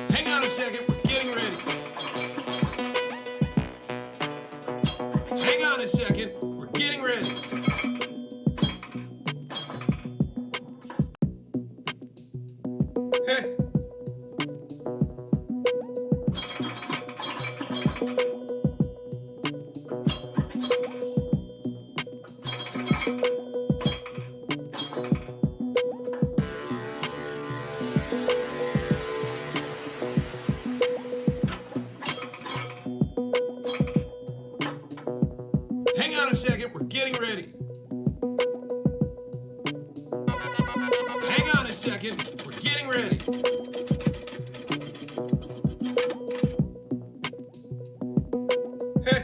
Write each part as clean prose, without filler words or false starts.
Hang on a second, we're getting ready. Hang on a second, we're getting ready. Hey. Hang on a second, we're getting ready. Hang on a second, we're getting ready. Hey.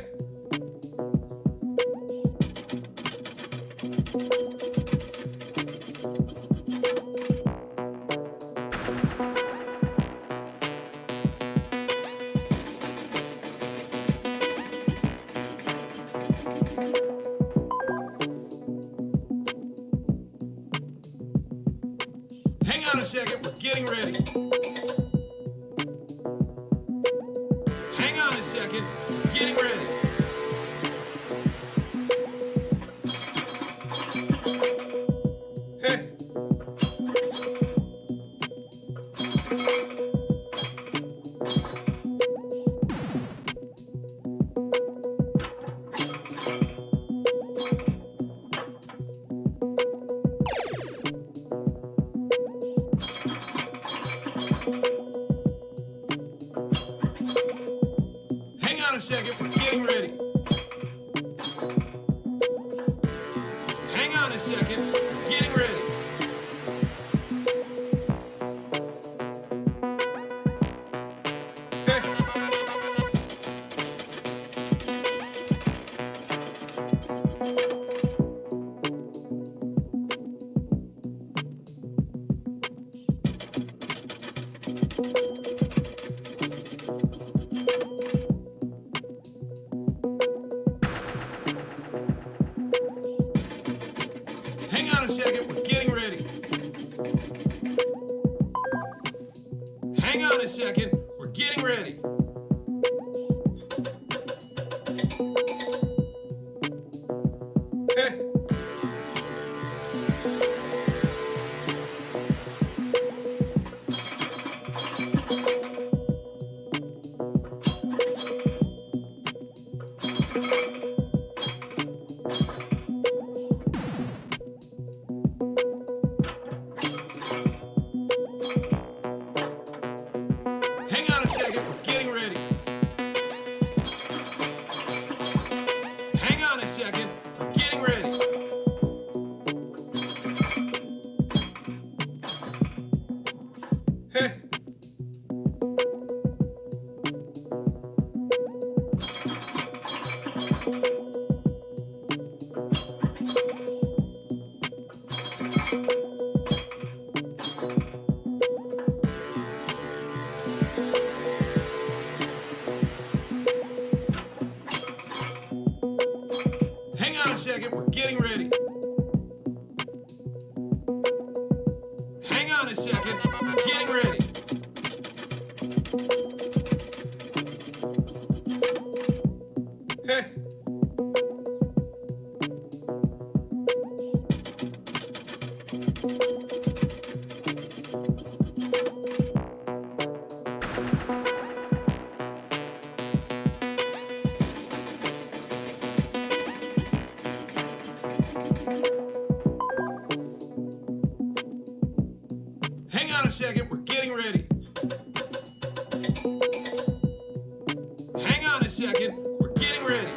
Hang on a second, we're getting ready. Hang on a second, we're getting ready. Hey. Hang on a second, we're getting ready. Hang on a second, we're getting ready. Hey. Hang on a second, we're getting ready. Hang on a second, we're getting ready. Hey. Hang on a second, we're getting ready. Hang on a second, we're getting ready. Hey. Hang on a second, we're getting ready. Hang on a second, we're getting ready. Hey. Hang on a second, we're getting ready. Hang on a second, we're getting ready.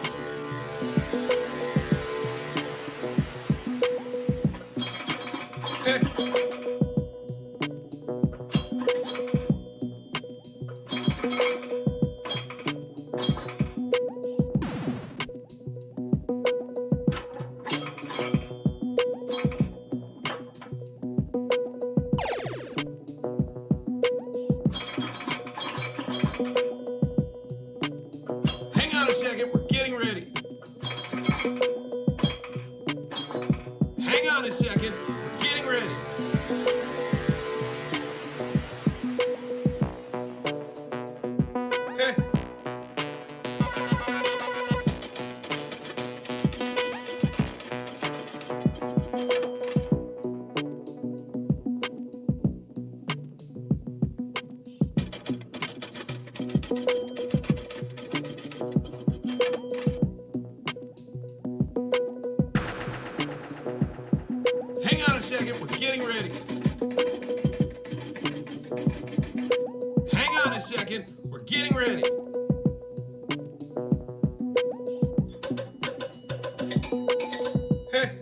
Hey. on a second, we're getting ready. Hang on a second, we're getting ready. Hey. Hang on a second, we're getting ready. Hang on a second, we're getting ready. Hey.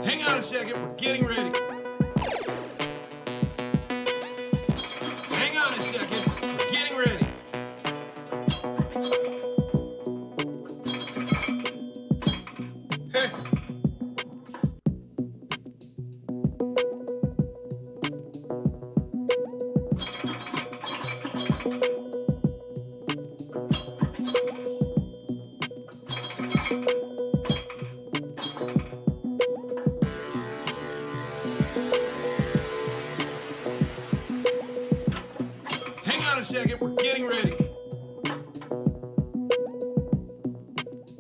Hang on a second, we're getting ready. Hang on a second, we're getting ready. Hey. Hang on a second, we're getting ready.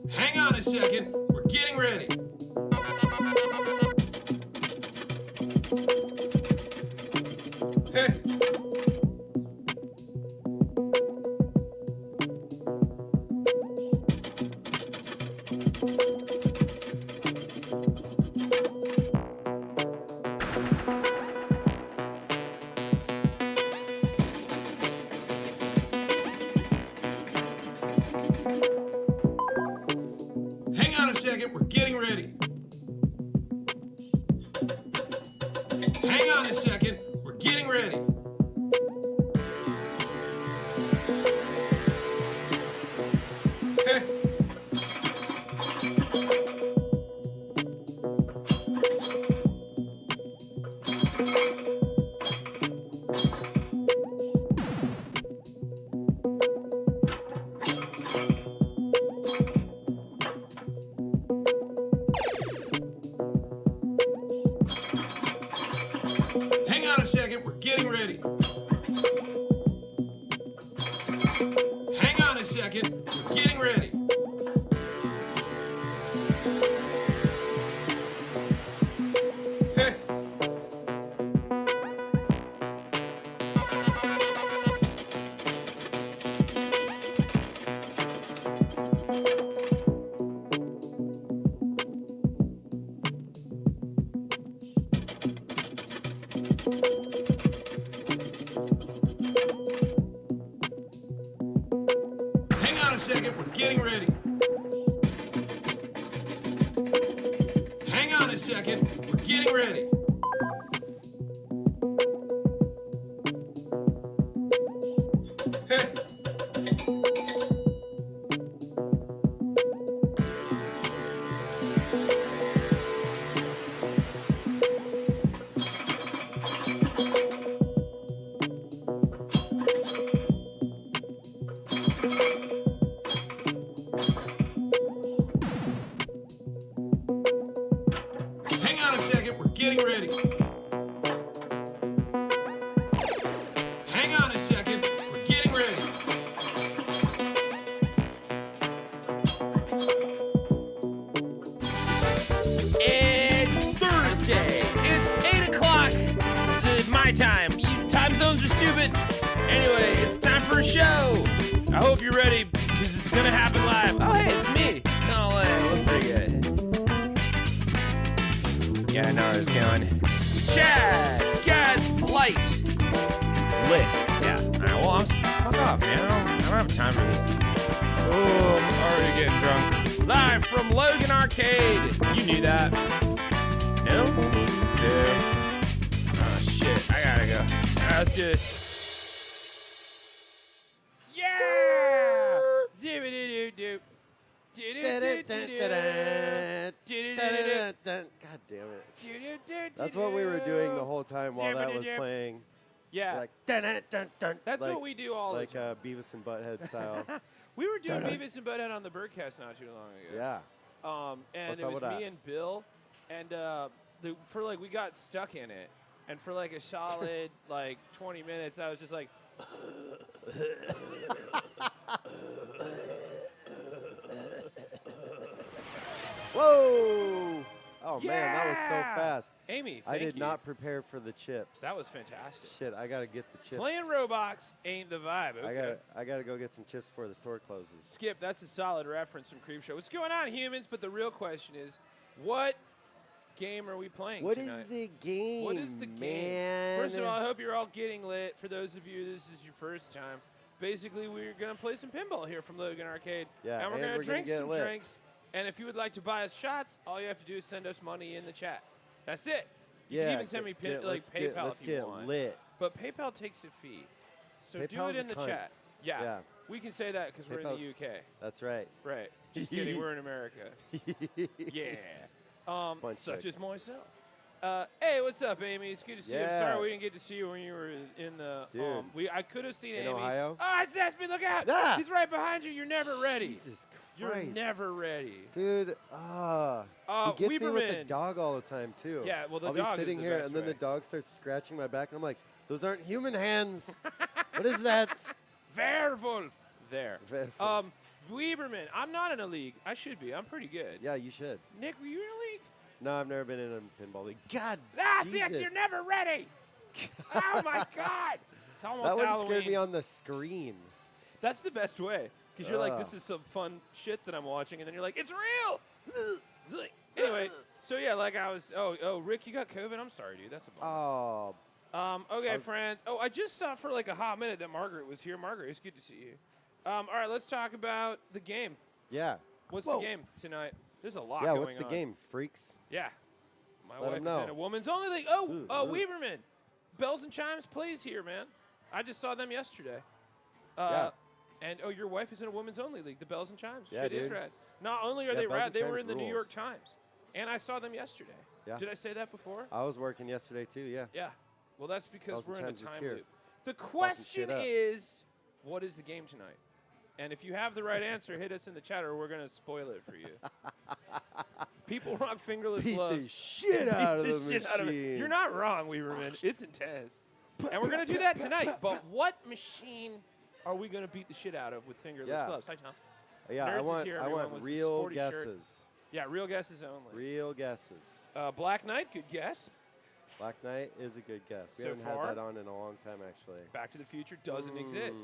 Hang on a second, we're getting ready. Hey. Hang on a second, we're getting ready. Hang on a second, we're getting ready. Hey. Hang on a second, we're getting ready. Hang on a second, we're getting ready. Hey. Hang on a second, we're getting ready. Hang on a second, we're getting ready. Hey. Hang on a second, we're getting ready. Hang on a second, we're getting ready. It's Thursday. It's 8 o'clock. My time. Time zones are stupid. Anyway, it's time for a show. I hope you're ready because it's gonna happen live. Oh, hey, it's me. No way. I look pretty good. Yeah, I know where I was going. Chad gets light. Lit. Yeah. All right, well, fuck off, man. I don't have time for this. Oh, I'm already getting drunk. Live from Logan Arcade. You knew that. No? No. Oh, shit. I right, let's do this. Yeah! Zip-a-doo-doo-doo. God damn it. That's what we were doing the whole time while that was playing. Yeah. Like, that's what we do all the like time. Beavis and Butthead style. We were doing Beavis and Butthead on the Birdcast not too long ago. Yeah. And What's it up was with me that? and Bill, and we got stuck in it, and for like a solid like 20 minutes, I was just like, Whoa! Oh man, that was so Yeah! fast. Amy, I thank did you. not prepare for the chips. That was fantastic. Shit. I gotta get the chips. Playing Roblox ain't the vibe. Okay. I gotta go get some chips before the store closes. Skip, that's a solid reference from Creepshow. What's going on, humans? But the real question is, what game are we playing What tonight? is the game? What is the game? man? First of all, I hope you're all getting lit. For those of you, this is your first time. Basically, we're going to play some pinball here from Logan Arcade. Yeah, and we're and going we're to gonna drink get some lit. drinks. And if you would like to buy us shots, all you have to do is send us money in the chat. That's it. You yeah, can even send me let's PayPal let's if you get want. lit. But PayPal takes a fee. So do PayPal's it in a the cunt. chat. Yeah. Yeah. We can say that because we're in the UK. That's right. Right. Just kidding. We're in America. Yeah. Fun Such chick. as myself. Hey, what's up, Amy? It's good to see you. I'm Yeah. sorry we didn't get to see you when you were in the. Dude. I could have seen In Amy. Ohio? Oh, it's Zespy. Look out! Ah! He's right behind you. You're never ready. Jesus You're Christ. never ready. Dude, he gets me with the Weberman. dog all the time, too. Yeah, well, the I'll dog be is sitting the here, best and then way. the dog starts scratching my back, and I'm like, those aren't human hands. What is that? Werewolf. There. Werewolf. Weberman. I'm not in a league. I should be. I'm pretty good. Yeah, you should. Nick, were you in a league? No, I've never been in a pinball league. God, That's Jesus. it. You're never ready. Oh, my God. It's almost That one Halloween. scared me on the screen. That's the best way. Because you're like, Ugh. this is some fun shit that I'm watching. And then you're like, it's real. Anyway, so yeah, like I was, Rick, you got COVID? I'm sorry, dude. That's a bummer. Oh, Okay, friends. Oh, I just saw for like a hot minute that Margaret was here. Margaret, it's good to see you. All right, let's talk about the game. yeah. What's Whoa. the game tonight? There's a lot Yeah, going what's the on. game, freaks? Yeah. My Let wife 'em is know. in a woman's only league. Oh, Ooh, ooh. Weaverman. Bells and Chimes plays here, man. I just saw them yesterday. Yeah. And, your wife is in a women's only league, the Bells and Chimes. Yeah, Shit is dude. rad. Not only are Yeah, they Bells rad, and they were Chimes in the New York rules. Times. And I saw them yesterday. Yeah. Did I say that before? I was working yesterday, too, yeah. Yeah. Well, that's because Bells and we're in a Chimes is time here. loop. The shit question up. is, what is the game tonight? And if you have the right answer, hit us in the chat or we're going to spoil it for you. People rock fingerless Beat gloves. the shit out of Beat the the shit out of it. machine. You're not wrong, Weaverman. It's intense. And we're going to do that tonight. But what machine are we going to beat the shit out of with fingerless Yeah. gloves? Hi, Tom. Yeah, Nerds I is want, here, I everyone, want with some real sporty shirt. guesses. Yeah, real guesses only. Real guesses. Black Knight, good guess. Black Knight is a good guess. We So haven't far? had that on in a long time, actually. Back to the Future doesn't exist.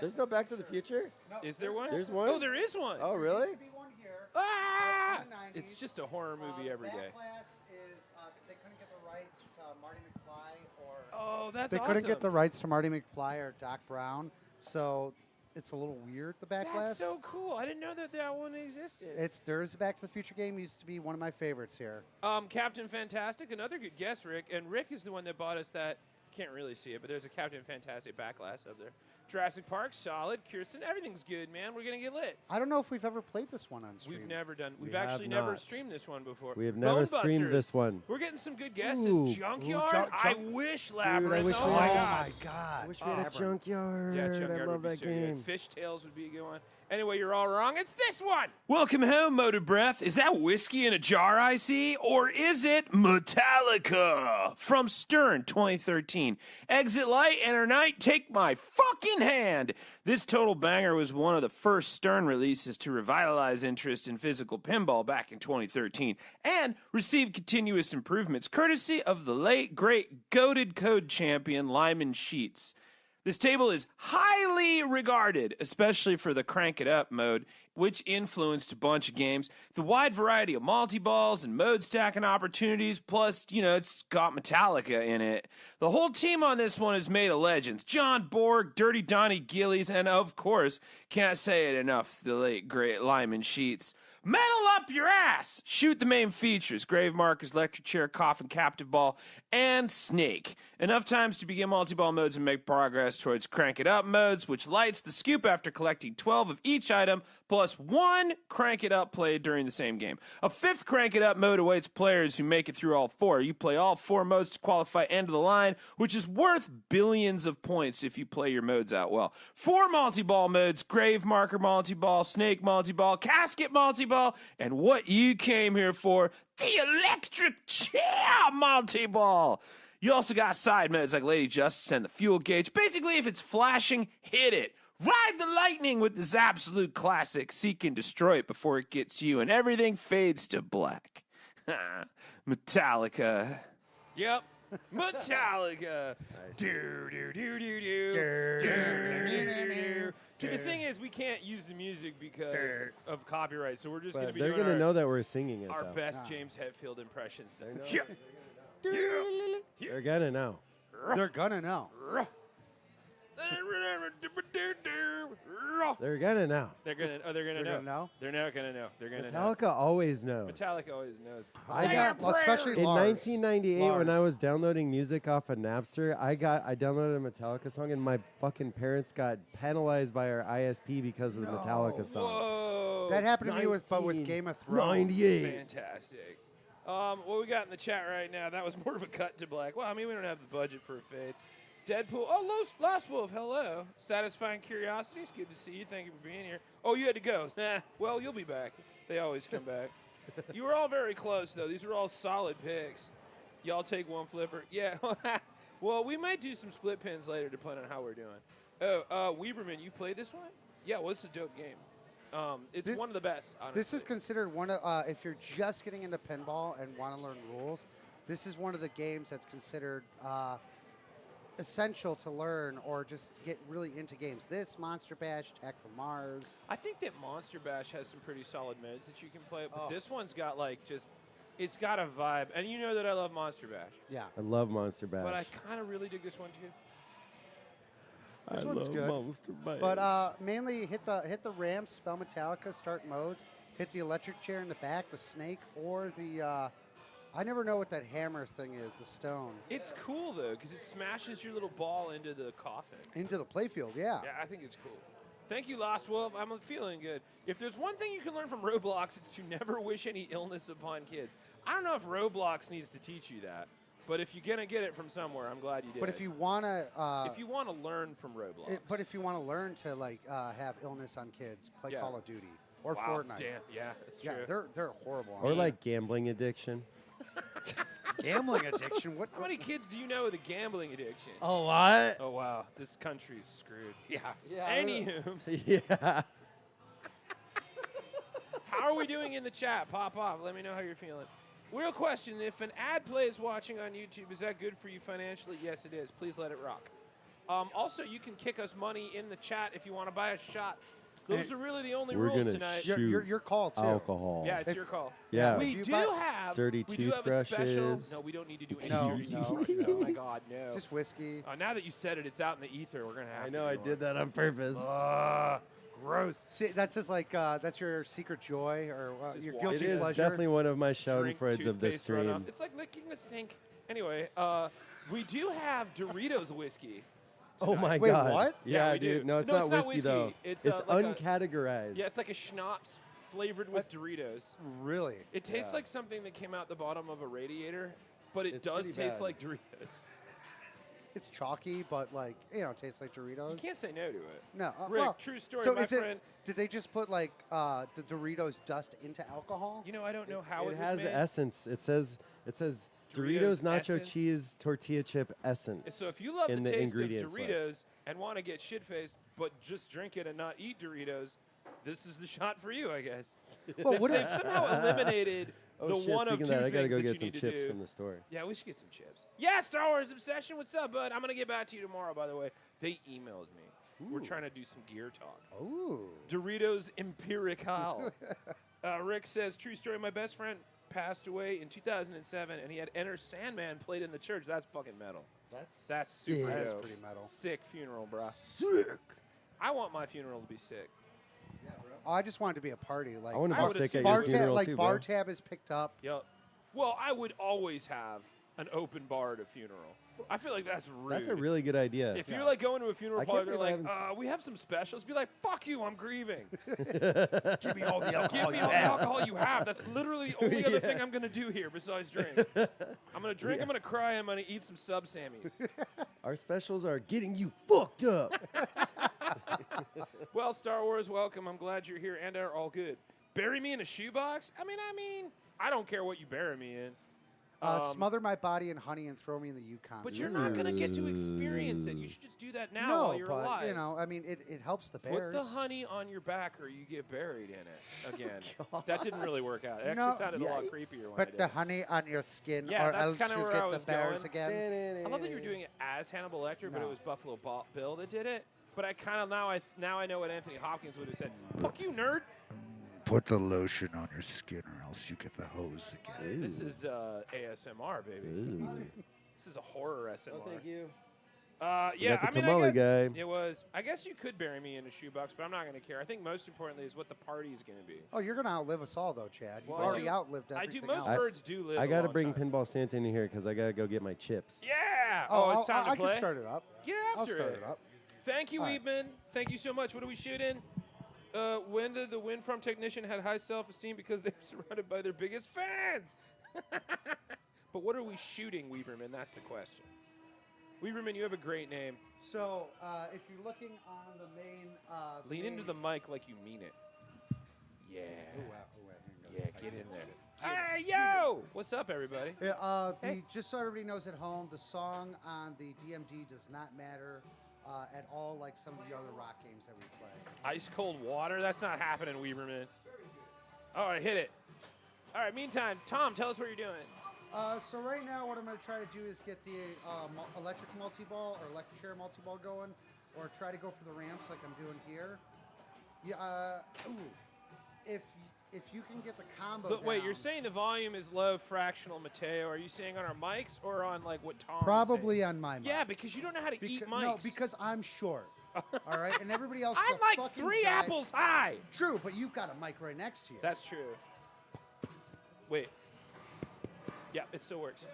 There's no Back to the Future? Is there one? There's one? Oh, there is one. Oh, really? Used to be one here. Ah! From the 90s. It's just a horror movie every day. Backlash is because they couldn't get the rights to Marty McFly or Oh, that's they awesome. couldn't get the rights to Marty McFly or Doc Brown, so it's a little weird. The Backlash. That's so cool. I didn't know that one existed. There's a Back to the Future game. Used to be one of my favorites here. Captain Fantastic, another good guess, Rick. And Rick is the one that bought us that. Can't really see it, but there's a Captain Fantastic Backlash up there. Jurassic Park, solid. Kirsten, everything's good, man. We're gonna get lit. I don't know if we've ever played this one on stream. We've never done. We've We have actually never not. streamed this one before. We have never Bonebusters. streamed this one. We're getting some good guesses. Ooh. Junkyard. I wish Labyrinth. wish oh we my had- god. God! I wish we had a Labyrinth. junkyard. Yeah, Junkyard I love would be that so game. good. Fishtails would be a good one. Anyway, you're all wrong. It's this one. Welcome home, Motive Breath. Is that whiskey in a jar I see? Or is it Metallica from Stern 2013? Exit light, enter night, take my fucking hand. This total banger was one of the first Stern releases to revitalize interest in physical pinball back in 2013 and received continuous improvements courtesy of the late, great, goated code champion Lyman Sheets. This table is highly regarded, especially for the crank it up mode. which influenced a bunch of games. The wide variety of multi-balls and mode stacking opportunities, plus, it's got Metallica in it. The whole team on this one is made of legends. John Borg, Dirty Donnie Gillies, and of course, can't say it enough, the late, great Lyman Sheets. Metal up your ass! Shoot the main features, Grave Markers, Electric Chair, Coffin, Captive Ball, and Snake. Enough times to begin multi-ball modes and make progress towards Crank It Up modes, which lights the scoop after collecting 12 of each item, plus 1 Crank It Up play during the same game. A 5th Crank It Up mode awaits players who make it through all 4. You play all 4 modes to qualify end of the line, which is worth billions of points if you play your modes out well. 4 multi-ball modes, Grave Marker multi-ball, Snake multi-ball, Casket multi-ball, and what you came here for, the Electric Chair multi-ball. You also got side modes like Lady Justice and the Fuel Gauge. Basically, if it's flashing, hit it. Ride the lightning with this absolute classic. Seek and destroy it before it gets you, and everything fades to black. Metallica. Yep. Metallica. Do, do, do, do, do. See, the thing is, we can't use the music because of copyright, so we're just going to be doing they're going to know that we're singing it, our though. best James Hetfield impressions. They're going to know. They're gonna know. They're going to know. They're gonna know. They're gonna know? They're not gonna know. They're gonna know. Especially always knows. I got, well, especially in Lars. 1998 when I Lars. was downloading music off of Napster, I downloaded a Metallica song, and my fucking parents got penalized by our ISP because of the Metallica song. Whoa. That happened to me with Game of Thrones. 98. Fantastic. What we got in the chat right now, that was more of a cut to black. Well, I mean, we don't have the budget for a fade. Deadpool. Oh, Lost Wolf, hello. Satisfying Curiosities, good to see you. Thank you for being here. Oh, you had to go. Nah, well, you'll be back. They always come back. You were all very close, though. These are all solid picks. Y'all take one flipper. Yeah. Well, we might do some split pins later, depending on how we're doing. Oh, Weberman, you played this one? Yeah, well, it's a dope game. It's one of the best, honestly. This is considered one of, if you're just getting into pinball and want to learn rules, this is one of the games that's considered essential to learn or just get really into games. This, Monster Bash, Attack from Mars. I think that Monster Bash has some pretty solid modes that you can play, but this one's got it's got a vibe. And you know that I love Monster Bash. Yeah. I love Monster Bash. But I kind of really dig this one too. This one's good. Monster Bash. But mainly hit the ramps, spell Metallica, start modes, hit the electric chair in the back, the snake, or the I never know what that hammer thing is, the stone. It's cool though, because it smashes your little ball into the coffin. Into the playfield, yeah. Yeah, I think it's cool. Thank you, Lost Wolf. I'm feeling good. If there's one thing you can learn from Roblox, it's to never wish any illness upon kids. I don't know if Roblox needs to teach you that, but if you're gonna get it from somewhere, I'm glad you did. But if you wanna, learn from Roblox, but if you want to learn to have illness on kids, play Call of Duty or Fortnite. Damn, yeah, that's true. Yeah, they're horrible. Or like gambling addiction. Gambling addiction. How many kids do you know with a gambling addiction? A lot. Oh wow, this country's screwed. Yeah. Anywho, Yeah. how are we doing in the chat? Pop off. Let me know how you're feeling. Real question: if an ad plays watching on YouTube, is that good for you financially? Yes, it is. Please let it rock. Also, you can kick us money in the chat if you want to buy us shots. Those are really the only rules tonight. Your call too. Alcohol. Yeah, it's your call. Yeah. We do have dirty we do have a special. toothbrushes. No, we don't need to do any No, dirty no, toothbrushes. no. Oh my God, no. Just whiskey. Now that you said it, it's out in the ether. We're gonna have. I to know I do did that on purpose. Gross. See, that's just like that's your secret joy or Just your walk. guilty It is pleasure. definitely one of my Drink schadenfreudes of this toothpaste run off. stream. It's like licking the sink. Anyway, we do have Doritos whiskey. Oh my Wait, God. what? Yeah, we dude. do. No, it's No, not it's not whiskey whiskey. though. It's, It's like uncategorized. Yeah, it's like a schnapps flavored with Doritos. Really? It tastes Yeah. like something that came out the bottom of a radiator, but it It's does pretty taste bad. like Doritos. It's chalky, but like tastes like Doritos. You can't say no to it. No, Rick, well, true story, So my is friend. did they just put like the Doritos dust into alcohol? You know, I don't know how it It was has made. essence. It says Doritos Doritos nacho essence? cheese tortilla chip essence. So if you love in the taste of ingredients Doritos list. and want to get shit-faced, but just drink it and not eat Doritos, this is the shot for you, I guess. Well, what They've somehow eliminated Oh the shit! one of Speaking two of that, I gotta things go that get you some need to chips do. from the store. Yeah, we should get some chips. Yeah, Star Wars Obsession. What's up, bud? I'm going to get back to you tomorrow, by the way. They emailed me. We're trying to do some gear talk. Ooh. Doritos Empirical. Rick says, true story, my best friend passed away in 2007, and he had Enter Sandman played in the church. That's fucking metal. That's super That is dope. pretty metal. Sick funeral, bro. Sick. I want my funeral to be sick. Oh, I just want it to be a party. Like I want to I be would sick assume at bar your tab- funeral like too, bar bro. tab is picked up. Yep. Well, I would always have an open bar at a funeral. I feel like that's rude. That's a really good idea. If you're like going to a funeral I party, can't they're believe like, we have some specials. Be like, fuck you, I'm grieving. Give me all the alcohol. Give me all the alcohol you have. That's literally the only other thing I'm going to do here besides drink. I'm going to drink, I'm going to cry, I'm going to eat some sub Sammys. Our specials are getting you fucked up. Well, Star Wars, welcome. I'm glad you're here and are all good. Bury me in a shoebox? I mean, I don't care what you bury me in. Smother my body in honey and throw me in the Yukon. But you're not going to get to experience it. You should just do that now no, while you're but, alive. you know, I mean, it helps the bears. Put the honey on your back or you get buried in it again. That didn't really work out. It actually No, sounded a lot yikes. creepier when I Put did the it. honey on your skin, Yeah, or that's else kinda you where get I the was bears going. again. I love that you're doing it as Hannibal Lecter, but No. it was Buffalo Bill that did it. But I kind of now I know what Anthony Hopkins would have said. Fuck you, nerd. Put the lotion on your skin or else you get the hose again. This is ASMR, baby. Ooh. This is a horror SMR. Oh, thank you. Yeah, got the I mean, tamale I guess guy. it was. I guess you could bury me in a shoebox, but I'm not going to care. I think most importantly is what the party's going to be. Oh, you're going to outlive us all, though, Chad. You've Well, I already do- outlived I everything do. Most else. birds do live. I got got to to bring Pinball Santa in here because I got to go get my chips. Yeah. Oh, it's time I to play. can start it up. Get I'll after start it. it up. Thank you, All right. Weedman. Thank you so much. What are we shooting? When did the Win From technician had high self-esteem because they were surrounded by their biggest fans? But what are we shooting, Weaverman? That's the question. Weaverman, you have a great name. So, if you're looking on the main... Lean into the mic like you mean it. Yeah. Yeah, get in there. Hey, yo! What's up, everybody? Yeah, Hey. just so everybody knows at home, the song on the DMD does not matter at all like some of the other rock games that we play. Ice cold water? That's not happening, Weaverman. All right, hit it. All right, meantime, Tom, tell us what you're doing. So right now, what I'm going to try to do is get the electric multi-ball or electric chair multi-ball going, or try to go for the ramps like I'm doing here. Yeah. If you can get the combo. But wait, down- you're saying the volume is low, fractional Mateo. Are you saying on our mics or on like what Tom is probably saying? on my mic. Yeah, because you don't know how to eat mics. No, because I'm short. All right, and everybody else. I'm is a like fucking 3 guy. apples high. True, but you've got a mic right next to you. That's true. Wait. Yeah, it still works.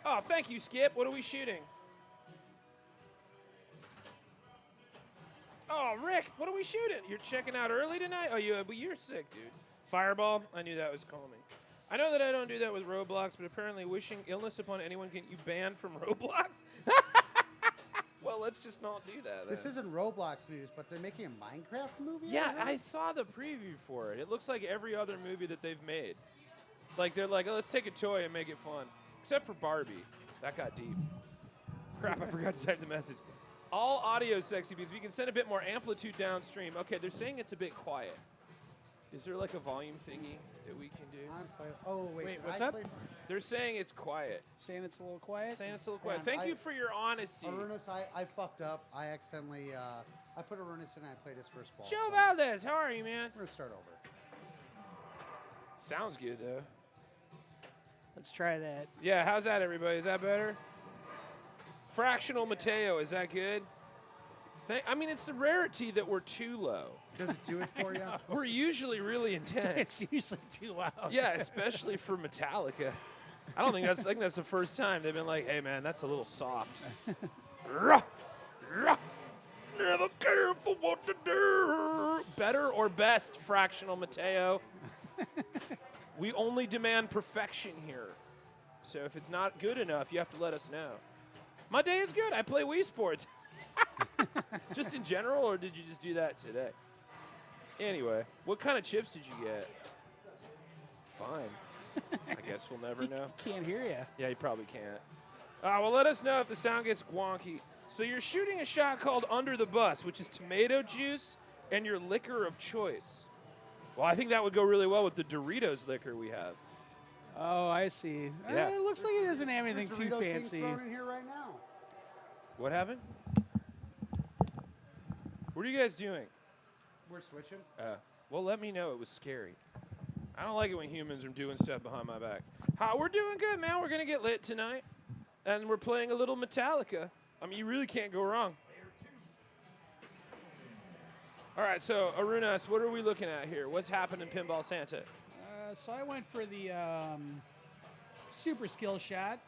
Oh, thank you, Skip. What are we shooting? Oh, Rick, what are we shooting? You're checking out early tonight? Oh, you're sick, dude. Fireball? I knew that was coming. I know that I don't do that with Roblox, but apparently wishing illness upon anyone can you ban from Roblox? Well, let's just not do that. This then. isn't Roblox news, but they're making a Minecraft movie. Yeah, I I saw the preview for it. It looks like every other movie that they've made. Like, they're like, oh, let's take a toy and make it fun. Except for Barbie. That got deep. Crap, I forgot to type the message. All audio sexy beats. We can send a bit more amplitude downstream. Okay, they're saying it's a bit quiet. Is there like a volume thingy that we can do? Oh wait, Wait, did what's I up? play- They're saying it's quiet. Saying it's a little quiet. Saying it's a little quiet. Man, Thank I- you for your honesty. Arunus, I fucked up. I accidentally I put Arunus in and I played his first ball. Joe so Valdez, how are you, man? we're gonna start over. Sounds good, though. Let's try that. Yeah, how's that, everybody? Is that better? Fractional Mateo, is that good? I mean, it's the rarity that we're too low. Does it do it for you? We're usually really intense. It's usually too loud. Yeah, especially for Metallica. I think that's the first time they've been like, hey, man, that's a little soft. Ruh, ruh, never care for what to do. Better or best, Fractional Mateo? We only demand perfection here. So if it's not good enough, you have to let us know. My day is good. I play Wii Sports. Just in general, or did you just do that today? Anyway, what kind of chips did you get? Fine. I guess we'll never know. Can't hear you. Yeah, you probably can't. Well, let us know if the sound gets wonky. So you're shooting a shot called Under the Bus, which is tomato juice and your liquor of choice. Well, I think that would go really well with the Doritos liquor we have. Oh, I see. Yeah. It looks like it doesn't have anything There's too Doritos being fancy. thrown in here right now. What happened? What are you guys doing? We're switching. Well, let me know. It was scary. I don't like it when humans are doing stuff behind my back. We're doing good, man. We're going to get lit tonight. And we're playing a little Metallica. I mean, you really can't go wrong. All right, so, Arunas, what are we looking at here? What's happened in Pinball Santa? So I went for the super skill shot.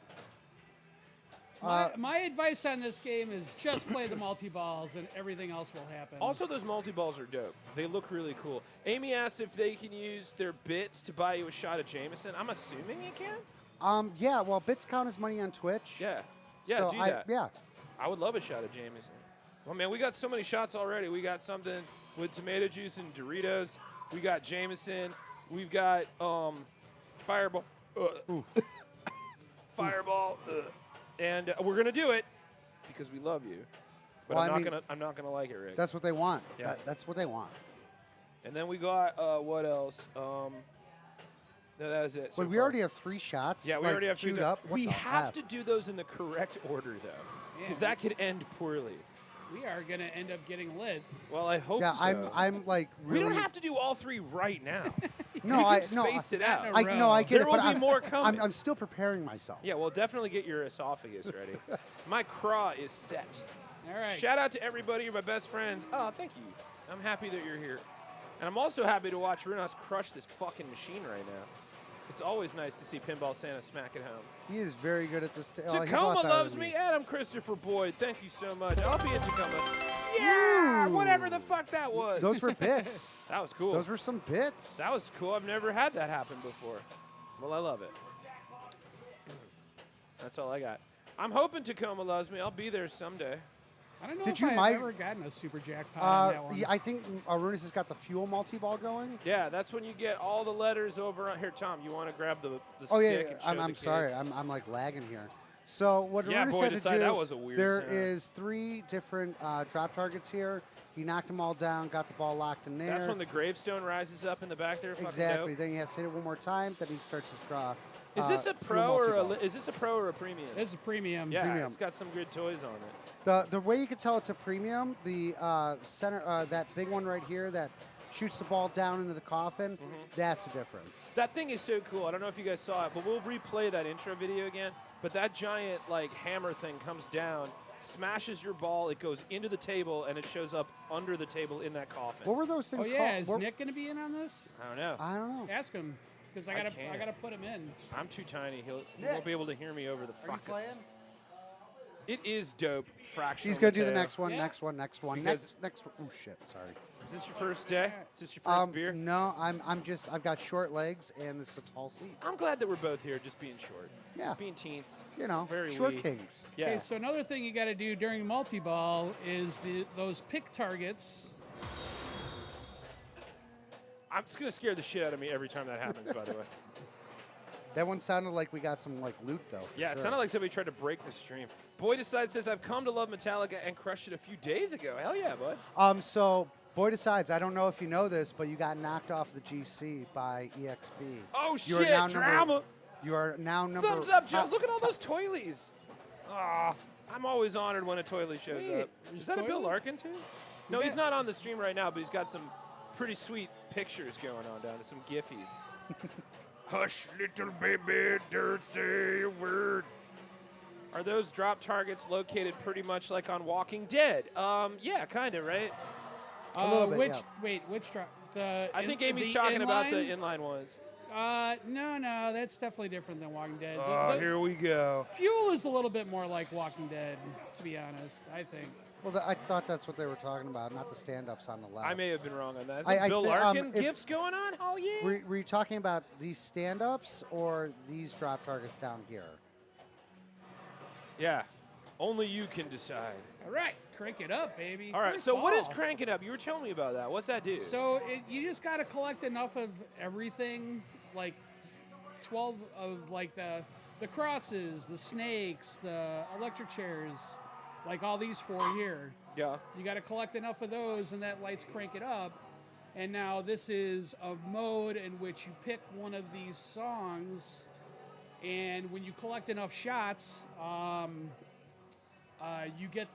My advice on this game is just play the multi-balls and everything else will happen. Also, those multi-balls are dope. They look really cool. Amy asked if they can use their bits to buy you a shot of Jameson. I'm assuming you can? Yeah, well, bits count as money on Twitch. Yeah. Yeah, so do that. Yeah. I would love a shot of Jameson. Well, man, we got so many shots already. We got something with tomato juice and Doritos. We got Jameson. We've got Fireball. Fireball. And we're gonna do it because we love you. But Well, I'm not gonna like it, Rick. That's what they want. Yeah. That's what they want. And then we got what else? No, that was it. so Wait, we far. already have 3 shots. Yeah, we like, already have 3 queued shots. up. What We the have F? to do those in the correct order, though, because Yeah. that could end poorly. We are going to end up getting lit. Well, I hope Yeah, so. I'm like we really. don't have to do all 3 right now. No, we I can no. space it Not out. in a I row. no, I get There it, will but be more coming. I'm still preparing myself. Yeah, well, definitely get your esophagus ready. My craw is set. All right. Shout out to everybody, you're my best friends. Oh, thank you. I'm happy that you're here. And I'm also happy to watch Runas crush this fucking machine right now. It's always nice to see Pinball Santa smack it home. He is very good at this. He's a lot Tacoma better loves than me. Adam Christopher Boyd, thank you so much. I'll be in Tacoma. Yeah, whatever the fuck that was. Those were bits. That was cool. Those were some bits. That was cool. I've never had that happen before. Well, I love it. That's all I got. I'm hoping Tacoma loves me. I'll be there someday. I don't know Did if you I've might- ever gotten a super jackpot on that one. Yeah, I think Arunas has got the fuel multi-ball going. Yeah, that's when you get all the letters over on here. Tom, you want to grab the Oh yeah, stick yeah. and show I'm the sorry. kids? I'm like lagging here. So what Yeah, Arunas boy, had to decide do, that was a weird there sound. is 3 different drop targets here. He knocked them all down, got the ball locked in there. That's when the gravestone rises up in the back there. Fucking exactly. dope. Then he has to hit it one more time. Then he starts his draw. Is this a fuel pro or multi-ball. is this a pro or a premium? This is premium. Yeah, premium. it's got some good toys on it. The way you can tell it's a premium, the center, that big one right here that shoots the ball down into the coffin, that's the difference. That thing is so cool. I don't know if you guys saw it, but we'll replay that intro video again. But that giant like hammer thing comes down, smashes your ball, it goes into the table, and it shows up under the table in that coffin. What were those things Oh yeah, called? is What- Nick going to be in on this? I don't know. I don't know. Ask him, because I can't. gotta put him in. I'm too tiny. He Nick. won't be able to hear me over the Are you fracas. playing? It is dope. Fractional. He's gonna do the Mateo. next one, Yeah. next one, next one, Because- next. Oh shit! Sorry. Is this your first day? Is this your first beer? No, I've got short legs and this is a tall seat. I'm glad that we're both here, just being short. Yeah. Just being teens. You know, Very short wee. kings. Yeah. Okay, so another thing you got to do during multi-ball is those pick targets. It's gonna scare the shit out of me every time that happens. By the way. That one sounded like we got some like loot though. for Yeah, it sure. sounded like somebody tried to break the stream. Boy Decides says, I've come to love Metallica and crushed it a few days ago. Hell yeah, bud. So Boy Decides. I don't know if you know this, but you got knocked off the GC by EXP. Oh, You are shit, now drama. You are now number. Thumbs up, Joe. top- Look at all those toilies. Ah, I'm always honored when a toilie shows Wait, up. there's Is that a Bill toilie? Larkin, too? No, Yeah. he's not on the stream right now, but he's got some pretty sweet pictures going on down there, some giffies. Hush, little baby, don't say a word. Are those drop targets located pretty much like on Walking Dead? Yeah, kind of, right? little bit, Which yeah. wait, which drop? I think Amy's talking about the inline ones. No, that's definitely different than Walking Dead. Oh, The here we go. Fuel is a little bit more like Walking Dead, to be honest. I think. Well, I thought that's what they were talking about, not the stand-ups on the left. I may have been wrong on that. Is I that Bill thi- Larkin if- gifts going on? Oh, yeah. Were you talking about these stand-ups or these drop targets down here? Yeah. Only you can decide. All right, crank it up, baby. All right, First so what is ball. cranking up? You were telling me about that. What's that do? So you just got to collect enough of everything, like 12 of like the crosses, the snakes, the electric chairs, like all these 4 here. yeah. You got to collect enough of those, and that lights crank it up. And now this is a mode in which you pick one of these songs, and when you collect enough shots, you get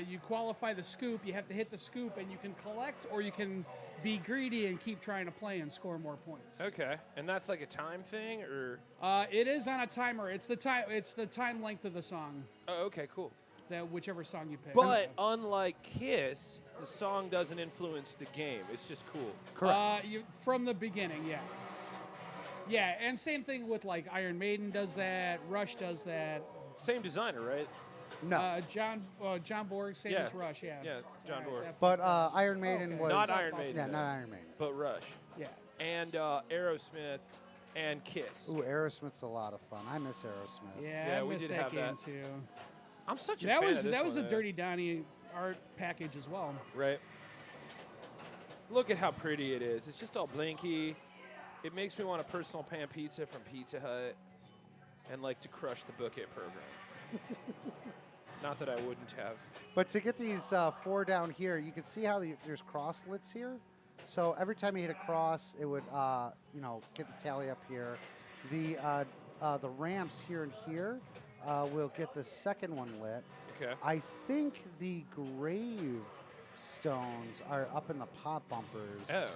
You qualify the scoop. You have to hit the scoop, and you can collect, or you can be greedy and keep trying to play and score more points. Okay, and that's like a time thing, or? It is on a timer. It's the time. It's the time length of the song. Oh, okay, cool. That whichever song you pick. But unlike Kiss, the song doesn't influence the game. It's just cool. Correct. From the beginning, yeah. Yeah, and same thing with like Iron Maiden does that. Rush does that. Same designer, right? No. John Borg, same as Rush, yeah. Yeah, it's John Alright, Borg. that- But Iron Maiden Okay. was Not Iron Maiden. Yeah, though, not Iron Maiden. But Rush. Yeah. And Aerosmith and Kiss. Ooh, Aerosmith's a lot of fun. I miss Aerosmith. Yeah, Yeah, I we missed did that have game that. too. I'm such a That fan was of this that was a one, Dirty Donnie art package as well. Right. Look at how pretty it is. It's just all blinky. It makes me want a personal pan pizza from Pizza Hut and like to crush the book it program. Not that I wouldn't have. But to get these 4 down here, you can see how there's cross lits here. So every time you hit a cross, it would, get the tally up here. The ramps here and here will get the second one lit. Okay. I think the grave stones are up in the pop bumpers. Oh.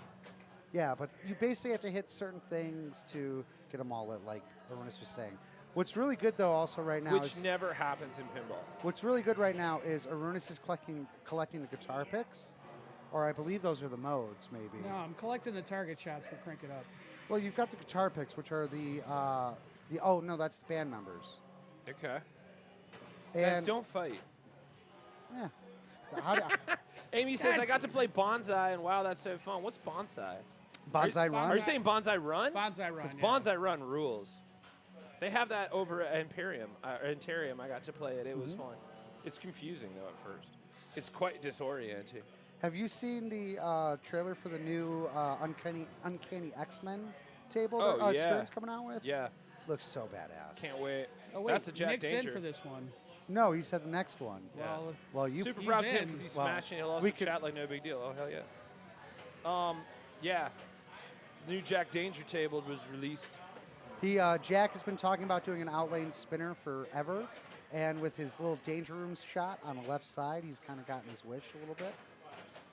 Yeah, but you basically have to hit certain things to get them all lit, like Erwinus was saying. What's really good though, also right now, Which never happens in pinball. what's really good right now is Erwinus is collecting the guitar picks, or I believe those are the modes, maybe. No, I'm collecting the target shots for Crank It Up. Well, you've got the guitar picks, which are that's the band members. Okay. Guys, And don't fight. yeah, how do, Amy says, I got to play Bonsai, and wow, that's so fun. What's Bonsai? Bonsai Run. Are you saying Bonsai Run? Bonsai Run. Because Yeah. Bonsai Run rules. They have that over at Imperium. Imperium, I got to play it. It was fun. It's confusing, though, at first. It's quite disorienting. Have you seen the trailer for the new Uncanny X-Men table Oh, that yeah. Stern's coming out with? Yeah, Looks so badass. can't wait. Oh wait, That's a Jack Nick's Danger. in for this one. No, he said the next one. Yeah. Well, Well, you Super he's props to him in. because he's Well, smashing. He'll also we could- chat like no big deal. Oh, hell yeah. Yeah. New Jack Danger table was released. Jack has been talking about doing an outlane spinner forever, and with his little danger room shot on the left side, he's kind of gotten his wish a little bit.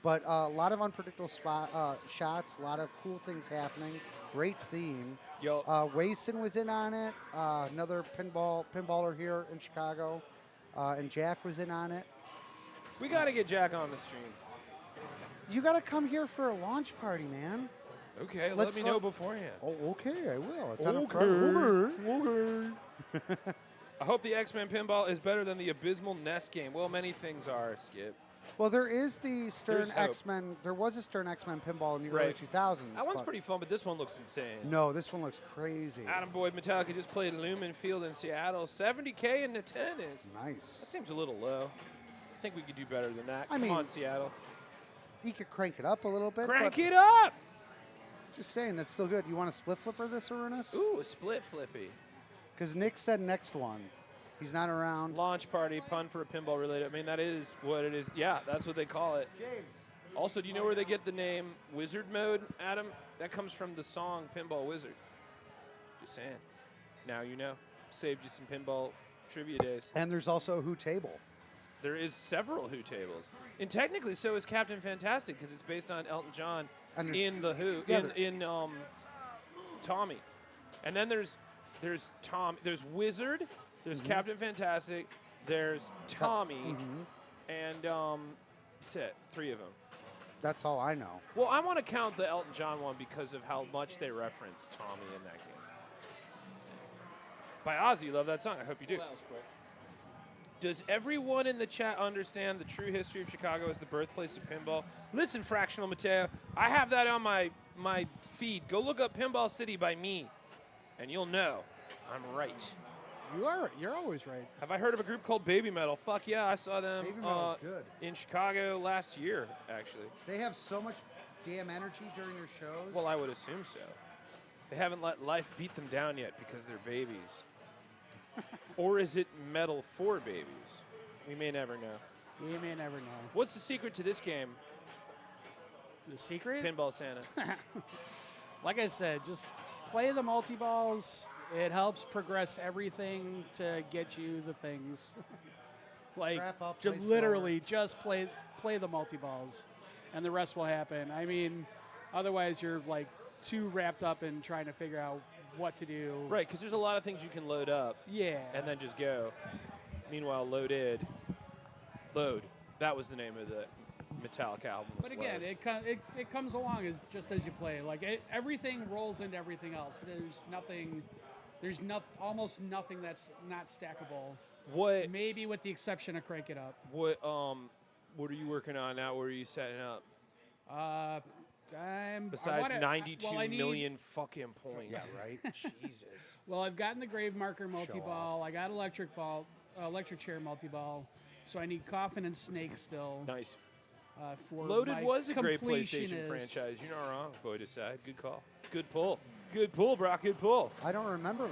But a lot of unpredictable shots, a lot of cool things happening. Great theme. Yo, Wason was in on it, another pinballer here in Chicago, and Jack was in on it. we got to get Jack on the stream. You got to come here for a launch party, man. Okay, let Let's me not- know beforehand. Oh, okay, I will. It's on a Okay. front. Okay. I hope the X-Men pinball is better than the abysmal NES game. Well, many things are, Skip. Well, there is the Stern There's hope. X-Men. There was a Stern X-Men pinball in the early Right. 2000s. That one's but- pretty fun, but this one looks insane. No, this one looks crazy. Adam Boyd Metallica just played Lumen Field in Seattle. 70K in attendance. That Nice. seems a little low. I think we could do better than that. I Come mean, on, Seattle. You could crank it up a little bit. Crank but it up! Just saying, that's still good. You want a split flipper this, Ernest? Ooh, a split flippy. Because Nick said next one. He's not around. Launch party, pun for a pinball related. I mean, that is what it is. Yeah, that's what they call it. Also, do you know where they get the name Wizard Mode, Adam? That comes from the song Pinball Wizard. Just saying. Now you know. Saved you some pinball trivia days. And there's also a Who table. There is several Who tables. And technically, so is Captain Fantastic, because it's based on Elton John And there's- in The Who, yeah, in Tommy. And then there's Wizard, there's Mm-hmm. Captain Fantastic, there's Tommy, Mm-hmm. and that's it, 3 of them. That's all I know. Well, I want to count the Elton John one because of how much they reference Tommy in that game. By Ozzy, love that song. I hope you do. Does everyone in the chat understand the true history of Chicago as the birthplace of pinball? Listen, Fractional Mateo, I have that on my feed. Go look up Pinball City by me, and you'll know I'm right. You're always right. Have I heard of a group called Baby Metal? Fuck yeah, I saw them Baby Metal's good. in Chicago last year, actually. They have so much damn energy during their shows. Well, I would assume so. They haven't let life beat them down yet because they're babies. Or is it metal for babies? We may never know. You may never know. What's the secret to this game, The secret? Pinball Santa? Like I said, just play the multi-balls. It helps progress everything to get you the things. Like, Wrap up, ju- play literally just play the multi-balls, and the rest will happen. I mean, otherwise you're like too wrapped up in trying to figure out what to do. Right, because there's a lot of things you can load up Yeah. and then just go. Meanwhile, load. That was the name of the Metallica album. was But again, Load. it comes along just as you play. Like everything rolls into everything else. There's almost nothing that's not stackable. What Maybe with the exception of Crank It Up. what are you working on now? Where are you setting up? Besides 92 million fucking points. Yeah, right? Jesus. Well, I've gotten the Grave Marker multi-ball. I got electric chair multi-ball. So I need Coffin and Snake still. Nice. For Loaded my was a great completion PlayStation is- franchise. You're not wrong, boy decide. Good call. Good pull. Good pull, Brock. Good pull. I don't remember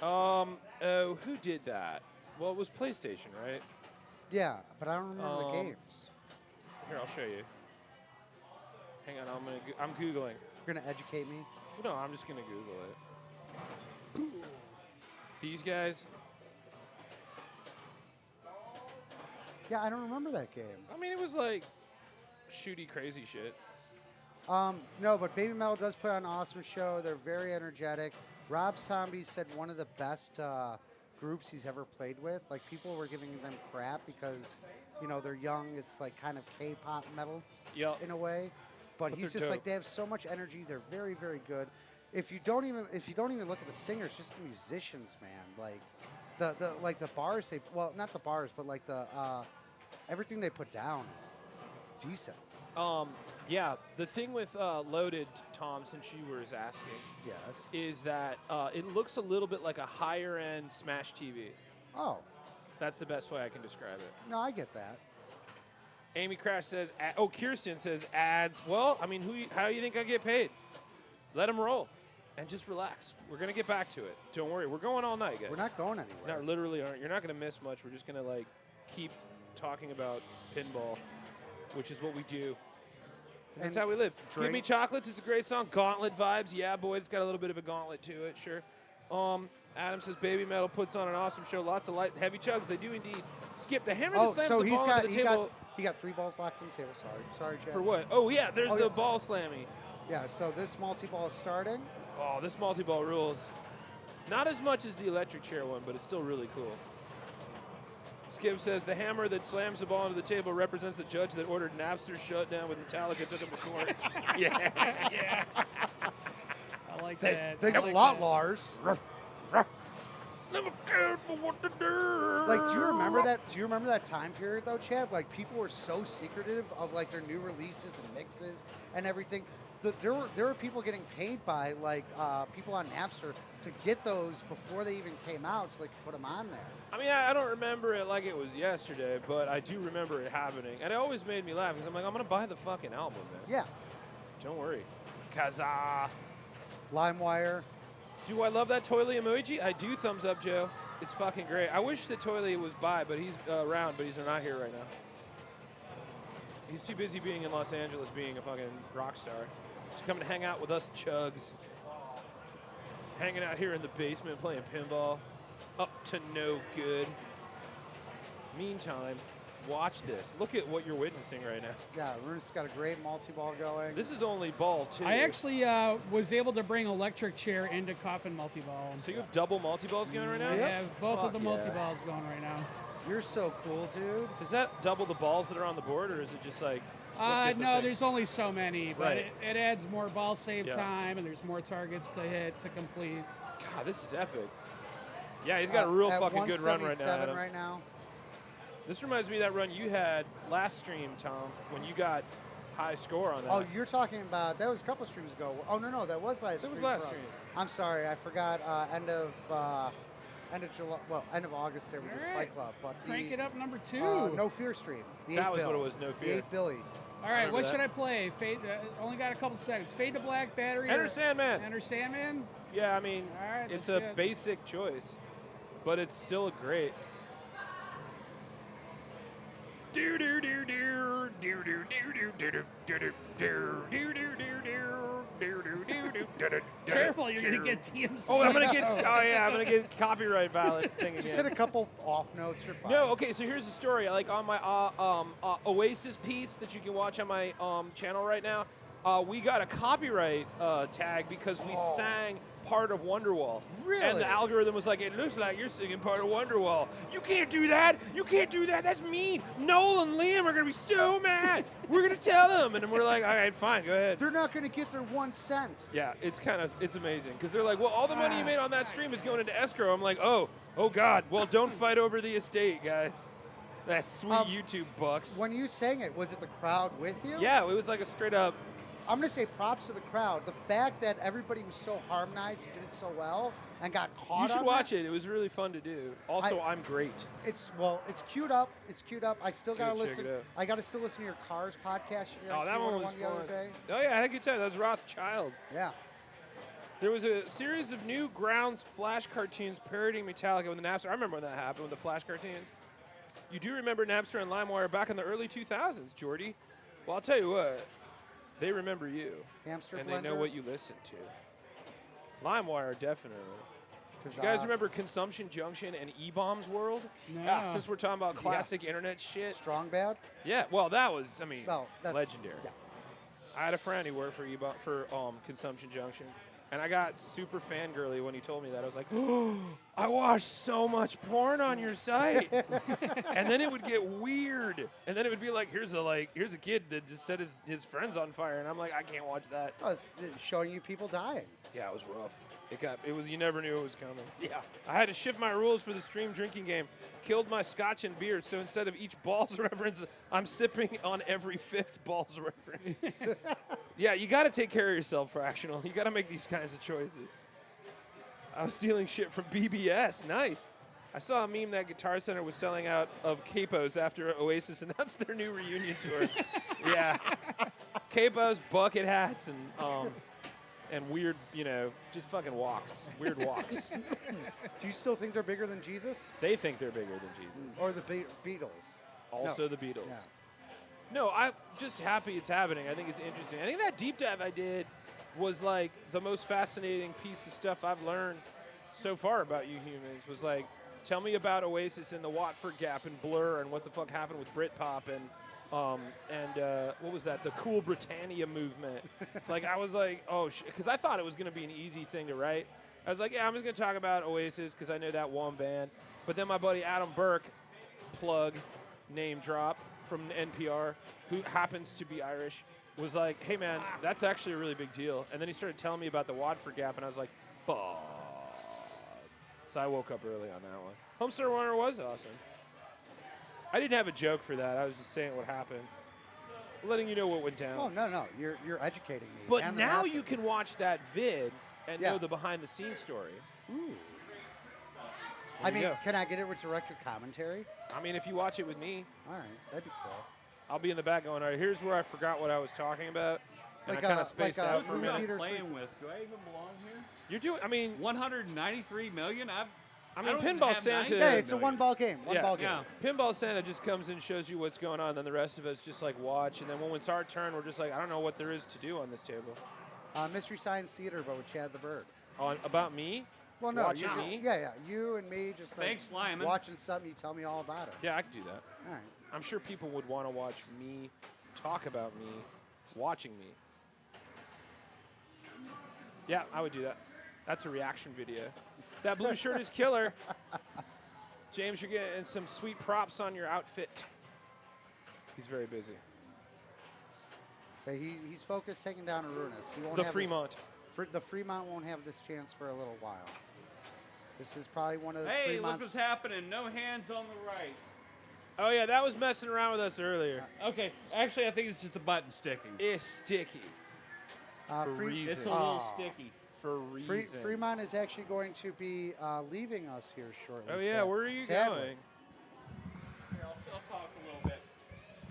Loaded. Who did that? Well, it was PlayStation, right? Yeah, but I don't remember the games. Here, I'll show you. Hang on, I'm Googling. You're gonna educate me. No, I'm just gonna Google it. These guys. Yeah, I don't remember that game. I mean, it was like shooty, crazy shit. No, but Baby Metal does put on an awesome show. They're very energetic. Rob Zombie said one of the best groups he's ever played with. Like, people were giving them crap because, they're young. It's like kind of K-pop metal Yep. in a way. But But he's they're just like, dope. they have so much energy. They're very, very good. If you don't even look at the singers, just the musicians, man. Like the bars not the bars, but like the everything they put down is decent. Yeah, the thing with Loaded, Tom, since you were asking, Yes. is that it looks a little bit like a higher-end Smash TV. Oh, That's the best way I can describe it. no, I get that. Amy Crash says, Kirsten says ads. Well, I mean, how do you think I get paid? Let them roll and just relax. We're going to get back to it. Don't worry. We're going all night, guys. We're not going anywhere. No, literally aren't. You're not going to miss much. We're just going to, keep talking about pinball, which is what we do. And that's And how we live. Give Me drink. Chocolates. It's a great song. Gauntlet vibes. Yeah, boy, it's got a little bit of a gauntlet to it, sure. Adam says Baby Metal puts on an awesome show. Lots of light, heavy chugs. They do indeed. Skip the hammer that Oh, slams so the he's ball got into the table. he got 3 balls locked on the table. Sorry, Chad. For what? Oh, yeah, there's Oh, the yeah. ball slammy. Yeah. So this multi-ball is starting. Oh, this multi-ball rules. Not as much as the electric chair one, but it's still really cool. Skip says the hammer that slams the ball into the table represents the judge that ordered Napster shut down with Metallica took him to court. Yeah. I like that. Thanks I like a lot, that. Lars. Never cared for what to do. Like, do you remember that? Do you remember that time period though, Chad? Like, people were so secretive of like their new releases and mixes and everything. There were people getting paid by people on Napster to get those before they even came out, so they could put them on there. I mean, I don't remember it like it was yesterday, but I do remember it happening. And it always made me laugh because I'm like, I'm going to buy the fucking album, man. Yeah. Don't worry. Kazaa. LimeWire. Do I love that Toilet emoji? I do, thumbs up, Joe. It's fucking great. I wish that Toilet was by, but he's around, but he's not here right now. He's too busy being in Los Angeles, being a fucking rock star, to come and hang out with us chugs. Hanging out here in the basement playing pinball. Up to no good. Meantime, watch this. Look at what you're witnessing right now. Yeah, Rune's got a great multi-ball going. This is only ball 2. I actually was able to bring electric chair into Coffin multi-ball. So you have double multi-balls going right now? I have both of the Fuck yeah. multi-balls going right now. You're so cool, dude. Does that double the balls that are on the board, or is it just like... what different No, things? there's only so many, but Right. it adds more ball save Yeah. time, and there's more targets to hit to complete. God, this is epic. Yeah, he's got a real At fucking good run right now. 177 Adam. right now. This reminds me of that run you had last stream, Tom, when you got high score on that. Oh, you're talking about, that was a couple streams ago. Oh, no, that was last That was stream. last for us. stream. I'm sorry, I forgot end of July, end of August there we did All right. Fight Club. But Crank it up number 2. No Fear stream. The That 8 was bill. what it was, No The Fear. 8 Billy. All right, remember what that. should I play? Fade. Only got a couple seconds. Fade to Black, Battery. Enter or- Sandman. Enter Sandman. Yeah, I mean, All right, it's that's a good. basic choice, but it's still great. Do do do do Careful, you're gonna get TMC. Oh, I'm gonna get. Oh yeah, I'm gonna get copyright violent thing Just hit again. a couple off notes. You're fine. No, okay. So here's the story. Like on my Oasis piece that you can watch on my channel right now, we got a copyright tag because we sang part of Wonderwall. Really? And the algorithm was like, it looks like you're singing part of Wonderwall. You can't do that. You can't do that. That's mean. Noel and Liam are gonna be so mad. We're gonna tell them. And then we're like, all right, fine, go ahead. They're not going to get their 1 cent. Yeah, it's amazing because they're like, well, all the money you made on that stream is going into escrow. I'm like, oh God. Well, don't fight over the estate, guys. That sweet YouTube bucks. When you sang it, was it the crowd with you? Yeah, it was like a straight up. I'm going to say props to the crowd. The fact that everybody was so harmonized and did it so well and got caught You should on watch that, it. It was really fun to do. Also, I'm great. It's queued up. It's queued up. I still got to Go check listen. it out. I got to still listen to your Cars podcast. Oh, that one was the other fun. day. Oh yeah, I had a good time. That was Rothschilds. Yeah. There was a series of new Grounds Flash cartoons parodying Metallica with the Napster. I remember when that happened with the Flash cartoons. You do remember Napster and LimeWire back in the early 2000s, Jordy. Well, I'll tell you what. They remember you. Hamster and blender. they know what you listen to. LimeWire, definitely. You guys remember Consumption Junction and E-Bombs World? No. Since we're talking about classic internet shit. Strong Bad? Yeah, well, that was, I mean, Well, that's legendary. Yeah. I had a friend who worked for Consumption Junction, and I got super fangirly when he told me that. I was like, oh, I watched so much porn on your site. And then it would get weird. And then it would be like, here's a kid that just set his friends on fire. And I'm like, I can't watch that. Oh, it's showing you people dying. Yeah, it was rough. It was, you never knew it was coming. Yeah. I had to shift my rules for the stream drinking game. Killed my scotch and beer, so instead of each Balls reference, I'm sipping on every fifth Balls reference. Yeah, you got to take care of yourself, Fractional. You got to make these kinds of choices. I was stealing shit from BBS. Nice. I saw a meme that Guitar Center was selling out of capos after Oasis announced their new reunion tour. Yeah. Capos, bucket hats, and weird, just fucking walks. Weird walks. Do you still think they're bigger than Jesus? They think they're bigger than Jesus. Or the Beatles? Also No. the Beatles. Yeah. No, I'm just happy it's happening. I think it's interesting. I think that deep dive I did was like the most fascinating piece of stuff I've learned so far about you humans. Was like, tell me about Oasis and the Watford Gap and Blur and what the fuck happened with Britpop and what was that? The Cool Britannia movement. Like I was like, oh, because I thought it was going to be an easy thing to write. I was like, yeah, I'm just going to talk about Oasis because I know that one band. But then my buddy Adam Burke, plug, name drop from NPR, who happens to be Irish, was like, hey man, that's actually a really big deal. And then he started telling me about the Watford Gap, and I was like, fuck. So I woke up early on that one. Homestar Runner was awesome. I didn't have a joke for that. I was just saying what happened. Letting you know what went down. Oh, no. You're educating me. But and the now masses. you can watch that vid and Yeah. know the behind-the-scenes story. Ooh. There you go. Can I get it with director commentary? I mean, if you watch it with me, All right, that'd be cool. I'll be in the back going, all right, here's where I forgot what I was talking about. And I kind of spaced like out for a movie minute. theater Playing with. Do I even belong here? You're doing, I mean, 193 million? I mean, don't even Pinball have Santa. 90 Yeah, it's a million. one-ball game. One-ball game. Yeah. Pinball Santa just comes in, shows you what's going on, then the rest of us just like watch, and then when it's our turn, we're just like, I don't know what there is to do on this table. Mystery Science Theater, but with Chad the Bird. About me? Well, no, Watching you, me? Yeah, you and me just like Thanks, Lyman. watching something. You tell me all about it. Yeah, I could do that. All right. I'm sure people would want to watch me talk about me, watching me. Yeah, I would do that. That's a reaction video. That blue shirt is killer. James, you're getting some sweet props on your outfit. He's very busy. But he's focused taking down Arunas. He won't The have Fremont. the Fremont won't have this chance for a little while. This is probably one of the Hey, look Fremont's. what's happening. No hands on the right. Oh, yeah, that was messing around with us earlier. Okay, actually, I think it's just the button sticking. It's sticky. For reasons. It's a little Oh. sticky. For reasons. Fremont is actually going to be leaving us here shortly. Oh, yeah, where are you sadly. going? Here, I'll talk a little bit.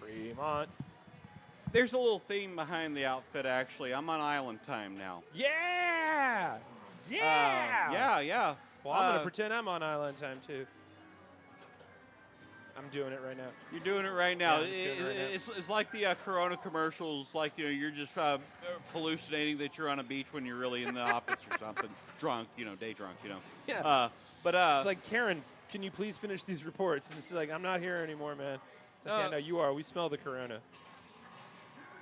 Fremont. There's a little theme behind the outfit, actually. I'm on island time now. Yeah! Yeah! Yeah. Well, I'm going to pretend I'm on island time, too. I'm doing it right now. You're doing it right now. Yeah, I'm just doing it right now. It's like the Corona commercials, like you're just hallucinating that you're on a beach when you're really in the office or something, drunk, day drunk, Yeah. But It's like, Karen, can you please finish these reports? And it's like, I'm not here anymore, man. It's like, yeah, no, you are. We smell the Corona.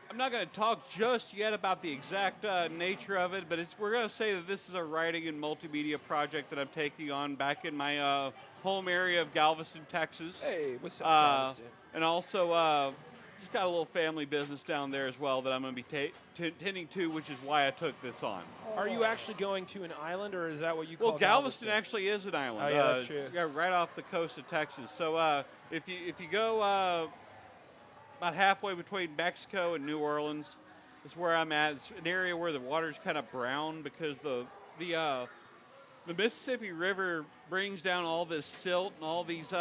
I'm not going to talk just yet about the exact nature of it, but we're going to say that this is a writing and multimedia project that I'm taking on back in my home area of Galveston, Texas. Hey, what's up, Galveston? And also, just got a little family business down there as well that I'm going to be tending to, which is why I took this on. Are you actually going to an island, or is that what you call Well, Galveston actually is an island. Oh, yeah, that's true. Yeah, right off the coast of Texas. So if you go about halfway between Mexico and New Orleans, is where I'm at. It's an area where the water's kind of brown because the Mississippi River brings down all this silt and all these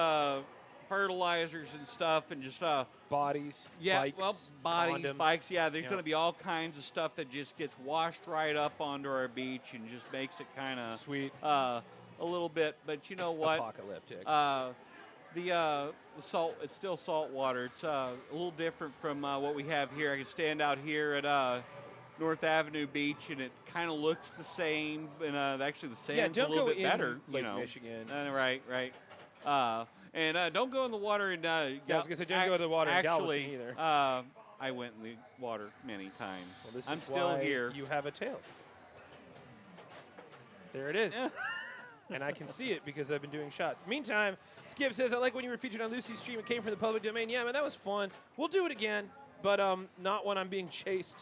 fertilizers and stuff, and just bodies, yeah, bikes, well, bodies, condoms. bikes. Yeah, there's Yeah. going to be all kinds of stuff that just gets washed right up onto our beach and just makes it kind of Sweet. a little bit. But you know what? Apocalyptic. The salt, it's still salt water. It's a little different from what we have here. I can stand out here at North Avenue Beach, and it kind of looks the same, and actually the sand's don't a little go bit in better. Lake Michigan. Right. And don't go in the water in. I was gonna say, don't go in the water in Galveston actually, either. I went in the water many times. Well, this I'm is still why here. You have a tail. There it is. And I can see it because I've been doing shots. Meantime, Skip says, I like when you were featured on Lucy's stream. It came from the public domain. Yeah, man, that was fun. We'll do it again, but not when I'm being chased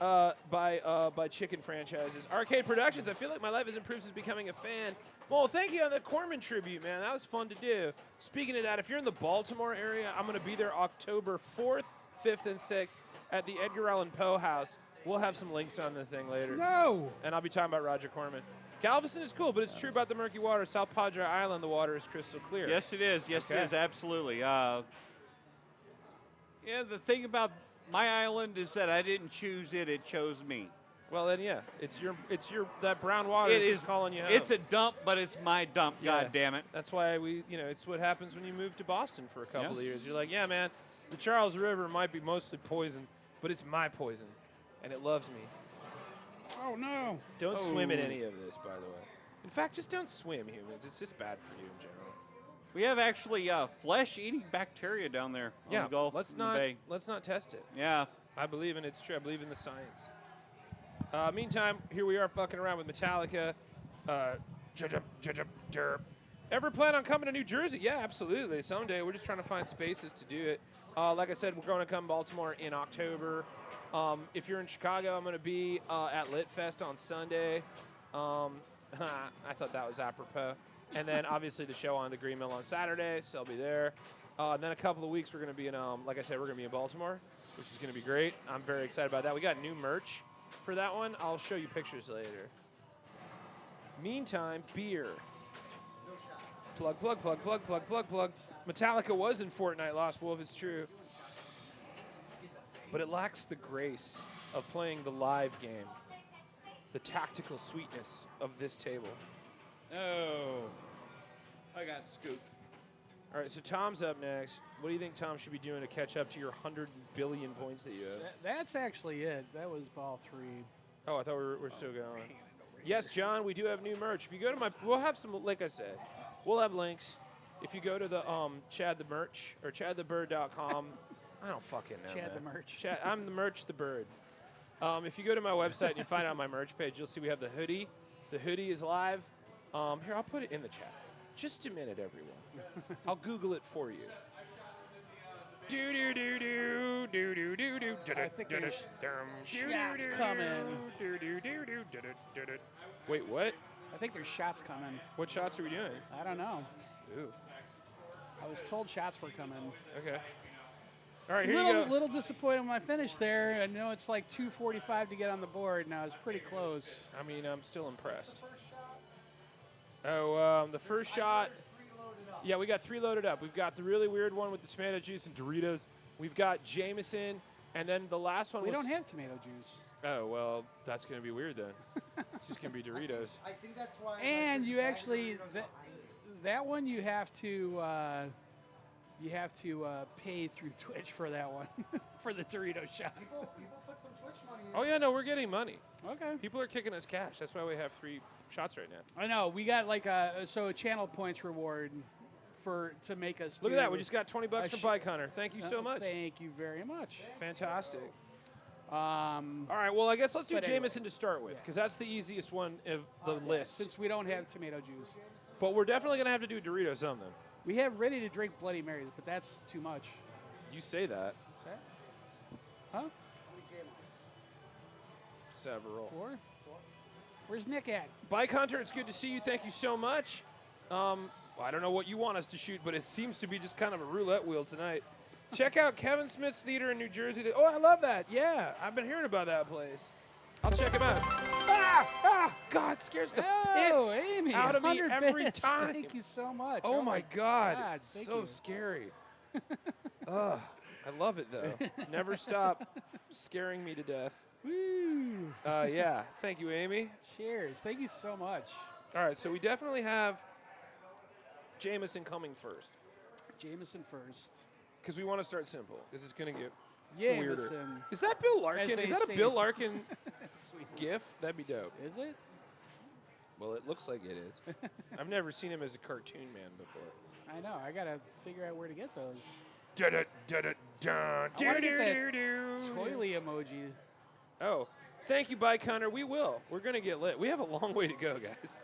by chicken franchises. Arcade Productions, I feel like my life has improved since becoming a fan. Well, thank you on the Corman tribute, man. That was fun to do. Speaking of that, if you're in the Baltimore area, I'm going to be there October 4th, 5th, and 6th at the Edgar Allan Poe House. We'll have some links on the thing later. No. And I'll be talking about Roger Corman. Galveston is cool, but it's true about the murky water. South Padre Island, the water is crystal clear. Yes, it is. Yes, Okay. it is. Absolutely. Yeah, the thing about my island is that I didn't choose it; it chose me. Well, then, yeah, it's your that brown water It is is calling you home. It's a dump, but it's my dump. Yeah. God damn it! That's why it's what happens when you move to Boston for a couple Yeah. of years. You're like, yeah, man, the Charles River might be mostly poison, but it's my poison, and it loves me. Oh no. Don't swim in Oh. any of this, by the way. In fact, just don't swim, humans. It's just bad for you in general. We have actually flesh-eating bacteria down there on Yeah, the Gulf let's in the not Bay. test it. Yeah. I believe in it's true. I believe in the science. Meantime, here we are fucking around with Metallica. Ever plan on coming to New Jersey? Yeah, absolutely. Someday. We're just trying to find spaces to do it. Like I said, we're going to come to Baltimore in October. If you're in Chicago, I'm going to be at Lit Fest on Sunday. I thought that was apropos. And then, obviously, the show on the Green Mill on Saturday, so I'll be there. And then a couple of weeks, we're going to be in, like I said, we're going to be in Baltimore, which is going to be great. I'm very excited about that. We got new merch for that one. I'll show you pictures later. Meantime, beer. Plug. Metallica was in Fortnite Lost Wolf, it's true. But it lacks the grace of playing the live game. The tactical sweetness of this table. Oh, I got scooped. All right, so Tom's up next. What do you think Tom should be doing to catch up to your 100 billion points that you have? That's actually it. That was ball 3. Oh, I thought we're still going. Yes, John, we do have new merch. If you go to we'll have some, like I said, we'll have links. If you go to the Chad the Merch or chadthebird.com, I don't fucking know. Chad man. the Merch. Chad, I'm the Merch the Bird. If you go to my website and you find it on my merch page, you'll see we have the hoodie. The hoodie is live. Here, I'll put it in the chat. Just a minute, everyone. I'll Google it for you. I think there's shots coming. Wait, what? I think there's shots coming. What shots are we doing? I don't know. Ooh. I was told shots were coming. Okay. All right, here you go. Little disappointed when I finished there. I know it's like 2:45 to get on the board, and I was pretty close. I mean, I'm still impressed. Oh, the first shot. Yeah, we got 3 loaded up. We've got the really weird one with the tomato juice and Doritos. We've got Jameson, and then the last one We was... don't have tomato juice. Oh, well, that's going to be weird then. It's just going to be Doritos. I think that's why. And you actually, that one you have to You have to pay through Twitch for that one, for the Dorito shot. People put some Twitch money in. Oh yeah, no, we're getting money. Okay. People are kicking us cash. That's why we have 3 shots right now. I know. We got like a channel points reward to make us. Look do at that. We just got $20 from Bike Hunter. Thank you so much. Thank you very much. Fantastic. All right. Well, I guess let's do Jameson to start with, because that's the easiest one of the list. Since we don't have tomato juice. But we're definitely gonna have to do Doritos on them. We have ready to drink Bloody Marys, but that's too much. You say that. Huh? Several. 4? Where's Nick at? Bike Hunter, it's good to see you. Thank you so much. I don't know what you want us to shoot, but it seems to be just kind of a roulette wheel tonight. Check out Kevin Smith's Theater in New Jersey. Oh, I love that. Yeah, I've been hearing about that place. I'll check him out. God, scares the piss Amy, out of me 100 every bits. time. Thank you so much. Oh my God, thank so you. scary. I love it though. Never stop scaring me to death. Woo. Yeah, thank you, Amy. Cheers. Thank you so much. All right, so we definitely have Jameson coming first, Jameson first. because we want to start simple. This is gonna get weirder. Jameson. Is that Bill Larkin? As they Is that a say. Bill Larkin Sweet. gif? That'd be dope. Is it? Well, it looks like it is. I've never seen him as a cartoon man before. I know. I gotta figure out where to get those. I wanna get that Toilet emoji. Oh, thank you, Bike Hunter. We will. We're going to get lit. We have a long way to go, guys.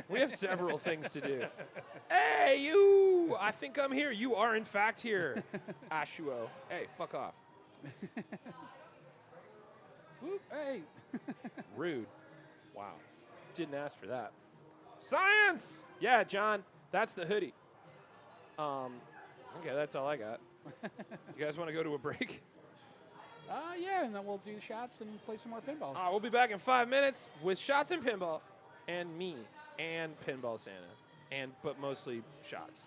We have several things to do. Hey, you! I think I'm here. You are, in fact, here. Ashuo. Hey, fuck off. Whoop, hey. Rude. Wow. Didn't ask for that. Science! Yeah, John, that's the hoodie. Okay, that's all I got. You guys want to go to a break? Yeah, and then we'll do shots and play some more pinball. We'll be back in 5 minutes with shots and pinball, and me, and Pinball Santa, but mostly shots.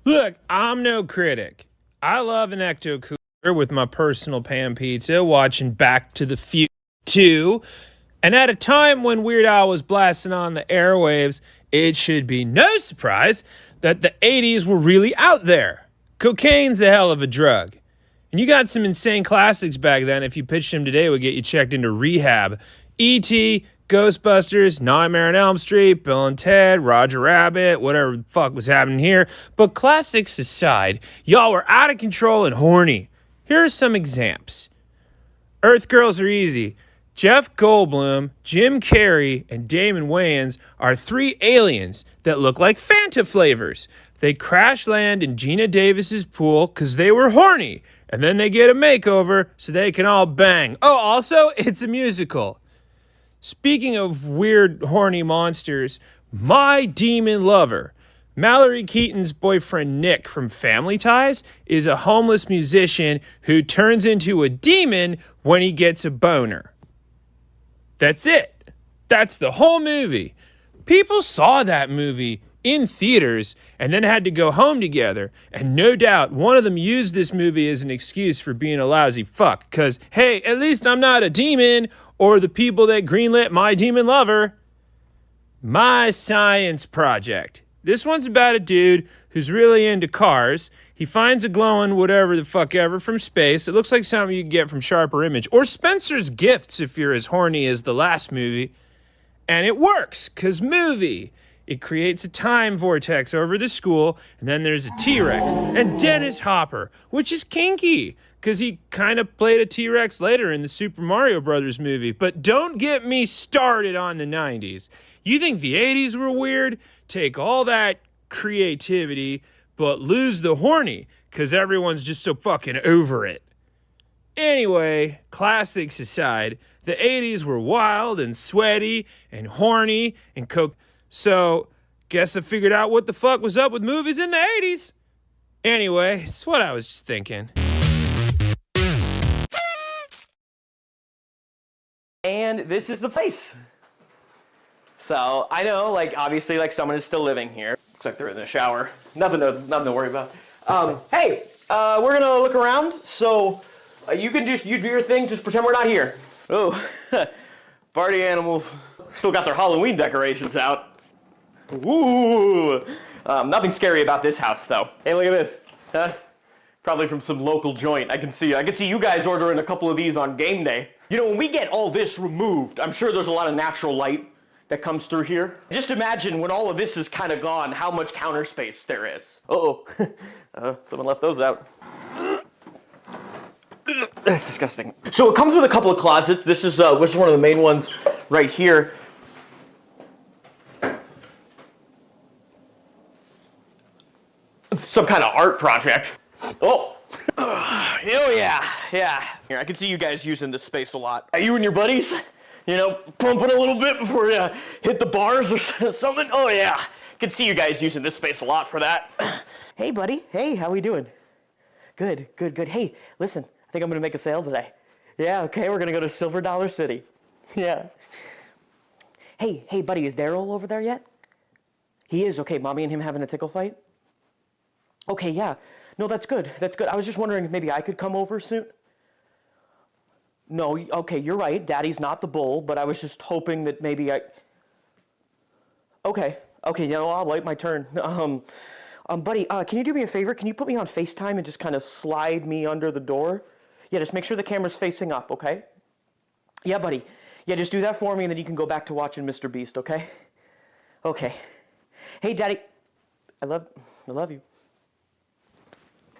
Look, I'm no critic. I love an ecto cooler with my personal pan pizza, watching Back to the Future 2. And at a time when Weird Al was blasting on the airwaves, it should be no surprise that the 80s were really out there. Cocaine's a hell of a drug. And you got some insane classics back then. If you pitched them today, it would get you checked into rehab. E.T., Ghostbusters, Nightmare on Elm Street, Bill and Ted, Roger Rabbit, whatever the fuck was happening here. But classics aside, y'all were out of control and horny. Here are some examples. Earth Girls Are Easy. Jeff Goldblum, Jim Carrey, and Damon Wayans are 3 aliens that look like Fanta flavors. They crash land in Gina Davis's pool because they were horny. And then they get a makeover so they can all bang. Oh, also, it's a musical. Speaking of weird, horny monsters, my demon lover, Mallory Keaton's boyfriend Nick from Family Ties, is a homeless musician who turns into a demon when he gets a boner. That's it. That's the whole movie. People saw that movie in theaters and then had to go home together. And no doubt one of them used this movie as an excuse for being a lousy fuck. Because, hey, at least I'm not a demon, or the people that greenlit My Demon Lover. My Science Project. This one's about a dude who's really into cars. He finds a glowing whatever the fuck ever from space. It looks like something you can get from Sharper Image. Or Spencer's Gifts if you're as horny as the last movie. And it works, because movie. It creates a time vortex over the school, and then there's a T-Rex. And Dennis Hopper, which is kinky, because he kind of played a T-Rex later in the Super Mario Brothers movie. But don't get me started on the 90s. You think the 80s were weird? Take all that creativity, but lose the horny, because everyone's just so fucking over it. Anyway, classics aside, the 80s were wild and sweaty and horny and coke. So, guess I figured out what the fuck was up with movies in the 80s. Anyway, it's what I was just thinking. And this is the place. So I know, like, obviously, like, someone is still living here. Looks like they're in the shower. Nothing to worry about. Hey, we're gonna look around, so you can just, you do your thing, just pretend we're not here. Oh, party animals. Still got their Halloween decorations out. Ooh. Nothing scary about this house, though. Hey, look at this. Huh? Probably from some local joint. I can see you guys ordering a couple of these on game day. You know, when we get all this removed, I'm sure there's a lot of natural light that comes through here. Just imagine when all of this is kind of gone, how much counter space there is. Uh-oh. Someone left those out. That's disgusting. So it comes with a couple of closets. This is one of the main ones right here. Some kind of art project. Oh. Oh yeah. Here, I can see you guys using this space a lot. Are you and your buddies, you know, pumping a little bit before you hit the bars or something? Oh yeah. I can see you guys using this space a lot for that. Hey buddy. Hey, how we doing? Good. Hey, listen, I think I'm gonna make a sale today. Yeah, okay, we're gonna go to Silver Dollar City. Yeah. Hey buddy, is Daryl over there yet? He is, okay, mommy and him having a tickle fight? Okay, yeah. No, that's good. I was just wondering if maybe I could come over soon. No, okay, you're right. Daddy's not the bull, but I was just hoping that maybe I... Okay, you know, I'll wait my turn. Buddy, can you do me a favor? Can you put me on FaceTime and just kind of slide me under the door? Yeah, just make sure the camera's facing up, okay? Yeah, buddy. Yeah, just do that for me and then you can go back to watching Mr. Beast, okay? Okay. Hey, Daddy. I love you.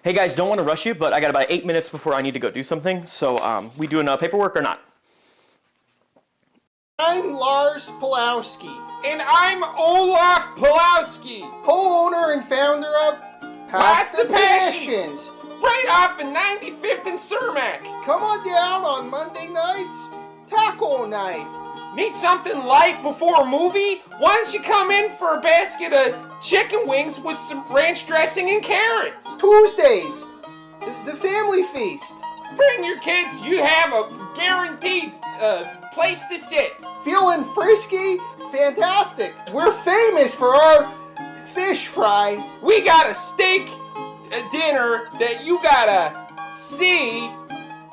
Hey guys, don't want to rush you, but I got about 8 minutes before I need to go do something. So, we doing paperwork or not? I'm Lars Pulowski, And I'm Olaf Pulowski, co-owner and founder of Pasta Passions. right off of 95th and Cermak. Come on down on Monday nights, taco night. Need something light before a movie? Why don't you come in for a basket of chicken wings with some ranch dressing and carrots? Tuesdays, the family feast. Bring your kids, you have a guaranteed place to sit. Feeling frisky? Fantastic. We're famous for our fish fry. We got a steak dinner that you gotta see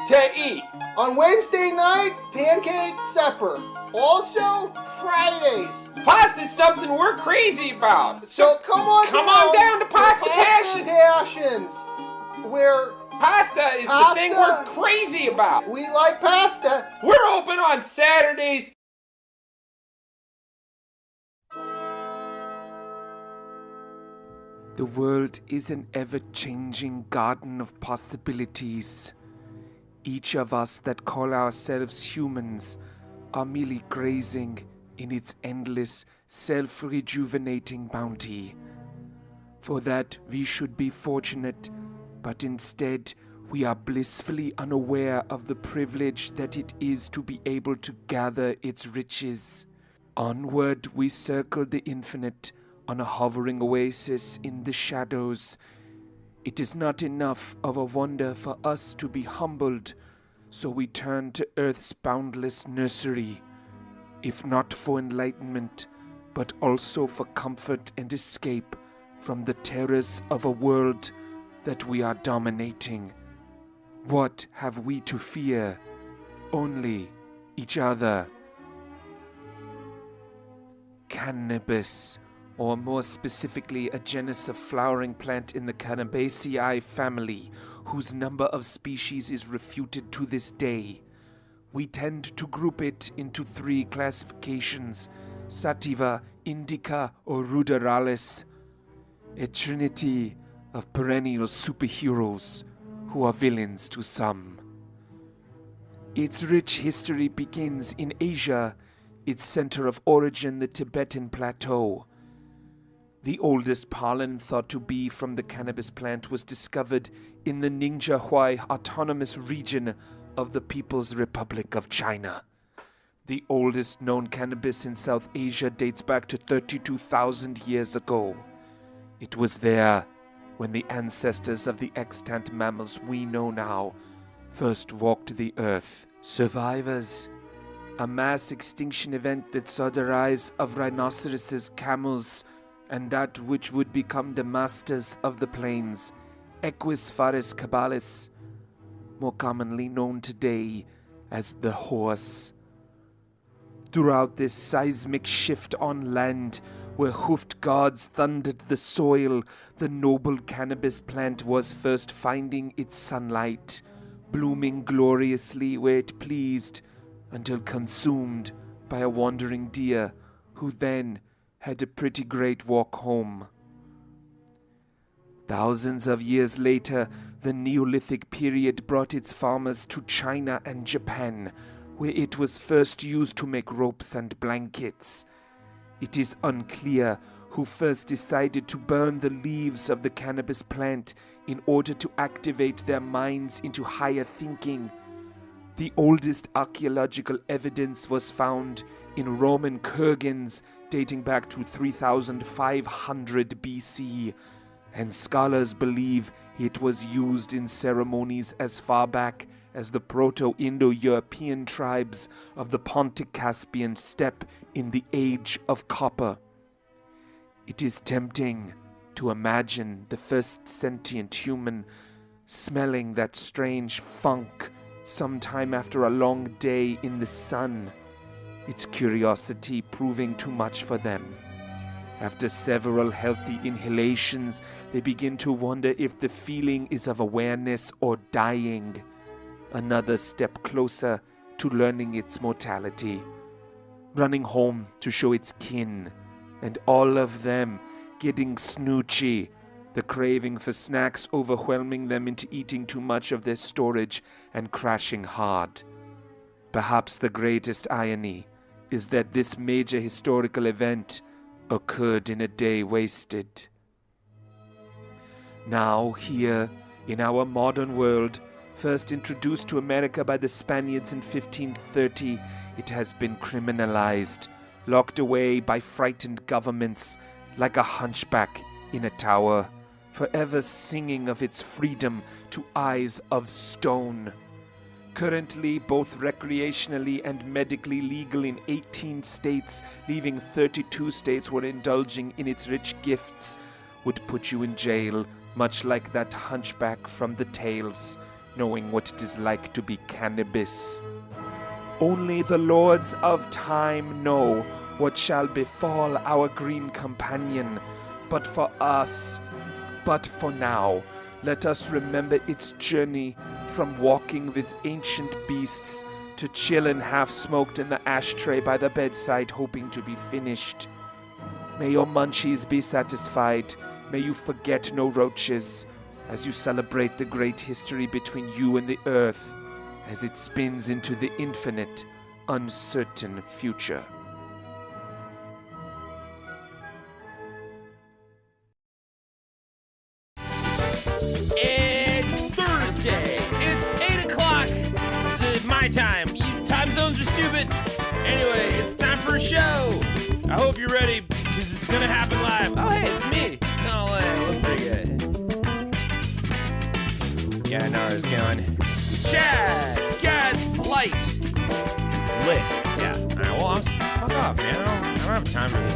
to eat. On Wednesday night, pancake supper. Also, Fridays. Pasta's something we're crazy about. So come on down to Pasta Passions. Passions. Where Pasta is the thing we're crazy about. we like pasta. We're open on Saturdays. The world is an ever-changing garden of possibilities. Each of us that call ourselves humans are merely grazing in its endless, self-rejuvenating bounty. For that we should be fortunate, but instead we are blissfully unaware of the privilege that it is to be able to gather its riches. Onward we circle the infinite on a hovering oasis in the shadows. It is not enough of a wonder for us to be humbled, so we turn to Earth's boundless nursery, if not for enlightenment, but also for comfort and escape from the terrors of a world that we are dominating. What have we to fear? Only each other. Cannabis, or more specifically a genus of flowering plant in the Cannabaceae family, whose number of species is refuted to this day. We tend to group it into 3 classifications: sativa, indica, or ruderalis, a trinity of perennial superheroes who are villains to some. Its rich history begins in Asia, its center of origin the Tibetan Plateau. The oldest pollen thought to be from the cannabis plant was discovered in the Ningxia Autonomous Region of the People's Republic of China. The oldest known cannabis in South Asia dates back to 32,000 years ago. It was there when the ancestors of the extant mammals we know now first walked the earth. Survivors. A mass extinction event that saw the rise of rhinoceroses, camels, and that which would become the masters of the plains, Equus fares cabalis, more commonly known today as the horse. Throughout this seismic shift on land, where hoofed gods thundered the soil, the noble cannabis plant was first finding its sunlight, blooming gloriously where it pleased, until consumed by a wandering deer, who then had a pretty great walk home. Thousands of years later, the Neolithic period brought its farmers to China and Japan, where it was first used to make ropes and blankets. It is unclear who first decided to burn the leaves of the cannabis plant in order to activate their minds into higher thinking. The oldest archaeological evidence was found in Roman kurgans dating back to 3500 BC, and scholars believe it was used in ceremonies as far back as the Proto-Indo-European tribes of the Pontic-Caspian steppe in the Age of Copper. It is tempting to imagine the first sentient human smelling that strange funk sometime after a long day in the sun, its curiosity proving too much for them. After several healthy inhalations, they begin to wonder if the feeling is of awareness or dying. Another step closer to learning its mortality. Running home to show its kin, and all of them getting snoochy, the craving for snacks overwhelming them into eating too much of their storage and crashing hard. Perhaps the greatest irony is that this major historical event occurred in a day wasted. Now, here, in our modern world, first introduced to America by the Spaniards in 1530, it has been criminalized, locked away by frightened governments like a hunchback in a tower, forever singing of its freedom to eyes of stone. Currently both recreationally and medically legal in 18 states, leaving 32 states were indulging in its rich gifts, would put you in jail, much like that hunchback from the tales, knowing what it is like to be cannabis. Only the lords of time know what shall befall our green companion, but for now, let us remember its journey from walking with ancient beasts to chillin' half-smoked in the ashtray by the bedside hoping to be finished. May your munchies be satisfied. May you forget no roaches as you celebrate the great history between you and the earth as it spins into the infinite, uncertain future. It's Thursday. It's 8 o'clock. My time. You time zones are stupid. Anyway, it's time for a show. I hope you're ready because it's gonna happen live. Oh, hey, it's me. Oh, I look pretty good. Yeah, I know where I was going. Chad gets light. Lit. Yeah. All right, well, fuck off, man. I don't have time for this.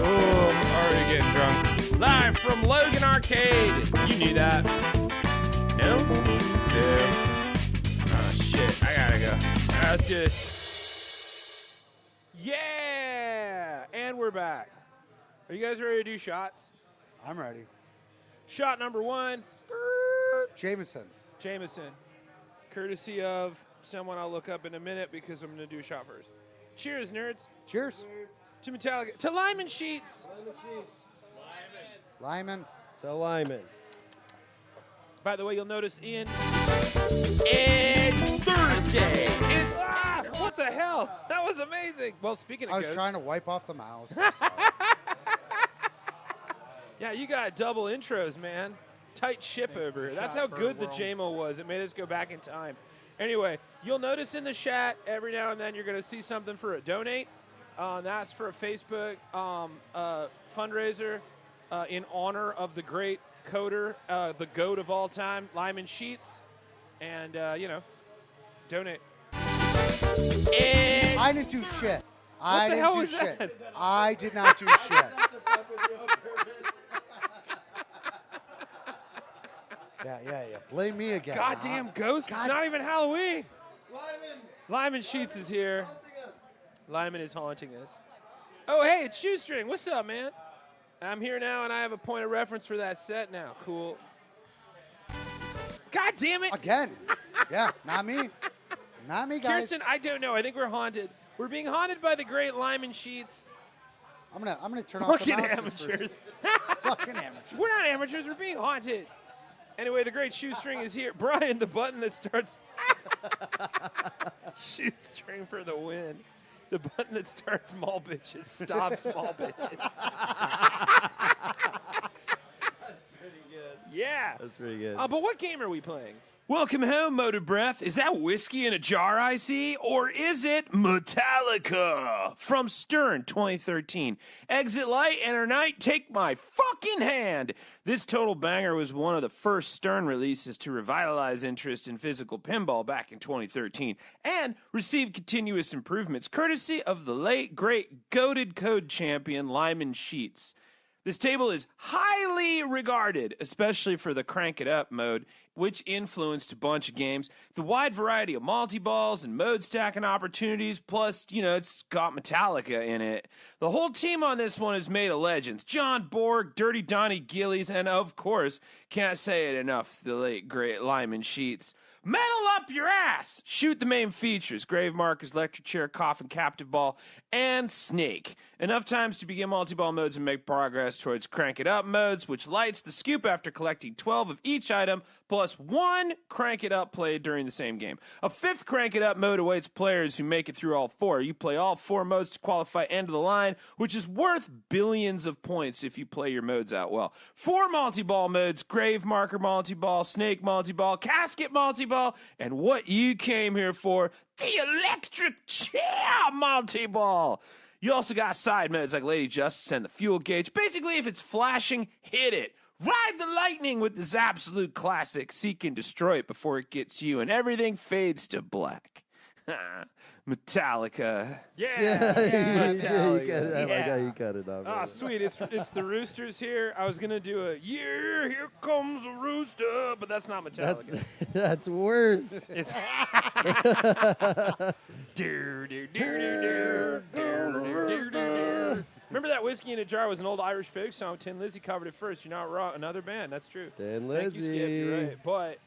Oh, I'm already getting drunk. Live from Logan Arcade. You knew that. No? No. Oh, shit. I gotta go. All right, let's do this. Yeah! And we're back. Are you guys ready to do shots? I'm ready. Shot number one. Jameson. Jameson. Courtesy of someone I'll look up in a minute because I'm going to do a shot first. Cheers, nerds. Cheers. To Metallica. To Lyman Sheets. Lyman. So Lyman. By the way, you'll notice it's Thursday. It's what the hell? That was amazing. Well, speaking of I was ghosts, trying to wipe off the mouse. yeah, you got double intros, man. Tight ship over here. That's how good the JMO was. It made us go back in time. Anyway, you'll notice in the chat every now and then you're going to see something for a donate. That's for a Facebook fundraiser in honor of the great coder, the GOAT of all time, Lyman Sheets. And, donate. I didn't do shit. What the hell was shit. that? I did not do shit. Yeah. Blame me again. Goddamn ghost. It's not even Halloween. Lyman Sheets is here. Lyman is haunting us. Oh, hey, it's Shoestring. What's up, man? I'm here now, and I have a point of reference for that set now. Cool. God damn it. Again. Yeah, not me. Not me, guys. Kirsten, I don't know. I think we're haunted. We're being haunted by the great Lyman Sheets. I'm gonna turn off the Fucking mouse amateurs. Fucking amateurs. We're not amateurs. We're being haunted. Anyway, the great Shoestring is here. Brian, the button that starts... Shoestring for the win. The button that starts small bitches stops small bitches. That's pretty good. Yeah. That's pretty good. But what game are we playing? Welcome home, Motor Breath. Is that whiskey in a jar I see? Or is it Metallica from Stern 2013? Exit light, enter night, take my fucking hand. This total banger was one of the first Stern releases to revitalize interest in physical pinball back in 2013 and received continuous improvements courtesy of the late, great, goated code champion Lyman Sheets. This table is highly regarded, especially for the crank it up mode, which influenced a bunch of games. The wide variety of multi-balls and mode stacking opportunities, plus, it's got Metallica in it. The whole team on this one is made of legends. John Borg, Dirty Donnie Gillies, and of course, can't say it enough, the late, great Lyman Sheets. Metal up your ass! Shoot the main features, Grave Markers, Electric Chair, Coffin, Captive Ball, and Snake. Enough times to begin multi-ball modes and make progress towards Crank It Up modes, which lights the scoop after collecting 12 of each item, plus one Crank It Up play during the same game. A fifth Crank It Up mode awaits players who make it through all four. You play all four modes to qualify end of the line, which is worth billions of points if you play your modes out well. 4 multi-ball modes, Grave Marker multi-ball, Snake multi-ball, Casket multi-ball, and what you came here for, the Electric Chair multi-ball. You also got side modes like Lady Justice and the Fuel Gauge. Basically, if it's flashing, hit it. Ride the lightning with this absolute classic. Seek and destroy it before it gets you, and everything fades to black. Metallica. Metallica. You cut it off. Ah, sweet. It's the Roosters here. I was going to do a, here comes a rooster, but that's not Metallica. That's worse. It's Remember that Whiskey in a Jar was an old Irish folk song. Tin Lizzy covered it first. You're not wrong. Another band. That's true. Tin Thank you, Skip. Lizzy. You're right. But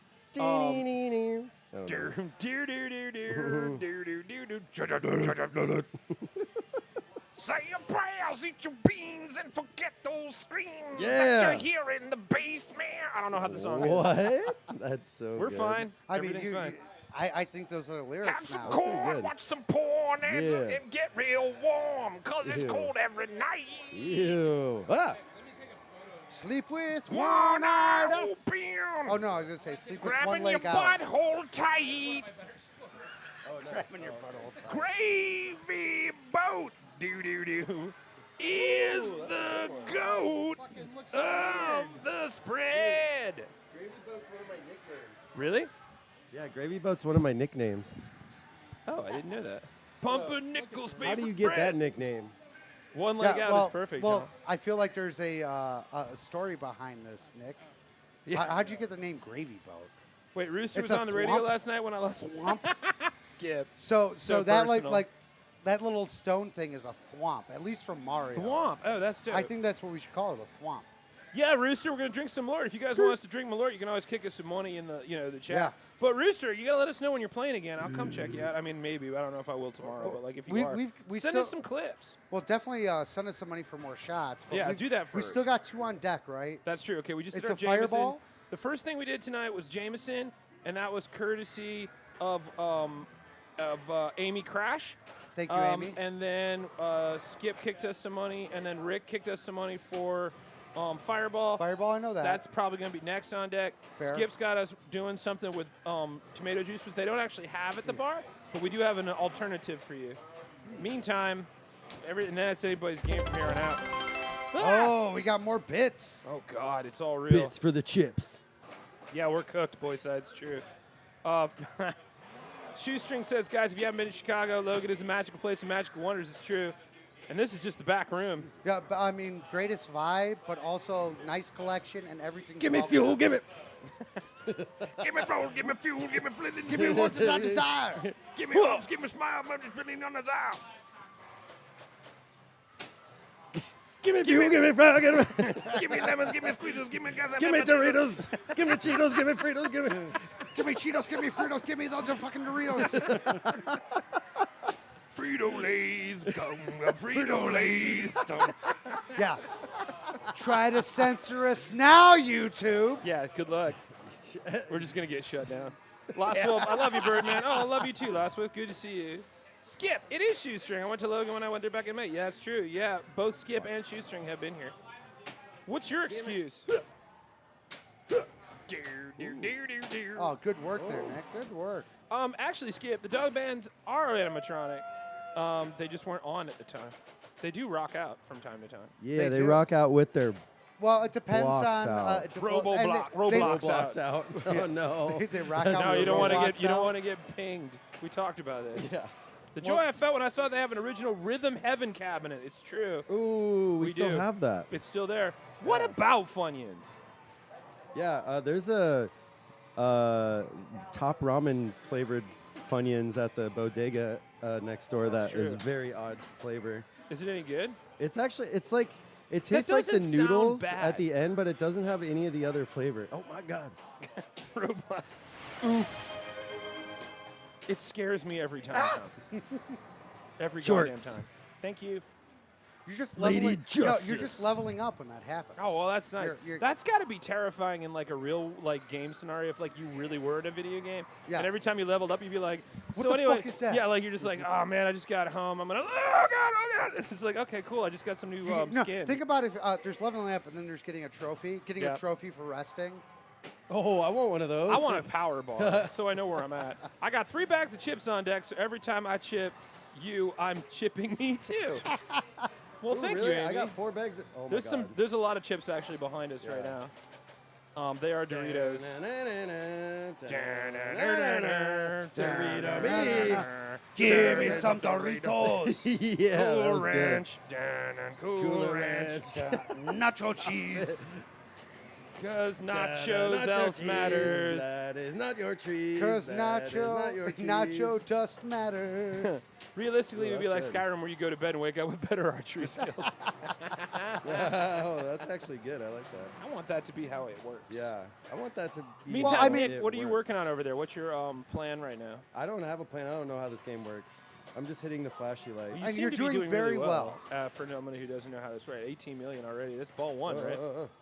say your prayers, eat your beans, and forget those screams that you hear in the basement. I don't know how the song is. What? That's so We're good. fine. I mean, Everything's fine. I think those are the lyrics Have some now. corn, watch some porn, and, Yeah. and get real warm, because it's Ew. cold every night. Ew. Ah. Sleep with One eye open. open. Oh no, I was gonna say sleep with one Grabbing your leg out. butthole tight. Grabbing your butthole tight. Gravy boat, doo-doo-doo, is the goat of the spread. Gravy Boat's one of my nicknames. Really? Yeah, Gravy Boat's one of my nicknames. Oh, I didn't know that. Pumpernickel's favorite How do you get bread. that nickname? One leg out is perfect, Well, John. I feel like there's a story behind this, Nick. Yeah. How'd you get the name Gravy Boat? Wait, Rooster It's was a on the radio thwomp. last night when I lost. Thwomp? Skip. So that personal. like that little stone thing is a thwomp, at least from Mario. Thwomp. Oh, that's dope. I think that's what we should call it, a thwomp. Yeah, Rooster, we're gonna drink some Malort. If you guys want us to drink Malort, you can always kick us some money in the the chat. Yeah. But Rooster, you gotta let us know when you're playing again. I'll come check you out. I mean, maybe I don't know if I will tomorrow, but like if you are, we send still, us some clips. Well, definitely send us some money for more shots. But Yeah, do that We first. still got 2 on deck, right? That's true. Okay, we just It's did a our Jameson. fireball? The first thing we did tonight was Jameson, and that was courtesy of Amy Crash. Thank you, Amy. And then Skip kicked us some money, and then Rick kicked us some money for Fireball. Fireball, I know that. That's probably going to be next on deck. Fair. Skip's got us doing something with tomato juice, which they don't actually have at the bar, but we do have an alternative for you. Meantime, and then that's anybody's game from here on out. Oh, we got more bits. Oh, God, it's all real. Bits for the chips. Yeah, we're cooked, boys. That's true. Shoestring says, guys, if you haven't been to Chicago, Logan is a magical place of magical wonders. It's true. And this is just the back room. Yeah, but, I mean, greatest vibe, but also nice collection and everything. Give me fuel, give it. Give me fuel, give me fuel, give me flitting. Give me what does I desire. Give me hopes, give me smile, but it's really on the dial. Give me fuel, give me fire, Give me lemons, give me squeezes, give me gas. give me Doritos, give me Cheetos, give me Fritos, give me. Give me Cheetos, give me Fritos, give me those fucking Doritos. Frito-Lays, come, Frito-Lays. Yeah. Try to censor us now, YouTube. Yeah, good luck. We're just going to get shut down. Last Wolf, I love you, Birdman. Oh, I love you too, Last Wolf. Good to see you. Skip, it is Shoestring. I went to Logan when I went there back in May. Yeah, it's true. Yeah, both Skip and Shoestring have been here. What's your excuse? Oh, good work there, Nick. Good work. Actually, Skip, the dog bands are animatronic. They just weren't on at the time. They do rock out from time to time. Yeah, they do. rock out with their Well, it depends Blocks on out. Roblox out. Oh no. They rock out. No, with you don't want to Roblox get out. pinged. We talked about it. Yeah. The joy I felt when I saw they have an original Rhythm Heaven cabinet. It's true. Ooh, we We still do. have that. It's still there. What about Funyuns? Yeah, there's a top ramen flavored Funyuns at the bodega next door That's that is true. very odd flavor. Is it any good? It's actually, it's like, it tastes like the doesn't sound noodles bad. at the end, but it doesn't have any of the other flavor. Oh my God. Roblox. Oof. It scares me every time. Tom. Every goddamn Jorts. time. Thank you. You're just Lady leveling. No, you're Justice. just leveling up when that happens. Oh well, that's nice. You're- That's got to be terrifying in like a real like game scenario if like you really were in a video game. Yeah. And every time you leveled up, you'd be like, What so the anyway, fuck is that? yeah, like you're just like, oh man, I just got home. I'm gonna, oh god. And it's like, okay, cool. I just got some new No, skin. think about if there's leveling up and then there's getting a trophy. Getting Yeah. a trophy for resting. Oh, I want one of those. I want a power bar, so I know where I'm at. I got 3 bags of chips on deck, so every time I chip you, I'm chipping me too. Well, Ooh, thank really? you, Amy. I got 4 bags. Oh There's my God. there's a lot of chips actually behind us right now. They are Doritos. Give me some Doritos. Yeah, that Cool was good. Ranch. Cool Ranch. Nacho cheese. Because nachos else matters. That is not your trees. Because that is not your nacho cheese. dust matters. Realistically, it would be like that's good. Skyrim where you go to bed and wake up with better archery skills. Oh, that's actually good. I like that. I want that to be how it works. Yeah, I want that to be. Meantime, how Nick, it what are you works. working on over there? What's your plan right now? I don't have a plan. I don't know how this game works. I'm just hitting the flashy light. You And seem you're to be doing doing very really well. For somebody who doesn't know how this works. 18 million already. That's ball one, right?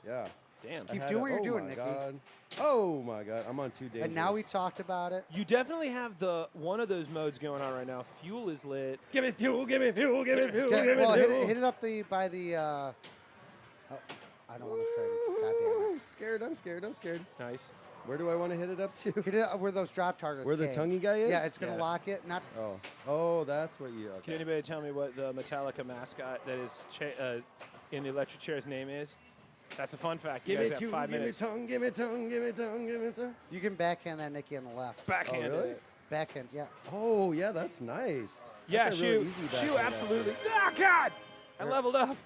Yeah. Damn. keep I had doing what oh you're doing, my Nicky. God. Oh my God, I'm on 2 days. And now we talked about it. You definitely have the one of those modes going on right now. Fuel is lit. Give me fuel, give me fuel, give me fuel, Get- give me well, fuel. hit it up by the. Oh, I don't want to say. God damn it. Scared, I'm scared, I'm scared. Nice. Where do I want to hit it up to? Hit it up where those drop targets. Where the came. tonguey guy is? Yeah, it's gonna lock it. Not. Oh, that's what you. Can Okay. anybody tell me what the Metallica mascot that is in the electric chair's name is? That's a fun fact. You Give me guys have two, 5 give me minutes. tongue, give me tongue, give me tongue, give me tongue. You can backhand that Nicky on the left. Backhand. Oh, really? Backhand, yeah. Oh, yeah, that's nice. Yeah, That's a shoe. real easy Shoe, backhand, absolutely. Ah, God! I leveled up.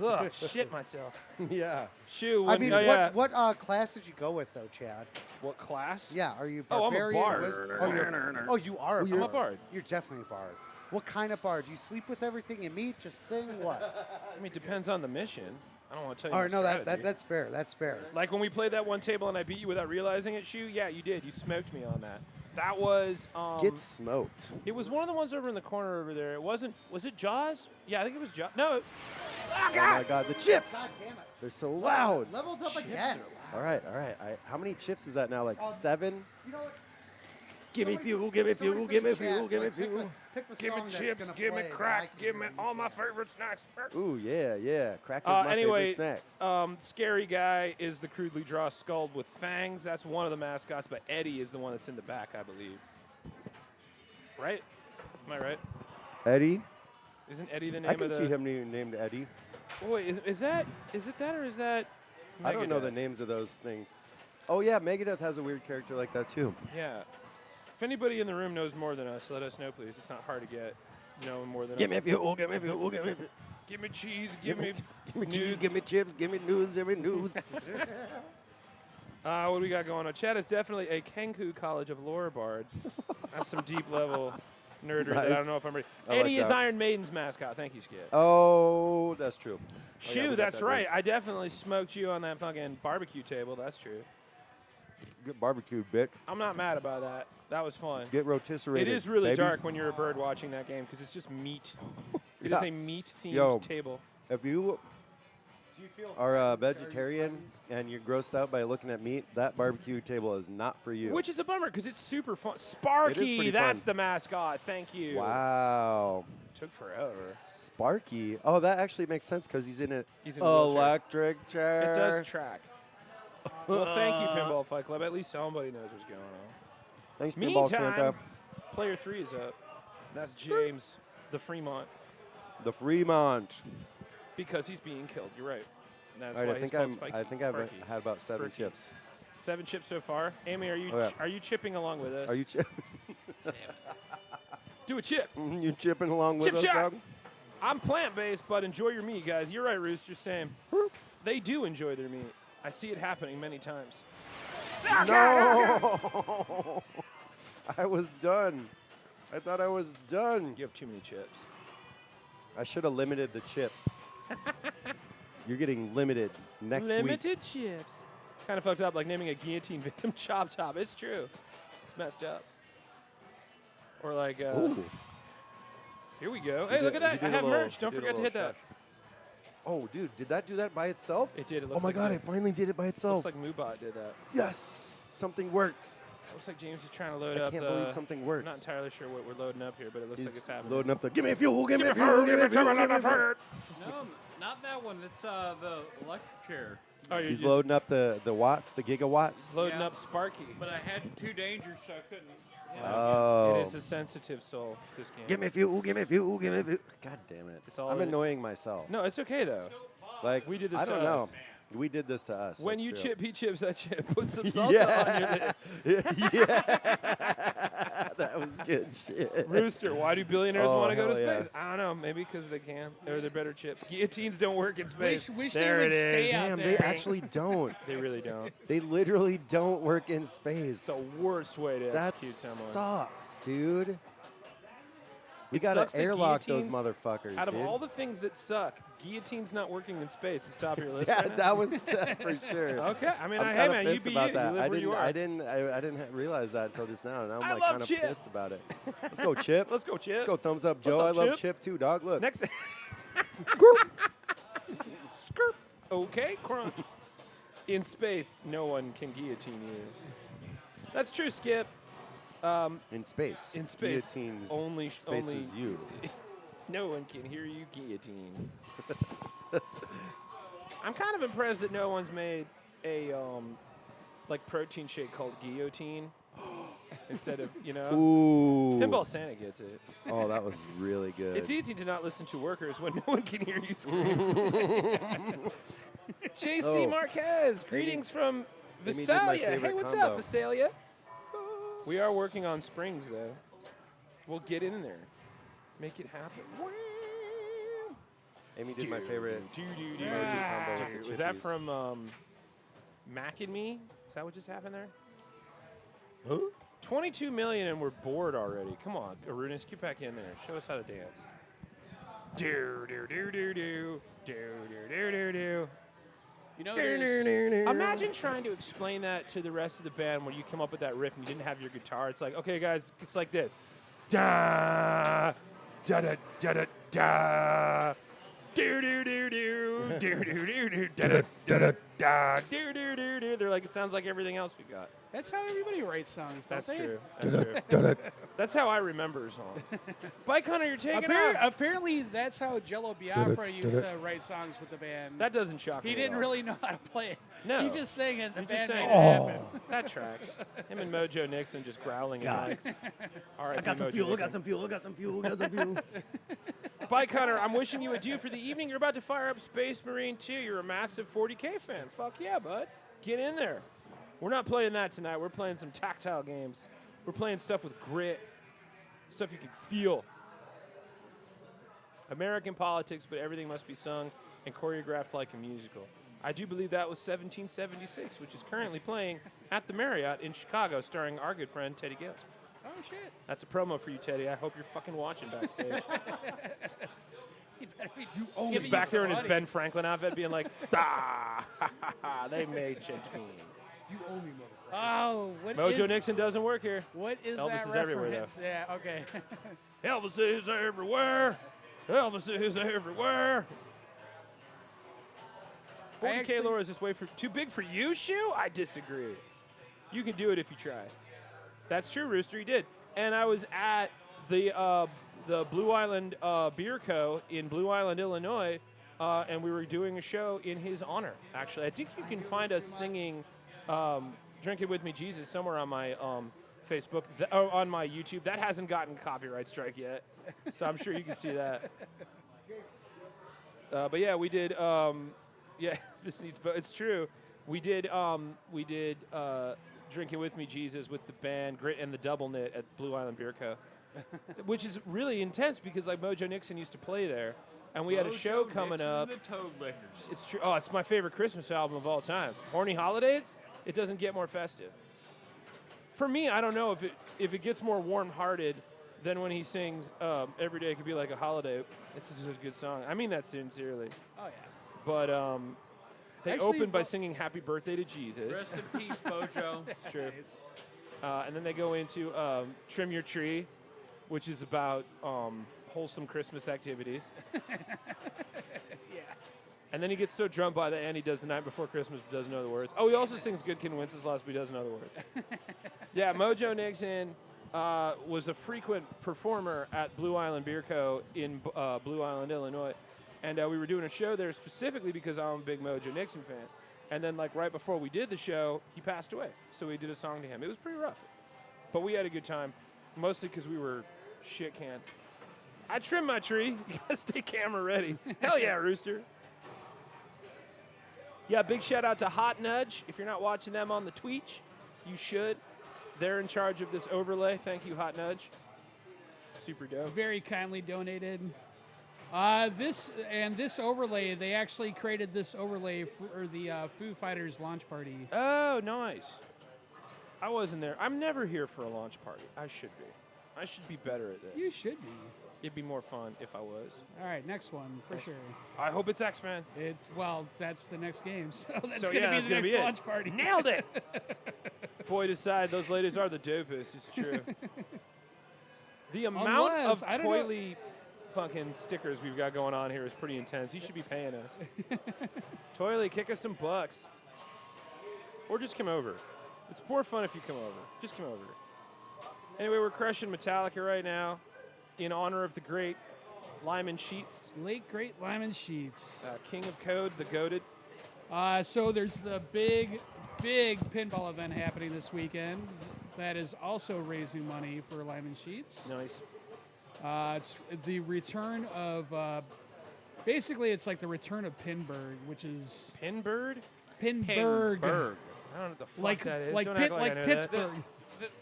Ugh, shit myself. Yeah. Shoe. I mean, oh, yeah. what class did you go with though, Chad? What class? Yeah, are you Oh, I'm a barbarian? bard. Oh, you are. I'm a bard. You're definitely a bard. What kind of bard? Do you sleep with everything you meet? Just sing what? I mean, it depends on the mission. I don't want to tell you. All my right, no, strategy. that's fair. That's fair. Like when we played that one table and I beat you without realizing it, Shoe. Yeah, you did. You smoked me on that. That was. Get smoked. It was one of the ones over in the corner over there. It wasn't. Was it Jaws? Yeah, I think it was Jaws. No. Oh my God, the chips! God damn it. They're so loud. Leveled up again. All right, all right. How many chips is that now? Like 7? You know what? Give me Somebody- fuel, give me somebody fuel, put give me in chat, fuel, give me like, pick fuel. Pick the Give me song that's chips, gonna give me play that I crack, can give do me when you all my can. favorite snacks. Ooh, yeah, yeah. Crack is my Anyway, favorite snack. Scary Guy is the crudely draw skull with fangs. That's one of the mascots, but Eddie is the one that's in the back, I believe. Right? Am I right? Eddie? Isn't Eddie the name I can of the? see him named Eddie. Oh, wait, is it that or is that? I don't know the Megadeth? names of those things. Oh, yeah, Megadeth has a weird character like that, too. Yeah. If anybody in the room knows more than us, let us know, please. It's not hard to get knowing more than Give us. me fuel, give me fuel, give me fuel. Give me cheese, give me Give me cheese, nudes. give me chips, give me news, give me news. What do we got going on? Chad is definitely a Kenku College of Lore Bard. That's some deep level nerdery that I don't know if I'm ready. And he is Iron Maiden's mascot. Thank you, Skip. Oh, that's true. Shoo, that's right. I definitely smoked you on that fucking barbecue table. That's true. Get barbecued, bitch. I'm not mad about that. That was fun. Get rotisserie. It is really dark when you're a bird watching that game because it's just meat. It is a meat-themed table. If you are a vegetarian and you're grossed out by looking at meat, that barbecue table is not for you. Which is a bummer because it's super fun. Sparky, that's the mascot. Thank you. Wow. Took forever. Sparky. Oh, that actually makes sense because he's in an a electric chair. It does track. Well, thank you, Pinball Fight Club. At least somebody knows what's going on. Thanks, Pinball Santa. Meantime, player 3 is up. That's James, the Fremont. The Fremont. Because he's being killed. You're right. And that's All right, why he's called Spiky. I think I've Sparky. had about 7 Sparky. chips. 7 chips so far. Amy, are you are you chipping along with us? Are you Do a chip. You chipping along with Chip us, shot. dog? I'm plant-based, but enjoy your meat, guys. You're right, Rooster. Same. They do enjoy their meat. I see it happening many times. No! I was done. I thought I was done. You have too many chips. I should have limited the chips. You're getting limited next week. Limited chips. Kind of fucked up, like naming a guillotine victim Chop Chop. It's true. It's messed up. Or like, Ooh. Here we go. Hey, look at that. I have merch. Don't forget to hit that. Oh, dude, did that do that by itself? It did. It Oh looks my like God, it finally did it by itself. Looks like Moobot did that. Yes, something works. Looks like James is trying to load I up can't the... believe something works. I'm not entirely sure what we're loading up here, but it looks like it's happening. Loading up the, give me fuel, give me fuel, give me fuel, give me fuel. No, not that one. It's the electric chair. Oh, you're He's just loading up the watts, the gigawatts. loading up Sparky. But I had too dangerous, so I couldn't. Oh. It is a sensitive soul, this game. Give me fuel, give me fuel, give me fuel. God damn it. It's all I'm in- annoying myself. No, it's okay, though. Like, We did this I to don't know. us. We did this to us. When that's you true. chip, he chips that chip. Put some salsa on your lips. Yeah. That was good shit. Rooster, why do billionaires Oh, want to go to hell yeah. space? I don't know. Maybe because they can. Or they're better chips. Guillotines don't work in space. Wish there they would it is. stay out Damn, there. they actually don't. They really don't. They literally don't work in space. It's the worst way to That execute someone. sucks, dude. We It gotta sucks that airlock those guillotines- motherfuckers, Out of dude. all the things that suck, guillotines not working in space is top of your list Yeah, right now? that was for sure. Okay, I mean, I'm hey kinda man, you pissed be about you. that. You live I where you didn't. are. I didn't realize that until just now, and I'm I like love kind of Chip. pissed about it. Let's go, Chip. Let's go, Chip. Let's go, thumbs up, Joe. What's up, I love Chip? Chip too, dog. Look. Next. Skirp. Okay, crunch. In space, no one can guillotine you. That's true, Skip. In space. In space, Guillotines. only Space is you. No one can hear you guillotine. I'm kind of impressed that no one's made a like protein shake called guillotine instead of, you know. Ooh. Pinball Santa gets it. Oh, that was really good. It's easy to not listen to workers when no one can hear you scream. JC Oh. Marquez, greetings from Amy did my Visalia. Hey, favorite what's combo. up, Visalia? We are working on springs, though. We'll get in there. Make it happen. Amy did my favorite emoji combo with the Was that chippies. from Mac and Me? Is that what just happened there? Huh? 22 million and we're bored already. Come on, Arunas, get back in there. Show us how to dance. Do do do do do do do do do do. You know, there's, Imagine trying to explain that to the rest of the band when you come up with that riff and you didn't have your guitar. It's like, okay, guys, it's like this. Da da da da da da. Do do do do do do do do da da da da do do do do. They're like, it sounds like everything else we got. that's how everybody writes songs, don't That's they? true. That's true. That's how I remember songs. Bike Hunter, you're taking off. Apparently, that's how Jello Biafra used to write songs with the band. That doesn't shock me. He at didn't all. really know how to play it. No. He just sang it. The He just band sang made it. it happen. That tracks. Him and Mojo Nixon just growling at mics. All right, I got some fuel, I got some fuel, I got some fuel, I got some fuel. Bike Hunter, I'm wishing you adieu for the evening. You're about to fire up Space Marine 2. You're a massive 40K fan. Fuck yeah, bud. Get in there. We're not playing that tonight. We're playing some tactile games. We're playing stuff with grit, stuff you can feel. American politics, but everything must be sung and choreographed like a musical. I do believe that was 1776, which is currently playing at the Marriott in Chicago, starring our good friend Teddy Gales. Oh, shit. That's a promo for you, Teddy. I hope you're fucking watching backstage. He's back there in his Ben Franklin outfit being like, ah, ha, ha, ha, they may change me. You owe me, motherfucker. Oh, what Mojo is, Nixon doesn't work here. What is Elvis that is everywhere, reference? though. Yeah, okay. Elvis is everywhere. Elvis is everywhere. 40K lore is this way for too big for you, Shu? I disagree. You can do it if you try. That's true, Rooster. He did. And I was at the Blue Island Beer Co. in Blue Island, Illinois, and we were doing a show in his honor, actually. I think you can find us singing Drinking With Me Jesus somewhere on my Facebook, or on my YouTube. That hasn't gotten a copyright strike yet, so I'm sure you can see that. But yeah, we did, yeah, this needs, but it's true. We did Drinking With Me Jesus with the band Grit and the Double Knit at Blue Island Beer Co. Which is really intense because like Mojo Nixon used to play there, and we had a show coming up. The Toad Lickers. It's true. Oh, it's my favorite Christmas album of all time. Horny Holidays. It doesn't get more festive. For me, I don't know if it gets more warm-hearted than when he sings "Every Day Could Be Like a Holiday." It's just a good song. I mean that sincerely. Oh, yeah. But they Actually, open by singing "Happy Birthday to Jesus." Rest in peace, Mojo. It's true. And then they go into "Trim Your Tree," which is about wholesome Christmas activities. Yeah. And then he gets so drunk by the end, he does The Night Before Christmas, but doesn't know the words. Oh, he also sings Good Kid Wenceslas, but he doesn't know the words. Yeah, Mojo Nixon was a frequent performer at Blue Island Beer Co. in Blue Island, Illinois. And we were doing a show there specifically because I'm a big Mojo Nixon fan. And then, like, right before we did the show, he passed away. So we did a song to him. It was pretty rough. But we had a good time, mostly because we were shit-canned. I trimmed my tree. You gotta stay camera ready. Hell yeah, Rooster. Yeah, big shout out to Hot Nudge. If you're not watching them on the Twitch, you should. They're in charge of this overlay. Thank you, Hot Nudge. Super dope. Very kindly donated. This overlay, they actually created this overlay for the Foo Fighters launch party. Oh, nice. I wasn't there. I'm never here for a launch party. I should be. I should be better at this. You should be. It'd be more fun if I was. All right, next one for sure. I hope it's X-Men. That's the next game, so that's So, gonna yeah, be that's the gonna next be it. launch party. Nailed it. Boy, decide those ladies are the dopest. It's true. The amount Unless, of I don't know- toily fucking stickers we've got going on here is pretty intense. He should be paying us. Toily, kick us some bucks. Or just come over. It's more fun if you come over. Just come over. Anyway, we're crushing Metallica right now in honor of the great Lyman Sheets. Late great Lyman Sheets. King of Code, the goated. So there's the big pinball event happening this weekend that is also raising money for Lyman Sheets. Nice. It's the return of, basically it's like the return of Pinburg, which is... Pinbird? Pinburg. Pinburg. I don't know what the fuck Like, that is. like, Don't Pit, act like I like know that. Pittsburgh.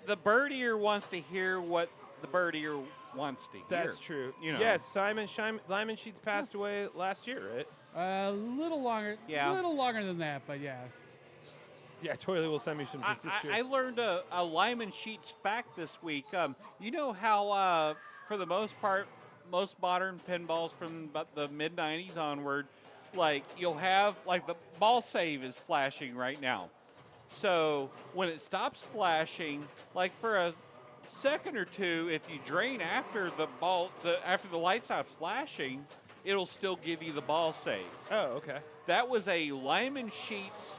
The birdier wants to hear what the birdier wants to hear. That's true. You know. Yes, Lyman Sheets passed away last year, right? A little longer. Yeah. A little longer than that, but yeah. Yeah, Toily will send me some. I learned a Lyman Sheets fact this week. You know how, for the most part, most modern pinballs from about the mid-'90s onward, like, you'll have, like, the ball save is flashing right now. So when it stops flashing, like for a second or two, if you drain after after the light stops flashing, it'll still give you the ball save. Oh, okay. That was a Lyman Sheets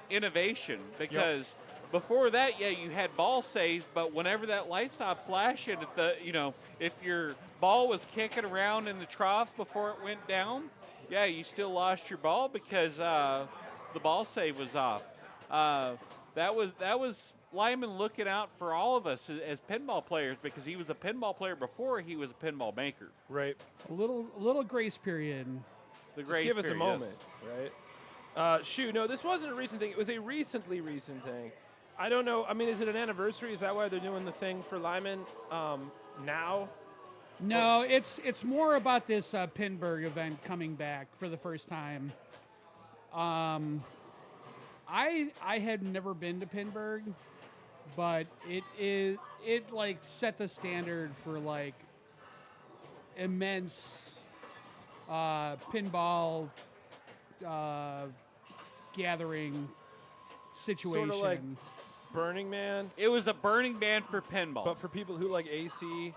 innovation because before that, yeah, you had ball saves, but whenever that light stopped flashing, if your ball was kicking around in the trough before it went down, yeah, you still lost your ball because the ball save was off. That was Lyman looking out for all of us as pinball players because he was a pinball player before he was a pinball maker. Right. A little grace period. The grace Just give us a period, moment, yes. right? No, this wasn't a recent thing. It was a recently recent thing. I don't know. I mean, is it an anniversary? Is that why they're doing the thing for Lyman now? No, it's more about this Pinburg event coming back for the first time. I had never been to Pinburg, but it like set the standard for like immense pinball gathering situation. Sort of like Burning Man, It was a Burning Man for pinball. but for people who like AC.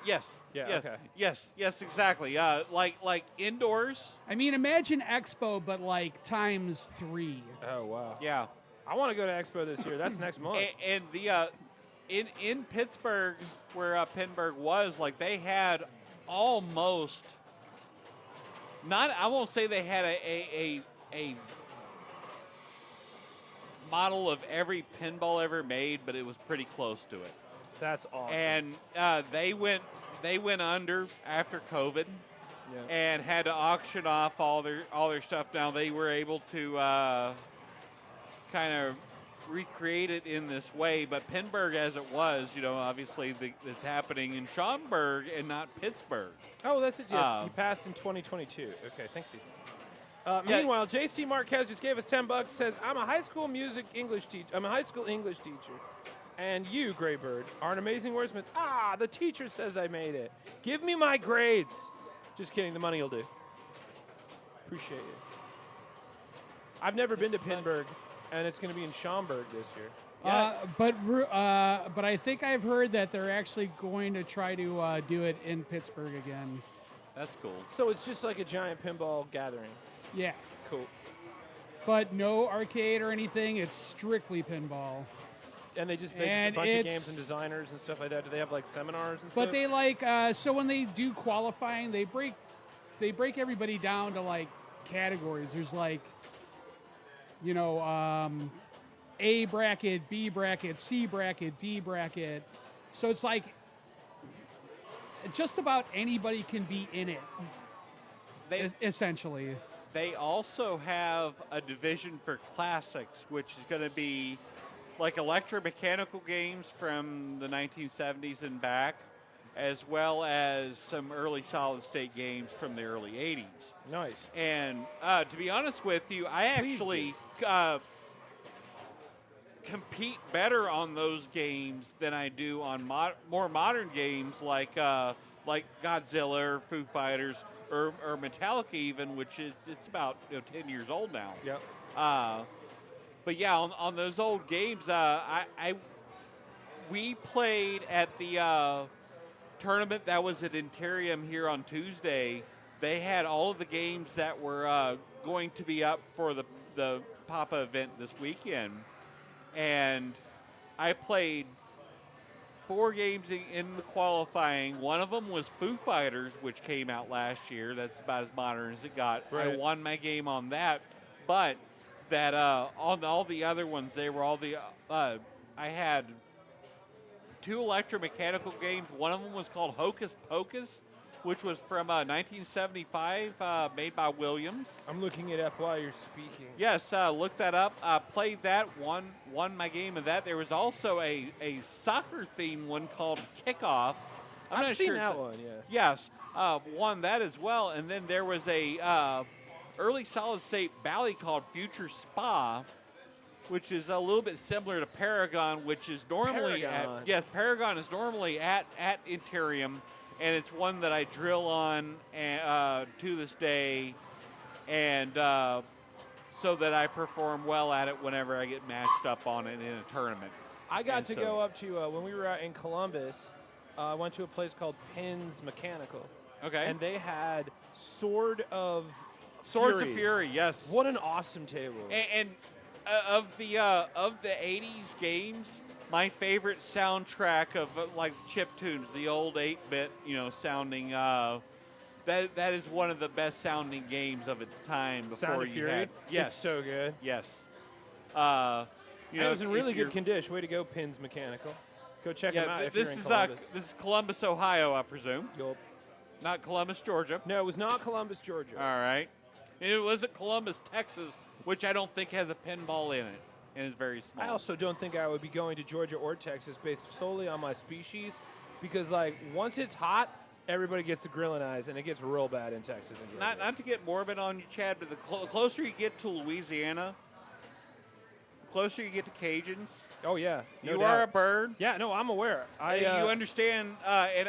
yes. Yeah, yes, okay. Yes, exactly. Like indoors. I mean, imagine Expo, but like times 3. Oh wow. Yeah. I want to go to Expo this year. That's next month. And the in Pittsburgh, where Pinburg was, like they had almost not. I won't say they had a model of every pinball ever made, but it was pretty close to it. That's awesome. And they went under after COVID, Yeah. and had to auction off all their stuff. Now they were able to kind of recreate it in this way, but Pinburg as it was, obviously it's happening in Schaumburg and not Pittsburgh. Oh, that's it. Yes, he passed in 2022. Okay, thank you. Yeah. Meanwhile, JC Marquez just gave us $10. Says, I'm a high school English teacher. And you, Graybird, are an amazing wordsmith. The teacher says I made it. Give me my grades. Just kidding. The money will do. Appreciate it. I've never been to Pinburg, and it's going to be in Schaumburg this year. But I think I've heard that they're actually going to try to do it in Pittsburgh again. That's cool. So it's just like a giant pinball gathering. Yeah. Cool. But no arcade or anything. It's strictly pinball. And they just make a bunch of games and designers and stuff like that. Do they have like seminars and stuff? But they so when they do qualifying, they break everybody down to like categories. There's like, A bracket, B bracket, C bracket, D bracket. So it's like just about anybody can be in it. Essentially. They also have a division for classics, which is going to be like electromechanical games from the 1970s and back, as well as some early solid-state games from the early 80s. Nice. And to be honest with you, I actually compete better on those games than I do on more modern games like Godzilla or Foo Fighters or Metallica even, which it's about 10 years old now. Yep. But yeah, on those old games, we played at the tournament that was at Interium here on Tuesday. They had all of the games that were going to be up for the Papa event this weekend, and I played 4 games in the qualifying. One of them was Foo Fighters, which came out last year. That's about as modern as it got. Right. I won my game on that, but that on all the other ones, they were all the. I had 2 electromechanical games. One of them was called Hocus Pocus, which was from 1975, made by Williams. I'm looking it up while you're speaking. Yes, look that up. Played that, won my game of that. There was also a soccer-themed one called Kickoff. I've seen that one, yeah. Yes, won that as well. And then there was a early solid-state bally called Future Spa, which is a little bit similar to Paragon, which is normally Paragon is normally at Interium. And it's one that I drill on to this day, and so that I perform well at it whenever I get matched up on it in a tournament. I got to go up to, when we were out in Columbus, I went to a place called Pins Mechanical. Okay. And they had Swords of Fury, yes. What an awesome table. And of the 80s games, my favorite soundtrack of like chip tunes, the old 8-bit, sounding. That is one of the best sounding games of its time. Before Sound of Fury? had, yes, It's so good. yes. It was in really good condition. Way to go, Pins Mechanical. Go check them out if you're in Columbus. This is Columbus, Ohio, I presume. Yup. Not Columbus, Georgia. No, it was not Columbus, Georgia. All right. And it wasn't Columbus, Texas, which I don't think has a pinball in it, and is very small. I also don't think I would be going to Georgia or Texas based solely on my species, because like once it's hot, everybody gets the grilling eyes, and it gets real bad in Texas. And Georgia. Not to get morbid on you, Chad, but the closer you get to Louisiana, the closer you get to Cajuns. Oh yeah, no you doubt. are a bird. Yeah, no, I'm aware. You understand, and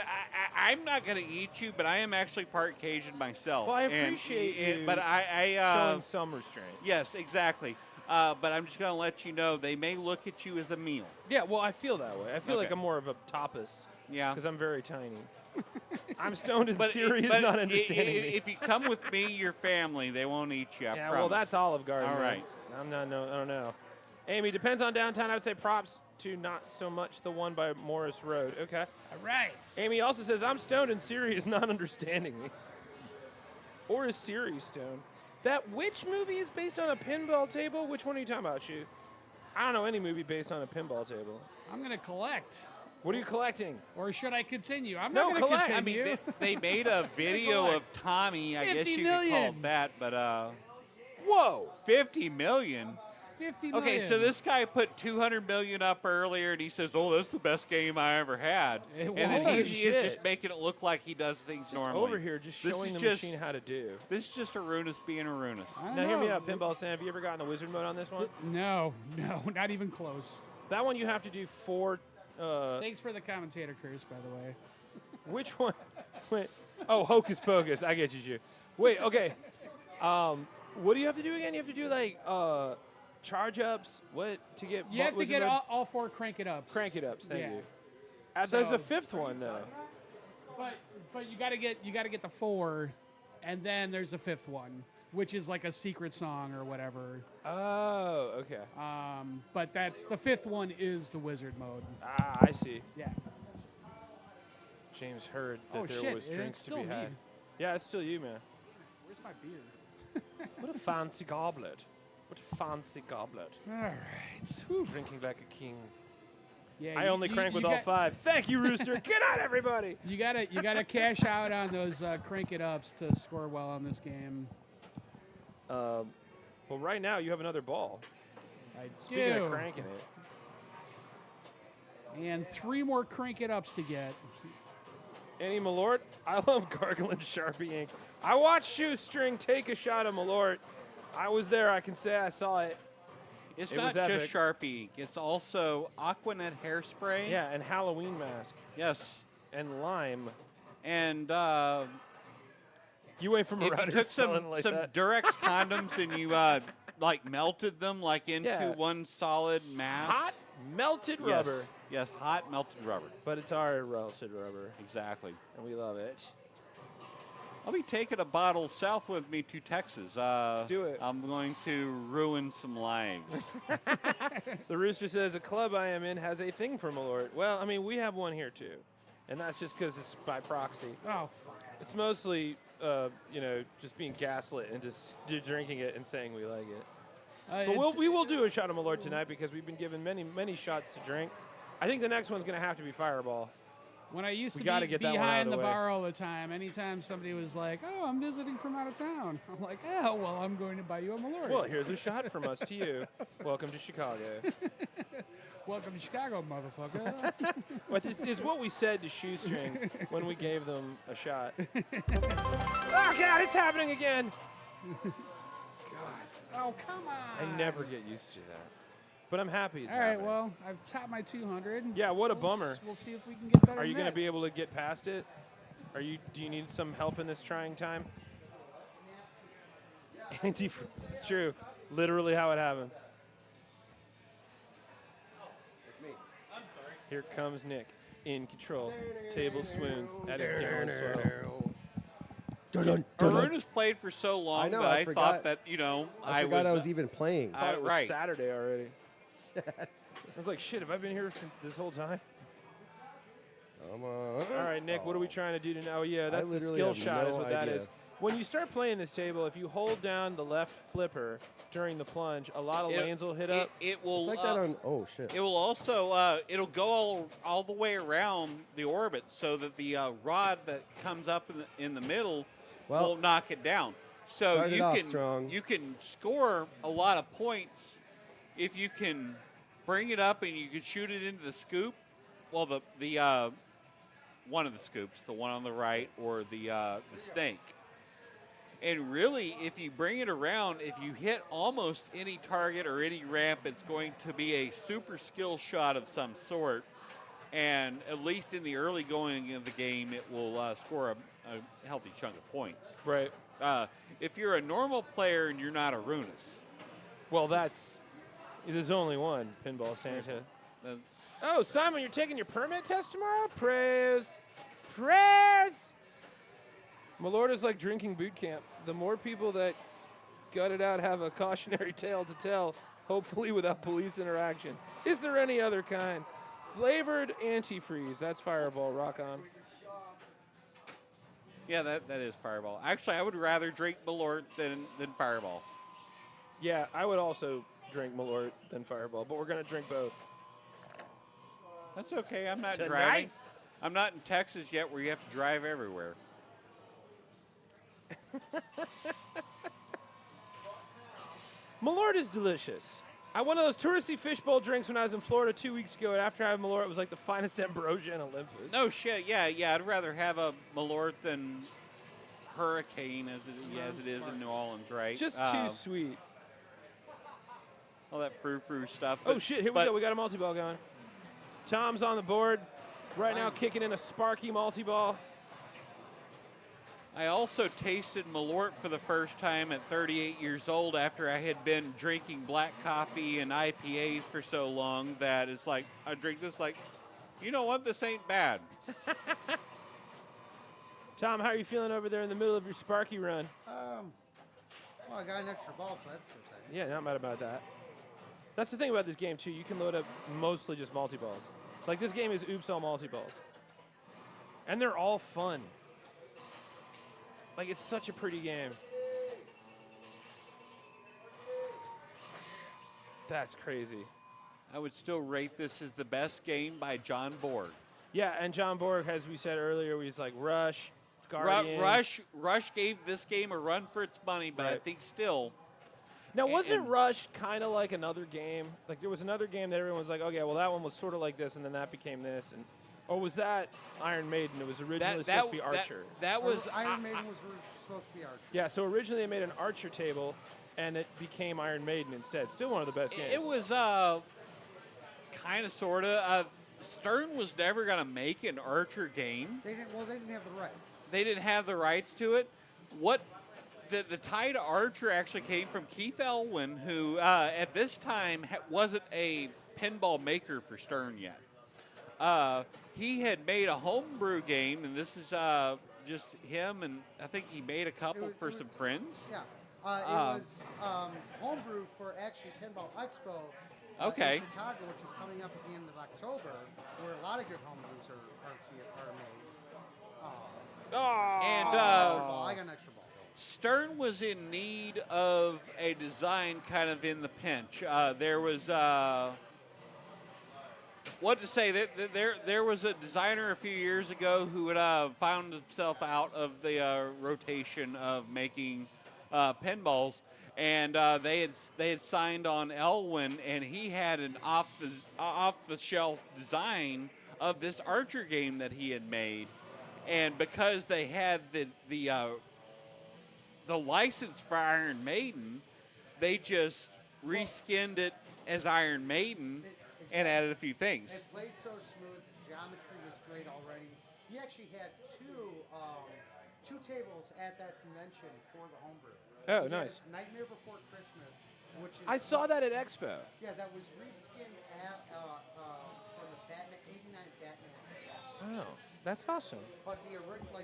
I'm not going to eat you, but I am actually part Cajun myself. Well, I appreciate you but I showing some restraint. Yes, exactly. But I'm just going to let you know they may look at you as a meal. Yeah, well, I feel that way. I feel like Okay. I'm more of a tapas. Yeah. Because I'm very tiny. I'm stoned and But Siri is but not understanding me. If you come with me, your family, they won't eat you. I Yeah, promise. well, that's Olive Garden. All man. right. I'm not. No, I don't know. Amy, depends on downtown. I would say props to not so much the one by Morris Road. Okay. All right. Amy also says I'm stoned and Siri is not understanding me. Or is Siri stoned? That which movie is based on a pinball table? Which one are you talking about, Shu? I don't know any movie based on a pinball table. I'm going to collect. What are you collecting? Or should I continue? I'm No, not going to collect. continue. I mean, they made a video of Tommy. I guess 50 you could call million. it that, but Whoa, 50 million. 50 million. Okay, so this guy put 200 million up earlier, and he says, "Oh, that's the best game I ever had." It And then was. he is just making it look like he does things normally. over here just This showing is the just- machine how to do. This is just Arunus being Arunus. I don't Now hear me know. out, Pinball Sam. Have you ever gotten the wizard mode on this one? No, not even close. That one you have to do 4. Thanks for the commentator curse, by the way. Which one? Wait. Oh, Hocus Pocus. I get you, Shu. Wait. Okay. What do you have to do again? You have to do like charge ups. What to get? You have to wizard get mode? all 4 crank it up. Crank it ups. Thank Yeah. you. There's So- a 5th one though. But you gotta get the 4, and then there's a 5th one, which is like a secret song or whatever. Oh, okay. But that's the 5th one is the wizard mode. Ah, I see. Yeah. James heard that Oh, there shit, was and drinks it's to be still me. had. Yeah, it's still you, man. Where's my beer? What a fancy goblet. What a fancy goblet. All right. Whew. Drinking like a king. Yeah. I only crank with all 5. Thank you, Rooster. Good night, everybody. You gotta cash out on those crank it ups to score well on this game. Well, right now you have another ball. I Speaking do. of cranking it. And 3 more crank it ups to get. Any Malort? I love gargling Sharpie ink. I watched Shoestring take a shot of Malort. I was there. I can say I saw it. It's It not was just epic. Sharpie ink. It's also Aquanet hairspray. Yeah, and Halloween mask. Yes. And lime. And You went from if around you here took some smelling like that. Durex condoms and you like melted them like into Yeah. one solid mass. Hot melted Yes. rubber. Yes, hot melted rubber. But it's our melted rubber, Exactly. and we love it. I'll be taking a bottle south with me to Texas. Do it. I'm going to ruin some lives. The Rooster says a club I am in has a thing for Malort. Well, I mean, we have one here too, and that's just because it's by proxy. Oh, fuck. It's mostly, just being gaslit and just drinking it and saying we like it. But we will do a shot of Malort tonight because we've been given many shots to drink. I think the next one's going to have to be Fireball. When I used We to gotta be get that one out behind of the the way. bar all the time, anytime somebody was like, "Oh, I'm visiting from out of town," I'm like, "Oh, well, I'm going to buy you a Malort." Well, here's a shot from us to you. Welcome to Chicago. Welcome to Chicago, motherfucker. But it's what we said to Shoestring when we gave them a shot. Oh, God, it's happening again. Oh, come on. I never get used to that. But I'm happy it's All right, happening. well, I've topped my 200. Yeah, what a We'll bummer. We'll see if we can get better. Are you going to be able to get past it? Do you need some help in this trying time? Antifreeze, it's true. Literally how it happened. It's me. Here comes Nick in control. Table swoons at his game swell. Aruna's played for so long I know, that I I forgot- thought that, I forgot I was even playing. I thought it was right. Saturday already. I was like, shit, have I been here since this whole time? Come on. All right, Nick, what are we trying to do now? Oh, yeah, that's the literally skill have shot is no what that idea. is. When you start playing this table, if you hold down the left flipper during the plunge, a lot of lanes will hit up. It will. It's like that on. Oh shit. It will also. It'll go all the way around the orbit, so that the rod that comes up in the middle Well, will knock it down. So started off strong. you can score a lot of points if you can bring it up and you can shoot it into the scoop. Well, the one of the scoops, the one on the right or the snake. And really, if you bring it around, if you hit almost any target or any ramp, it's going to be a super skill shot of some sort. And at least in the early going of the game, it will score a healthy chunk of points. Right. If you're a normal player and you're not a Runus. Well, there's only one, Pinball Santa. Oh, Simon, you're taking your permit test tomorrow? Prayers. Prayers! My lord is like drinking boot camp. The more people that gut it out have a cautionary tale to tell, hopefully without police interaction. Is there any other kind? Flavored antifreeze. That's Fireball. Rock on. Yeah, that is Fireball. Actually, I would rather drink Malort than Fireball. Yeah, I would also drink Malort than Fireball, but we're going to drink both. That's okay. I'm not Tonight? driving. I'm not in Texas yet where you have to drive everywhere. Malort is delicious. I one of those touristy fishbowl drinks when I was in Florida 2 weeks ago, and after having Malort, it was like the finest ambrosia in Olympus. No shit. Yeah. I'd rather have a Malort than Hurricane as it is in New Orleans, right? Just too sweet. All that frou-frou stuff. Oh, shit. Here we go. We got a multi-ball going. Tom's on the board right now, kicking in a Sparky multi-ball. I also tasted Malort for the first time at 38 years old after I had been drinking black coffee and IPAs for so long that it's like, I drink this like, you know what, this ain't bad. Tom, how are you feeling over there in the middle of your Sparky run? Well, I got an extra ball, so that's good. Yeah, not mad about that. That's the thing about this game, too. You can load up mostly just multi-balls. Like, this game is oops all multi-balls. And they're all fun. Like, it's such a pretty game. That's crazy. I would still rate this as the best game by John Borg. Yeah, and John Borg, as we said earlier, he's like Rush, Guardians. Rush gave this game a run for its money, but I think still. Now, wasn't Rush kind of like another game? Like, there was another game that everyone was like, okay, well, that one was sort of like this, and then that became this. And or was that Iron Maiden? It was originally supposed to be Archer. That was Iron Maiden was supposed to be Archer. Yeah, so originally they made an Archer table, and it became Iron Maiden instead. Still one of the best games. It was kind of, sort of. Stern was never going to make an Archer game. They didn't have the rights. They didn't have the rights to it. The tie to Archer actually came from Keith Elwin, who at this time wasn't a pinball maker for Stern yet. He had made a homebrew game, and this is just him, and I think he made a couple for some friends. Yeah, it was homebrew for actually Pinball Expo in Chicago, which is coming up at the end of October, where a lot of good homebrews are made. And I got an extra ball. Stern was in need of a design kind of in the pinch. There was, what to say, there was a designer a few years ago who had found himself out of the rotation of making pinballs, and they had signed on Elwin, and he had an off-the-shelf design of this Archer game that he had made. And because they had the license for Iron Maiden, they just reskinned it as Iron Maiden and added a few things. It played so smooth. The geometry was great already. He actually had two tables at that convention for the homebrew. Oh, nice. Nightmare Before Christmas, which is I saw that at Expo. Yeah, that was reskinned for the Batman '89 Batman. Oh, that's awesome. But the original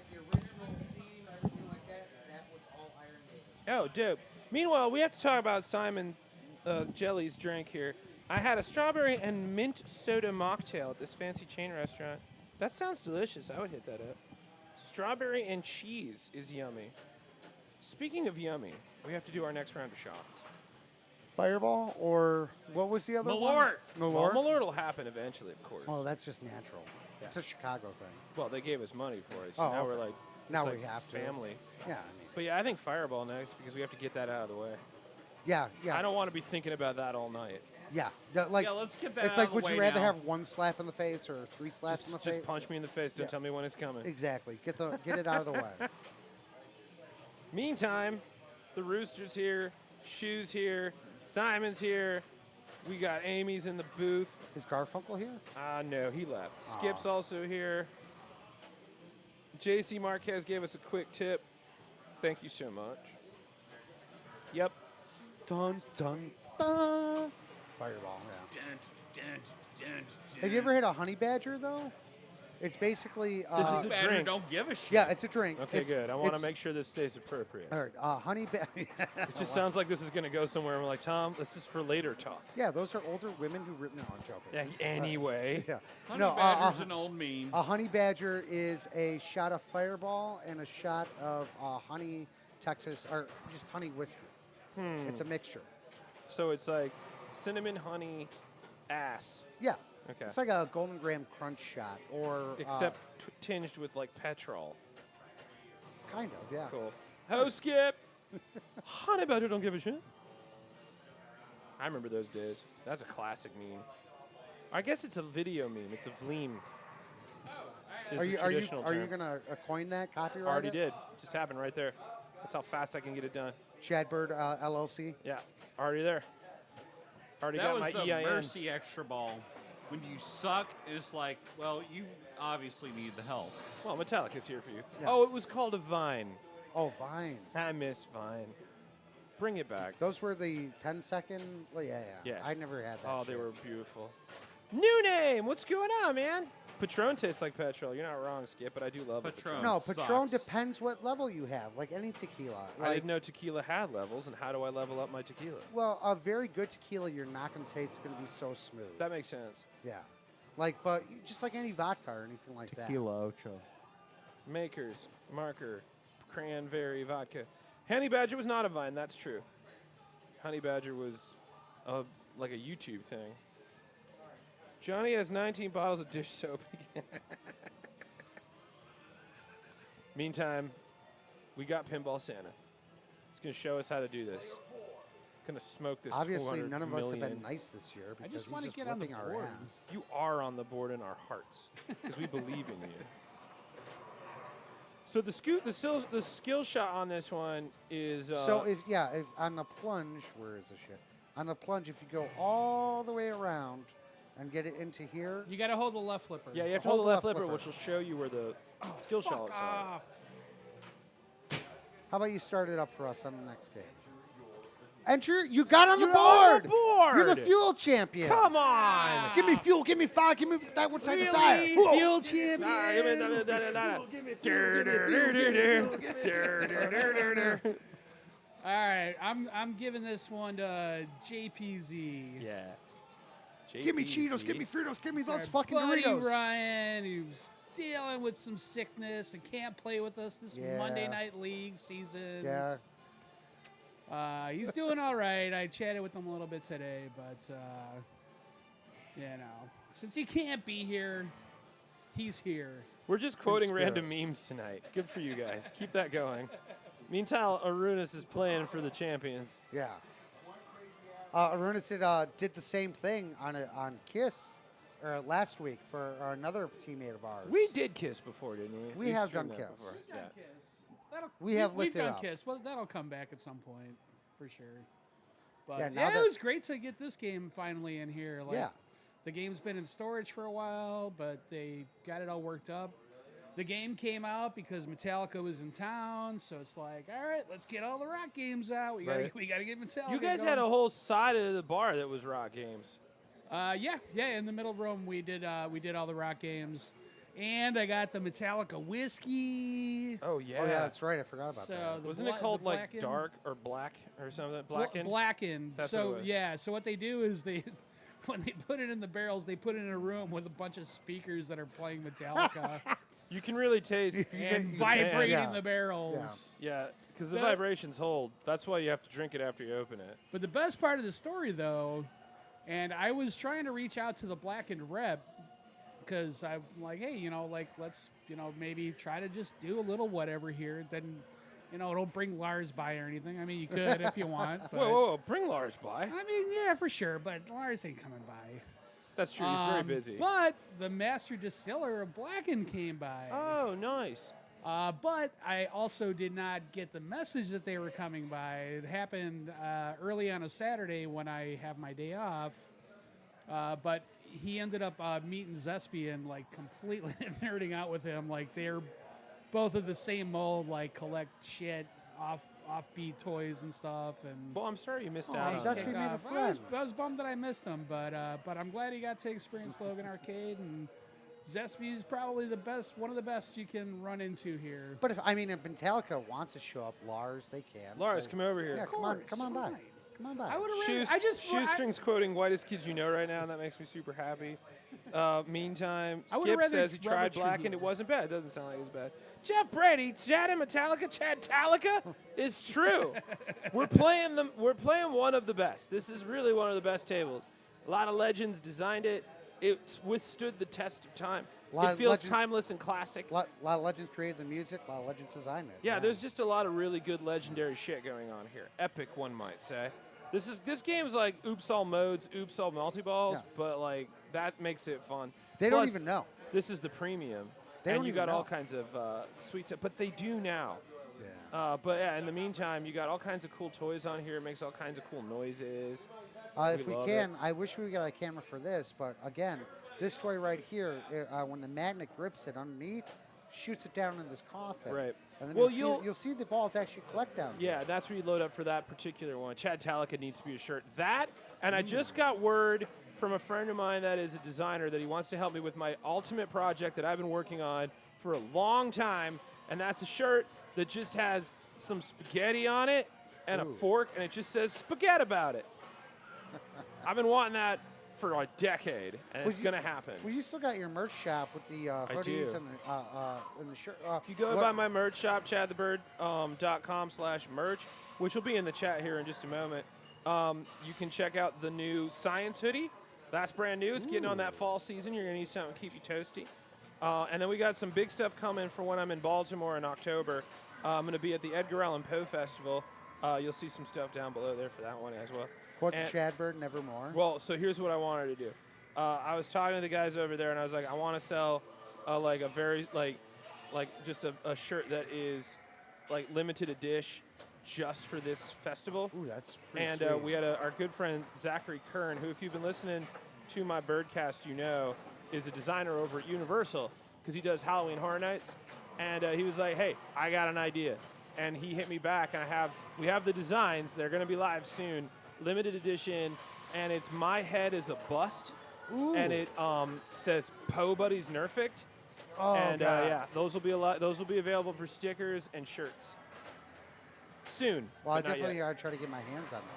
theme, everything like that was all Iron Maiden. Oh, dope. Meanwhile, we have to talk about Simon Jelly's drink here. I had a strawberry and mint soda mocktail at this fancy chain restaurant. That sounds delicious. I would hit that up. Strawberry and cheese is yummy. Speaking of yummy, we have to do our next round of shots. Fireball, or what was the other Malort. one? Well, Malort will happen eventually, of course. Oh, that's just natural. Yeah. It's a Chicago thing. Well, they gave us money for it, so now we're like, now it's we like have to. family. Yeah, But yeah, I think Fireball next because we have to get that out of the way. yeah. I don't want to be thinking about that all night. Yeah, Yeah, let's get that It's out like, of the would way you rather now. have one slap in the face or 3 slaps in the face? Just punch me in the face. Don't Yeah. tell me when it's coming. Exactly. Get it out of the way. Meantime, the Rooster's here, Shoe's here, Simon's here. We got Amy's in the booth. Is Garfunkel here? No, he left. Skip's also here. JC Marquez gave us a quick tip. Thank you so much. Yep. Dun dun dun. Fireball. Yeah. Have you ever had a honey badger though? It's basically This is a Badger drink. don't give a shit. yeah, it's a drink. Okay, It's- good. I want to it's- make sure this stays appropriate. All right, honey badger. It just sounds like this is going to go somewhere. And we're like, Tom, this is for later talk. Yeah, those are older women who rip. No, I'm joking. Anyway. Yeah. Honey No, Badger's an old meme. a honey badger is a shot of Fireball and a shot of honey Texas or just honey whiskey. It's a mixture. So it's like cinnamon, honey, ass. Yeah. Okay. It's like a Golden Graham Crunch shot, or Except tinged with like petrol. kind of, yeah. Cool. Ho, Skip. Honey Badger don't give a shit. I remember those days. That's a classic meme. I guess it's a video meme. It's a vleem. Is Are the you traditional term. gonna coin that copyright? Already it? did. Just happened right there. That's how fast I can get it done. Chadbird LLC. Yeah, already there. Already That got was my the EIN. mercy extra ball. When you suck, it's like, well, you obviously need the help. Well, Metallica's here for you. Yeah. Oh, it was called a Vine. Oh, Vine. I miss Vine. Bring it back. Those were the 10-second. Well, yeah. Yeah. I never had that. Oh, they shit. were beautiful. New name. What's going on, man? Patron tastes like petrol. You're not wrong, Skip, but I do love Patron. it. No, Patron sucks. depends what level you have, like any tequila. I Like, didn't know tequila had levels, and how do I level up my tequila? well, a very good tequila, you're not going to taste. It's going to be so smooth. That makes sense. Yeah. Like, but just like any vodka or anything like that. Tequila Ocho. Makers, marker, cranberry vodka. Honey Badger was not a Vine, that's true. Honey Badger was like a YouTube thing. Johnny has 19 bottles of dish soap. Meantime, we got Pinball Santa. He's going to show us how to do this. Going to smoke this. Obviously, 200 none of us have million. been nice this year I because just he's want to just get on the whipping our board. ass. You are on the board in our hearts because we believe in you. So the skill shot on this one is. So if on the plunge, where is the shit? On the plunge, if you go all the way around and get it into here, You got to hold the left flipper. yeah, you have to hold the left flipper, which will show you where the skill shots Fuck are. off. how about you start it up for us on the next game? Enter. You got on the You're board. on the board! You're the fuel champion. Come on! Give me fuel. Give me fire. Give me that one side to Really? side. Fuel champion. All right, I'm giving this one to JPZ. Yeah. Give me Cheetos. Give me Fritos. Give me those Our fucking buddy Doritos. Ryan, who's dealing with some sickness and can't play with us this Yeah. Monday Night League season. Yeah. He's doing all right. I chatted with him a little bit today, but since he can't be here, he's here. We're just quoting spirit. random memes tonight. Good for you guys. Keep that going. Meantime, Arunas is playing for the champions. Yeah. Arunas did the same thing on Kiss last week for another teammate of ours. We did Kiss before, didn't we? We We've have streamed done that Kiss. before. We've done Yeah. Kiss. We've we've done done Kiss. Well, that'll come back at some point for sure. But Yeah, yeah, now it that- was great to get this game finally in here. Like, Yeah. the game's been in storage for a while, but they got it all worked up. The game came out because Metallica was in town, so it's like, all right, let's get all the rock games out. We Right. gotta get Metallica. You guys going. had a whole side of the bar that was rock games. Yeah. In the middle room, we did all the rock games, and I got the Metallica whiskey. Oh yeah. Oh yeah, that's right. I forgot about So that. the Wasn't bla- it called the like blackened- dark or black or something? Bla- Blackened. Blackened. That's what it So was. yeah. So what they do is they, when they put it in the barrels, they put it in a room with a bunch of speakers that are playing Metallica You can really taste and the vibrating band. the barrels. Yeah, because the That- vibrations hold. That's why you have to drink it after you open it. But the best part of the story, though, and I was trying to reach out to the Blackened rep because I'm like, hey, let's, maybe try to just do a little whatever here. Then don't bring Lars by or anything. I mean, you could if you want. But, Whoa, bring Lars by. I mean, yeah, for sure, but Lars ain't coming by. That's true. He's very busy. But the master distiller of Blacken came by. Oh, nice. But I also did not get the message that they were coming by. It happened early on a Saturday when I have my day off. But he ended up meeting Zespi and like completely nerding out with him. Like they're both of the same mold, like collect shit, offbeat toys and stuff. And Well, I'm sorry you missed out on Zespi that. made a friend. I was bummed that I missed him, but I'm glad he got to experience Logan Arcade, and Zespi is probably one of the best you can run into here. But if Metallica wants to show up, Lars, they can. Lars, come over here. Yeah, come on by. Come on by. I would have Shoestrings quoting Whitest Kids You Know right now, and that makes me super happy. Meantime, I would've Skip rather says he tried Robert Black and Trujillo. it wasn't bad. It doesn't sound like it was bad. Jeff Brady, Chad and Metallica, Chad-Talica is true. We're playing one of the best. This is really one of the best tables. A lot of legends designed it. It withstood the test of time. It feels timeless and classic. A lot of legends created the music. A lot of legends designed it. Yeah, there's just a lot of really good legendary shit going on here. Epic, one might say. This game's like oops all modes, oops all multi-balls, but like that makes it fun. They don't even know. This is the premium. They and don't you even got know. all kinds of sweet stuff, but they do now. Yeah. But yeah, in the meantime, you got all kinds of cool toys on here. It makes all kinds of cool noises. If we love can, it. I wish we got a camera for this, but again, this toy right here, when the magnet grips it underneath, shoots it down in this coffin. Right. And then Well, you'll see the balls actually collect down. Yeah, that's where you load up for that particular one. Chad-Talica needs to be a shirt. That, and I just got word from a friend of mine that is a designer that he wants to help me with my ultimate project that I've been working on for a long time, and that's a shirt that just has some spaghetti on it and a fork, and it just says spaghetti about it. I've been wanting that for a decade, and it's going to happen. Well, you still got your merch shop with the hoodies do. and the shirt. If you go by my merch shop, chadthebird.com/merch, which will be in the chat here in just a moment, you can check out the new Science hoodie. That's brand new. It's getting on that fall season. You're going to need something to keep you toasty. And then we got some big stuff coming for when I'm in Baltimore in October. I'm going to be at the Edgar Allan Poe Festival. You'll see some stuff down below there for that one as well. Quote the Chad Bird, nevermore. Well, so here's what I wanted to do. I was talking to the guys over there, and I was like, I want to sell like a very just a shirt that is like limited edition just for this festival. Ooh, that's pretty And sweet. we had our good friend Zachary Kern, who, if you've been listening to my Birdcast, you know, is a designer over at Universal because he does Halloween Horror Nights. And he was like, hey, I got an idea. And he hit me back, and we have the designs. They're going to be live soon. Limited edition, and it's my head as a bust, and it says Poe Buddies Nerfict. Oh, and God. yeah, those will be available for stickers and shirts soon. Well, I but not definitely yet. gotta try to get my hands on them.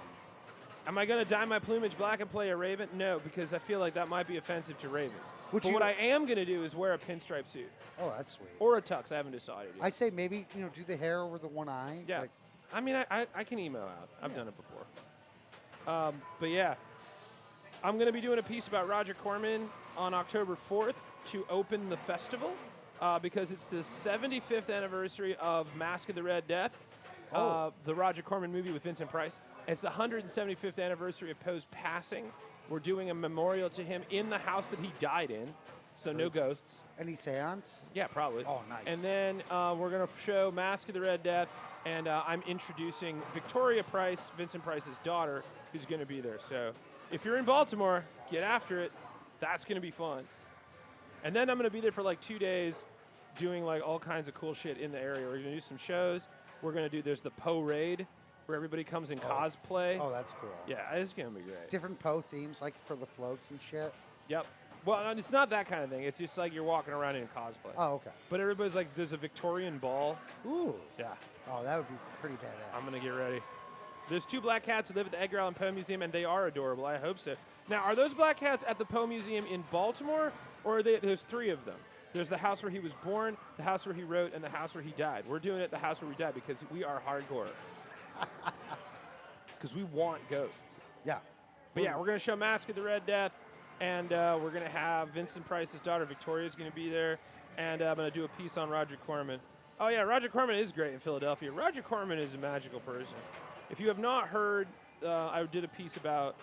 Am I going to dye my plumage black and play a raven? No, because I feel like that might be offensive to ravens. Would but you- what I am going to do is wear a pinstripe suit Oh, that's sweet. or a tux. I haven't decided yet. I say maybe do the hair over the one eye. Yeah. Like, I mean, I can emo out. I've done it before. But yeah, I'm going to be doing a piece about Roger Corman on October 4th to open the festival because it's the 75th anniversary of Mask of the Red Death, the Roger Corman movie with Vincent Price. It's the 175th anniversary of Poe's passing. We're doing a memorial to him in the house that he died in, so no ghosts. any seance? Yeah, probably. Oh, nice. And then we're going to show Mask of the Red Death, and I'm introducing Victoria Price, Vincent Price's daughter, who's going to be there. So if you're in Baltimore, get after it. That's going to be fun. And then I'm going to be there for like 2 days doing like all kinds of cool shit in the area. We're going to do some shows. We're going to do, there's the Poe Raid, where everybody comes in cosplay. Oh, that's cool. Yeah, it's going to be great. Different Poe themes, like for the floats and shit. Yep. Well, it's not that kind of thing. It's just like you're walking around in cosplay. Oh, okay. But everybody's like, there's a Victorian ball. Ooh. Yeah. Oh, that would be pretty badass. I'm going to get ready. There's 2 black cats who live at the Edgar Allan Poe Museum, and they are adorable. I hope so. Now, are those black cats at the Poe Museum in Baltimore, or there's 3 of them? There's the house where he was born, the house where he wrote, and the house where he died. We're doing it at the house where he died because we are hardcore. Because we want ghosts. Yeah. But yeah, we're going to show Mask of the Red Death, and we're going to have Vincent Price's daughter, Victoria's going to be there, and I'm going to do a piece on Roger Corman. Oh yeah, Roger Corman is great in Philadelphia. Roger Corman is a magical person. If you have not heard, I did a piece about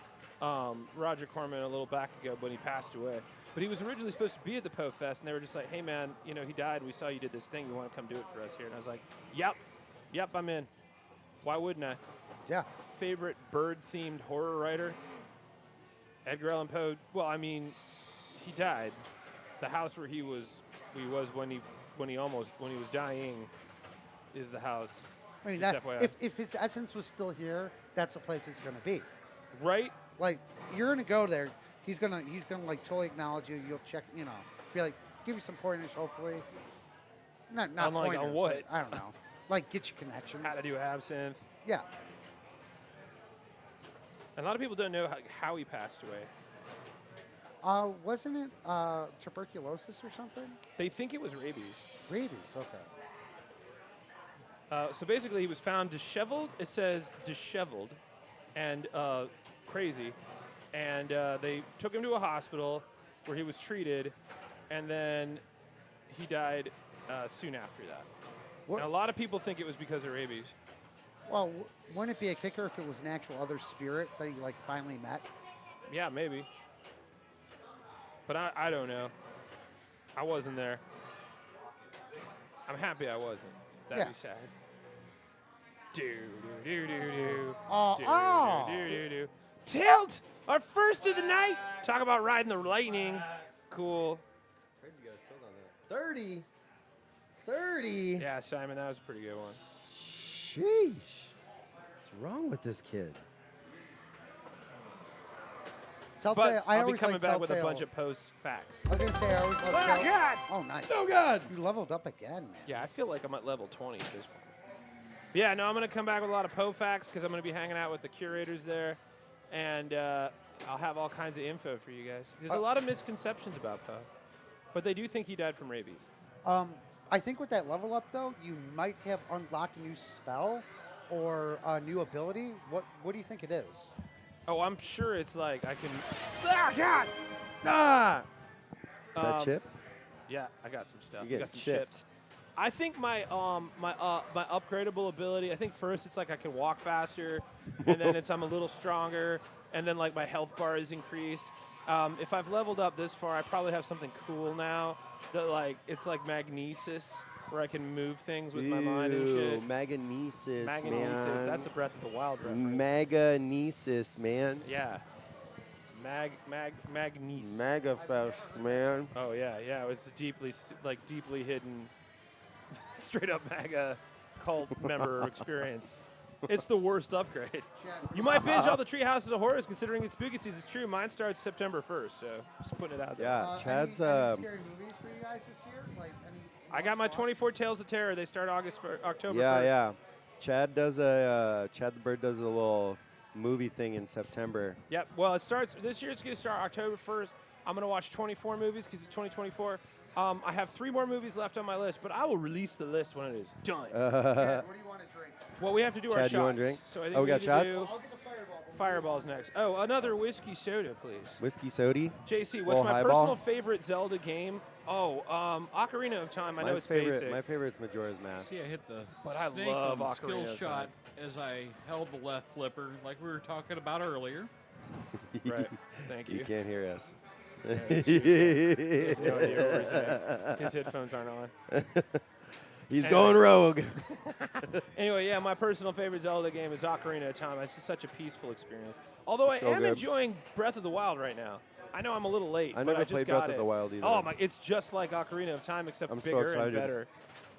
Roger Corman a little back ago when he passed away. But he was originally supposed to be at the Poe Fest, and they were just like, "Hey man, you know he died. We saw you did this thing. You want to come do it for us here?" And I was like, "Yep, I'm in. Why wouldn't I?" Yeah. Favorite bird-themed horror writer? Edgar Allan Poe. Well, I mean, he died. The house where he was when he was dying is the house. I mean, Just that, FYI. if its essence was still here, that's the place it's going to be. Right? Like, you're going to go there. He's gonna like totally acknowledge you. You'll check, be like, give you some pointers, hopefully. Not On, like, pointers. on what? I don't know. Like, get you connections. How to do absinthe. Yeah. And a lot of people don't know how he passed away. Wasn't it tuberculosis or something? They think it was rabies. Rabies. Okay. So basically, he was found disheveled. It says disheveled and crazy. And they took him to a hospital where he was treated, and then he died soon after that. What? And a lot of people think it was because of rabies. Well, wouldn't it be a kicker if it was an actual other spirit that he like finally met? Yeah, maybe. But I don't know. I wasn't there. I'm happy I wasn't. That'd Yeah. be sad. Do. Oh. Do. Tilt! Our first of the night! Talk about riding the lightning. Cool. Crazy got a tilt on that. 30? 30? Yeah, Simon, that was a pretty good one. Sheesh. What's wrong with this kid? Telltale. But I I'll be always coming like back with a Telltale. bunch of post facts. I was gonna say I always love Oh, Telltale. God! Oh, nice. Oh, God! You leveled up again, man. Yeah, I feel like I'm at level 20 at this point. But yeah, no, I'm going to come back with a lot of Poe facts because I'm going to be hanging out with the curators there. And I'll have all kinds of info for you guys. There's a lot of misconceptions about Poe. But they do think he died from rabies. I think with that level up, though, you might have unlocked a new spell or a new ability. What do you think it is? Oh, I'm sure it's like I can... Ah, God! Ah! Is that Chip? Yeah, I got some stuff. You I get got some chipped. chips. I think my upgradable ability, I think first it's like I can walk faster, and then it's I'm a little stronger, and then like my health bar is increased. If I've leveled up this far, I probably have something cool now that like it's like magnesis, where I can move things with my mind and shit. Maganesis, Magnesis, man. that's a Breath of the Wild reference. Maganesis, man. Yeah. Magnesis. Magafest, man. Oh yeah, it was deeply hidden, straight up MAGA cult member experience. It's the worst upgrade. You might binge all the Tree Houses of Horrors considering it's spooky season. It's true. Mine starts September 1st, so just putting it out there. Yeah, Chad's. Any scary movies for you guys this year? Like any I got my 24 Tales of Terror. They start October 1st. Yeah. Chad the Bird does a little movie thing in September. Yep. Well, it starts this year. It's going to start October 1st. I'm going to watch 24 movies because it's 2024. I have 3 more movies left on my list, but I will release the list when it is done. Chad, what do you want to drink? Well, we have to do our Chad, shots. you want a drink? So I think We we got need to shots? do I'll get the fireball. Fireball's next. Oh, another whiskey soda, please. Whiskey sody. JC, what's Little my highball? personal favorite Zelda game? Oh, Ocarina of Time. I know it's basic. My favorite's Majora's Mask. See, I hit the But I snake love on the Ocarina skill of shot Time. as I held the left flipper, like we were talking about earlier. Right. Thank you. You can't hear us. Yeah, that's true. He has no idea where he's at. His headphones aren't on. He's Anyway. going rogue. Anyway, yeah, my personal favorite Zelda game is Ocarina of Time. It's just such a peaceful experience. Although I So am good. enjoying Breath of the Wild right now. I know I'm a little late, I but never I just played got Breath it. of the Wild either. Oh my! It's just like Ocarina of Time, except I'm so bigger and excited. better.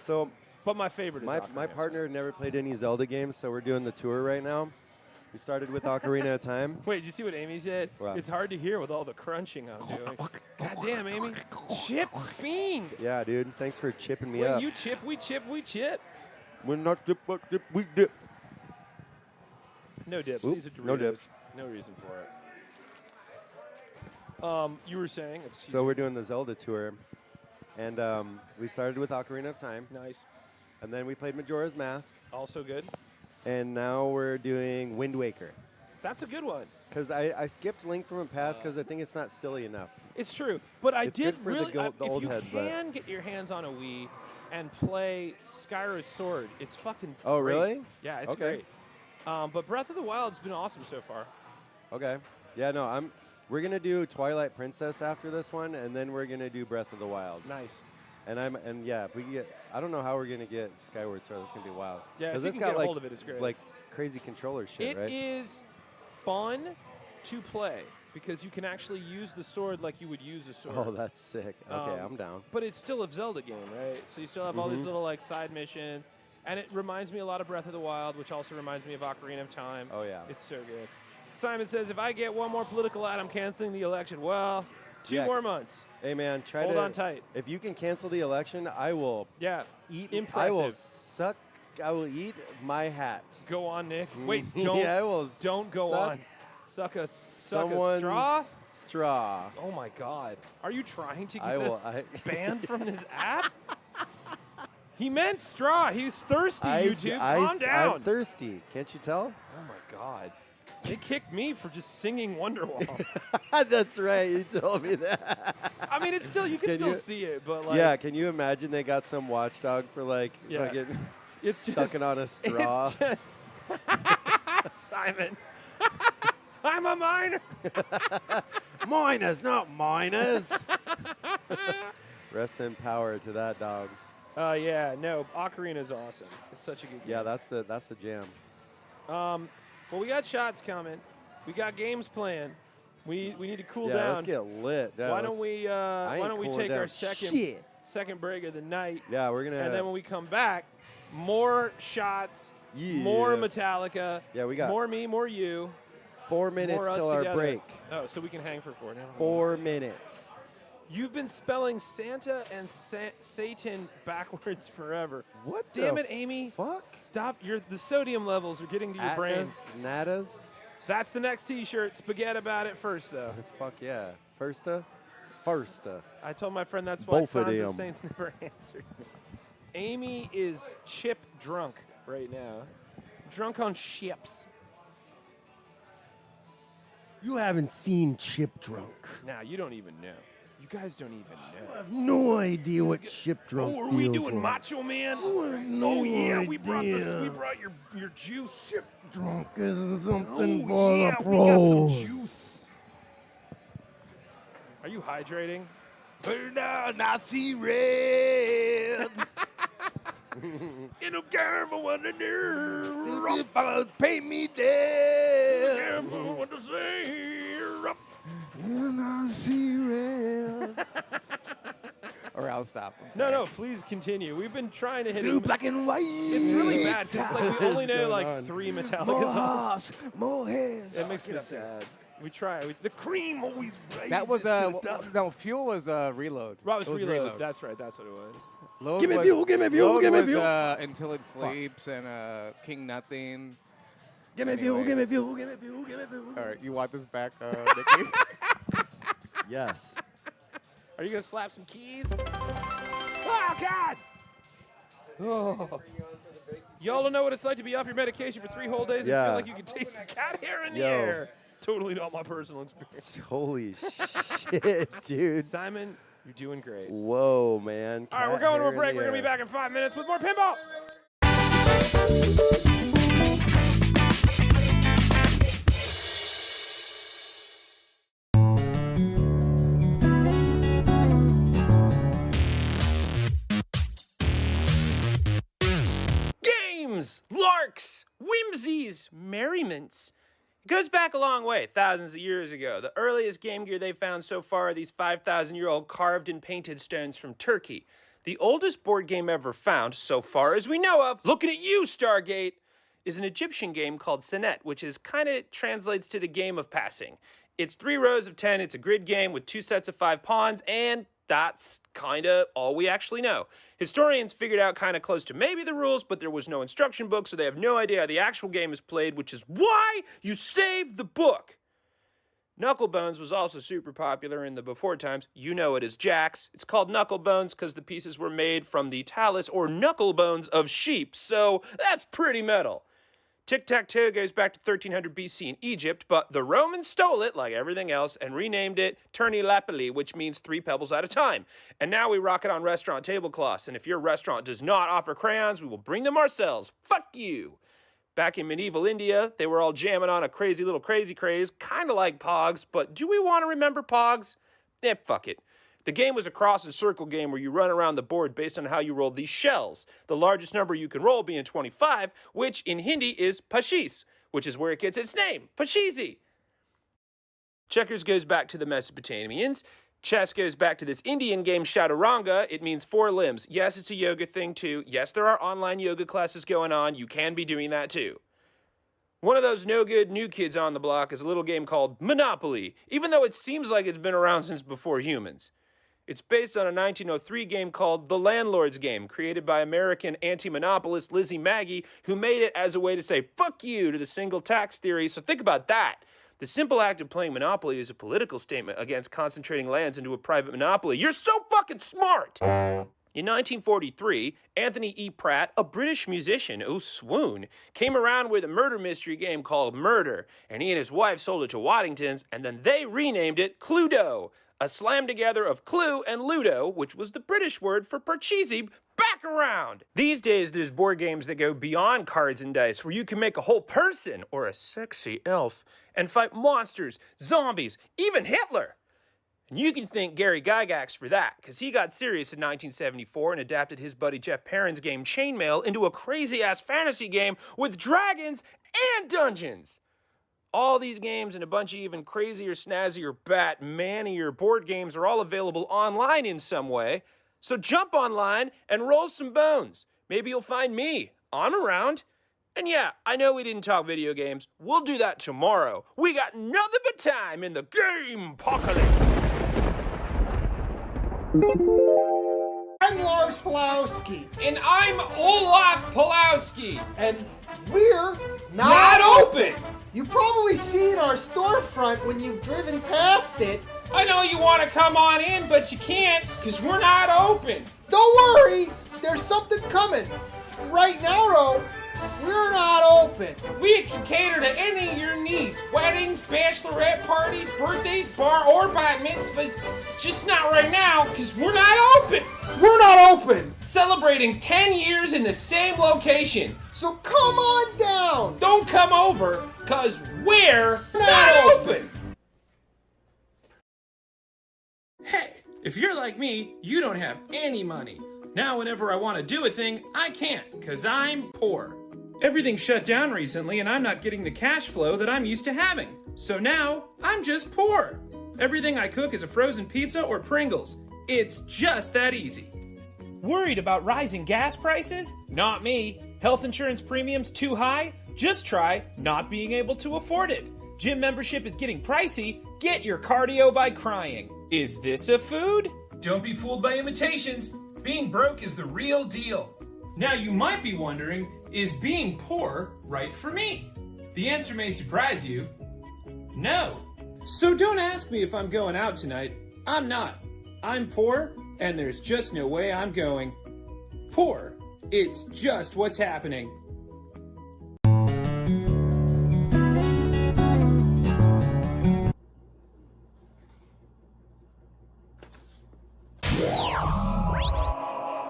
So But my favorite is my Ocarina of partner never played any Zelda games, so we're doing the tour right now. We started with Ocarina of Time. Wait, did you see what Amy said? What? It's hard to hear with all the crunching I'm doing. God damn, Amy. Chip fiend. Yeah, dude. Thanks for chipping me When up. you chip, we chip, we chip. We're not dip, but dip, we dip. No dips. Oop, These are Doritos. no dips. No reason for it. You were saying? Excuse So me. we're doing the Zelda tour, and we started with Ocarina of Time, Nice. and then we played Majora's Mask, Also good. and now we're doing Wind Waker. That's a good one. Because I skipped Link from the Past because I think it's not silly enough. It's true, but I It's did good for the really. the if old you heads, but- can get your hands on a Wii and play Skyward Sword. It's fucking Oh, great. really? Yeah, it's Okay. great. But Breath of the Wild's been awesome so far. Okay. Yeah, no, we're gonna do Twilight Princess after this one, and then we're gonna do Breath of the Wild. Nice. And yeah, if we can get, I don't know how we're gonna get Skyward Sword. That's gonna be wild. Yeah, if because you it's can got get a like hold of it, it's great. like crazy controller shit, It right? is fun to play because you can actually use the sword like you would use a sword. Oh, that's sick. Okay, I'm down. But it's still a Zelda game, right? So you still have all these little like side missions, and it reminds me a lot of Breath of the Wild, which also reminds me of Ocarina of Time. Oh yeah. It's so good. Simon says, if I get one more political ad, I'm canceling the election. Well, 2 Yeah. more months. Hey man, Hold on tight. If you can cancel the election, I will Yeah. eat. Impressive. I will eat my hat. Go on, Nick. Wait, don't. Yeah, I will Don't go suck on. Suck a Someone's straw. straw. Oh my God! Are you trying to I get will. us banned from this app? He meant straw. He's thirsty. YouTube, calm down. I'm thirsty. Can't you tell? Oh my God! They kicked me for just singing Wonderwall. That's right. You told me that. I mean, it's still you can still see it, but like Yeah. Can you imagine they got some watchdog for like Yeah. fucking it's just, sucking on a straw? It's just Simon. I'm a minor. Miners, not miners. Rest in power to that dog. Yeah, no, Ocarina's awesome. It's such a good game. Yeah, that's the jam. Well, we got shots coming. We got games planned. We need to cool Yeah, down. let's get lit. Yeah, Why don't we cooling take our down second shit. break of the night? Yeah, we're gonna. And then when we come back, more shots, Yeah. more Metallica. Yeah, we got more me, more you. 4 minutes more us till our together. break. Oh, so we can hang for 4 now. 4 minutes. You've been spelling Santa and Satan backwards forever. What? Damn the it, Amy! Fuck. Stop! The sodium levels are getting to your brain. Atnas, Nadas. That's the next T-shirt. Spaghetti about it first, though. Fuck yeah. First. I told my friend that's why Both of Sons of them. Saints never answered me. Amy is chip drunk right now. Drunk on chips. You haven't seen Chip drunk. Now, you don't even know. You guys don't even know. I have no idea what Chip drunk Oh, are feels we doing like. Macho Man? No Oh yeah, we brought idea. your juice. Chip drunk is something Oh for yeah, the we got pros. some juice. Are you hydrating? Burn down, I see red. You don't care for what to do. Pay me dead. Careful what to say. And I see red. Or I'll stop. I'm No, sorry. no, please continue. We've been trying to hit Do as black and white. It's really bad because like we only know going like on? 3 Metallica More songs. hearts, more heads. It makes me sad. We try. The cream always rises That was to the top. no, Fuel was Reload. Rob was It was Reload. That's right. That's what it was. Load Give me was- fuel, give me fuel, Load give me was, fuel. Until It Sleeps and King Nothing. Give me fuel, give me fuel, give me fuel, give me fuel. All right, you want this back, Nikki? Yes. Are you gonna slap some keys? Oh God! Oh. Y'all don't know what it's like to be off your medication for 3 whole days and Yeah. feel like you can taste the cat hair in the Yo. air. Totally not my personal experience. Holy shit, dude. Simon, you're doing great. Whoa, man. All right, we're Cat going to hair a in break. the We're gonna be air. back in 5 minutes with more pinball. Games, larks, whimsies, merriments. It goes back a long way, thousands of years ago. The earliest game gear they found so far are these 5,000-year-old carved and painted stones from Turkey. The oldest board game ever found, so far as we know of, looking at you, Stargate, is an Egyptian game called Senet, which is kind of translates to the game of passing. It's 3 rows of 10, it's a grid game with 2 sets of 5 pawns, and that's kind of all we actually know. Historians figured out kind of close to maybe the rules, but there was no instruction book, so they have no idea how the actual game is played, which is why you saved the book. Knucklebones was also super popular in the before times. You know it as jacks. It's called Knucklebones because the pieces were made from the talus or knuckle bones of sheep, so that's pretty metal. Tic-tac-toe goes back to 1300 BC in Egypt, but the Romans stole it, like everything else, and renamed it turni lapili, which means 3 pebbles at a time. And now we rock it on restaurant tablecloths, and if your restaurant does not offer crayons, we will bring them ourselves. Fuck you! Back in medieval India, they were all jamming on a crazy little crazy craze, kind of like Pogs, but do we want to remember Pogs? Fuck it. The game was a cross and circle game where you run around the board based on how you rolled these shells. The largest number you can roll being 25, which in Hindi is pachis, which is where it gets its name, Pachisi. Checkers goes back to the Mesopotamians. Chess goes back to this Indian game Chaturanga. It means 4 limbs. Yes, it's a yoga thing too. Yes, there are online yoga classes going on. You can be doing that too. One of those no-good new kids on the block is a little game called Monopoly, even though it seems like it's been around since before humans. It's based on a 1903 game called The Landlord's Game, created by American anti-monopolist Lizzie Magie, who made it as a way to say, fuck you, to the single tax theory, so think about that. The simple act of playing Monopoly is a political statement against concentrating lands into a private monopoly. You're so fucking smart! In 1943, Anthony E. Pratt, a British musician, oh swoon, came around with a murder mystery game called Murder, and he and his wife sold it to Waddingtons, and then they renamed it Cluedo, a slam together of Clue and Ludo, which was the British word for Parcheesi, back around. These days, there's board games that go beyond cards and dice, where you can make a whole person, or a sexy elf, and fight monsters, zombies, even Hitler. And you can thank Gary Gygax for that, because he got serious in 1974 and adapted his buddy Jeff Perrin's game Chainmail into a crazy-ass fantasy game with dragons and dungeons. All these games and a bunch of even crazier, snazzier, Batmanier board games are all available online in some way. So jump online and roll some bones. Maybe you'll find me. I'm around. And yeah, I know we didn't talk video games. We'll do that tomorrow. We got nothing but time in the game apocalypse. I'm Lars Pulowski. And I'm Olaf Pulowski. And we're Not open! You've probably seen our storefront when you've driven past it. I know you want to come on in, but you can't, because we're not open. Don't worry, there's something coming. Right now, though, we're not open. We can cater to any of your needs. Weddings, bachelorette parties, birthdays, bar, or bat mitzvahs. Just not right now, because we're not open. We're not open. Celebrating 10 years in the same location. So come on down. Don't come over, because we're not open. Hey, if you're like me, you don't have any money. Now whenever I want to do a thing, I can't, because I'm poor. Everything shut down recently and I'm not getting the cash flow that I'm used to having. So now, I'm just poor. Everything I cook is a frozen pizza or Pringles. It's just that easy. Worried about rising gas prices? Not me. Health insurance premiums too high? Just try not being able to afford it. Gym membership is getting pricey? Get your cardio by crying. Is this a food? Don't be fooled by imitations. Being broke is the real deal. Now you might be wondering, is being poor right for me? The answer may surprise you. No. So don't ask me if I'm going out tonight. I'm not. I'm poor, and there's just no way I'm going. Poor. It's just what's happening.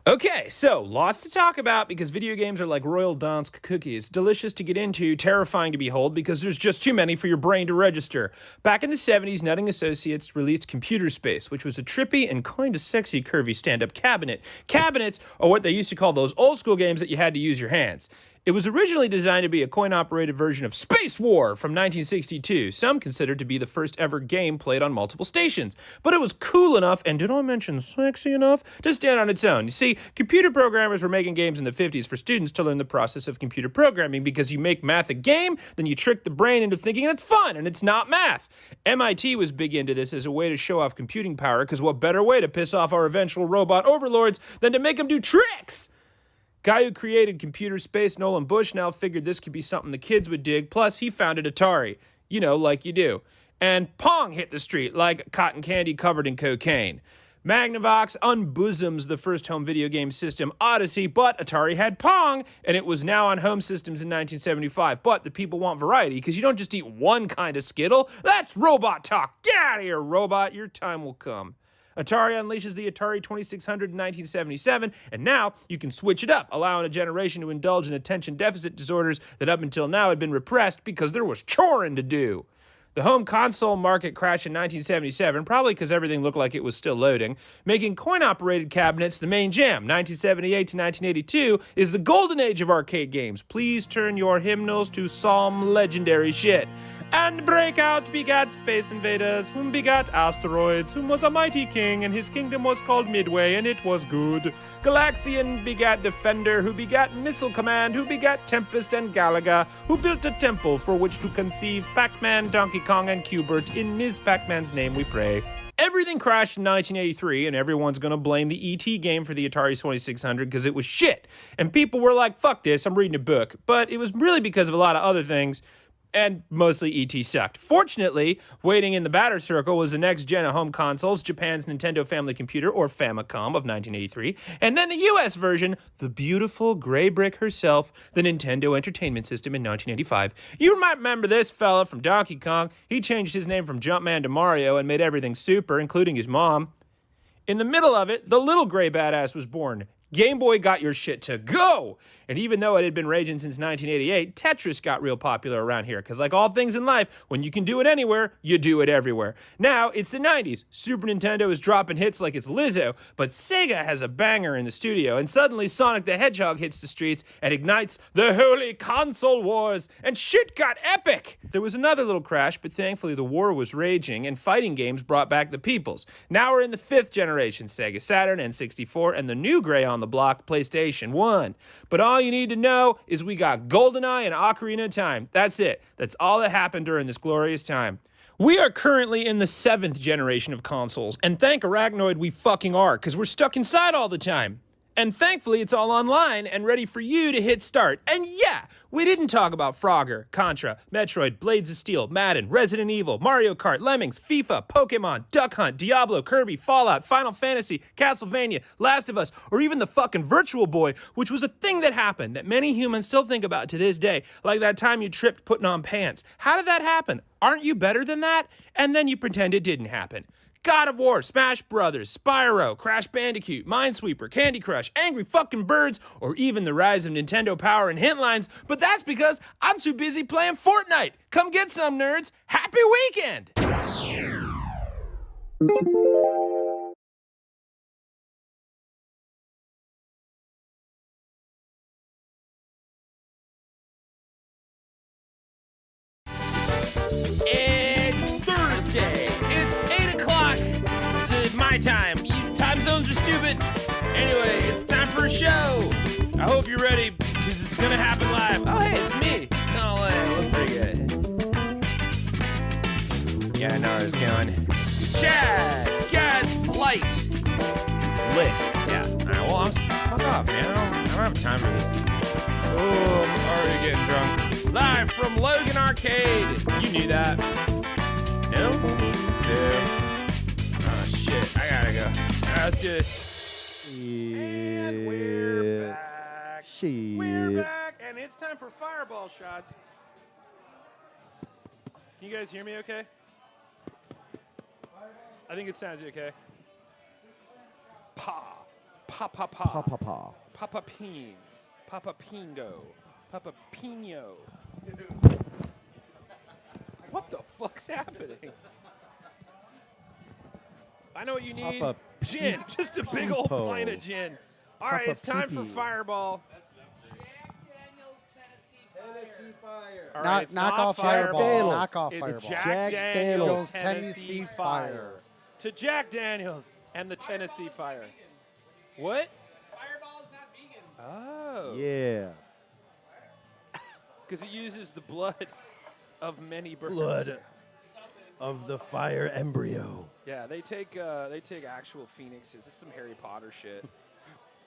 Okay, so lots to talk about because video games are like Royal Dansk cookies. Delicious to get into, terrifying to behold because there's just too many for your brain to register. Back in the 70s, Nutting Associates released Computer Space, which was a trippy and kind of sexy curvy stand-up cabinet. Cabinets are what they used to call those old school games that you had to use your hands. It was originally designed to be a coin-operated version of Space War from 1962, some considered to be the first ever game played on multiple stations. But it was cool enough, and did I mention sexy enough, to stand on its own. You see, computer programmers were making games in the 50s for students to learn the process of computer programming because you make math a game, then you trick the brain into thinking it's fun, and it's not math. MIT was big into this as a way to show off computing power, because what better way to piss off our eventual robot overlords than to make them do tricks? Guy who created Computer Space, Nolan Bush, now figured this could be something the kids would dig, plus he founded Atari. You know, like you do. And Pong hit the street like cotton candy covered in cocaine. Magnavox unbosoms the first home video game system, Odyssey, but Atari had Pong, and it was now on home systems in 1975. But the people want variety, because you don't just eat one kind of Skittle. That's robot talk. Get out of here, robot. Your time will come. Atari unleashes the Atari 2600 in 1977, and now you can switch it up, allowing a generation to indulge in attention deficit disorders that up until now had been repressed because there was choring to do. The home console market crashed in 1977, probably because everything looked like it was still loading, making coin-operated cabinets the main jam. 1978 to 1982 is the golden age of arcade games. Please turn your hymnals to psalm legendary shit. And Breakout begat Space Invaders, whom begat Asteroids, whom was a mighty king, and his kingdom was called Midway, and it was good. Galaxian begat Defender, who begat Missile Command, who begat Tempest and Galaga, who built a temple for which to conceive Pac-Man, Donkey Kong, and Q*bert. In Ms. Pac-Man's name we pray. Everything crashed in 1983, and everyone's gonna blame the E.T. game for the Atari 2600 because it was shit. And people were like, fuck this, I'm reading a book. But it was really because of a lot of other things. And mostly E.T. sucked. Fortunately, waiting in the batter circle was the next gen of home consoles, Japan's Nintendo Family Computer, or Famicom, of 1983, and then the US version, the beautiful gray brick herself, the Nintendo Entertainment System in 1985. You might remember this fella from Donkey Kong. He changed his name from Jumpman to Mario and made everything super, including his mom. In the middle of it, the little gray badass was born. Game Boy got your shit to go! And even though it had been raging since 1988, Tetris got real popular around here, because like all things in life, when you can do it anywhere, you do it everywhere. Now, it's the 90s. Super Nintendo is dropping hits like it's Lizzo, but Sega has a banger in the studio, and suddenly Sonic the Hedgehog hits the streets and ignites the holy console wars, and shit got epic! There was another little crash, but thankfully the war was raging, and fighting games brought back the peoples. Now we're in the 5th generation, Sega Saturn, N64, and the new gray on the block, PlayStation 1. But all you need to know is we got GoldenEye and Ocarina of Time. That's it. That's all that happened during this glorious time. We are currently in the 7th generation of consoles, and thank Arachnoid we fucking are, because we're stuck inside all the time. And thankfully, it's all online and ready for you to hit start. And yeah, we didn't talk about Frogger, Contra, Metroid, Blades of Steel, Madden, Resident Evil, Mario Kart, Lemmings, FIFA, Pokemon, Duck Hunt, Diablo, Kirby, Fallout, Final Fantasy, Castlevania, Last of Us, or even the fucking Virtual Boy, which was a thing that happened that many humans still think about to this day, like that time you tripped putting on pants. How did that happen? Aren't you better than that? And then you pretend it didn't happen. God of War, Smash Brothers, Spyro, Crash Bandicoot, Minesweeper, Candy Crush, Angry Fucking Birds, or even the rise of Nintendo Power and hint lines, but that's because I'm too busy playing Fortnite. Come get some, nerds. Happy weekend! It's Thursday. It's 8 o'clock. My time. Time zones are stupid. Anyway, it's time for a show. I hope you're ready because it's gonna happen live. Oh, hey, it's me. Oh, I look pretty good. Yeah, I know where I was going. Chad, Gas, Light, Lit. Yeah. All right. Well, fuck off, man. I don't have time for this. Oh, I'm already getting drunk. Live from Logan Arcade. You knew that. No? No. Oh, shit. I gotta go. All right, let's do this. And we're back. Shit. We're back, and it's time for fireball shots. Can you guys hear me okay? I think it sounds okay. Pa. Pa, pa, pa. Pa pa pa. Papa Peen. Papa Pingo. Papa Pino. What the fuck's happening? I know what you need. Papa Gin. Just a big old Peepo. pint of gin. All right, Papa it's time for Pee-pee. Fireball. Tennessee Fire. All right, it's knock not off Fireball. Daniels. Knock off It's Fireball. Jack, Jack Daniels, Daniels, Tennessee Fire. To Jack Daniels and the Tennessee Fire. What? Fireball is not vegan. Oh. Yeah. Because it uses the blood of many birds. Blood of the fire embryo. Yeah, they take actual phoenixes. This is some Harry Potter shit.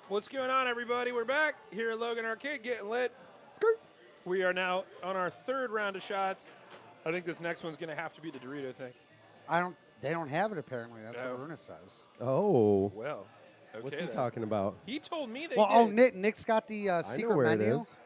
What's going on, everybody? We're back here at Logan Arcade getting lit. Skirt. We are now on our third round of shots. I think this next one's going to have to be the Dorito thing. I don't They don't have it apparently. That's No. what Runa says. Oh. Well, okay, What's he then. talking about? He told me they Well, did. Nick's got the I know secret where menu. it is.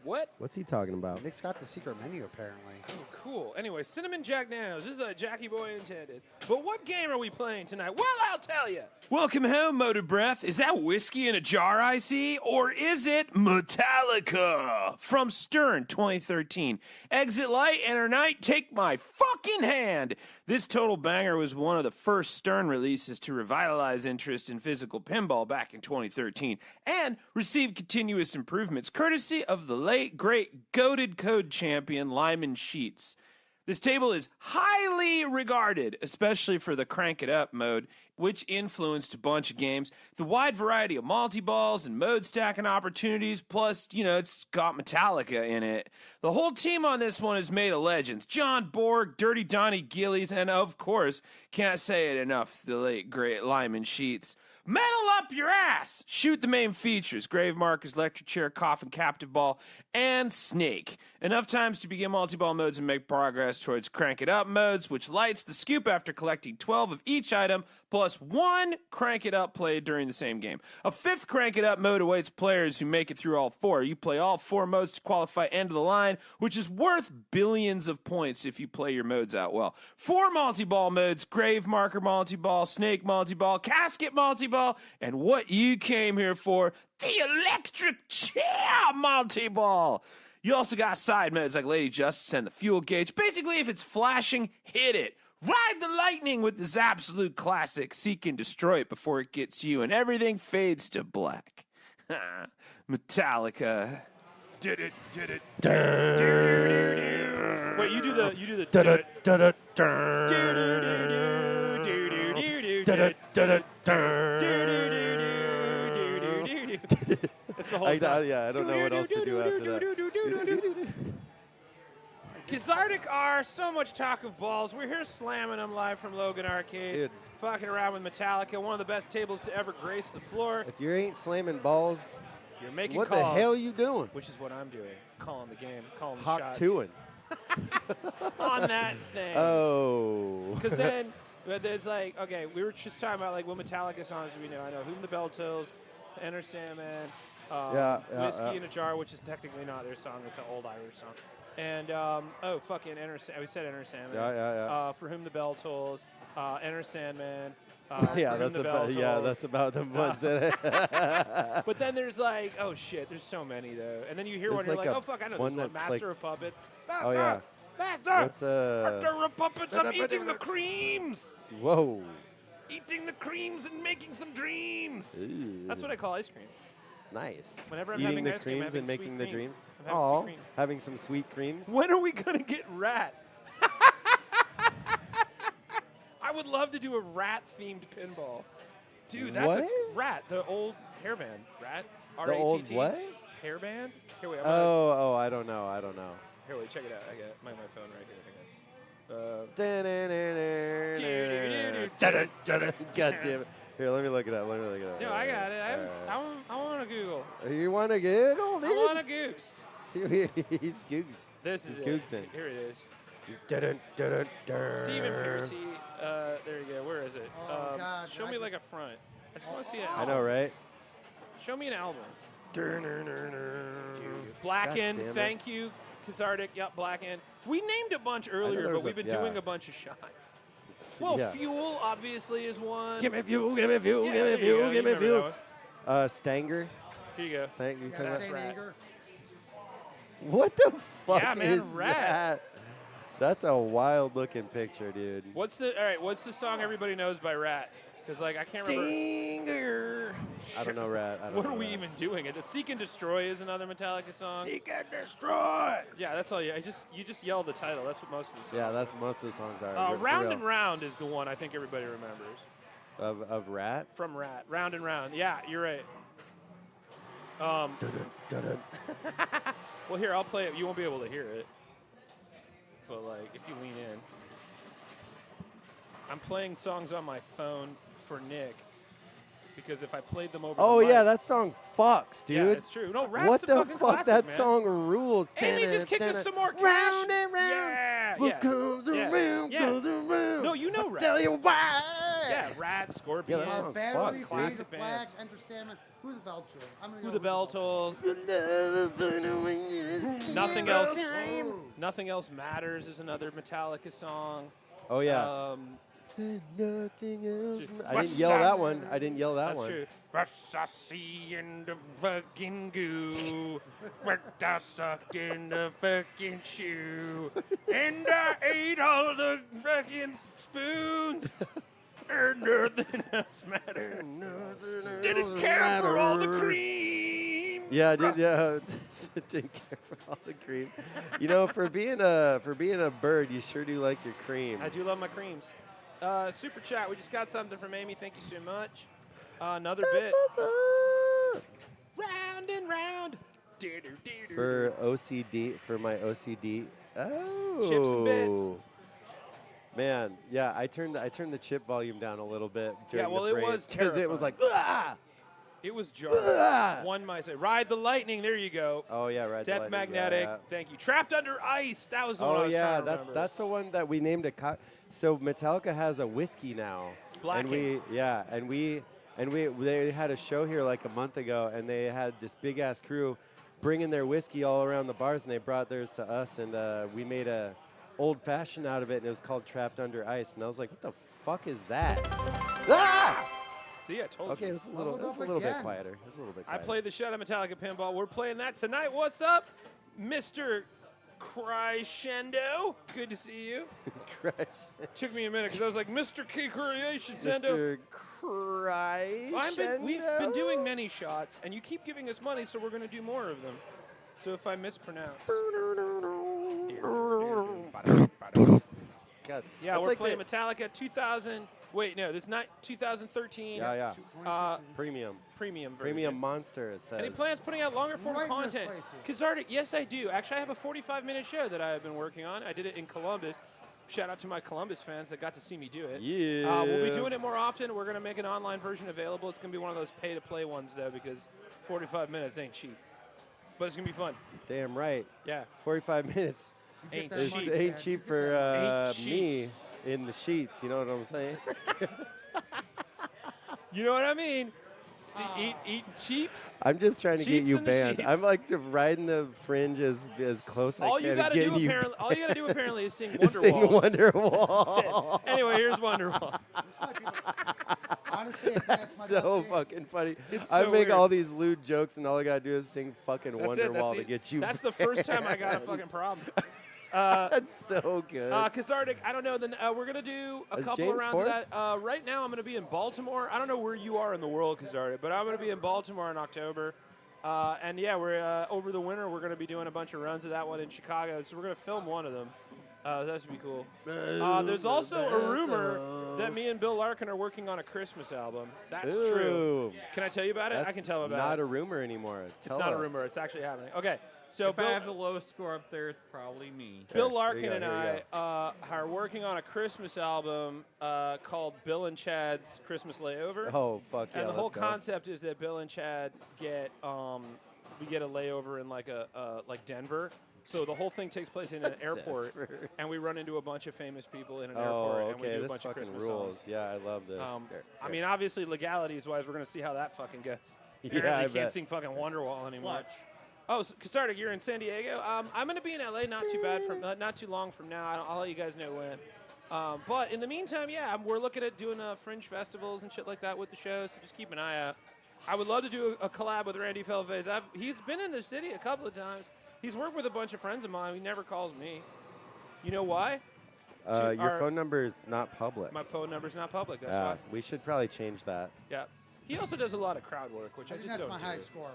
What? What's he talking about? Nick's got the secret menu apparently. Oh, cool. Anyway, Cinnamon Jack Daniels. This is a Jackie Boy intended. But what game are we playing tonight? Well, I'll tell you. Welcome home, Motor Breath. Is that whiskey in a jar I see? Or is it Metallica from Stern 2013? Exit light, enter night, take my fucking hand. This total banger was one of the first Stern releases to revitalize interest in physical pinball back in 2013 and received continuous improvements courtesy of the late, great, goated code champion Lyman Sheets. This table is highly regarded, especially for the crank it up mode, which influenced a bunch of games. The wide variety of multi-balls and mode stacking opportunities, plus, it's got Metallica in it. The whole team on this one is made of legends. John Borg, Dirty Donnie Gillies, and of course, can't say it enough, the late, great Lyman Sheets. Metal up your ass! Shoot the main features, Grave Markers, Electric Chair, Coffin, Captive Ball, and Snake. Enough times to begin multi-ball modes and make progress towards Crank It Up modes, which lights the scoop after collecting 12 of each item, plus one Crank It Up play during the same game. A fifth Crank It Up mode awaits players who make it through all four. You play all four modes to qualify end of the line, which is worth billions of points if you play your modes out well. 4 multi-ball modes, Grave Marker multi-ball, Snake multi-ball, Casket multi-ball, and what you came here for, the Electric Chair multi-ball. You also got side modes like Lady Justice and the Fuel Gauge. Basically, if it's flashing, hit it. Ride the lightning with this absolute classic. Seek and destroy it before it gets you, and everything fades to black. Metallica. Did it. Wait, you do the. That's the whole song. I don't know what else to do after that. Kazardic are so much talk of balls. We're here slamming them live from Logan Arcade. Dude. Fucking around with Metallica, one of the best tables to ever grace the floor. If you ain't slamming balls, You're making what calls. the hell you doing? Which is what I'm doing. Calling the game, calling the Hawk shots. twoing. On that thing. Oh. Because then, there's like, okay, we were just talking about like what Metallica songs do we know. I know Whom the Bell Tolls, Enter Sandman, Whiskey in a Jar, which is technically not their song. It's an old Irish song. And, we said Enter Sandman. Yeah. For Whom the Bell Tolls, Enter Sandman. Yeah, that's about the ones in it. But then there's like, oh shit, there's so many though. And then you hear one, There's you're like like, a oh fuck, I know one this one, that's Master like- of Puppets. Oh yeah. Master! What's Master of Puppets, I'm eating the creams! Whoa. Eating the creams and making some dreams! Ooh. That's what I call ice cream. Nice. Whenever I'm Eating having the ice cream, creams I'm and having making the sweet dreams. creams. I'm having sweet Oh, creams. having some sweet creams. When are we gonna get Rat? I would love to do a Rat-themed pinball. Dude, that's What? a Rat, the old hairband. Rat? The R-A-T-T. old what? Hairband? Here, wait, I'm gonna, Oh, I don't know. here, wait, check it out. I got my phone right here. God damn it. Here, let me look it up. No, I got it. I want to Google. You want to giggle, I want to gooks. dude? He's gooks. This is He's it. gooksing. Here it is. Stephen Stephen Piercy. There you go. Where is it? Oh, God, show me like a front. I just want to see an I album. know, right? Show me an album. Blackened. God damn it. Thank you. Kazardic. Yep, Blackened. We named a bunch earlier, there but was we've been yeah. doing a bunch of shots. Well, Yeah. Fuel obviously is one. Give me fuel, give me fuel, Yeah, give there me you fuel, go. give You me remember fuel. that one. Stanger. Here you go. You talking about? Saint Rat. Anger. What the fuck Yeah, man, is Rat. that? That's a wild looking picture, dude. What's the song everybody knows by Rat? Because like I can't remember. Stinger. I don't know, Rat. I don't What know are we Rat. even doing? The Seek and Destroy is another Metallica song. Seek and destroy. Yeah, that's all. You just yell the title. That's what most of the songs. Yeah, that's what most of the songs are. for Round real. and Round is the one I think everybody remembers Of Rat. from Rat. Round and Round. Yeah, you're right. Dun-dun. Well, here I'll play it. You won't be able to hear it, but like if you lean in, I'm playing songs on my phone for Nick because if I played them over. Oh the yeah, mic, that song fucks, dude. Yeah, it's true. No, Rat's what a the fucking fuck? classic, That man. song rules. Amy just kicked us some more cash. Round and round. Yeah, What yeah. comes Yeah, around yeah. goes around. No, you know Rat. tell you why. Yeah, Rat, Scorpion. Yeah, that song's Bad fucked, Bunny, dude. Fade Classic to bands. Black, Enter Sandman. Who the Bell Tools? I'm gonna Who go the with Bell Tolls. Nothing else. Nothing else matters is another Metallica song. Oh yeah. Nothing else. I didn't yell that one. I didn't yell that That's one. true. But I see in the fucking goo, but I sucked in the fucking shoe, and I ate all the fucking spoons, and nothing else mattered. Didn't care for all the cream. Yeah, I did. Yeah, didn't care for all the cream. You know, for being a bird, you sure do like your cream. I do love my creams. Super chat. We just got something from Amy. Thank you so much. Another bit. Round and round. For OCD, for my OCD. Oh. Chips and bits. Man, yeah, I turned the chip volume down a little bit. Yeah, well, it was because it was like, ah! It was jarring. One might say, "Ride the Lightning." There you go. Oh yeah, right. Death Magnetic. Yeah. Thank you. Trapped Under Ice. That was the one I Oh was yeah, trying to remember. that's the one that we named a. So Metallica has a whiskey now. Black and they had a show here like a month ago, and they had this big ass crew bringing their whiskey all around the bars, and they brought theirs to us, and we made a old fashioned out of it, and it was called Trapped Under Ice, and I was like, what the fuck is that? Ah! See, I told Okay, you. it was a little bit quieter. It was a little bit I quieter. played the shit out of Metallica Pinball. We're playing that tonight. What's up, Mr. Crescendo? Good to see you. Took me a minute because I was like, Mr. K Crescendo. Mr. Crescendo. We've been doing many shots, and you keep giving us money, so we're going to do more of them. So if I mispronounce. God. Yeah, That's we're like playing Metallica 2000. Wait, no, this is not 2013. Yeah. Premium. Premium version. Premium monster, it says. Any plans putting out longer form Right in this content? playthrough. Kazardik, yes, I do. Actually, I have a 45-minute show that I have been working on. I did it in Columbus. Shout out to my Columbus fans that got to see me do it. Yeah. We'll be doing it more often. We're going to make an online version available. It's going to be one of those pay-to-play ones, though, because 45 minutes ain't cheap. But it's going to be fun. Damn right. Yeah. 45 minutes. Ain't that This money, ain't Dad. cheap for Ain't cheap. me in the sheets. You know what I'm saying? You know what I mean? Eating cheaps. I'm just trying to get Sheeps you in the banned. sheets. I'm like to riding the fringe as close All I can. you got to getting do you apparently, all you got to do apparently is sing is Wonderwall. sing That's Wonderwall. it. Anyway, here's Wonderwall. Honestly, I think that's my So best game. fucking funny. It's I so make weird. all these lewd jokes, and all I gotta do is sing fucking That's it. Wonderwall to get you. That's the first time I got a fucking problem. That's so good. Kazardik, I don't know. Then we're gonna do a Is couple James of rounds fourth? of that. Right now, I'm gonna be in Baltimore. I don't know where you are in the world, Kazardik, but I'm gonna be in Baltimore in October. And yeah, we're over the winter. We're gonna be doing a bunch of runs of that one in Chicago. So we're gonna film one of them. That should be cool. There's also a rumor that me and Bill Larkin are working on a Christmas album. That's true. Ooh. Can I tell you about it? I That's can tell about not it. a rumor anymore. It's Tell not a us. rumor. It's actually happening. Okay. So If I have the lowest score up there, it's probably me. Bill Here Larkin you go, and here you I are working on a Christmas album called Bill and Chad's Christmas Layover. Oh fuck yeah! And the whole let's go. concept is that Bill and Chad get we get a layover in like Denver. So the whole thing takes place in an airport, Denver. and we run into a bunch of famous people in an Oh, airport, and we okay. do a This bunch of fucking Christmas rules. songs. Yeah, I love this. I mean, obviously, legalities-wise, we're going to see how that fucking goes. Yeah, Apparently, I you can't bet. sing fucking Wonderwall anymore. Oh, so, Kazardik, you're in San Diego. I'm going to be in LA not too bad from not too long from now. I'll let you guys know when. But in the meantime, yeah, we're looking at doing fringe festivals and shit like that with the show. So just keep an eye out. I would love to do a collab with Randy Felface. He's been in the city a couple of times. He's worked with a bunch of friends of mine. He never calls me. You know why? Your phone number is not public. My phone number's not public. That's why. We should probably change that. Yeah. He also does a lot of crowd work, which I I think just that's don't my high do. score.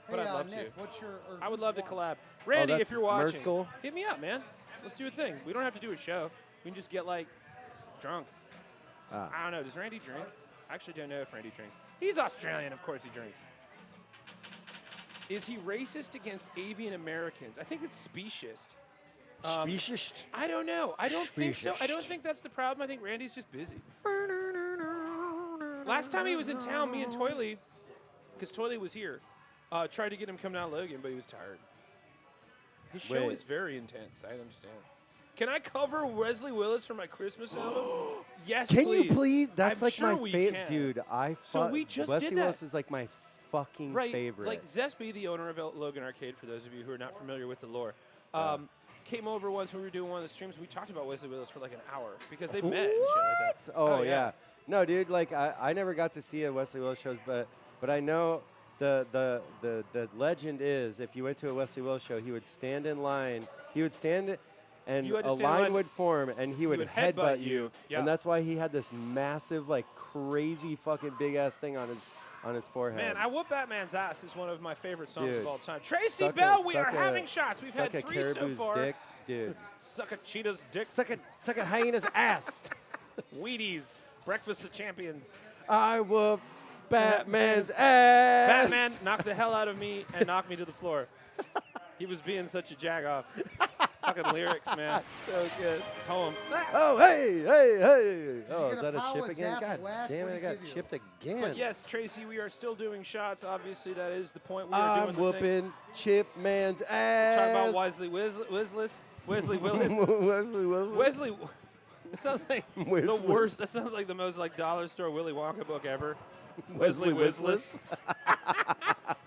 But Hey, I'd love Nick, to. what's your? I would love to one? collab. Randy, that's if you're watching, Merskle? hit me up, man. Let's do a thing. We don't have to do a show. We can just get like drunk. I don't know. Does Randy drink? I actually don't know if Randy drinks. He's Australian, of course he drinks. Is he racist against avian Americans? I think it's speciest. Speciest? I don't know. I don't think so. I don't Speciest. think that's the problem. I think Randy's just busy. Last time he was in town, me and Toily, because Toily was here, tried to get him come down Logan, but he was tired. His show Wait. is very intense. I understand. Can I cover Wesley Willis for my Christmas album? Yes, Can please. you please? That's I'm like sure my we favorite, can. dude. So we just Wesley did that. Willis is like my fucking Right, favorite. like Zesby, the owner of Logan Arcade, for those of you who are not familiar with the lore, came over once when we were doing one of the streams. We talked about Wesley Willis for like an hour because they met and shit like that. Oh yeah. No, dude. Like I never got to see a Wesley Willis shows, but I know the legend is if you went to a Wesley Willis show, he would stand in line. He would stand. And You had to a stand in line. line would form, and he would headbutt you. Yeah. And that's why he had this massive, like, crazy fucking big-ass thing on his forehead. Man, I Whoop Batman's Ass is one of my favorite songs Dude. of all time. Tracy Suck Bell, a- we are suck a- having shots. We've had suck a 3 so caribou's far. dick, dude. Suck a cheetah's dick. Suck a hyena's ass. Wheaties. Breakfast of Champions. I whoop Batman's ass. Batman knocked the hell out of me and knocked me to the floor. He was being such a jagoff. Fucking lyrics, man. So good. Poems. Oh, hey. Oh, get is a that a power chip again? zap God whack? damn What it, I do got you give you? chipped again. But yes, Tracy, we are still doing shots. Obviously, that is the point. We are I'm doing the thing. whooping Chip Man's ass. Talk about Wesley Willis. Wesley Willis. Wesley. It sounds like the Wizzless. worst. That sounds like the most like dollar store Willy Wonka book ever. Wesley Wizzless.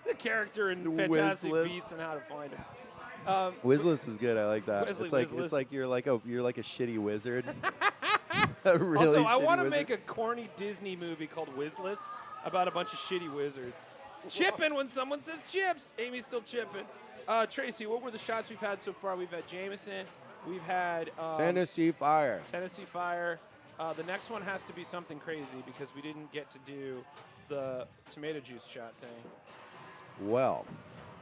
The character in Fantastic Wizzless. Beasts and How to Find Him. Wizzless is good. I like that. Wesley It's Wizzless. like you're like a shitty wizard. A really Also, I shitty want to wizard. make a corny Disney movie called Wizzless about a bunch of shitty wizards. Chipping when someone says chips. Amy's still chipping. Tracy, what were the shots we've had so far? We've had Jameson. We've had Tennessee Fire. Tennessee Fire. The next one has to be something crazy because we didn't get to do the tomato juice shot thing. Well,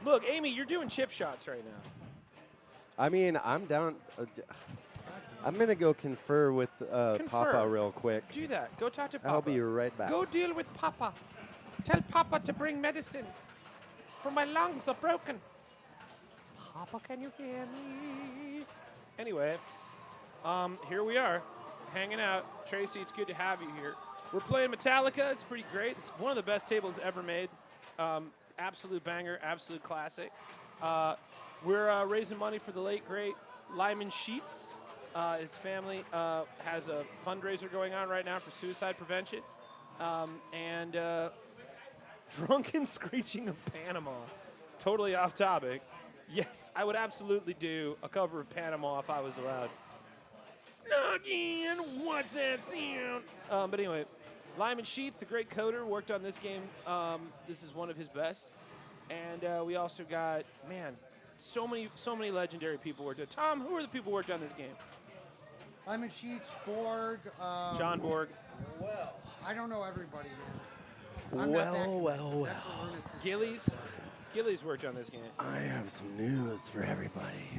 Look, Amy, you're doing chip shots right now. I mean, I'm down. I'm gonna go confer with Papa real quick. Do that. Go talk to Papa. I'll be right back. Go deal with Papa. Tell Papa to bring medicine. For my lungs are broken. Papa, can you hear me? Anyway, here we are, hanging out. Tracy, it's good to have you here. We're playing Metallica. It's pretty great. It's one of the best tables ever made. Absolute banger, absolute classic. We're raising money for the late, great Lyman Sheets. His family has a fundraiser going on right now for suicide prevention. And Drunken Screeching of Panama. Totally off topic. Yes, I would absolutely do a cover of Panama if I was allowed. Again, what's that sound? But anyway, Lyman Sheets, the great coder, worked on this game. This is one of his best. And we also got, man, so many legendary people worked on. Tom, who are the people who worked on this game? Lyman Sheets, Borg. John Borg. Well, I don't know everybody, man. I'm not that good. That's what Ernest is. Gillies. Gillies worked on this game. I have some news for everybody.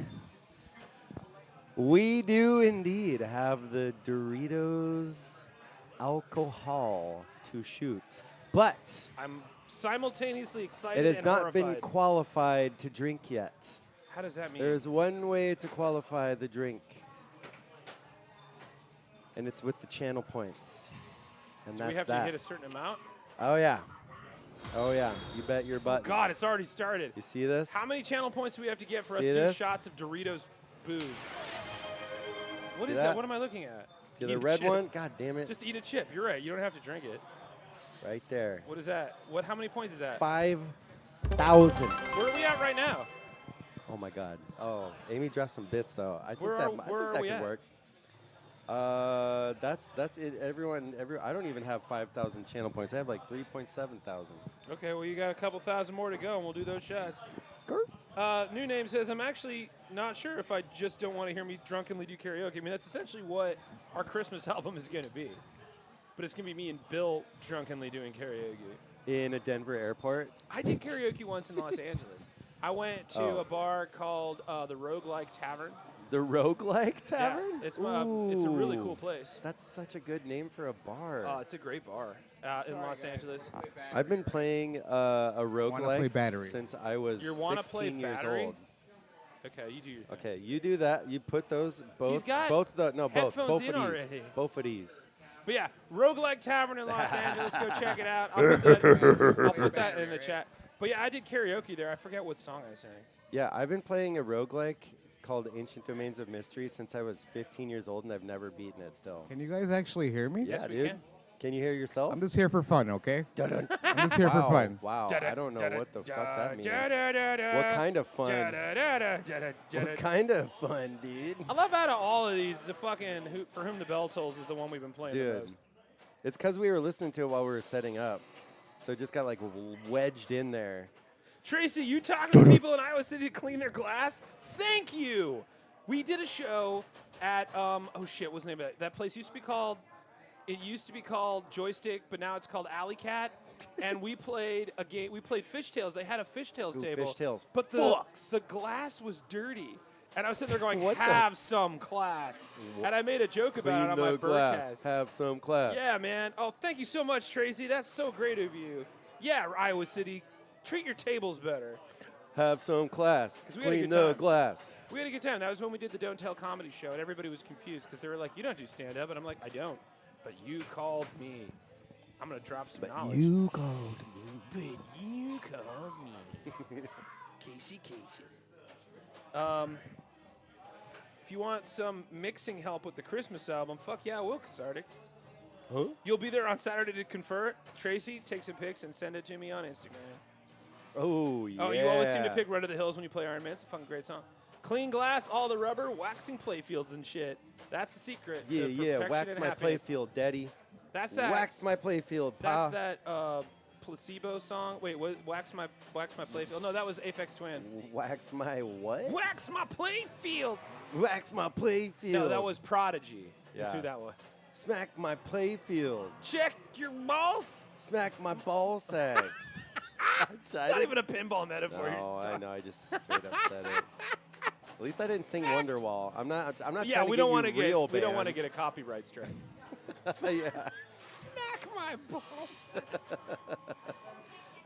We do indeed have the Doritos alcohol to shoot, but I'm simultaneously excited it has and not horrified. been qualified to drink yet. How does that mean? There's one way to qualify the drink, and it's with the channel points. And Do that's we have that. to hit a certain amount? Oh yeah. Oh yeah. You bet your butt. God, it's already started. You see this? How many channel points do we have to get for us See to this? do shots of Doritos booze? What See is that? that? What am I looking at? See Eat the a red chip. one? God damn it. Just eat a chip. You're right. You don't have to drink it. Right there. What is that? What? How many points is that? 5,000. Where are we at right now? Oh my God. Oh, Amy dropped some bits though. I think Where that are- I where think are that we could at? work. That's it. I don't even have 5,000 channel points. I have like 3.7 thousand. Okay, well, you got a couple thousand more to go, and we'll do those shots. Skirt. New Name says, I'm actually not sure if I just don't want to hear me drunkenly do karaoke. I mean, that's essentially what our Christmas album is going to be. But it's going to be me and Bill drunkenly doing karaoke. In a Denver airport. I did karaoke once in Los Angeles. I went to a bar called the Roguelike Tavern. The Roguelike Tavern? Yeah, it's a really cool Ooh. place. That's such a good name for a bar. It's a great bar in Los Angeles. I've been playing a play roguelike Battery. since I was You wanna play 16 years Battery? old. Okay, you do your thing. Okay, you do that. You put those both. got both the no both headphones both in of these. already. Both of these. But yeah, Roguelike Tavern in Los Angeles. Go check it out. I'll put that in the chat. But yeah, I did karaoke there. I forget what song I sang. Yeah, I've been playing a roguelike called Ancient Domains of Mystery since I was 15 years old, and I've never beaten it still. Can you guys actually hear me? Yeah, Yes, we dude. can. Can you hear yourself? I'm just here for fun, okay? Dun-dun. I'm just here for Wow, fun. Wow, I don't know what the fuck that means. What What kind of fun? What kind of fun, dude? I love out of all of these, the fucking For Whom the Bell Tolls is the one we've been playing the Dude, most. it's because we were listening to it while we were setting up. So it just got like wedged in there. Tracy, you talking to people in Iowa City to clean their glass? Thank you. We did a show at oh shit, what's the name of it? That place used to be called. It used to be called Joystick, but now it's called Alley Cat. And we played a game. We played Fishtails. They had a Fishtails Ooh, table. Fishtails. But the glass was dirty. And I was sitting there going, have some class. And I made a joke about it on my the glass. broadcast. Have some class. Yeah, man. Oh, thank you so much, Tracy. That's so great of you. Yeah, Iowa City, treat your tables better. Have some class. 'Cause we had a Clean good the time. glass. We had a good time. That was when we did the Don't Tell comedy show, and everybody was confused because they were like, you don't do stand-up. And I'm like, I don't. But you called me. I'm going to drop some knowledge. You called me. But you called me. Casey. If you want some mixing help with the Christmas album, fuck yeah, I will, Cathartic. Huh? You'll be there on Saturday to confer it. Tracy, take some pics and send it to me on Instagram. Oh, yeah. Oh, you always seem to pick Run to the Hills when you play Iron Man. It's a fucking great song. Clean glass, all the rubber, waxing playfields and shit. That's the secret. Yeah, to yeah. perfection Wax and my happiness. playfield, daddy. That's that. Wax my playfield, pa. That's that placebo song. Wait, what? Wax my playfield. No, that was Aphex Twin. Wax my what? Wax my playfield. Wax my playfield. No, that was Prodigy. That's Yeah. who that was. Smack my playfield. Check your balls. Smack my ball sack. It's not even a pinball metaphor. You're No, just I talking. know. I just straight up said it. At least I didn't sing Wonderwall. I'm not. I'm not Yeah, trying we to don't want to get real want to bands. get a copyright strike. Yeah. Smack my balls.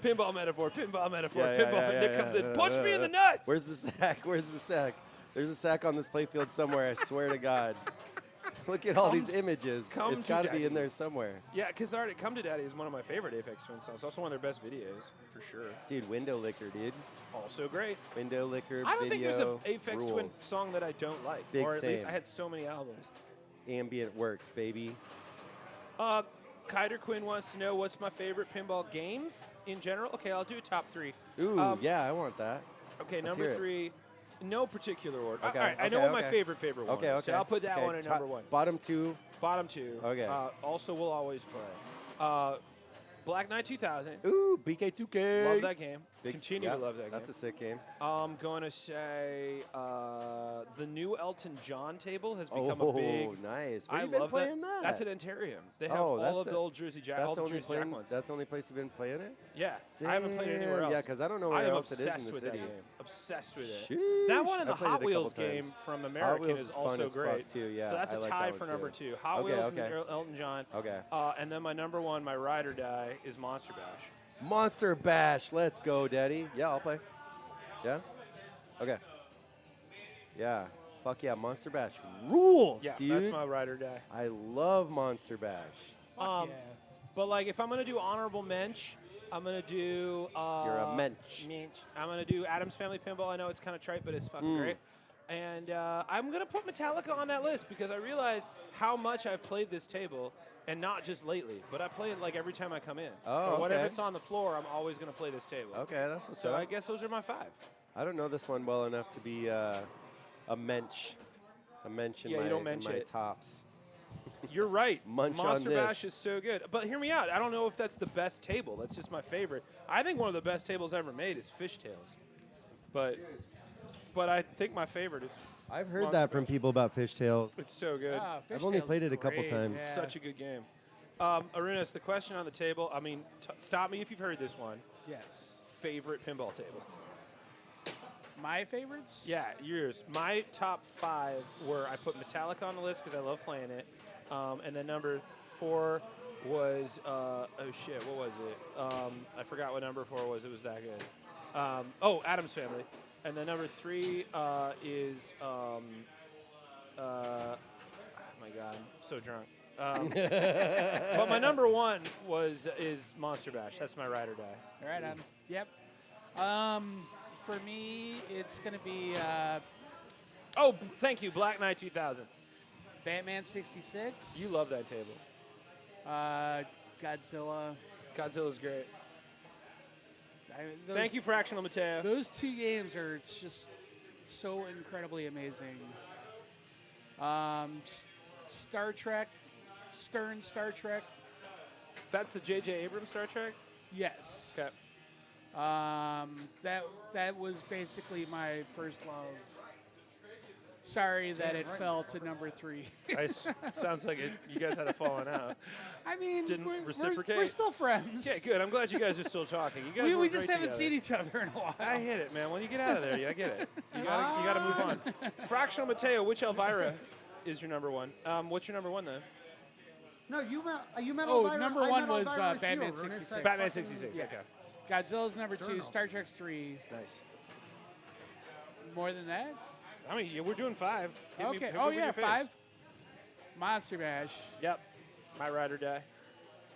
Pinball metaphor. Pinball metaphor. Yeah, pinball. yeah, Nick yeah, comes yeah. in. Punch me in the nuts. Where's the sack? Where's the sack? There's a sack on this playfield somewhere. I swear to God. Look at all Come these to- images. come It's to got to be Daddy. in there somewhere. Yeah, Cathartic, Come to Daddy is one of my favorite Aphex Twin songs. Also one of their best videos, for sure. Dude, Window Licker, dude. Also great. Window Licker I don't think there's video an Aphex Twin rules. song that I don't like. Big or at least same. I had so many albums. Ambient works, baby. Kyder Quinn wants to know what's my favorite pinball games in general. Okay, I'll do a top 3. Ooh, yeah, I want that. Okay, Let's hear number it. 3, no particular order. Okay, All right, I know okay, what my okay. favorite one Okay, is. okay. So I'll put that okay. one at number 1. Bottom 2. Bottom 2. Okay. Also, we'll always play. Black Knight 2000. Ooh, BK2K. Love that game. Big- Continue yeah, to love that game. That's a sick game. I'm going to say the new Elton John table has become a big. Oh, nice. Where I you been love playing that. that? That's an Antarium. They have Oh, all that's of the it. old Jersey Jack, all That's the only Jersey Jack playing. ones. That's the only place you've been playing it. Yeah, I haven't played it anywhere Damn, else. yeah, 'cause I don't know I where am else it is obsessed in the with city. that game. Obsessed with it. Sheesh. That one and I the played it Hot a Wheels couple game times. from Hot American Wheels is is fun also as fuck, great too, yeah, so that's I a like tie that for one, number too. 2. Hot Okay, Wheels okay. and Elton John. Okay. And then my number 1, my ride or die, is Monster Bash. Monster Bash. Let's go, Daddy. Yeah, I'll play. Yeah? Okay. Yeah. Fuck yeah, Monster Bash rules, Yeah, dude. that's my ride or die. I love Monster Bash. Fuck yeah. But like, if I'm gonna do honorable mensch, I'm gonna do. You're a mensch. I'm gonna do Adam's Family Pinball. I know it's kind of trite, but it's fucking great. And I'm gonna put Metallica on that list because I realize how much I've played this table, and not just lately, but I play it like every time I come in. Oh, or whatever okay. it's on the floor, I'm always gonna play this table. Okay, that's what's So up. I guess those are my 5. I don't know this one well enough to be a mensch. A mensch in Yeah, you my, don't mensch in my it. tops. You're right. Munch on Monster Bash this. is so good. But hear me out. I don't know if that's the best table. That's just my favorite. I think one of the best tables ever made is Fishtails. But I think my favorite is. I've heard Monster that from Bash. people about fishtails. It's so good. I've only played it a couple times. Yeah. Such a good game. Arunas, the question on the table. I mean, stop me if you've heard this one. Yes. Favorite pinball tables. My favorites? Yeah, yours. My top 5 were I put Metallica on the list because I love playing it, and then number 4 was oh shit, what was it? I forgot what number 4 was. It was that good. Adam's Family, and then number 3 is oh my god, I'm so drunk. But my number 1 is Monster Bash. That's my ride or die. All right, Yep. For me, it's going to be Oh, thank you, Black Knight 2000. Batman 66. You love that table. Godzilla. Godzilla's great. Thank you, Fractional Mateo. Those two games are just so incredibly amazing. Star Trek, Stern Star Trek. That's the J.J. Abrams Star Trek? Yes. Okay. That was basically my first love. Sorry that it fell to number 3. Sounds like you guys had a falling out. I mean, Didn't we're reciprocate? still friends. Okay, good. I'm glad you guys are still talking. You guys We work just great haven't together. seen each other in a while. I hit it, man. When you get out of there, I get it. You gotta move on. Fractional Mateo, which Elvira is your number one? What's your number one then? No, you meant Oh, Elvira. number I one meant was Elvira with Batman you. Renee 66. said Batman fucking- 66. yeah. Okay. Godzilla's number 2. Journal. Star Trek's 3. Nice. More than that? I mean, we're doing 5. Okay. Oh yeah, 5. Monster Mash. Yep. My Ride or Die.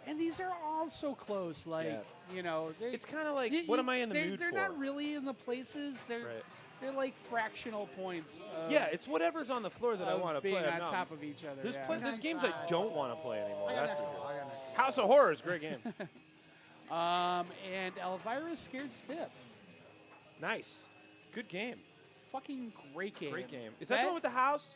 And these are all so close. Like, Yeah. you know, It's kind of like, what am I in the mood they're for? not really in the places. They're Right. they're like fractional points. Yeah, it's whatever's on the floor that I want to play. being on No. top of each other. There's, yeah. there's games I don't want to play anymore. I got That's next for one. sure. I got next one. House of Horrors, great game. And Elvira's Scared Stiff. Nice. Good game. Fucking great game. Great game. Is that the one with the house?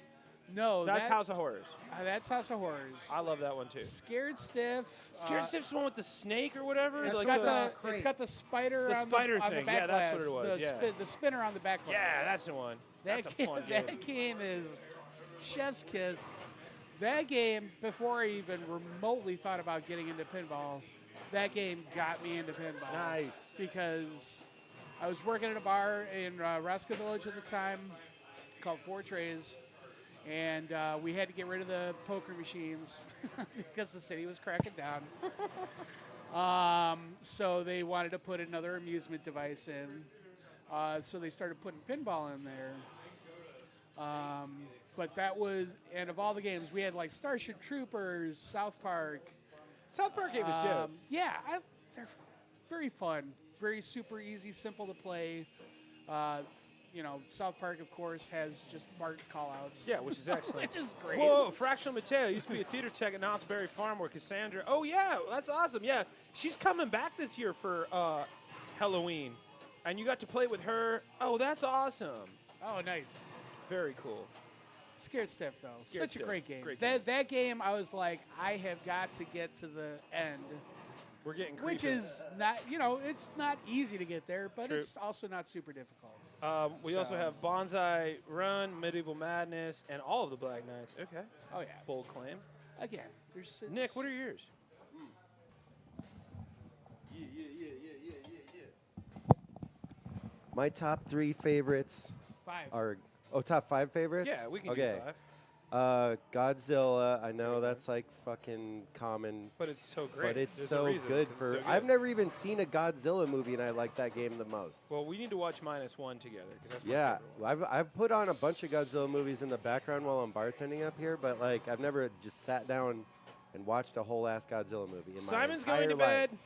No, That's House of Horrors. That's House of Horrors. I love that one too. Scared Stiff. Scared Stiff's the one with the snake or whatever? It's Like got the- the it's got the spider The on spider the, on the thing. back Yeah, that's what glass, it was, The, yeah. the spinner on the back glass. Yeah, that's the one. That's a fun game. That game is chef's kiss. That game, before I even remotely thought about getting into pinball, that game got me into pinball. Nice. Because I was working at a bar in Roscoe Village at the time called Four Trays, and we had to get rid of the poker machines because the city was cracking down. So they wanted to put another amusement device in. So they started putting pinball in there. But that was, and of all the games, we had like Starship Troopers, South Park. South Park game was dope. Yeah, they're very fun, very super easy, simple to play. You know, South Park, of course, has just fart call-outs. Yeah, which is excellent. Which is great. Whoa, Fractional Mateo used to be a theater tech at Knott's Berry Farm where Cassandra. Oh, yeah, that's awesome. Yeah, she's coming back this year for Halloween. And you got to play with her. Oh, that's awesome. Oh, nice. Very cool. Scared Stiff, though. Scared Such a Stiff. great game. Great That game, I was like, I have got to get to the end. We're getting creepy. Which is not, you know, it's not easy to get there, but True. it's also not super difficult. We also have Bonsai Run, Medieval Madness, and all of the Black Knights. Okay. Oh, yeah. Bold claim. Again, there's... Nick, what are yours? My top 3 favorites 5. are top 5 favorites. Yeah, we can okay. do 5. Godzilla. I know that's like fucking common, But it's so great. but it's There's a so reason, good 'cause for. it's so I've good. never even seen a Godzilla movie, and I like that game the most. Well, we need to watch -1 together because that's my Yeah, favorite one. I've put on a bunch of Godzilla movies in the background while I'm bartending up here, but like I've never just sat down and watched a whole ass Godzilla movie in my Simon's entire going to life. bed.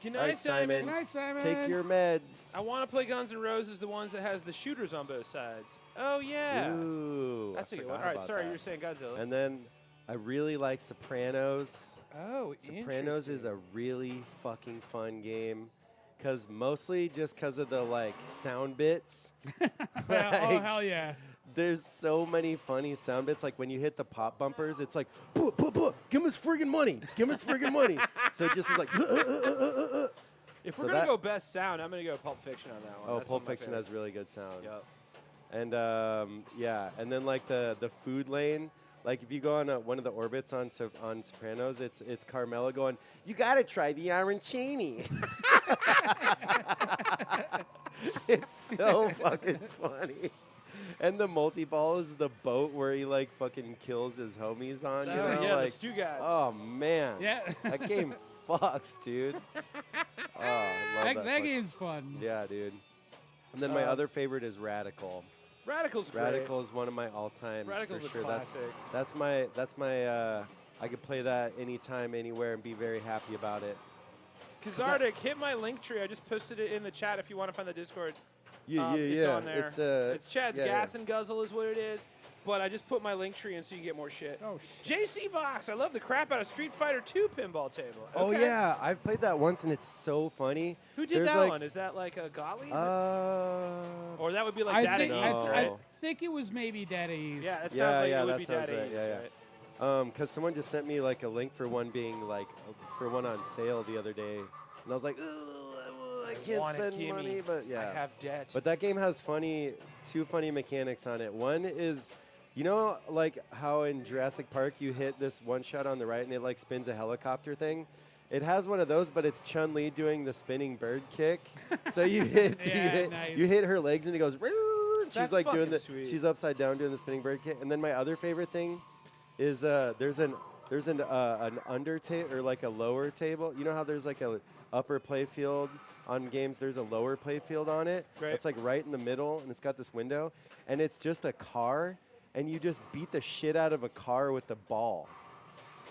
Good All night, right, Simon. Good night, Simon. Take your meds. I want to play Guns N' Roses, the ones that has the shooters on both sides. Oh yeah, Ooh, that's I a good one. forgot All right, about sorry, that. you were saying Godzilla. And then I really like Sopranos. Oh, Sopranos is a really fucking fun game. Mostly just because of the like sound bits. Oh, Like, hell yeah. There's so many funny sound bits. Like when you hit the pop bumpers, it's like, "Puh, puh, puh, give us friggin' money. Give us friggin' money. So it just is like, If So we're gonna that- go best sound, I'm gonna go Pulp Fiction on that one. oh, That's Pulp one of my Fiction has favorites. really good sound. Yep. And yeah, and then like the food lane. Like if you go on one of the orbits on Sopranos, it's Carmela going, "You gotta try the arancini." It's so fucking funny. And the multi-ball is the boat where he like fucking kills his homies on. You Oh, know? yeah, the like, Stew Gods. Oh man, Yeah. that game fucks, dude. Oh, I love That fucking- game's fun. Yeah, dude. And then my other favorite is Radical. Radical's great. Radical is one of my all-time. Radical's for a sure. classic. That's my. I could play that anytime, anywhere, and be very happy about it. Kazardik, hit my link tree. I just posted it in the chat if you want to find the Discord. Yeah. It's on there. It's Chad's yeah, Gas and Guzzle is what it is. But I just put my link tree in so you get more shit. Oh, JC Vox, I love the crap out of Street Fighter 2 pinball table. Oh Okay. yeah, I've played that once and it's so funny. Who did There's that like, one? Is that like a Gottlieb? Or or that would be like Data think, East, right? I think it was maybe Data East. Yeah, that sounds Yeah, like yeah, it would that be sounds Data right, East, yeah, yeah. right? Because someone just sent me like a link for one being like for one on sale the other day, and I was like, I can't Want it, spend gimme. money, but yeah. I have debt. But that game has two funny mechanics on it. One is, you know, like how in Jurassic Park you hit this one shot on the right and it like spins a helicopter thing. It has one of those, but it's Chun-Li doing the spinning bird kick. So you hit, nice. you hit her legs and it goes. She's That's like doing fucking sweet. She's upside down doing the spinning bird kick. And then my other favorite thing is there's an under or like a lower table. You know how there's like a upper play field on games. There's a lower play field on it. Right. It's like right in the middle, and it's got this window, and it's just a car, and you just beat the shit out of a car with the ball.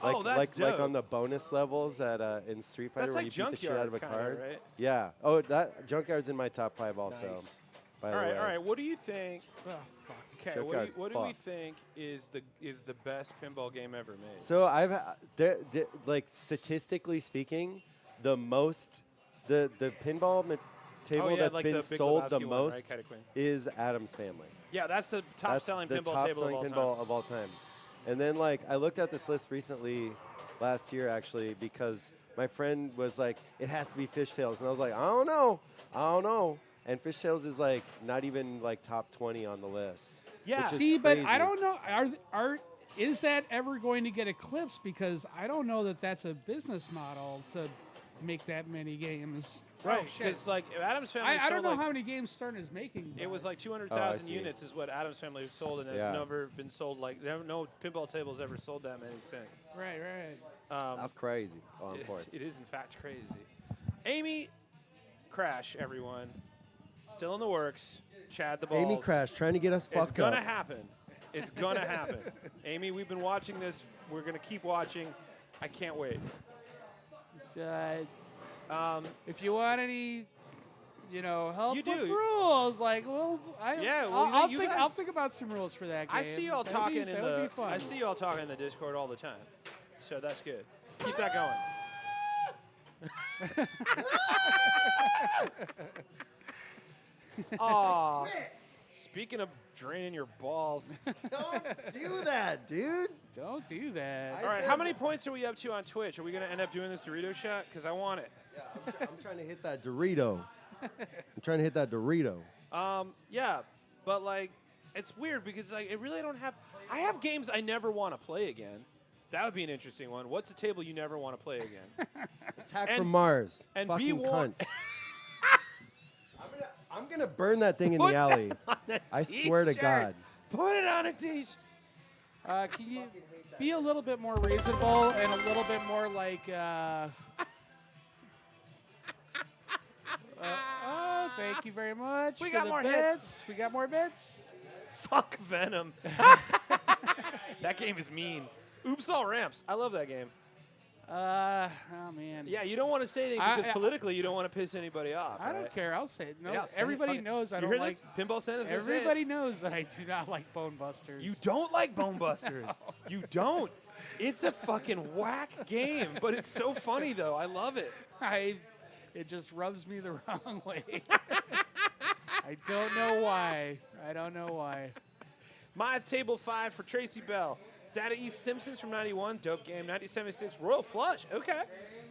Like, Oh, that's like dope. on the bonus levels at in Street Fighter, That's where like you beat the shit out of a Junkyard car. kinda, right? Yeah. Oh, that Junkyard's in my top 5 also. Nice. By All the right, way. all right. What do you think? Oh, fuck. Okay, Junkyard what do we fucks. think is the best pinball game ever made? So like statistically speaking, the pinball table Oh, yeah, that's like been the Big sold the Lebowski one, right, most Kaita Queen? is Adam's Family. Yeah, that's the top That's selling the pinball top table selling of all pinball time. of all time. And then like I looked at this list recently, last year actually, because my friend was like, it has to be Fishtails, and I was like, I don't know. And Fishtails is like not even like top 20 on the list. Yeah. which is See, but crazy. I don't know. Is that ever going to get eclipsed? Because I don't know that that's a business model to make that many games. Right, Oh, shit. because like Adam's Family I don't sold know like, how many games Stern is making. it was like Oh, 200,000 I see. units is what Adam's Family sold, and Yeah. it's never been sold like no pinball tables ever sold that many since. Right. That's crazy. Oh, I'm for it. It is in fact crazy. Amy Crash, everyone, still in the works. Chad the balls. Amy Crash trying to get us It's fucked gonna up. happen. It's gonna happen. Amy, we've been watching this. We're gonna keep watching. I can't wait. If you want any, help You with do. rules, like, well, Yeah, well, I'll you think. guys- I'll think about some rules for that game. I see y'all That'd talking be, in that would the. be fun. I see y'all talking in the Discord all the time, so that's good. Keep that going. Aw. Speaking of draining your balls. Don't do that, dude. Don't do that. All right, how many points are we up to on Twitch? Are we gonna end up doing this Dorito shot? Because I want it. I'm trying to hit that Dorito. Yeah, but like, it's weird because like, it really don't have. I have games I never want to play again. That would be an interesting one. What's a table you never want to play again? Attack And- from Mars. and Fucking be warned. cunt. I'm gonna burn that thing in the alley. I swear to God. Put it on a t-shirt. Can you be a little bit more reasonable and a little bit more like? Oh, thank you very much. We for got the more bits. hits. We got more bits. Fuck Venom. That game is mean. Oops, all ramps. I love that game. Oh man. Yeah, you don't want to say anything because politically you don't want to piss anybody off. I don't right? care. I'll say it. No, Yeah, say it. everybody Fuck it. knows I You don't hear like. this? Pinball Santa's gonna say it. Everybody knows that I do not like Bone Busters. You don't like Bone Busters. You don't. It's a fucking whack game, but it's so funny though. I love it. It just rubs me the wrong way. I don't know why. My Table 5 for Tracy Bell. Data East Simpsons from 91, dope game. 1976 Royal Flush, okay.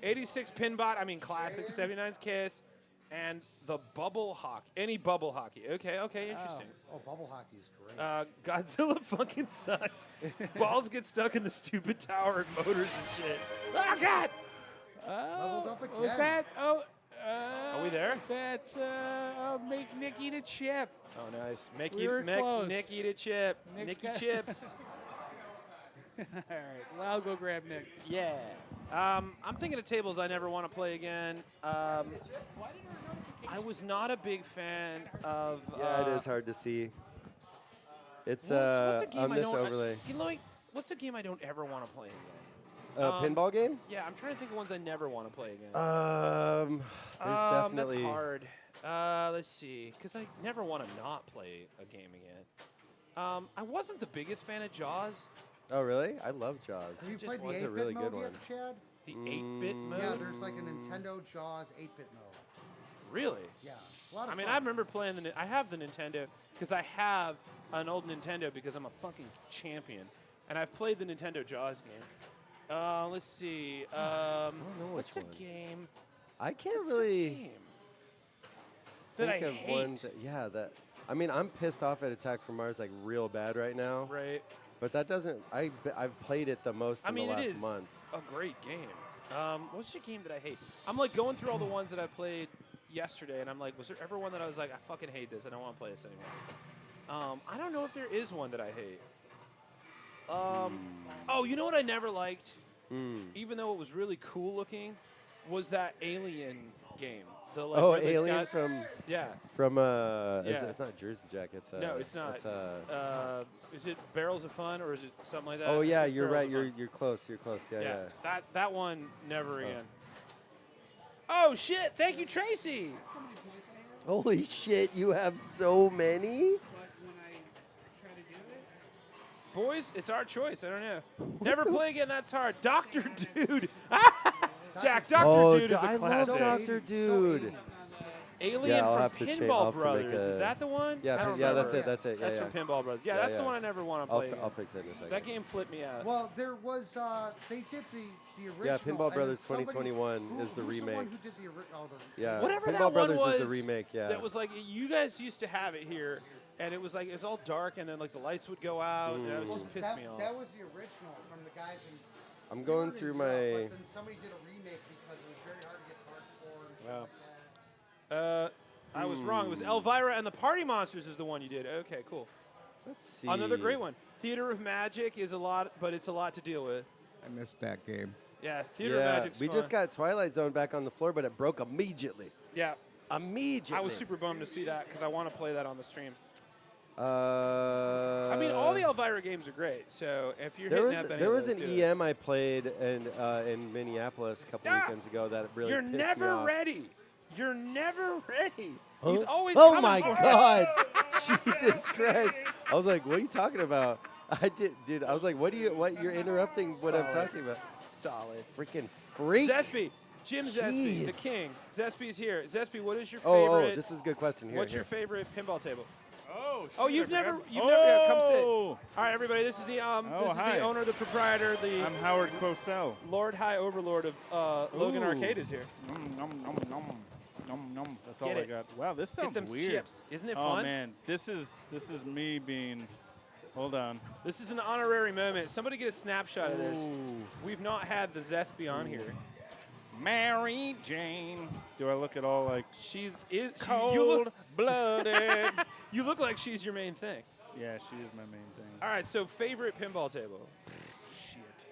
86 Pinbot, classic. 79's Kiss. And the Bubble Hockey. Any Bubble Hockey. Okay, interesting. Oh, bubble hockey is great. Godzilla fucking sucks. Balls get stuck in the stupid tower and motors and shit. Oh, God! Levels up again. Was that? Are we there? Was that? Make Nick eat a chip. Oh, nice. Nick close. eat a chip. Nick's Nicky got- chips. All right, well, I'll go grab Nick. Yeah. I'm thinking of tables I never want to play again. I was not a big fan of. Yeah, it is hard to see. It's what's a game on I this don't- overlay. What's a game I don't ever want to play again? Pinball game? Yeah, I'm trying to think of ones I never want to play again. There's definitely. That's hard. Let's see, because I never want to not play a game again. I wasn't the biggest fan of Jaws. Oh, really? I love Jaws. Have you Jaws played the was 8-bit a really mode good yet, one. Chad? The 8-bit mode? Yeah, there's like a Nintendo Jaws 8-bit mode. Really? Yeah, a lot of I mean, fun. I remember playing I have the Nintendo because I have an old Nintendo because I'm a fucking champion, and I've played the Nintendo Jaws game. Let's see. What's a game? I can't What's a really game that think I of hate? one. That. I mean, I'm pissed off at Attack from Mars like real bad right now. Right. But that doesn't. I've played it the most in the last it is month. a great game. What's the game that I hate? I'm like going through all the ones that I played yesterday, and I'm like, was there ever one that I was like, I fucking hate this, I don't want to play this anymore? I don't know if there is one that I hate. Oh, you know what I never liked, even though it was really cool looking, was that Alien game. The, like, Alien from it's not Jersey Jack. It's no, it's not. It's, is it Barrels of Fun or is it something like that? oh yeah, It's you're Barrels right. of Fun. You're close. You're close. Yeah. That one never again. Oh shit! Thank you, Tracy. Holy shit! You have so many. Boys, it's our choice. I don't know. Never play again. That's hard. Dr. Dude. Jack, Dr. Dude is a I classic. love Dr. Dude. Alien I'll from have to I'll Pinball have to Brothers. make Is that the one? Yeah, I don't yeah, remember. that's it. That's it. Yeah, That's yeah. from Pinball Brothers. Yeah, that's the one I never want to play. I'll fix it in a second. That game flipped me out. Well, there was they did the original. Yeah, Pinball and Brothers somebody- 2021 is the who's remake. The one who did the Yeah, Whatever Pinball that Brothers one was, is the remake. Yeah. That was like you guys used to have it here, and it was like it's all dark, and then like the lights would go out, and it just pissed me off. That was the original from the guys in. I'm going through my. But then somebody did a remake because it was very hard to get parts for. And stuff like that. I was wrong. It was Elvira and the Party Monsters is the one you did. Okay, cool. Let's see. Another great one. Theater of Magic is a lot, but it's a lot to deal with. I missed that game. Yeah, Theater of Magic's we fun. just got Twilight Zone back on the floor, but it broke immediately. Yeah. Immediately. I was super bummed to see that because I want to play that on the stream. I I mean, all the Elvira games are great. So if you're hitting up any there of was those, an do it. EM I played in Minneapolis a couple weekends ago that really You're pissed me never off. ready. You're never ready. He's Huh? always Oh coming my for it. God! Jesus Christ! I was like, "What are you talking about?" I did. I was like, "What you're interrupting what I'm talking about?" Solid. Freaking freak! Zespy. Jim Zespy, the Jeez. king. Zespy's here. Zespy, what is your Oh, favorite? this is a good question. Here, What's here. your favorite pinball table? Oh, Oh, shoot, you've I never, forgot. yeah, come sit. Oh! All right, everybody. This is the this is hi. the owner, the proprietor, the I'm Howard Cosell. Lord High Overlord of Logan Ooh. Arcade is here. Nom, nom, nom, nom, nom. That's all Get I it. got. Wow, this sounds them weird. chips. Isn't it Oh fun? man, this is me being. Hold on. This is an honorary moment. Somebody get a snapshot of this. Ooh. We've not had the Zespy on here. Mary Jane. Do I look at all like She's cold-blooded? You look like she's your main thing. Yeah, she is my main thing. All right, so favorite pinball table. Shit.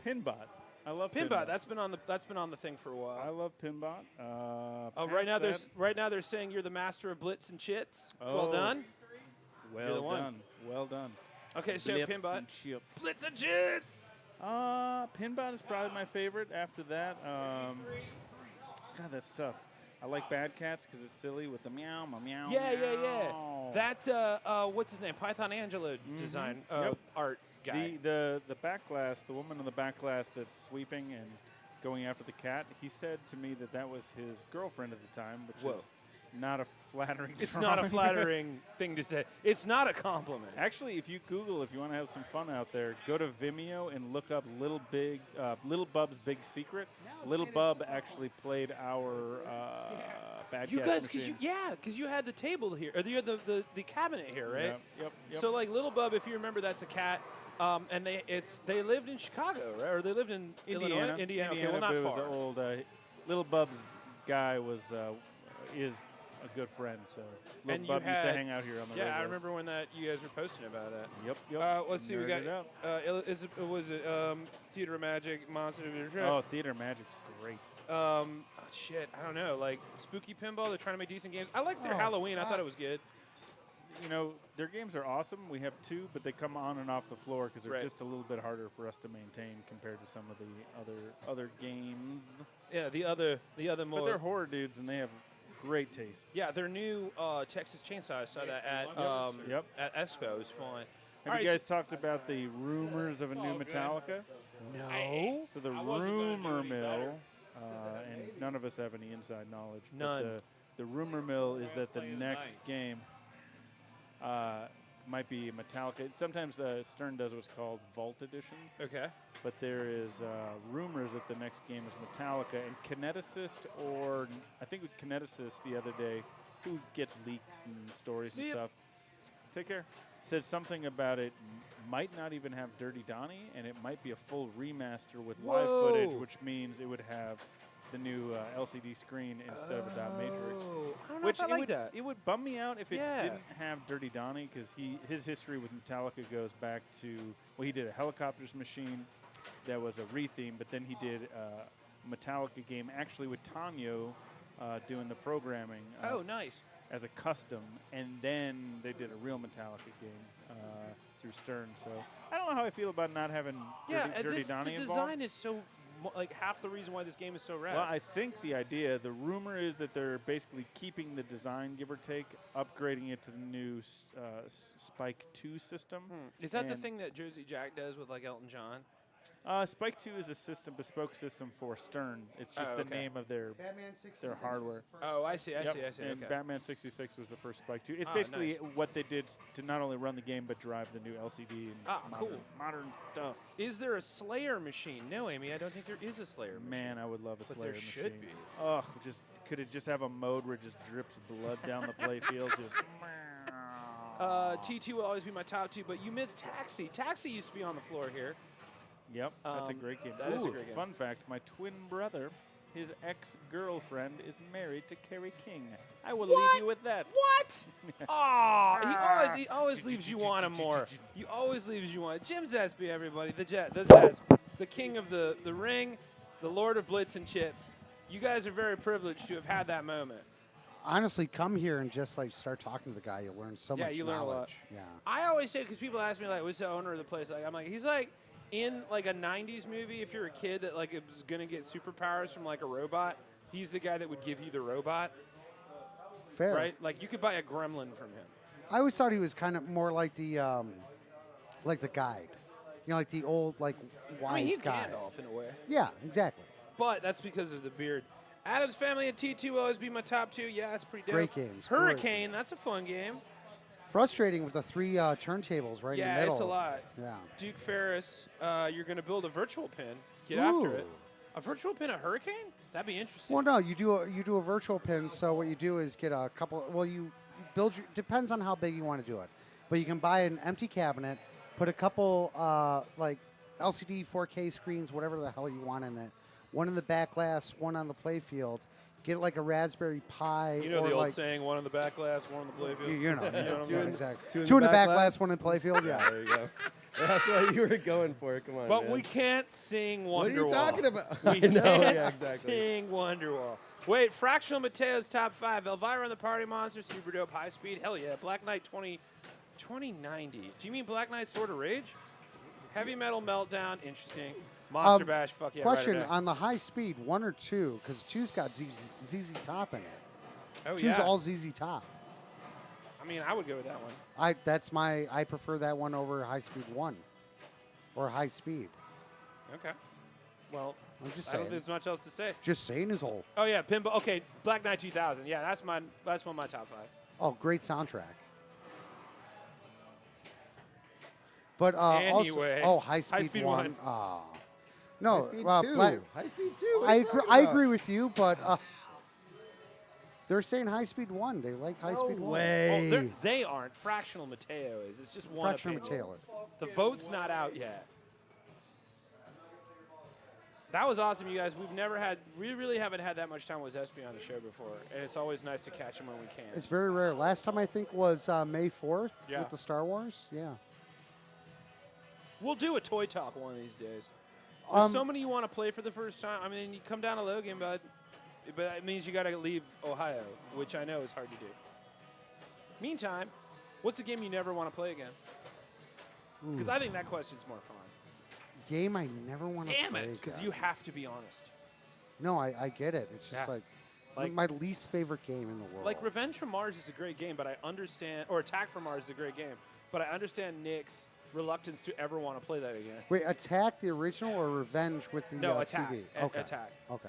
Pinbot. I love Pinbot. That's been on the thing for a while. I love Pinbot. Oh, right now they're saying you're the master of blitz and chits. Well Oh. done. You're the Well one. done. Well done. Okay, so Blip Pinbot. and chip. Blitz and chits. Pinbot is probably my favorite. After that, God, that's tough. I like Bad Cats because it's silly with the meow, meow. Yeah. meow. That's what's his name? Python Angelo design Yep. art guy. The back glass, the woman in the back glass that's sweeping and going after the cat. He said to me that was his girlfriend at the time, which Whoa. is not a flattering. It's not a drawing. flattering thing to say. It's not a compliment. Actually, if you Google, if you want to have some fun out there, go to Vimeo and look up Little Bub's Big Secret. Little Bub actually played our Bad You Cats guys, machine. because you had the table here, or you had the cabinet here, right? Yep. So like Little Bub, if you remember, that's a cat. And they lived in Chicago, right? Or they lived in Illinois, Indiana. Okay, well, not but it was far. an old Little Bub's guy is a good friend. So Little And Bub you used to had- hang out here on the Yeah, I radio. remember when you guys were posting about that. Yep. Let's see, we got Nerded out. was it Theater of Magic, Monster? Oh, Theater Magic's great. Shit, I don't know, like Spooky Pinball. They're trying to make decent games. I like their Oh, Halloween. I fuck. thought it was good. their games are awesome. We have 2, but they come on and off the floor because they're Right. just a little bit harder for us to maintain compared to some of the other games. Yeah, the other more. But they're horror dudes, and they have great taste. Yeah, their new Texas Chainsaw. I saw that at Yep. at Expo. It was fun. Have you guys talked about the rumors of a new Metallica? No. So the rumor mill, and none of us have any inside knowledge. None. But the rumor mill is that the next game might be Metallica. Sometimes Stern does what's called Vault Editions. Okay. But there is rumors that the next game is Metallica. And Kineticist, or I think with Kineticist the other day, who gets leaks and stories and stuff. Take care. Said something about it might not even have Dirty Donnie, and it might be a full remaster with live footage, which means it would have the new LCD screen instead of a dot matrix. I don't know Which if I like that. It would bum me out if it Yeah. didn't have Dirty Donnie, because his history with Metallica goes back to, he did a Helicopters machine that was a retheme, but then he did a Metallica game actually with Tanyo doing the programming. Oh, nice. As a custom, and then they did a real Metallica game through Stern. So I don't know how I feel about not having Dirty Donnie the involved. design is so like half the reason why this game is so rad. Well, I think the rumor is that they're basically keeping the design, give or take, upgrading it to the new Spike 2 system. Is that the thing that Jersey Jack does with like Elton John? Spike 2 is a bespoke system for Stern. It's just the name of their Batman 66 their hardware. Oh, I see. And Okay. Batman 66 was the first Spike 2. It's Ah, basically nice. what they did to not only run the game but drive the new LCD and modern stuff. Is there a Slayer machine? No, Amy, I don't think there is a Slayer machine. Man, I would love a But Slayer there machine. should be. Ugh, could it just have a mode where it just drips blood down the playfield? T2 will always be my top 2, but you missed Taxi. Taxi used to be on the floor here. Yep, that's a great game. That is a great game. Fun fact, my twin brother, his ex-girlfriend is married to Carrie King. I will leave you with that. What? Oh, he always leaves you wanting more. You always leaves you wanting. Jim Zesby, everybody, the Zesp, the king of the ring, the lord of blitz and chips. You guys are very privileged to have had that moment. Honestly, come here and just like start talking to the guy. You'll learn so much Yeah, you learn a lot. Yeah. I always say, because people ask me, like, what's the owner of the place? Like, I'm like, he's like in like a 90s movie. If you're a kid that like is going to get superpowers from like a robot, he's the guy that would give you the robot. Fair. Right? Like, you could buy a gremlin from him. I always thought he was kind of more like the guide. You know, like the old, like, wise I mean, he's guy. Gandalf in a way. Yeah, exactly. But that's because of the beard. Adam's Family and T2 will always be my top 2. Yeah, that's pretty dope. Great games. Hurricane, that's a fun game. Frustrating with the 3 turntables right in the Yeah, middle. it's a lot. Yeah. Duke Ferris, you're going to build a virtual pin. Get after it. Ooh. A virtual pin at Hurricane? That'd be interesting. Well, no, you do a virtual pin. So what you do is get a couple. Well, you build your. Depends on how big you want to do it, but you can buy an empty cabinet, put a couple like LCD 4K screens, whatever the hell you want in it. One in the back glass, one on the playfield. Get like a Raspberry Pi. You know or the old like, saying, one on the back glass, one on the playfield. You know, what I'm saying? exactly. Two in the back glass, one in playfield. Yeah. There you go. That's what you were going for. Come on, But man. we can't sing Wonderwall. What are you talking about? We I know, can't yeah, exactly. sing Wonderwall. Wait, Fractional Mateo's top 5. Elvira and the Party Monster, Super Dope, High Speed. Hell yeah. Black Knight 2090. Do you mean Black Knight Sword of Rage? Heavy Metal Meltdown. Interesting. Monster Bash. Fuck yeah. Question right on the high speed, 1 or 2, because 2's got ZZ Top in it. Oh, 2's yeah. all ZZ Top. I mean, I would go with that one. I prefer that one over High Speed 1 or High Speed. Okay. Well, I'm just I saying. don't think there's much else to say. Just saying is all. Oh yeah, Pinball. Okay, Black Knight 2000. Yeah, that's one of my top 5. Oh, great soundtrack. But Anyway, also, High Speed, High Speed 1. one. No, High Speed 2. High Speed 2. What are I you agree. talking I about? agree with you, but they're saying High Speed 1. They like High Speed 1. Well, they aren't. Fractional Mateo is. It's just one. Fractional opinion. Mateo. The vote's not out yet. That was awesome, you guys. We really haven't had that much time with Espy on the show before, and it's always nice to catch him when we can. It's very rare. Last time I think was May 4th Yeah. with the Star Wars. Yeah. We'll do a toy talk one of these days. There's so many you want to play for the first time. I mean, you come down to Logan, but it means you got to leave Ohio, which I know is hard to do. Meantime, What's a game you never want to play again? Because I think that question's more fun. Game I never want to play. Damn it, Because again. you have to be honest. No, I get it. It's just Yeah. like my least favorite game in the world. Like Revenge from Mars is a great game, but I understand, or Attack from Mars is a great game, but I understand Nick's reluctance to ever want to play that again. Wait, Attack the original or Revenge with the No, Attack. TV? Okay. Attack. Okay.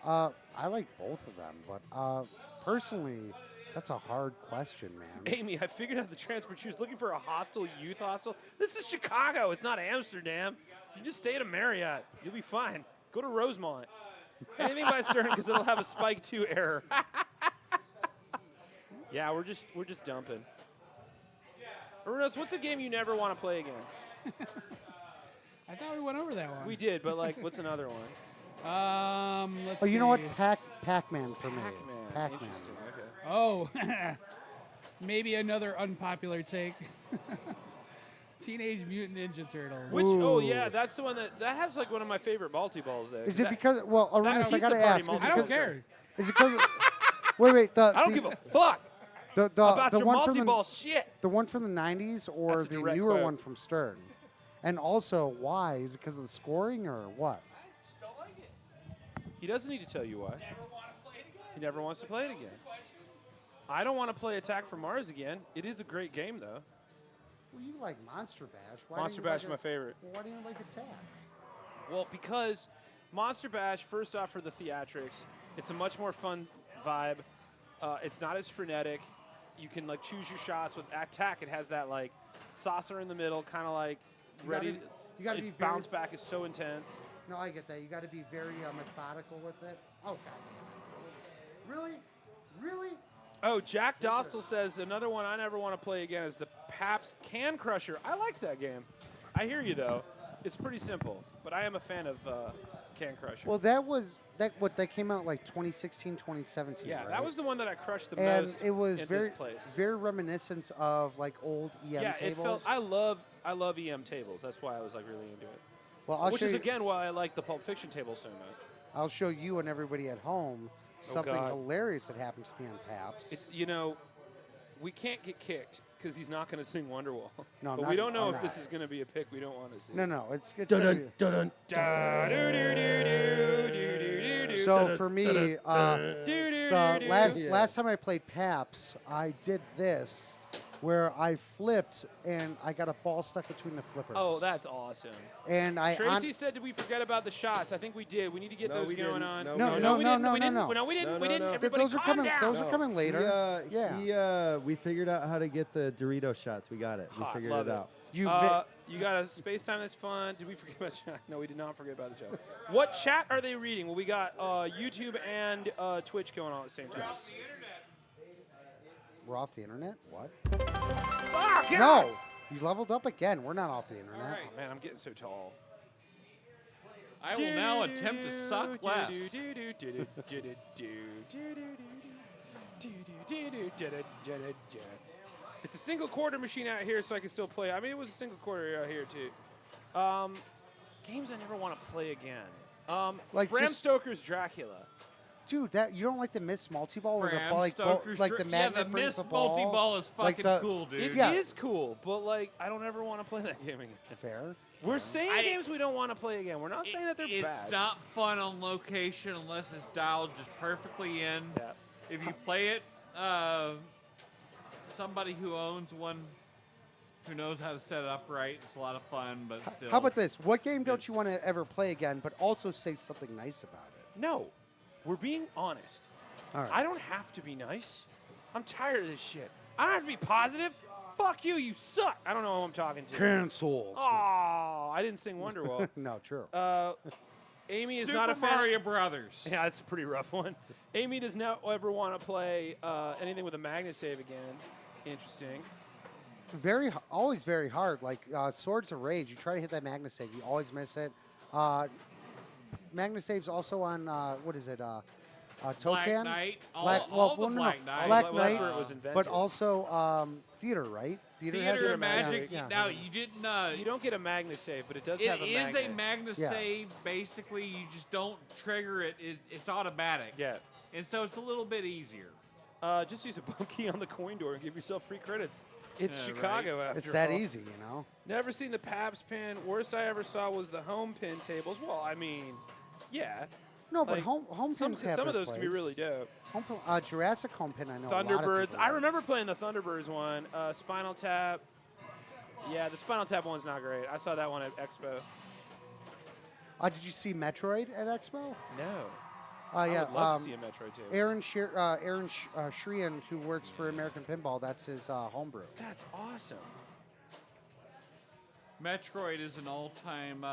I like both of them, but personally, that's a hard question, man. Amy, I figured out the transport. She was looking for a hostel, youth hostel. This is Chicago. It's not Amsterdam. You just stay at a Marriott. You'll be fine. Go to Rosemont. Anything by Stern because it'll have a Spike 2 error. Yeah, we're just dumping. Arunos, what's a game you never want to play again? I thought we went over that one. We did, but like, what's another one? Let's Oh, you know what? see. Pac-Man for me. Pac-Man. Pac-Man. Interesting. Okay. Oh, maybe another unpopular take. Teenage Mutant Ninja Turtles. Which? Oh yeah, that's the one that has like one of my favorite multi-balls there. Is it That- because? Well, Arunas, I pizza gotta party ask. Is it multi-ball I don't is great. care. Is it because? wait. I don't give a fuck The about the your one from multi-ball shit. the one from the '90s or That's a the direct newer quote. one from Stern, and also why? Is it because of the scoring or what? He doesn't need to tell you why. He never wants to play it again. I don't want to play Attack from Mars again. It is a great game though. Well, you like Monster Bash. Why Monster do you Bash like is my favorite. Well, why do you like Attack? Well, because Monster Bash, first off, for the theatrics, it's a much more fun vibe. It's not as frenetic. You can like choose your shots. With Attack, it has that like saucer in the middle, kind of like You ready. gotta- you gotta be bounce very- back is so intense. No, I get that. You got to be very methodical with it. Okay. Really? Really? Oh, Jack Dostal says another one I never want to play again is the Pabst Can Crusher. I like that game. I hear you though. It's pretty simple, but I am a fan of Can Crusher. Well, that came out like 2016, 2017. yeah, right? that was the one that I crushed the And most it was in very this place. very reminiscent of like old EM Yeah, tables. it felt. I love EM tables. That's why I was like really into it. Well, I'll Which show is you, again why I like the Pulp Fiction table so much. I'll show you and everybody at home something God. hilarious that happened to me on Paps. You know, we can't get kicked because he's not going to sing Wonderwall. No, but not- we don't know I'm if this not. is going to be a pick we don't want to see. No, it's good. Da-dun. So for me, the last time I played Paps, I did this, where I flipped and I got a ball stuck between the flippers. Oh, that's awesome. And Tracy said, "Did we forget about the shots?" I think we did. We need to get No, those we going didn't. on. No, No, we no, we no, didn't. no, we no, didn't. no. No, we didn't. No, we no, didn't. no. Everybody, Those are calm coming. down. Those are coming later. We figured out how to get the Dorito shots. We got it. We Hot, figured love it it. out. You You got a space time that's fun. Did we forget about chat? No, we did not forget about the chat. What chat are they reading? Well, we got YouTube and Twitch going on at the same time. We're off the internet? What? Fuck, yeah. No! You leveled up again. We're not off the internet. Oh, man, I'm getting so tall. I will now attempt to suck less. It's a single quarter machine out here, so I can still play. I mean, it was a single quarter out here too. Games I never want to play again. Like Bram just- Stoker's Dracula. Dude, that you don't like the Miss Multi-Ball where the Bram ball, like, Stoker's like the yeah, magnet the brings Miss the ball. multi-ball is Like fucking the- cool, dude. It Yeah. is cool, but like I don't ever want to play that game again. Fair. We're saying games we don't want to play again. We're not saying that they're It's bad. not fun on location unless it's dialed just perfectly in. Yeah. If you play it, somebody who owns one who knows how to set it up right, it's a lot of fun, but still. How about this? What game don't you it's- want to ever play again, but also say something nice about it? No, we're being honest. All right. I don't have to be nice. I'm tired of this shit. I don't have to be positive. Fuck you, you suck. I don't know who I'm talking to. Canceled. Oh, I didn't sing Wonderwall. No, true. Amy is Super not a fan. Mario Brothers. Yeah, that's a pretty rough one. Amy does not ever want to play anything with a magnet save again. Interesting. Always very hard. Like Swords of Rage, you try to hit that Magna Save, you always miss it. Magna Save's also on what is it? Totan. Black Knight. Black Black Knight. Black Well, Knight. that's where it was invented. But also Theater, right? has Theater it. and Magic. Yeah. Now, you didn't. You don't get a magnet save, but it does It have a is magnet. a Magna Yeah. save. Basically, you just don't trigger it. It's automatic. Yeah. And so it's a little bit easier. Just use a bookie on the coin door and give yourself free credits. It's Yeah, Chicago after It's that all. easy, you know. Never seen the Paps pin. Worst I ever saw was the home pin tables. Well, I mean, yeah. No, but Like, home some pins have of their those can be place. really dope. Home pin, Jurassic home pin, I know. A lot of Thunderbirds. people I like. remember playing the Thunderbirds one. Spinal Tap. Yeah, the Spinal Tap one's not great. I saw that one at Expo. Did you see Metroid at Expo? No. Yeah. I would love to see a Metroid table. Aaron Shrian, who works for American Pinball, that's his homebrew. That's awesome. Metroid is an all-time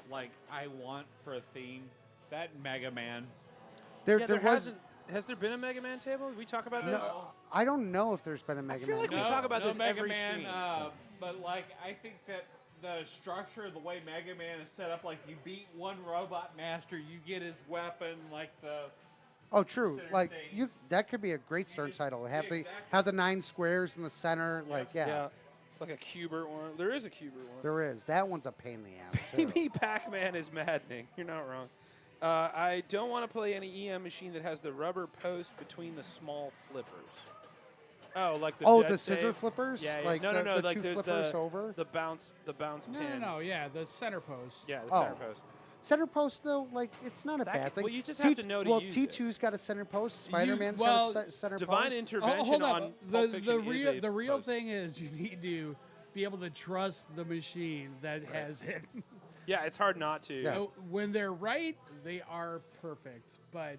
like I want for a theme. That Mega Man. There Yeah, there was. hasn't. Has there been a Mega Man table? Did we talk about this? No, I don't know if there's been a Mega feel Man. like we table. talk about no this Mega every Man, stream. but like I think that the structure, the way Mega Man is set up, like you beat one robot master, you get his weapon, like the. Oh, true. center Like thing. that could be a great start title. Have yeah, have the 9 squares in the center. Like Yeah. Like a Cubert one. There is a Cubert one. there is. That one's a pain in the ass. too. Maybe Pac-Man is maddening. You're not wrong. I don't want to play any EM machine that has the rubber post between the small flippers. Oh, like the Oh, dead the scissor save? flippers? Yeah, yeah. Like no, the- no, the like two there's flippers the over? the bounce No, pin. no, yeah, the center post. Yeah, the Oh. center post. Center post though, like it's not a That bad could- thing. well, you just have to know to well, use it. T2's got a center post. Spider-Man's well, got a center Divine post. intervention hold on up. Pulp The Fiction is a real post. thing is you need to be able to trust the machine that has it. Yeah, it's hard not to. Yeah. When they're right, they are perfect. But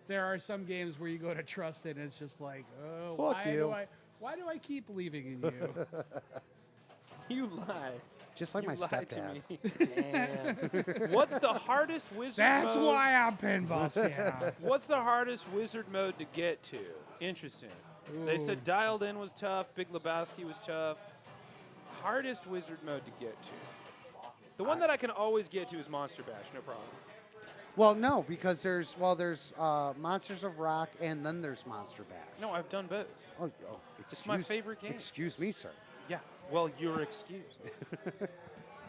there are some games where you go to trust it, and it's just like, oh, Fuck you. why do I keep believing in you? You lie. Just like You my lied to stepdad. me. Damn. What's the hardest wizard That's mode? why I'm Pinball Santa. What's the hardest wizard mode to get to? Interesting. They said Ooh. Dialed In was tough. Big Lebowski was tough. Hardest wizard mode to get to. The one that I can always get to is Monster Bash. No problem. Well, no, because there's Monsters of Rock and then there's Monster Bash. No, I've done both. Oh, It's my favorite game. Excuse me, sir. Yeah. Well, you're excused.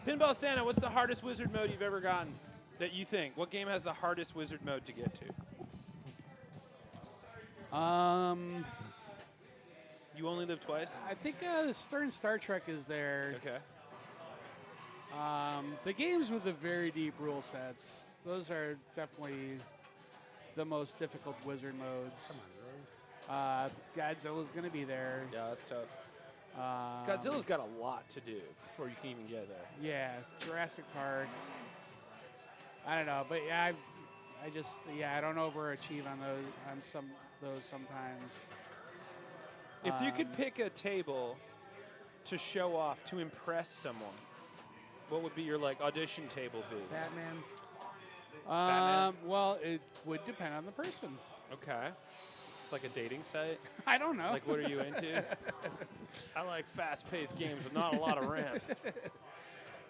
Pinball Santa, what's the hardest wizard mode you've ever gotten that you think? What game has the hardest wizard mode to get to? You only live twice? I think the Stern Star Trek is there. Okay. The games with the very deep rule sets, those are definitely the most difficult wizard modes. Godzilla's going to be there. Yeah, that's tough. Godzilla's got a lot to do before you can even get there. Yeah, Jurassic Park. I don't know, but yeah, I don't overachieve on those sometimes. If you could pick a table to show off, to impress someone, what would be your audition table be? Batman. Batman? Well, it would depend on the person. Okay. It's like a dating site? I don't know. Like, what are you into? I like fast-paced games with not a lot of ramps.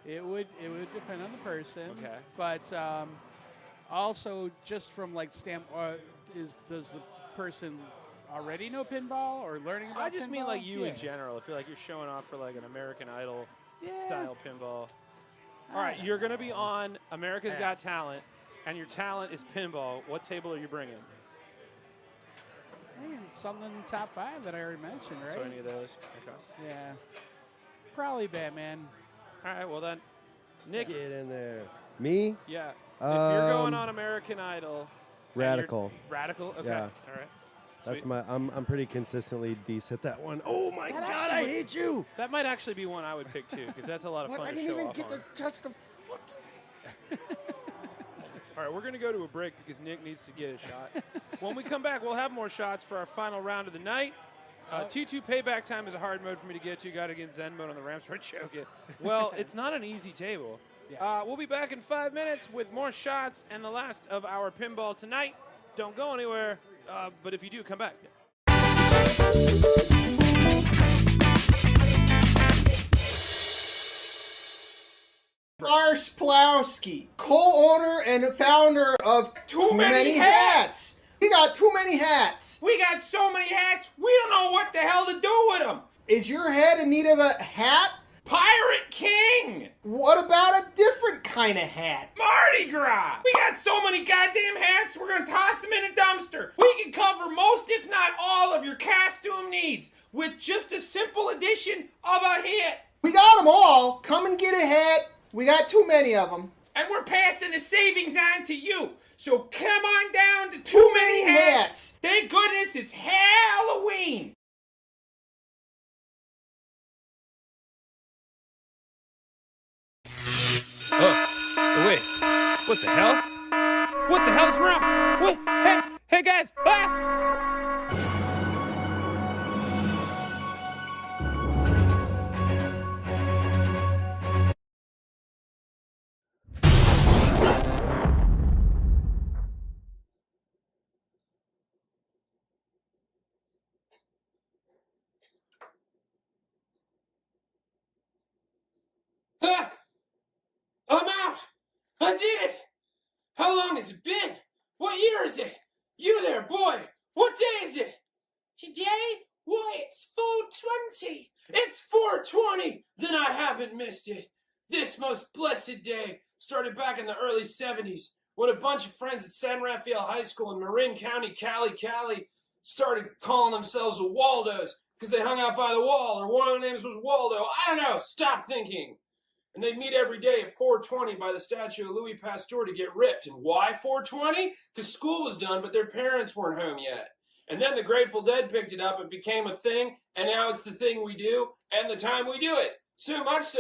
It would depend on the person. Okay. But also, just from does the person already know pinball or learning about I just mean pinball? like you in Yeah. general. I feel like you're showing off for like an American Idol Yeah. style pinball. All right, you're going to be on America's Got Talent, and your talent is pinball. What table are you bringing? Something in the top 5 that I already mentioned, right? So any of those? Okay. Yeah. Probably Batman. All right, well then, Nick. Get in there. Me? Yeah. If you're going Um, on American Idol. and Radical. you're- Radical? Okay. Yeah. All right. That's Sweet. I'm pretty consistently decent at that one. Oh my That God, actually I would- hate you. That might actually be one I would pick too, because that's a lot of fun I to didn't show even off get on. to touch the. All right, we're going to go to a break because Nick needs to get a shot. When we come back, we'll have more shots for our final round of the night. T2 payback time is a hard mode for me to get to. Got to get Zen mode on the ramps or choke it. Well, it's not an easy table. We'll be back in 5 minutes with more shots and the last of our pinball tonight. Don't go anywhere, but if you do, come back. Lars Plowski, co-owner and founder of Too Many Hats. He got too many hats. We got so many hats, we don't know what the hell to do with them. Is your head in need of a hat? Pirate King! What about a different kind of hat? Mardi Gras! We got so many goddamn hats, we're gonna toss them in a dumpster. We can cover most, if not all, of your needs with just a simple addition of a hit. We got them all. Come and get a hit. We got too many of them. And we're passing the savings on to you. So come on down to Too Many Hats. Thank goodness it's Halloween. Oh, wait. What the hell? What the hell's wrong? What? Hey guys! I'm out! I did it! How long has it been? What year is it? You there, boy! What day is it? Today? Why, it's 420! It's 420! Then I haven't missed it. This most blessed day started back in the early 70s when a bunch of friends at San Rafael High School in Marin County, Cali, started calling themselves the Waldos because they hung out by the wall, or one of their names was Waldo. I don't know. Stop thinking. And they'd meet every day at 420 by the statue of Louis Pasteur to get ripped. And why 420? Because school was done, but their parents weren't home yet. And then the Grateful Dead picked it up, it became a thing, and now it's the thing we do, and the time we do it. So much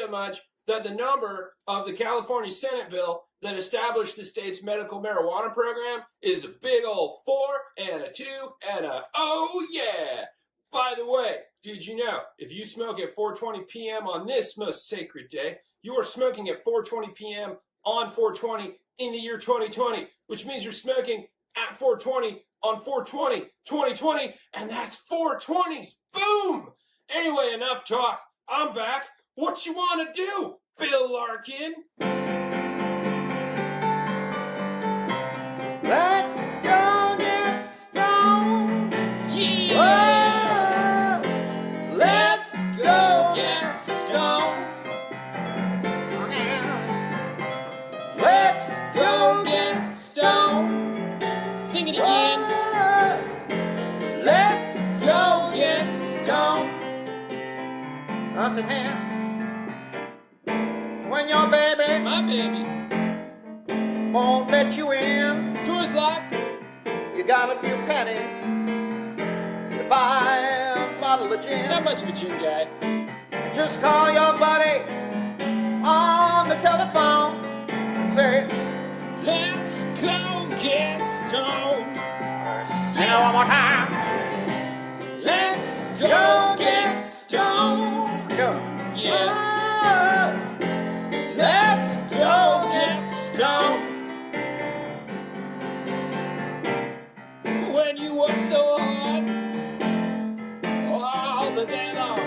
that the number of the California Senate bill that established the state's medical marijuana program is a big old 4 and a 2 and a oh yeah! By the way, did you know, if you smoke at 4:20 p.m. on this most sacred day, you are smoking at 4:20 p.m. on 420 in the year 2020, which means you're smoking at 4:20 on 420 2020, and that's 420s. Boom! Anyway, enough talk. I'm back. What you want to do, Bill Larkin? Let's go get stoned. Yeah! Whoa! Let's go get stoned. Let's go get stoned. Sing it again. Whoa! Let's go get stoned. I said, hey, when your baby, My baby. won't let you in, Door's locked. you got a few pennies to buy a bottle of gin. Not much of a gin guy. Just call your buddy on the telephone and say, Let's go get stoned. sing it one more time. Let's go get stoned. Go. Yeah. Oh, let's go get stoned. When you work so hard all the day long,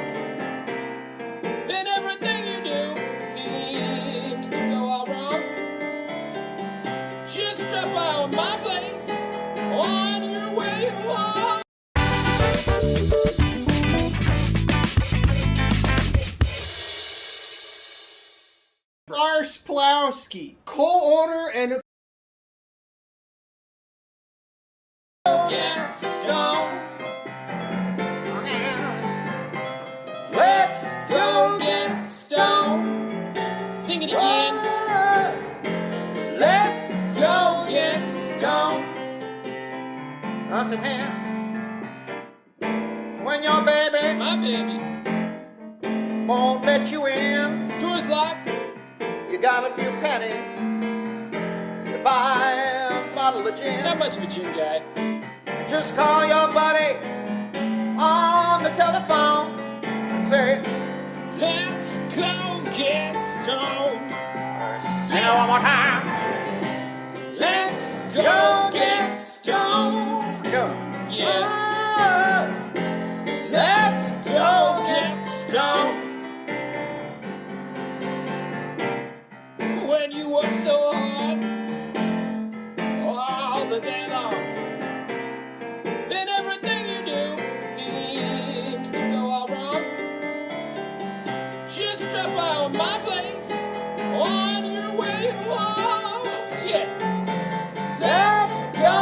then everything you do seems to go all wrong. Just stop by my place on your way home. Lars Plowski, co-owner and get stoned. Let's go get stoned. Sing it again. Let's go get stoned. I said, hey, when your baby, My baby. won't let you in, Door's locked. you got a few pennies to buy a bottle of gin. Not much of a gin guy. Just call your buddy on the telephone and say, Let's go get stoned. sing it one more time. Let's go get stoned. Go. Yeah. Oh, let's go get stoned. When you work so hard all the day long, then everything you do seems to go all wrong. Just stop by my place on your way home. Shit. Let's go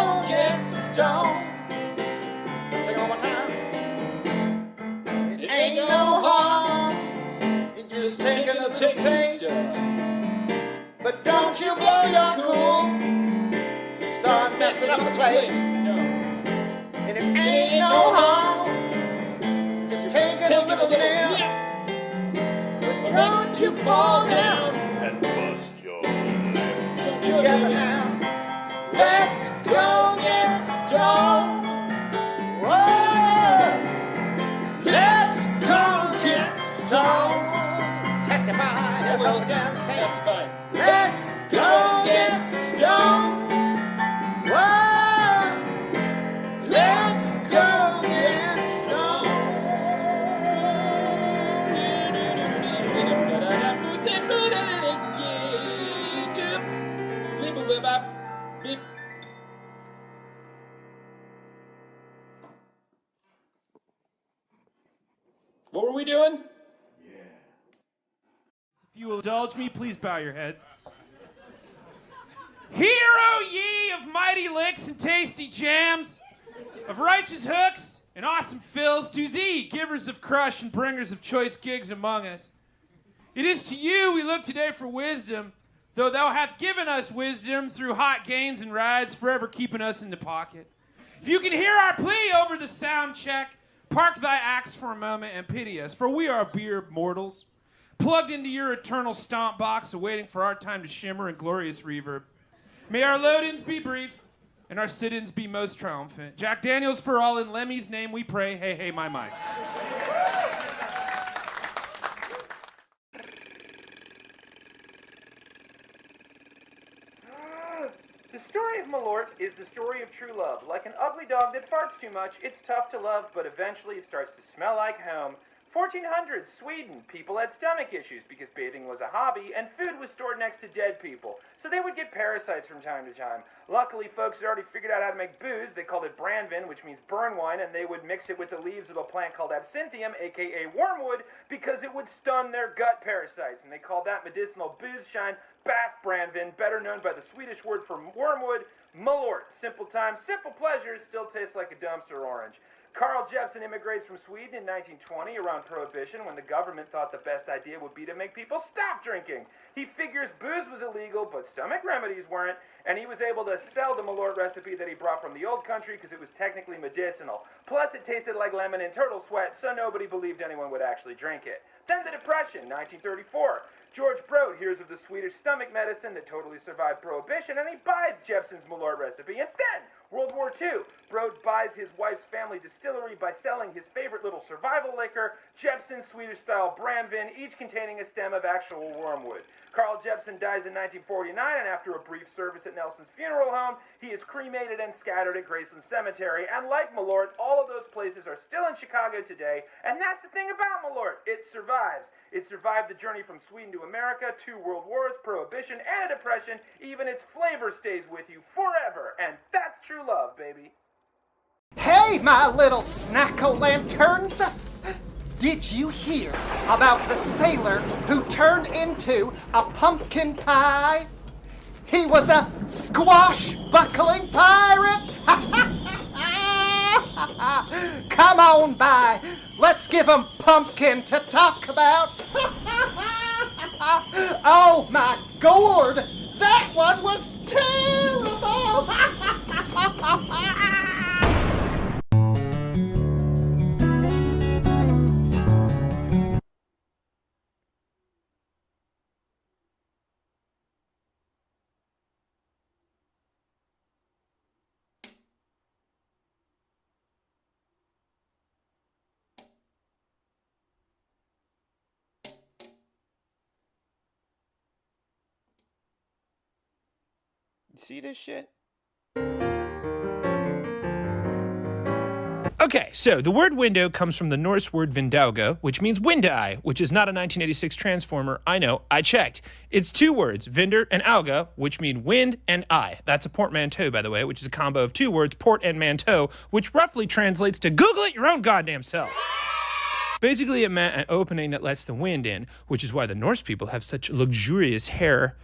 taste. But don't you blow your cool. Start messing up the place. And it ain't no harm. Just take it a little nip. But don't you fall down and bust your lip. Together now. Let's go get stoned. Whoa. Let's go get stoned. Testify once again. Say, let's go get stoned. Whoa. Let's go get stoned. What were we doing? If you will indulge me, please bow your heads. Hear, O ye of mighty licks and tasty jams, of righteous hooks and awesome fills, to thee, givers of crush and bringers of choice gigs among us. It is to you we look today for wisdom, though thou hast given us wisdom through hot gains and rides, forever keeping us in the pocket. If you can hear our plea over the sound check, park thy axe for a moment and pity us, for we are beer mortals, plugged into your eternal stomp box, awaiting for our time to shimmer in glorious reverb. May our load-ins be brief, and our sit-ins be most triumphant. Jack Daniels for all, in Lemmy's name we pray. Hey, hey, my, my. The story of Malort is the story of true love. Like an ugly dog that farts too much, it's tough to love, but eventually it starts to smell like home. 1400s, Sweden. People had stomach issues because bathing was a hobby and food was stored next to dead people, so they would get parasites from time to time. Luckily, folks had already figured out how to make booze. They called it Brandvin, which means burn wine, and they would mix it with the leaves of a plant called absinthium, aka wormwood, because it would stun their gut parasites, and they called that medicinal booze shine Bass Brandvin, better known by the Swedish word for wormwood, Malort. Simple times, simple pleasures, still tastes like a dumpster orange. Carl Jeppson immigrates from Sweden in 1920 around Prohibition, when the government thought the best idea would be to make people stop drinking. He figures booze was illegal, but stomach remedies weren't, and he was able to sell the Malort recipe that he brought from the old country because it was technically medicinal. Plus, it tasted like lemon and turtle sweat, so nobody believed anyone would actually drink it. Then the Depression, 1934. George Brode hears of the Swedish stomach medicine that totally survived Prohibition, and he buys Jeppson's Malort recipe. And then, World War II, Brode buys his wife's family distillery by selling his favorite little survival liquor, Jeppson's Swedish-style Brandvin, each containing a stem of actual wormwood. Carl Jeppson dies in 1949, and after a brief service at Nelson's funeral home, he is cremated and scattered at Graceland Cemetery. And like Malort, all of those places are still in Chicago today, and that's the thing about Malort. It survives. It survived the journey from Sweden to America, 2 world wars, Prohibition, and a Depression. Even its flavor stays with you forever, and that's true love, baby. Hey, my little snack-o'-lanterns! Did you hear about the sailor who turned into a pumpkin pie? He was a squash-buckling pirate! Come on by. Let's give him pumpkin to talk about. Oh my gourd! That one was terrible! See this shit? Okay, so the word window comes from the Norse word vindauga, which means wind eye, which is not a 1986 transformer. I know, I checked. It's 2 words, vinder and auga, which mean wind and eye. That's a portmanteau, by the way, which is a combo of 2 words, port and manteau, which roughly translates to Google it your own goddamn self. Basically, it meant an opening that lets the wind in, which is why the Norse people have such luxurious hair.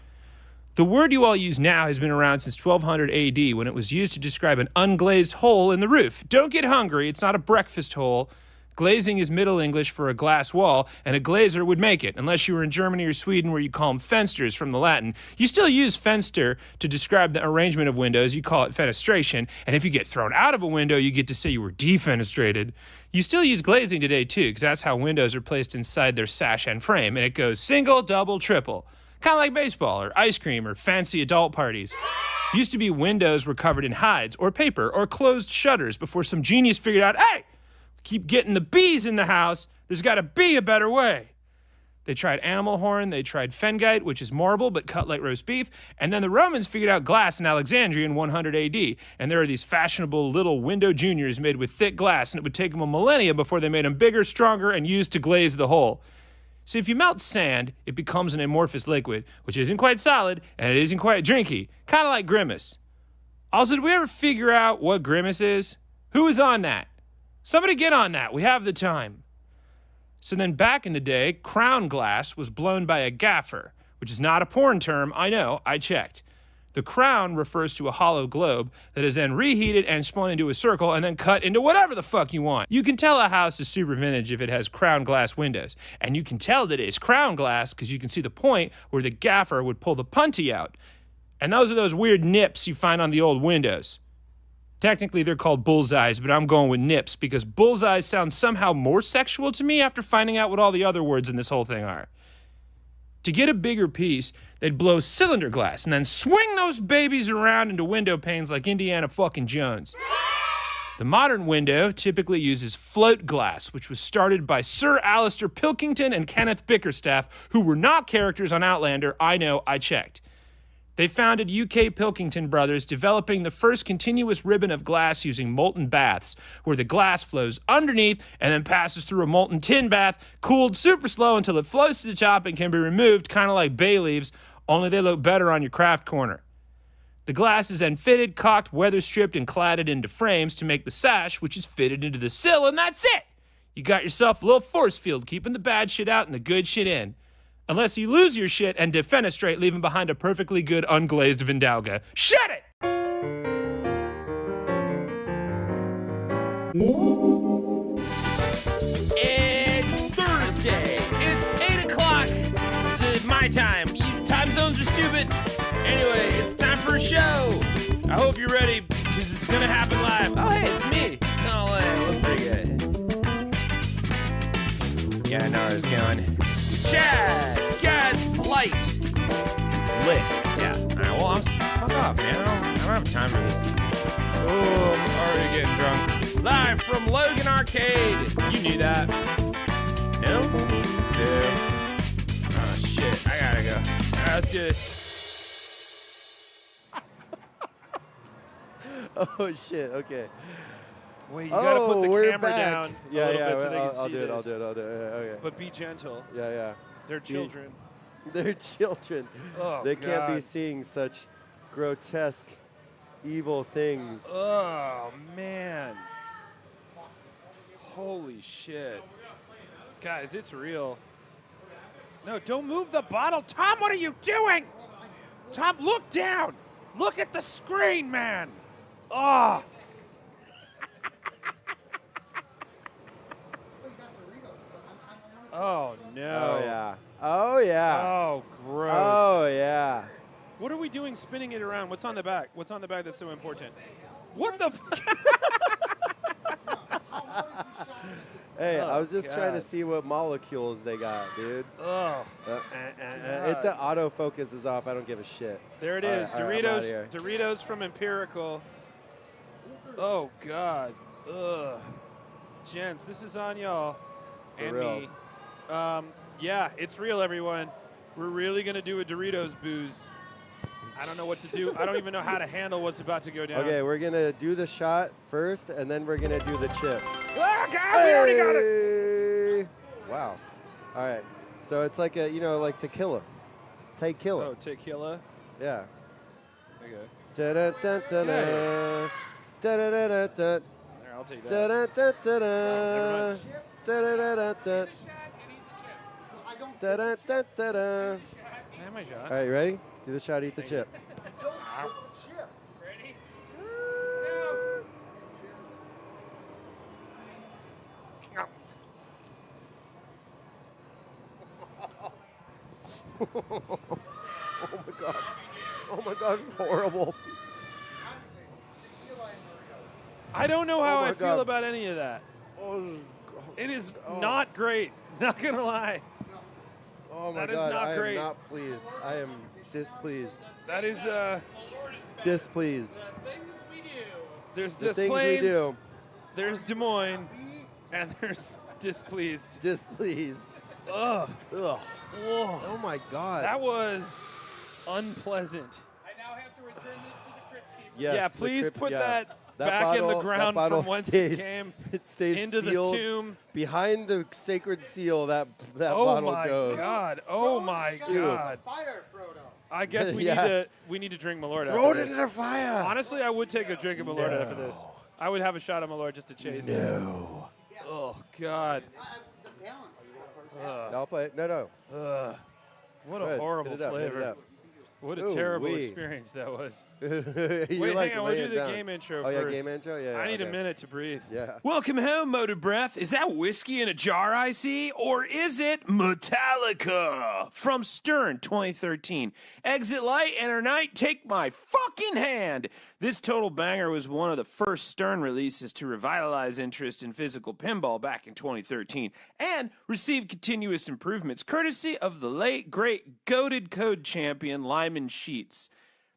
The word you all use now has been around since 1200 AD, when it was used to describe an unglazed hole in the roof. Don't get hungry, it's not a breakfast hole. Glazing is Middle English for a glass wall, and a glazer would make it, unless you were in Germany or Sweden where you call them fensters from the Latin. You still use fenster to describe the arrangement of windows. You call it fenestration, and if you get thrown out of a window, you get to say you were defenestrated. You still use glazing today, too, because that's how windows are placed inside their sash and frame, and it goes single, double, triple. Kind of like baseball or ice cream or fancy adult parties. Used to be windows were covered in hides or paper or closed shutters before some genius figured out, hey, keep getting the bees in the house, there's got to be a better way. They tried animal horn, they tried fengite, which is marble but cut like roast beef, and then the Romans figured out glass in Alexandria in 100 AD, and there are these fashionable little window juniors made with thick glass, and it would take them a millennia before they made them bigger, stronger, and used to glaze the hole. See, if you melt sand, it becomes an amorphous liquid, which isn't quite solid, and it isn't quite drinky, kind of like Grimace. Also, did we ever figure out what Grimace is? Who was on that? Somebody get on that, we have the time. So then back in the day, crown glass was blown by a gaffer, which is not a porn term, I know, I checked. The crown refers to a hollow globe that is then reheated and spun into a circle and then cut into whatever the fuck you want. You can tell a house is super vintage if it has crown glass windows. And you can tell that it's crown glass because you can see the point where the gaffer would pull the punty out. And those are those weird nips you find on the old windows. Technically, they're called bullseyes, but I'm going with nips because bullseyes sound somehow more sexual to me after finding out what all the other words in this whole thing are. To get a bigger piece, they'd blow cylinder glass and then swing those babies around into window panes like Indiana fucking Jones. The modern window typically uses float glass, which was started by Sir Alistair Pilkington and Kenneth Bickerstaff, who were not characters on Outlander. I know, I checked. They founded UK Pilkington Brothers, developing the first continuous ribbon of glass using molten baths, where the glass flows underneath and then passes through a molten tin bath, cooled super slow until it flows to the top and can be removed, kind of like bay leaves, only they look better on your craft corner. The glass is then fitted, caulked, weather stripped, and cladded into frames to make the sash, which is fitted into the sill, and that's it! You got yourself a little force field, keeping the bad shit out and the good shit in. Unless you lose your shit and defenestrate, leaving behind a perfectly good unglazed Vindalga. Shut it! It's Thursday. It's 8 o'clock. My time. Time zones are stupid. Anyway, it's time for a show. I hope you're ready because it's going to happen live. Oh, hey, it's me. Oh, I look pretty good. Yeah, I know where it's going. Chad gets light. Lit. Yeah. All right, well, fuck off, man. I don't have time for this. Oh, I'm already getting drunk. Live from Logan Arcade. You knew that. No? Yeah. Oh, shit. I gotta go. All right, let's do this. Oh, shit. Okay. Wait, you gotta put the camera back. down a little bit so they can see I'll do it. this. Okay. But be gentle. Yeah. They're children. They're children. Oh, they can't be God. seeing such grotesque, evil things. Oh, man. Holy shit. Guys, it's real. No, don't move the bottle. Tom, what are you doing? Tom, look down. Look at the screen, man. Oh. Oh, no. Oh, yeah. Oh, gross. Oh, yeah. What are we doing spinning it around? What's on the back? What's on the back that's so important? What the Hey, Oh, I was just trying to God. see what molecules they got, dude. Oh. If the autofocus is off, I don't give a shit. There it All is. right, I'm outta Doritos. here. Doritos from Empirical. Oh God. Ugh. Gents, this is on y'all For and real. me. Yeah, it's real, everyone. We're really gonna do a Doritos booze. I don't know what to do. I don't even know how to handle what's about to go down. Okay, we're going to do the shot first, and then we're going to do the chip. Oh God, we already got it. Wow. All right. So it's like a, like tequila. Tequila. Oh, tequila. Yeah. Okay. Da-da-da-da-da. Da-da-da-da-da. There, I'll take that. Da-da-da-da-da. Da-da-da-da-da. Da-da-da-da-da. Damn, my God. All right, you ready? Do the shot, eat the chip. Ready? Oh my god. Oh my god, horrible. I don't know how Oh my I feel God. about any of that. It is not great. Not gonna lie. Oh my That is god, not I great. am not pleased. I am displeased. That is Displeased. there's The Des things we Plaines, do. there's Des Moines, and there's displeased. Displeased. Ugh. Ugh. Ugh. Oh my god. That was unpleasant. I now have to return this to the crypt keeper. Yes, Yeah, the please crypt- put yeah. that That back in the bottle- ground that bottle from whence stays, it came. It stays into sealed. the tomb. Behind the sacred seal, that Oh bottle my goes. God! Oh my Ew. God! Fire, Frodo. I guess Yeah. we need to drink Malort. Throw after it this. into the fire. Honestly, I would take a drink of Malort after this. I would have a shot of Malort just to chase it. No. Oh God! The balance. Ugh. I'll play. No. Ugh. What a Good. horrible Hit it up, hit it flavor. up. What a Ooh, terrible wee. experience that was. You're Wait, like hang on. We'll laying do the down. game intro Oh yeah, first. game intro. Yeah. I need okay. a minute to breathe. Yeah. Welcome home, Motive Breath. Is that whiskey in a jar I see? Or is it Metallica from Stern 2013? Exit light, enter night, take my fucking hand. This total banger was one of the first Stern releases to revitalize interest in physical pinball back in 2013 and received continuous improvements courtesy of the late, great, goated code champion Lyman Sheets.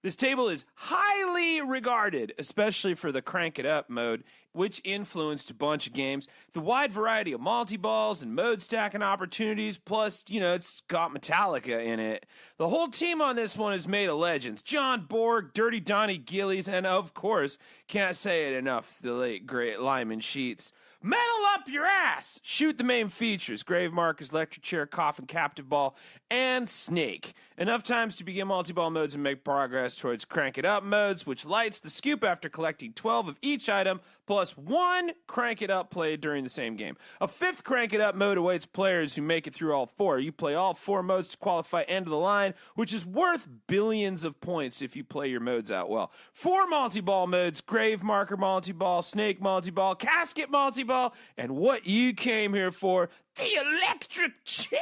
This table is highly regarded, especially for the crank it up mode, which influenced a bunch of games. The wide variety of multi-balls and mode stacking opportunities, plus, it's got Metallica in it. The whole team on this one is made of legends. John Borg, Dirty Donnie Gillies, and of course, can't say it enough, the late, great Lyman Sheets. Metal up your ass! Shoot the main features, Grave Markers, Electric Chair, Coffin, Captive Ball, and Snake. Enough times to begin multi-ball modes and make progress towards Crank It Up modes, which lights the scoop after collecting 12 of each item, plus one Crank It Up play during the same game. A fifth Crank It Up mode awaits players who make it through all four. You play all four modes to qualify end of the line, which is worth billions of points if you play your modes out well. 4 multi-ball modes, Grave Marker multi-ball, Snake multi-ball, Casket multi-ball, and what you came here for, the Electric Chair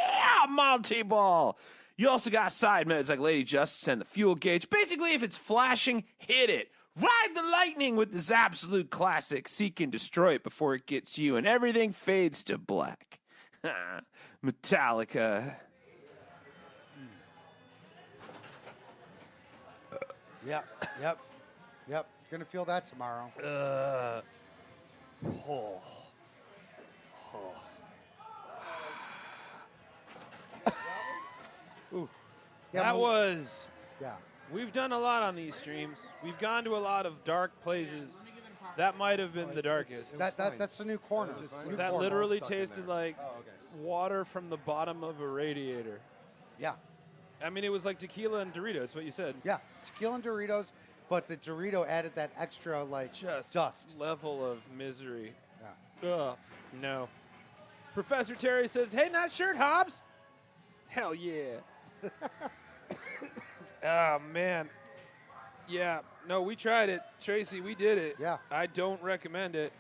multi-ball. You also got side modes like Lady Justice and the Fuel Gauge. Basically, if it's flashing, hit it. Ride the lightning with this absolute classic. Seek and destroy it before it gets you, and everything fades to black. Metallica. Yep. Gonna feel that tomorrow. Yeah, That Mal- was. Yeah. We've done a lot on these streams. We've gone to a lot of dark places. That might have been the darkest. That's the new corner. New That corner. literally tasted like water from the bottom of a radiator. Yeah. I mean, it was like tequila and Doritos. What you said. Yeah. Tequila and Doritos, but the Dorito added that extra Just dust. level of misery. Yeah. Ugh. No. Professor Terry says, "Hey, not shirt, Hobbs." Hell yeah. Oh man. Yeah. No, we tried it, Tracy. We did it. Yeah. I don't recommend it.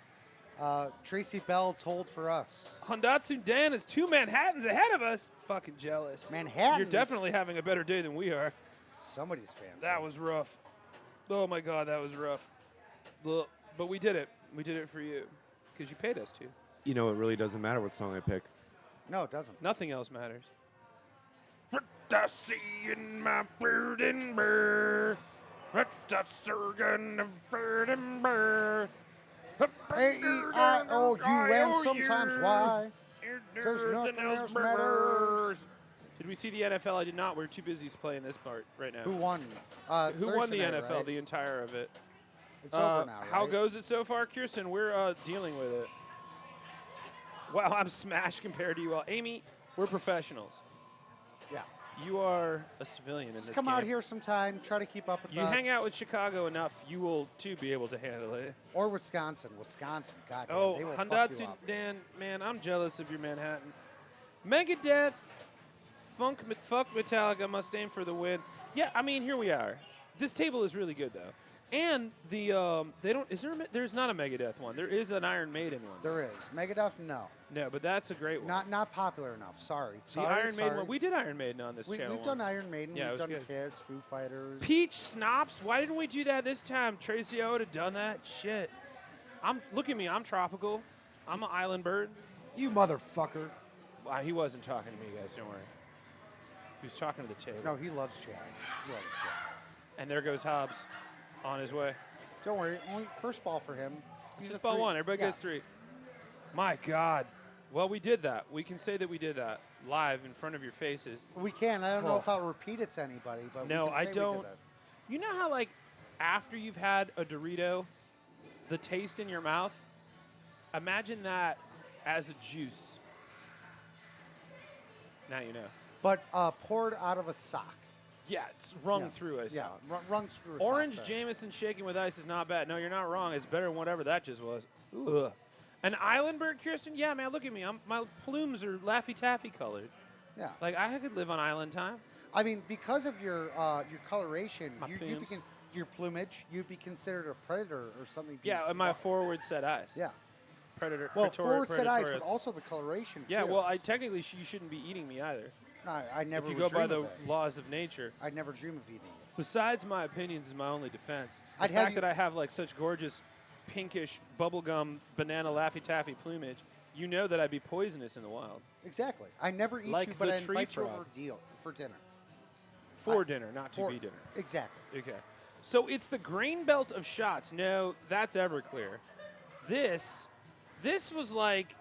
Tracy Bell told for us. Hondatsu Dan is 2 Manhattans ahead of us. Fucking jealous. Manhattan. You're definitely having a better day than we are. Somebody's fancy. That was rough. Oh my God, that was rough. But we did it. We did it for you because you paid us to. You know, it really doesn't matter what song I pick. No, it doesn't. Nothing else matters. I see in my burden burr. A-E-I-O-U-N, sometimes Y. Because nothing else matters. Did we see the NFL? I did not. We're too busy playing this part right now. Who won? Who won the Thursday night, NFL? right? The entire of it. It's over now, How right? goes it so far, Kirsten? We're dealing with it. Wow, I'm smashed compared to you all. Amy, we're professionals. Yeah. You are a civilian in Just this come game. out here sometime. Try to keep up with You us. hang out with Chicago enough, you will too be able to handle it. Or Wisconsin. God damn, Oh, they will fuck Hondatsu you up. Dan, man, I'm jealous of your Manhattan. Megadeth, fuck Metallica, must aim for the win. Yeah, I mean, here we are. This table is really good, though. And the they don't there's not a Megadeth one. There is an Iron Maiden one. There is. Megadeth, no. No, but that's a great one. Not popular enough. Sorry. The Iron Maiden one. We did Iron Maiden on this channel. We've done Iron Maiden. Yeah, we've it was done good. Kiss, Foo Fighters. Peach Schnapps. Why didn't we do that this time? Tracy, I would have done that. Shit. Look at me. I'm tropical. I'm an island bird. You motherfucker. Wow, he wasn't talking to me, guys. Don't worry. He was talking to the table. No, he loves Chad. He loves Chad. And there goes Hobbs on his way. Don't worry. Only first ball for him. He's Just a ball three. one. Everybody Yeah. gets 3. My God. Well, we did that. We can say that we did that live in front of your faces. We can. I don't know Oh. if I'll repeat it to anybody, but No, we can I say don't. We did it. You know how, like, after you've had a Dorito, the taste in your mouth, imagine that as a juice. Now you know. But poured out of a sock. Yeah, it's wrung Yeah. through a Yeah, sock. wrung through a Orange sock. Jameson shaken with ice is not bad. No, you're not wrong. It's better than whatever that just was. Ugh. An island bird, Kirsten? Yeah, man, look at me. My plumes are Laffy Taffy colored. Yeah. Like, I could live on island time. I mean, because of your coloration, My plumes. your plumage, you'd be considered a predator or something. Yeah, and my forward set eyes. Yeah. Predator. Well, forward set eyes, predatorious. but also the coloration. Yeah, too. well, technically you shouldn't be eating me either. No, I never. If you would go by dream the of it. laws of nature. I'd never dream of eating you. Besides my opinions is my only defense. The I'd have fact you- that I have like such gorgeous pinkish bubblegum banana Laffy Taffy plumage, you know that I'd be poisonous in the wild. Exactly. I never eat Like you, but the I tree invite you frog. over for dinner. For dinner, not to for- be dinner. Exactly. Okay. So it's the grain belt of shots. No, that's Everclear. This was like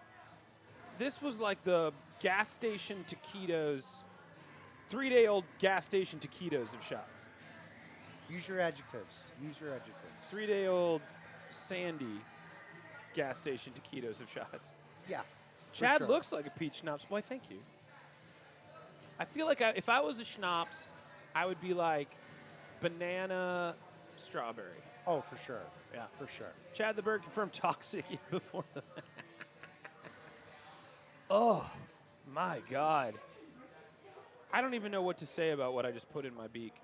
the gas station taquitos, 3-day-old gas station taquitos of shots. Use your adjectives. 3-day-old Sandy gas station taquitos of shots. Yeah. for Chad sure. looks like a peach schnapps. Why, thank you. I feel like if I was a schnapps, I would be like banana strawberry. Oh, for sure. Yeah. For sure. Chad the Bird confirmed toxic before the. Oh, my God. I don't even know what to say about what I just put in my beak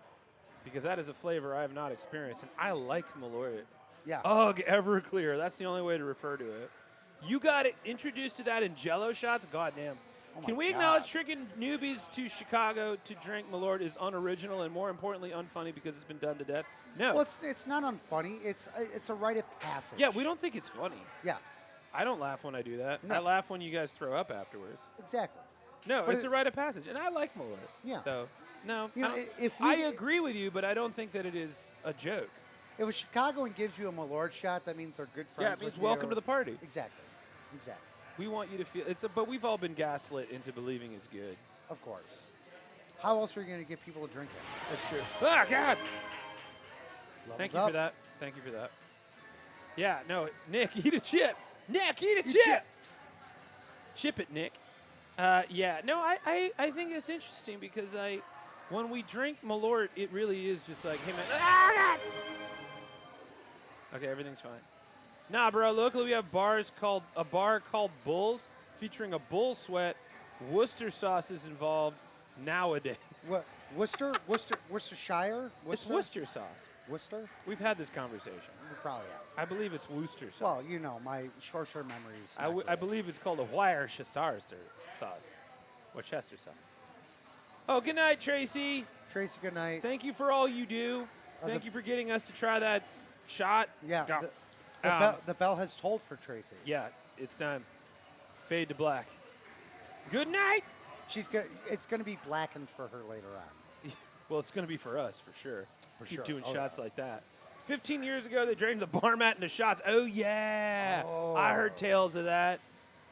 because that is a flavor I have not experienced, and I like Malort. Yeah. Ugh, Everclear. That's the only way to refer to it. You got it introduced to that in Jello shots? Goddamn. Oh Can my we God. acknowledge tricking newbies to Chicago to drink Malort is unoriginal and, more importantly, unfunny because it's been done to death? No. Well, it's not unfunny. It's a rite of passage. Yeah, we don't think it's funny. Yeah. I don't laugh when I do that. No. I laugh when you guys throw up afterwards. Exactly. No, But it's a rite of passage, and I like Malort. Yeah. So, no, You know, I don't- if I we- agree with you, but I don't think that it is a joke. If a Chicagoan gives you a Malort shot, that means they're good friends. Yeah, it means with welcome you. to the party. Exactly. Exactly. We want you to feel but we've all been gaslit into believing it's good. Of course. How else are you going to get people to drink it? That's true. Ah, God. Levels Thank you up. for that. Thank you for that. Yeah, no, Nick, eat a chip. Nick, eat a Eat chip. chip. Chip it, Nick. Yeah, no, I think it's interesting because when we drink Malort, it really is just like, hey, man. Okay, everything's fine. Nah, bro, locally we have a bar called Bulls featuring a bull sweat. Worcester sauce is involved nowadays. What? Worcestershire? It's Worcester sauce. Worcester? We've had this conversation. We probably have. I believe it's Worcester sauce. Well, you know, my short-term memories. I believe it's called a Worcestershire sauce. Worcester sauce. Oh, good night, Tracy. Tracy, good night. Thank you for all you do. Thank you for getting us to try that shot. Yeah. Go. The bell has tolled for Tracy. Yeah, it's time. Fade to black. Good night. It's going to be blackened for her later on. Well, it's going to be for us, for sure. For Keep sure. doing Oh, shots yeah. like that. 15 years ago, they drained the bar mat into shots. Oh, yeah. Oh. I heard tales of that.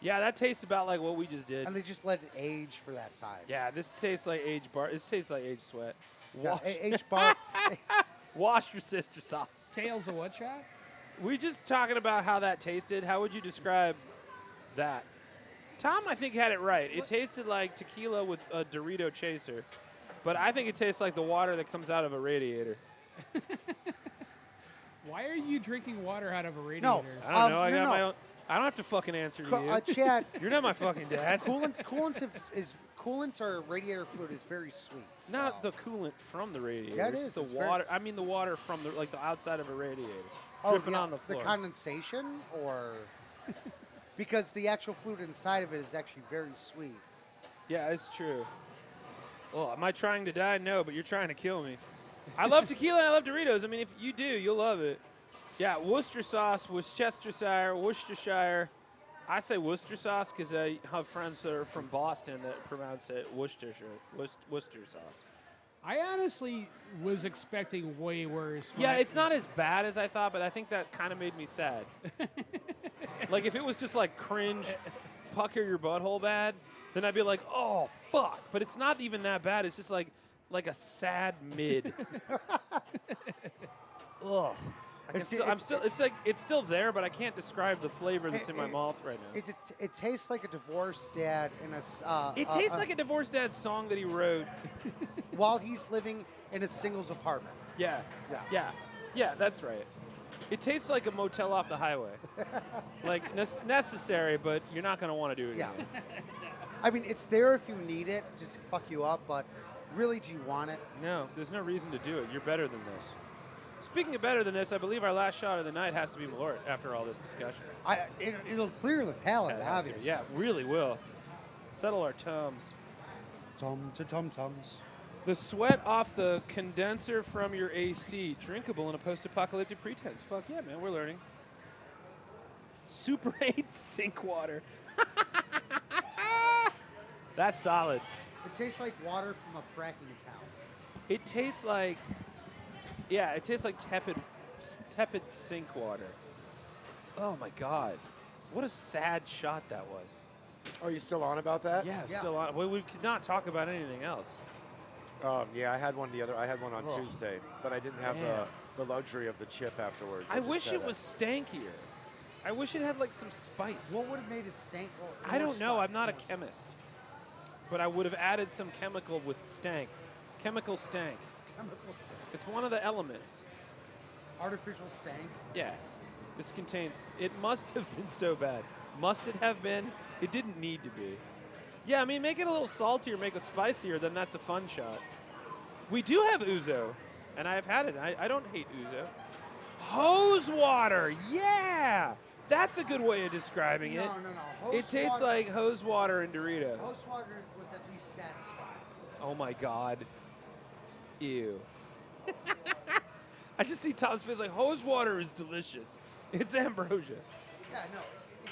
Yeah, that tastes about like what we just did. And they just let it age for that time. Yeah, this tastes like aged bar. This tastes like aged sweat. Yeah, Wash, H bar. wash your sister sauce. Tails of what shot? We just talking about how that tasted. How would you describe that? Tom, I think, had it right. It tasted like tequila with a Dorito chaser, but I think it tastes like the water that comes out of a radiator. Why are you drinking water out of a radiator? No. I don't know. I got no. my own. I don't have to fucking answer to you. Chad. You're not my fucking dad. Coolants coolants or radiator fluid is very sweet. Not so. the coolant from the radiator. Yeah, it it's is. the It's water. I mean the water from the the outside of a radiator, Oh, dripping yeah, on the floor. The condensation, or because the actual fluid inside of it is actually very sweet. Yeah, it's true. Oh, am I trying to die? No, but you're trying to kill me. I love tequila and I love Doritos. I mean, if you do, you'll love it. Yeah, Worcester sauce, Worcestershire. I say Worcester sauce because I have friends that are from Boston that pronounce it Worcester sauce. I honestly was expecting way worse. Yeah, it's not as bad as I thought, but I think that kind of made me sad. Like, if it was just like cringe, pucker your butthole bad, then I'd be like, oh, fuck. But it's not even that bad. It's just like a sad mid. Ugh. It's still there, but I can't describe the flavor that's in my mouth right now. It tastes like a divorced dad in a. It tastes like a divorced dad's song that he wrote while he's living in a singles apartment. Yeah, that's right. It tastes like a motel off the highway. Like necessary, but you're not gonna want to do it again. I mean, it's there if you need it, just to fuck you up. But really, do you want it? No, there's no reason to do it. You're better than this. Speaking of better than this, I believe our last shot of the night has to be Malort after all this discussion. It'll clear the palate, obviously. Yeah, it really will. Settle our tums. Tums. The sweat off the condenser from your AC, drinkable in a post-apocalyptic pretense. Fuck yeah, man, we're learning. Super 8 sink water. That's solid. It tastes like water from a fracking town. It tastes like, it tastes like tepid sink water. Oh my God, what a sad shot that was. Are you still on about that? Yeah, still on. Well, we could not talk about anything else. Yeah, I had one on Oh. Tuesday, but I didn't have the luxury of the chip afterwards. I wish it was stankier. I wish it had like some spice. What would have made it stank? I don't know. I'm not a chemist, but I would have added some chemical with stank. Chemical stank. Chemical stank. It's one of the elements. Artificial stank. Yeah. This contains. It must have been so bad. Must it have been? It didn't need to be. Yeah, I mean, make it a little saltier, make it spicier, then that's a fun shot. We do have ouzo, and I've had it. I don't hate ouzo. Hose water, yeah! That's a good way of describing it. No. It tastes like hose water and Dorito. Hose water was at least satisfying. Oh my God. Ew. I just see Tom's face like, hose water is delicious. It's ambrosia. Yeah, no. It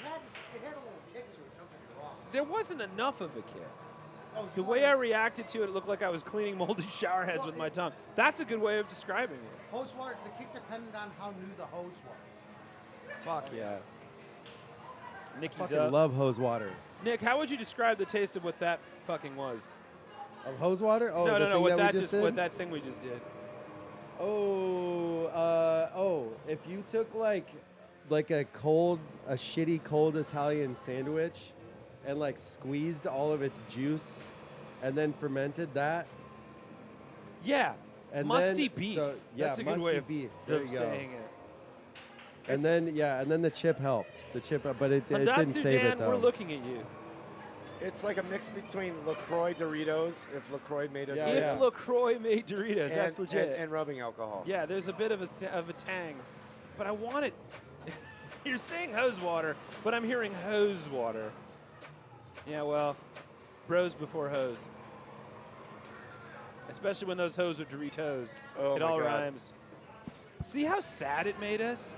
had a little kick to it, don't get me wrong. There wasn't enough of a kick. Oh, The way I reacted to it, it looked like I was cleaning moldy shower heads with my tongue. That's a good way of describing it. Hose water, the kick depended on how new the hose was. Fuck yeah. Nicky's Fucking up. love hose water. Nick, how would you describe the taste of what that fucking was? Of hose water? Oh, no. What that we just did? what that thing we just did. If you took like a shitty cold Italian sandwich and like squeezed all of its juice and then fermented that. Yeah. And musty then, beef. So, yeah, That's a good musty way of beef. There you go. saying it. And then the chip helped. The chip, but it didn't Handatsu save Dan, it though. we're looking at you. It's like a mix between LaCroix Doritos, if LaCroix made a If LaCroix made Doritos, that's legit. And rubbing alcohol. Yeah, there's a bit of a tang, but I want it. You're saying hose water, but I'm hearing hose water. Yeah, well, bros before hose. Especially when those hoes are Doritos. Oh it my all God. rhymes. See how sad it made us?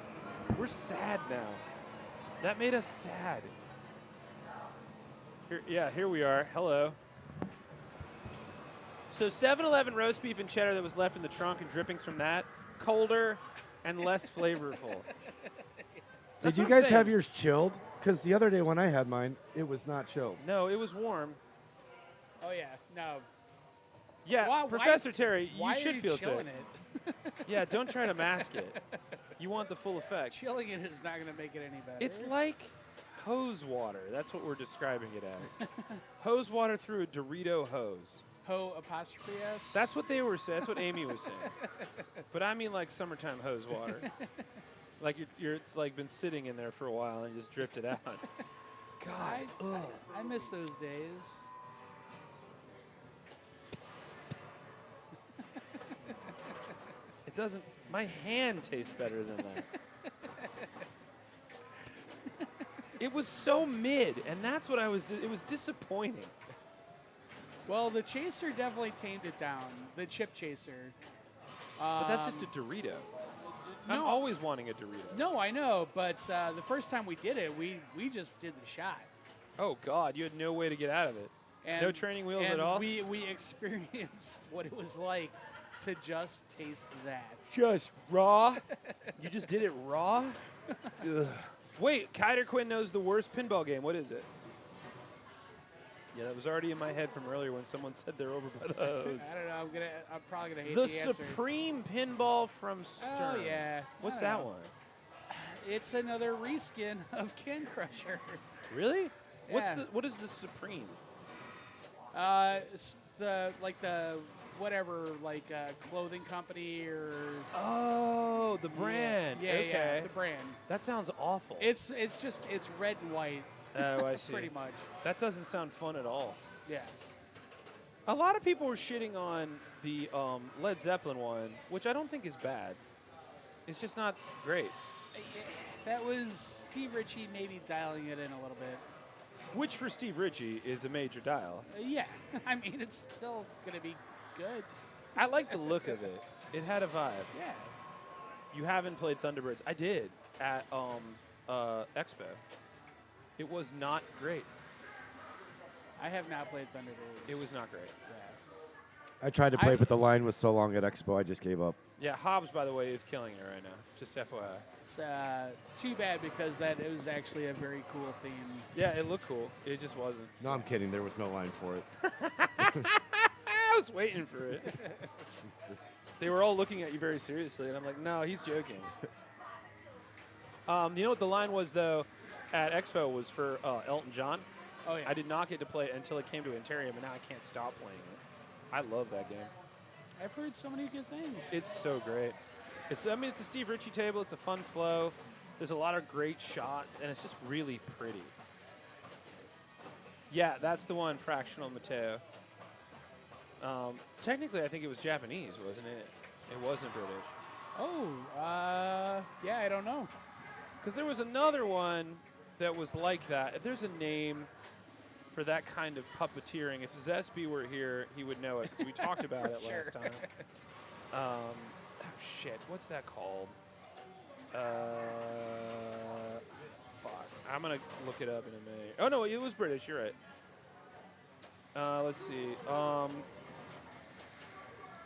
We're sad now. That made us sad. Here we are. Hello. So 7-Eleven roast beef and cheddar that was left in the trunk and drippings from that, colder and less flavorful. That's Did you what I'm guys have saying. yours chilled? Because the other day when I had mine, it was not chilled. No, it was warm. Oh yeah, no. Yeah, Why- Professor why- Terry, why you are should you feel sick. chilling it? Yeah, don't try to mask it. You want the full effect. Chilling it is not going to make it any better. It's like hose water. That's what we're describing it as. Hose water through a Dorito hose. Ho apostrophe S. That's what they were saying. That's what Amy was saying. But I mean like summertime hose water. Like it's like been sitting in there for a while and you just dripped it out. God. I miss those days. It doesn't. My hand tastes better than that. It was so mid, and that's what I was. It was disappointing. Well, the Chaser definitely tamed it down. The Chip Chaser. But that's just a Dorito. I'm no. always wanting a Dorito. No, I know, but the first time we did it, we just did the shot. Oh God, you had no way to get out of it. And, no training wheels and at all. We experienced what it was like to just taste that. Just raw. You just did it raw. Ugh. Wait, Kyder Quinn knows the worst pinball game. What is it? Yeah, that was already in my head from earlier when someone said they're over by the hose. I don't know. I'm probably gonna hate The the answer. Supreme Pinball from Stern. Oh yeah. What's I that don't know. one? It's another reskin of Ken Crusher. Really? Yeah. What is the Supreme? The whatever clothing company or. Oh, the brand. Yeah, okay. yeah, the brand. That sounds awful. It's red and white. Oh, I see. Pretty much. That doesn't sound fun at all. Yeah. A lot of people were shitting on the Led Zeppelin one, which I don't think is bad. It's just not great. That was Steve Ritchie maybe dialing it in a little bit. Which for Steve Ritchie is a major dial. Yeah. I mean, it's still going to be good. I like the look of it. It had a vibe. Yeah. You haven't played Thunderbirds. I did at Expo. It was not great. I have not played Thunderbirds. It was not great. I tried to play, but the line was so long at Expo, I just gave up. Yeah, Hobbs, by the way, is killing it right now. Just FYI. It's too bad because it was actually a very cool theme. Yeah, it looked cool. It just wasn't. No, I'm kidding. There was no line for it. I was waiting for it. They were all looking at you very seriously, and I'm like, no, he's joking. You know what the line was, though, at Expo was for Elton John? Oh, yeah. I did not get to play it until it came to Interium, and now I can't stop playing it. I love that game. I've heard so many good things. It's so great. It's a Steve Ritchie table. It's a fun flow. There's a lot of great shots, and it's just really pretty. Yeah, that's the one, Fractional Mateo. Technically, I think it was Japanese, wasn't it? It wasn't British. Oh, yeah, I don't know. Because there was another one that was like that. If there's a name for that kind of puppeteering, if Zesby were here, he would know it, because we talked about it Sure. last time. Oh, shit, what's that called? Fuck. I'm going to look it up in a minute. Oh, no, it was British. You're right. Let's see.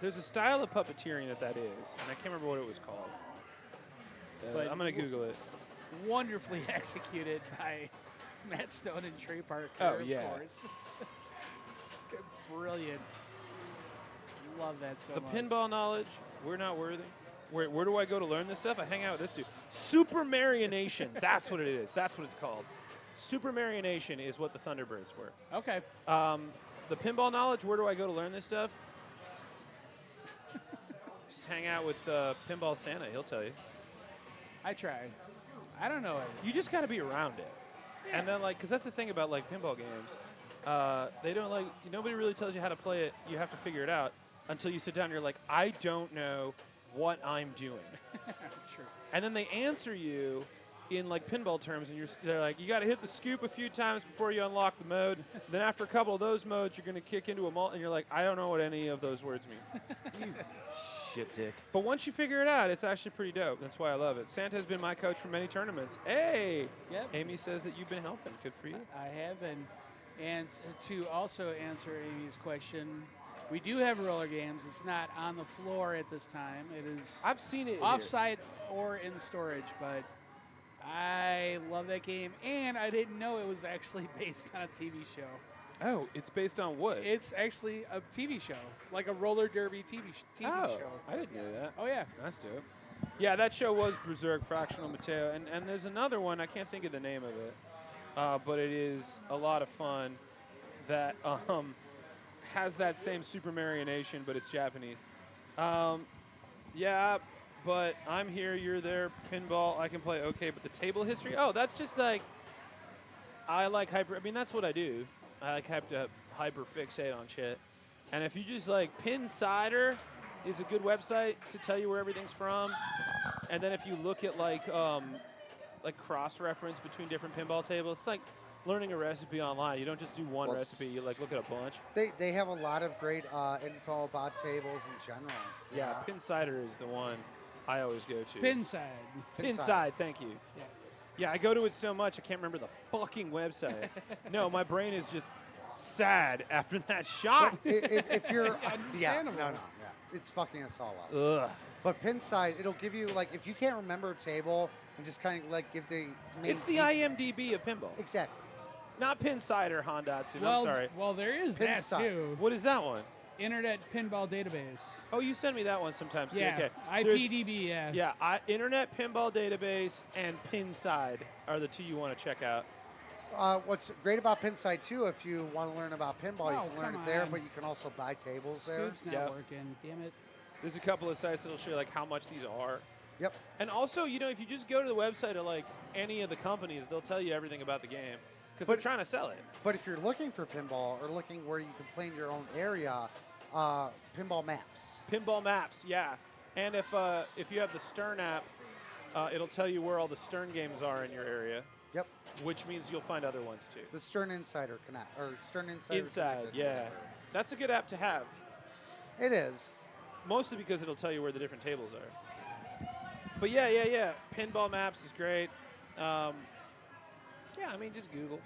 There's a style of puppeteering that is, and I can't remember what it was called. But I'm going to Google it. Wonderfully executed by Matt Stone and Trey Parker, Oh, yeah. of course. Brilliant. Love that so The much. pinball knowledge, we're not worthy. Where do I go to learn this stuff? I hang out with this dude. Super Marionation. That's what it is. That's what it's called. Super Marionation is what the Thunderbirds were. Okay. The pinball knowledge, where do I go to learn this stuff? Just hang out with Pinball Santa. He'll tell you. I try. I don't know it. You just got to be around it. Yeah. And then, because that's the thing about, pinball games. They don't, nobody really tells you how to play it. You have to figure it out until you sit down and you're like, I don't know what I'm doing. True. And then they answer you in, pinball terms, and they're like, you got to hit the scoop a few times before you unlock the mode. Then after a couple of those modes, you're going to kick into a mult, and you're like, I don't know what any of those words mean. Shit, dick. But once you figure it out, it's actually pretty dope. That's why I love it. Santa has been my coach for many tournaments. Hey! Yep. Amy says that you've been helping. Good for you. I have been. And to also answer Amy's question, we do have roller games. It's not on the floor at this time. It is I've seen it offsite or in storage, but I love that game. And I didn't know it was actually based on a TV show. Oh, it's based on what? It's actually a TV show, like a roller derby TV show. I didn't know that. Oh, yeah. That's dope. Yeah, that show was Berserk, Fractional Mateo. And there's another one, I can't think of the name of it, but it is a lot of fun that has that same Super Marionation, but it's Japanese. Yeah, but I'm here, you're there, pinball, I can play okay, but the table history, that's just I like that's what I do. I like to hyper fixate on shit. And if you just pin cider is a good website to tell you where everything's from. And then if you look at like cross-reference between different pinball tables, it's like learning a recipe online. You don't just do one recipe. You like look at a bunch. They have a lot of great info about tables in general. Yeah, Pinsider is the one I always go to. Pinside. Pinside, thank you. Yeah. Yeah, I go to it so much I can't remember the fucking website. No, my brain is just sad after that shot. If you're, yeah, Understandable. no, it's fucking us all up. Ugh. But Pinside, it'll give you like if you can't remember a table and just kind of like give the main. It's the IMDb of pinball. Exactly. Not Pinsider, Hondatsu. Well, I'm sorry. Well, there is that Pinside. too. What is that one? Internet Pinball Database. Oh, you send me that one sometimes too. Yeah. Okay. IPDB. Yeah. Yeah, Internet Pinball Database and Pinside are the two you want to check out. What's great about Pinside too, if you want to learn about pinball, you Oh, can learn come it there, on. but you can also buy tables there. Scoop's not Yep. working. Damn it. There's a couple of sites that'll show you like how much these are. Yep. And also, you know, if you just go to the website of like any of the companies, they'll tell you everything about the game because they're trying to sell it. But if you're looking for pinball or looking where you can play in your own area, pinball maps. Pinball maps, yeah. And if you have the Stern app, it'll tell you where all the Stern games are in your area. Yep. Which means you'll find other ones too. The Stern Insider Connect or Stern Insider. Inside, Connected. yeah. That's a good app to have. It is. Mostly because it'll tell you where the different tables are. But yeah. Pinball maps is great. Yeah, I mean, just Google.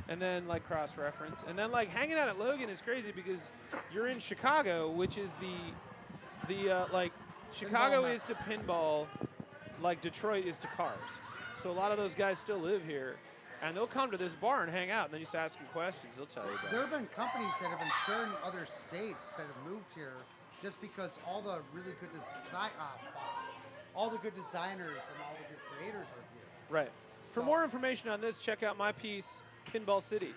And then like cross-reference. And then like hanging out at Logan is crazy because you're in Chicago, which is the like Chicago Pinball is to pinball like Detroit is to cars. So a lot of those guys still live here. And they'll come to this bar and hang out, and then you just ask them questions. They'll tell you about There it. have been companies that have been sharing other states that have moved here just because all the really good all the good designers and all the good creators are here. Right. For more information on this, check out my piece, Pinball City.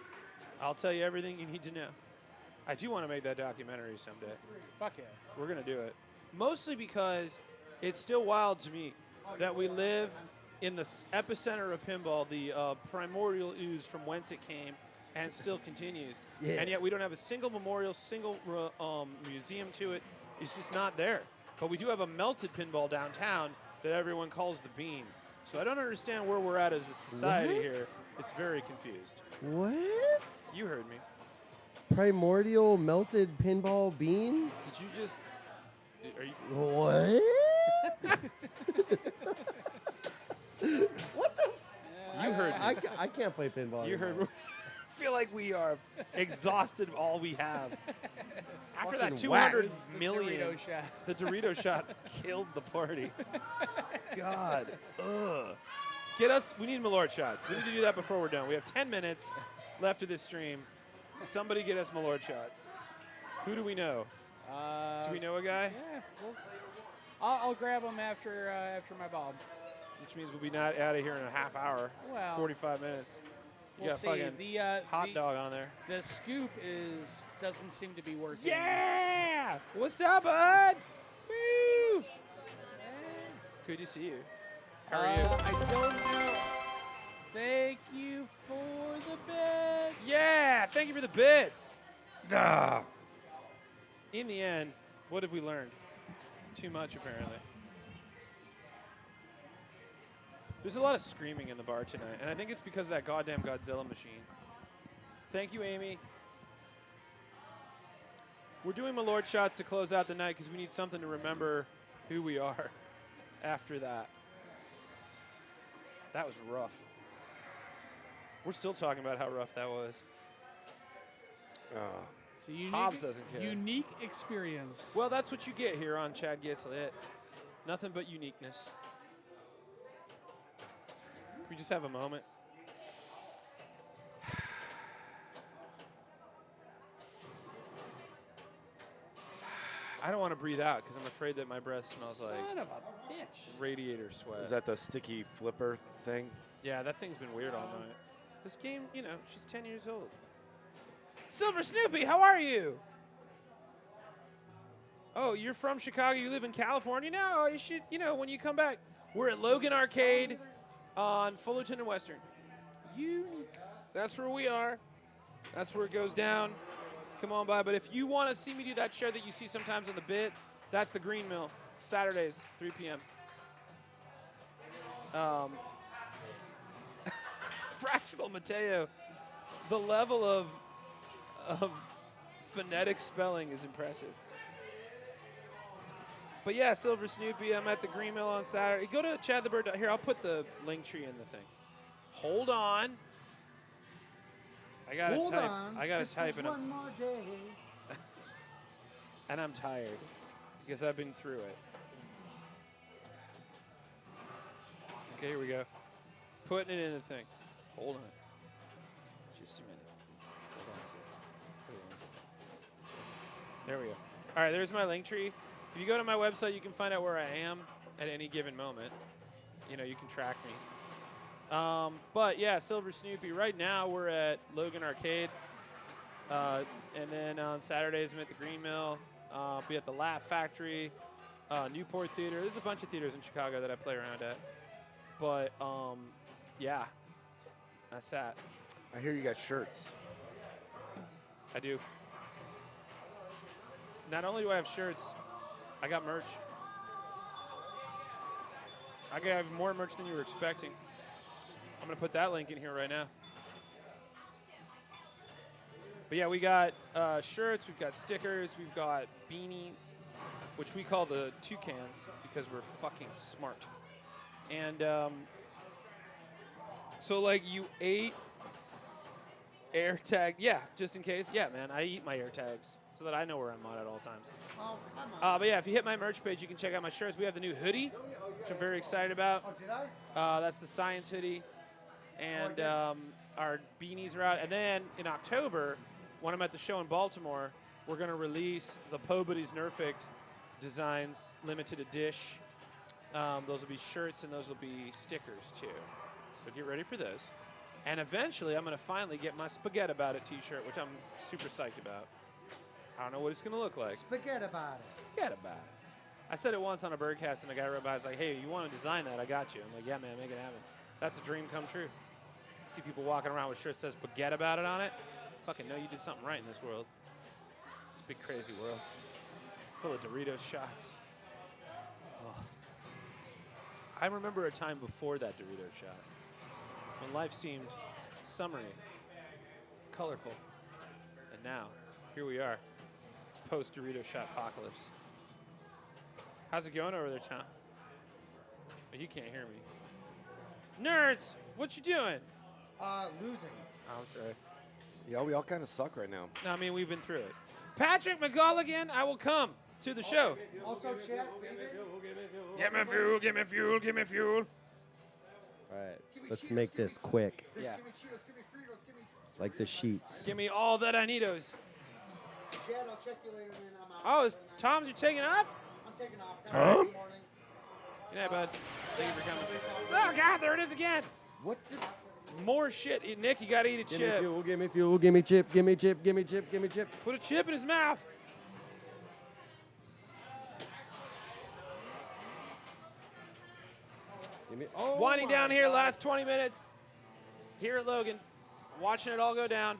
I'll tell you everything you need to know. I do want to make that documentary someday. Fuck yeah. We're going to do it. Mostly because it's still wild to me that we live in the epicenter of pinball, the primordial ooze from whence it came and still continues. Yeah. And yet we don't have a single memorial, single museum to it. It's just not there. But we do have a melted pinball downtown that everyone calls the Beam. So I don't understand where we're at as a society What? here. It's very confused. What? You heard me. Primordial melted pinball bean? Did you just... Are you... What? What the? You heard me. I can't play pinball. You heard me. I feel like we are exhausted all we have. After that Fucking 200 whack. million, The Dorito shot. the Dorito shot killed the party. God. Ugh. Get us, we need Malort shots. We need to do that before we're done. We have 10 minutes left of this stream. Somebody get us Malort shots. Who do we know? Do we know a guy? Yeah. Well, I'll grab them after my ball. Which means we'll be not out of here in a half hour. Well, 45 minutes. You We'll got see. fucking The hot dog on there. The scoop doesn't seem to be working. Yeah! What's up, bud? Woo! Good to see you. How are you? I don't know. Thank you for the bit. Yeah! Thank you for the bits. In the end, what have we learned? Too much, apparently. There's a lot of screaming in the bar tonight, and I think it's because of that goddamn Godzilla machine. Thank you, Amy. We're doing Malort shots to close out the night because we need something to remember who we are after that. That was rough. We're still talking about how rough that was. So unique, Hobbs doesn't care. Unique experience. Well, that's what you get here on Chad Gets Lit. Nothing but uniqueness. Can we just have a moment? I don't want to breathe out because I'm afraid that my breath smells Son like of a bitch. radiator sweat. Is that the sticky flipper thing? Yeah, that thing's been weird all night. This game, you know, she's 10 years old. Silver Snoopy, how are you? Oh, you're from Chicago. You live in California now? Oh, you should, you know, when you come back. We're at Logan Arcade on Fullerton and Western. Unique. That's where we are. That's where it goes down. come on by. But if you want to see me do that show that you see sometimes on the bits, that's the Green Mill, Saturdays, 3 p.m. Fractional Mateo, the level of phonetic spelling is impressive. But yeah, Silver Snoopy, I'm at the Green Mill on Saturday. Go to Chad the Bird. Here, I'll put the link tree in the thing. Hold on. I gotta type. I gotta type it up. One more day. And I'm tired because I've been through it. Okay, here we go. Putting it in the thing. Hold on. Just a minute. Hold on a second. Hold on a second. There we go. All right, there's my link tree. If you go to my website, you can find out where I am at any given moment. You know, you can track me. But yeah, Silver Snoopy. Right now, we're at Logan Arcade. And then on Saturdays, I'm at the Green Mill. I'll be at the Laugh Factory, Newport Theater. There's a bunch of theaters in Chicago that I play around at. But, yeah, that's that. I hear you got shirts. I do. Not only do I have shirts, I got merch. I got more merch than you were expecting. I'm going to put that link in here right now. But yeah, we got shirts, we've got stickers, we've got beanies, which we call the toucans because we're fucking smart. And so like you ate AirTag. Yeah, just in case. Yeah, man, I eat my AirTags so that I know where I'm at all times. Oh, come on. But yeah, if you hit my merch page, you can check out my shirts. We have the new hoodie, which I'm very excited about. Oh, did I? That's the science hoodie. And our beanies are out. And then in October, when I'm at the show in Baltimore, we're going to release the Pobody's Nerfict designs, limited edition. Those will be shirts and those will be stickers too. So get ready for those. And eventually, I'm going to finally get my Spaghetti About It t-shirt, which I'm super psyched about. I don't know what it's going to look like. Spaghetti about it. Spaghetti about it. I said it once on a Birdcast, and the guy wrote by, was like, hey, you want to design that? I got you. I'm like, yeah, man, make it happen. That's a dream come true. See people walking around with shirts that says Spaghetti About It on it. Fucking know you did something right in this world. This big, crazy world. Full of Doritos shots. Oh. I remember a time before that Dorito shot when life seemed summery, colorful. And now, here we are, post-Dorito shot apocalypse. How's it going over there, Tom? Oh, you can't hear me. Nerds, what you doing? Losing. Oh, sorry. Yeah, we all kind of suck right now. No, I mean, we've been through it. Patrick McGulligan, I will come to the show. Also, chat. Give me fuel, give me fuel, give me fuel. All right, let's make this quick. Yeah. Give me Cheetos, give me Fritos, give me. Like the sheets. Give me all that I needos. Chad, I'll check you later, man. I'm out. Oh, Tom's, you taking off? I'm taking off. Tom? Good morning. Good night, bud. Thank you for coming. Oh, God, there it is again. What the? More shit. Nick, you got to eat a Give chip. me fuel, give me fuel, give me chip, give me chip, give me chip, give me chip. Put a chip in his mouth. Give me, oh Winding my down here, God. last 20 minutes. Here at Logan. Watching it all go down.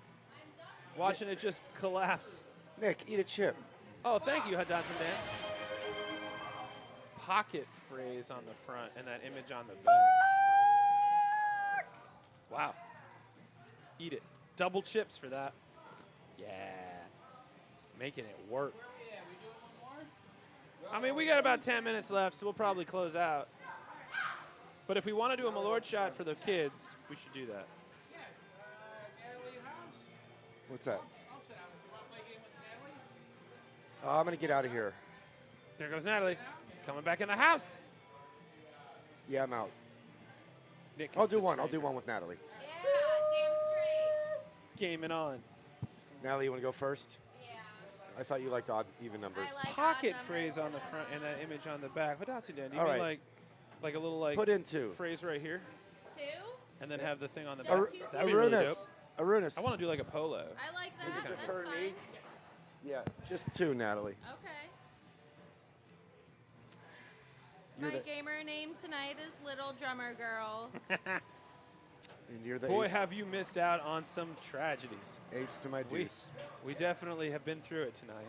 Watching it just collapse. Nick, eat a chip. Oh, thank you, Hudson Dan. Pocket phrase on the front and that image on the back. Wow. Eat it. Double chips for that. Yeah. Making it work. I mean, we got about 10 minutes left, so we'll probably close out. But if we want to do a Malort shot for the kids, we should do that. What's that? I'm going to get out of here. There goes Natalie. Coming back in the house. Yeah, I'm out. Nick I'll is do the one. I'll do trainer. one with Natalie. Gaming on. Natalie, you want to go first? Yeah. I thought you liked odd, even numbers. Pocket phrase on the front and that image on the back. What else you did? Do you All mean right. like a little like Put in two. phrase right here? Two? And then have the thing on the Ar- back. That'd be really dope. Arunus. I want to do like a polo. I like that. Is it just That's her and fine. me? Yeah, just two, Natalie. Okay. You're My the- gamer name tonight is Little Drummer Girl. And you're the Boy, ace. have you missed out on some tragedies. Ace to my deuce. We definitely have been through it tonight.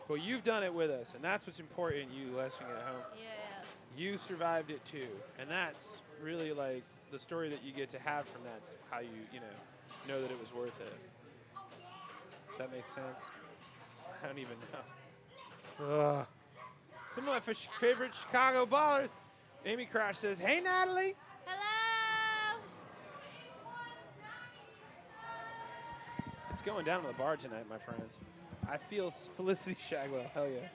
But you've done it with us, and that's what's important, you listening at home. Yes. You survived it too, and that's really like the story that you get to have from that's how you know that it was worth it. Does that make sense? I don't even know. Ugh. Some of my favorite Chicago ballers. Amy Crouch says, "Hey Natalie." Hello. It's going down to the bar tonight, my friends. I feel Felicity Shagwell. Hell yeah.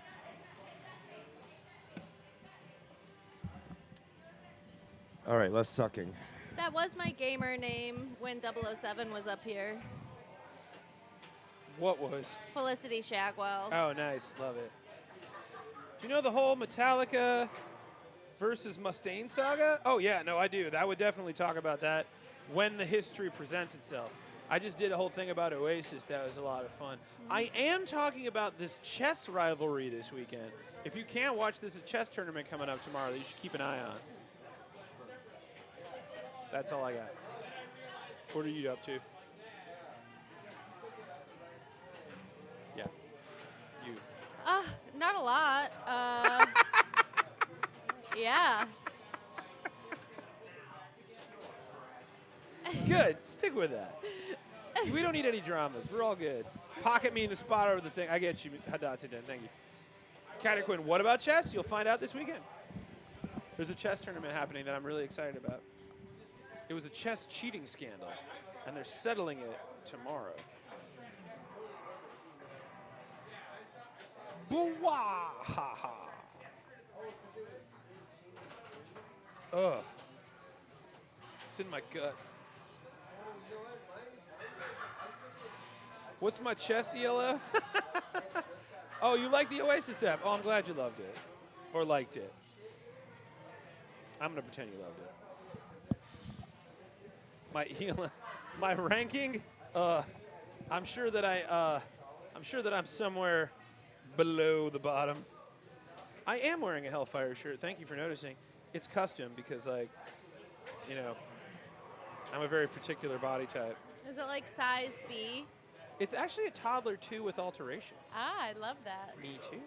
All right, less sucking. That was my gamer name when 007 was up here. What was? Felicity Shagwell. Oh, nice. Love it. Do you know the whole Metallica versus Mustaine saga? Oh, yeah, no, I do. I would definitely talk about that when the history presents itself. I just did a whole thing about Oasis. That was a lot of fun. I am talking about this chess rivalry this weekend. If you can't watch this, a chess tournament coming up tomorrow that you should keep an eye on. That's all I got. What are you up to? Yeah. You. Not a lot. Yeah. Good. Stick with that. We don't need any dramas. We're all good. Pocket me in the spot over the thing. I get you, Hadatsuden. Thank you. Kater Quinn, what about chess? You'll find out this weekend. There's a chess tournament happening that I'm really excited about. It was a chess cheating scandal, and they're settling it tomorrow. Boo-wah-ha-ha. Ugh. It's in my guts. What's my chess ELO? Oh, you like the Oasis app? Oh, I'm glad you loved it. Or liked it. I'm going to pretend you loved it. My ranking, I'm sure that I'm somewhere below the bottom. I am wearing a Hellfire shirt. Thank you for noticing. It's custom because, like, you know, I'm a very particular body type. Is it like size B? It's actually a toddler, too, with alterations. Ah, I love that. Me, too.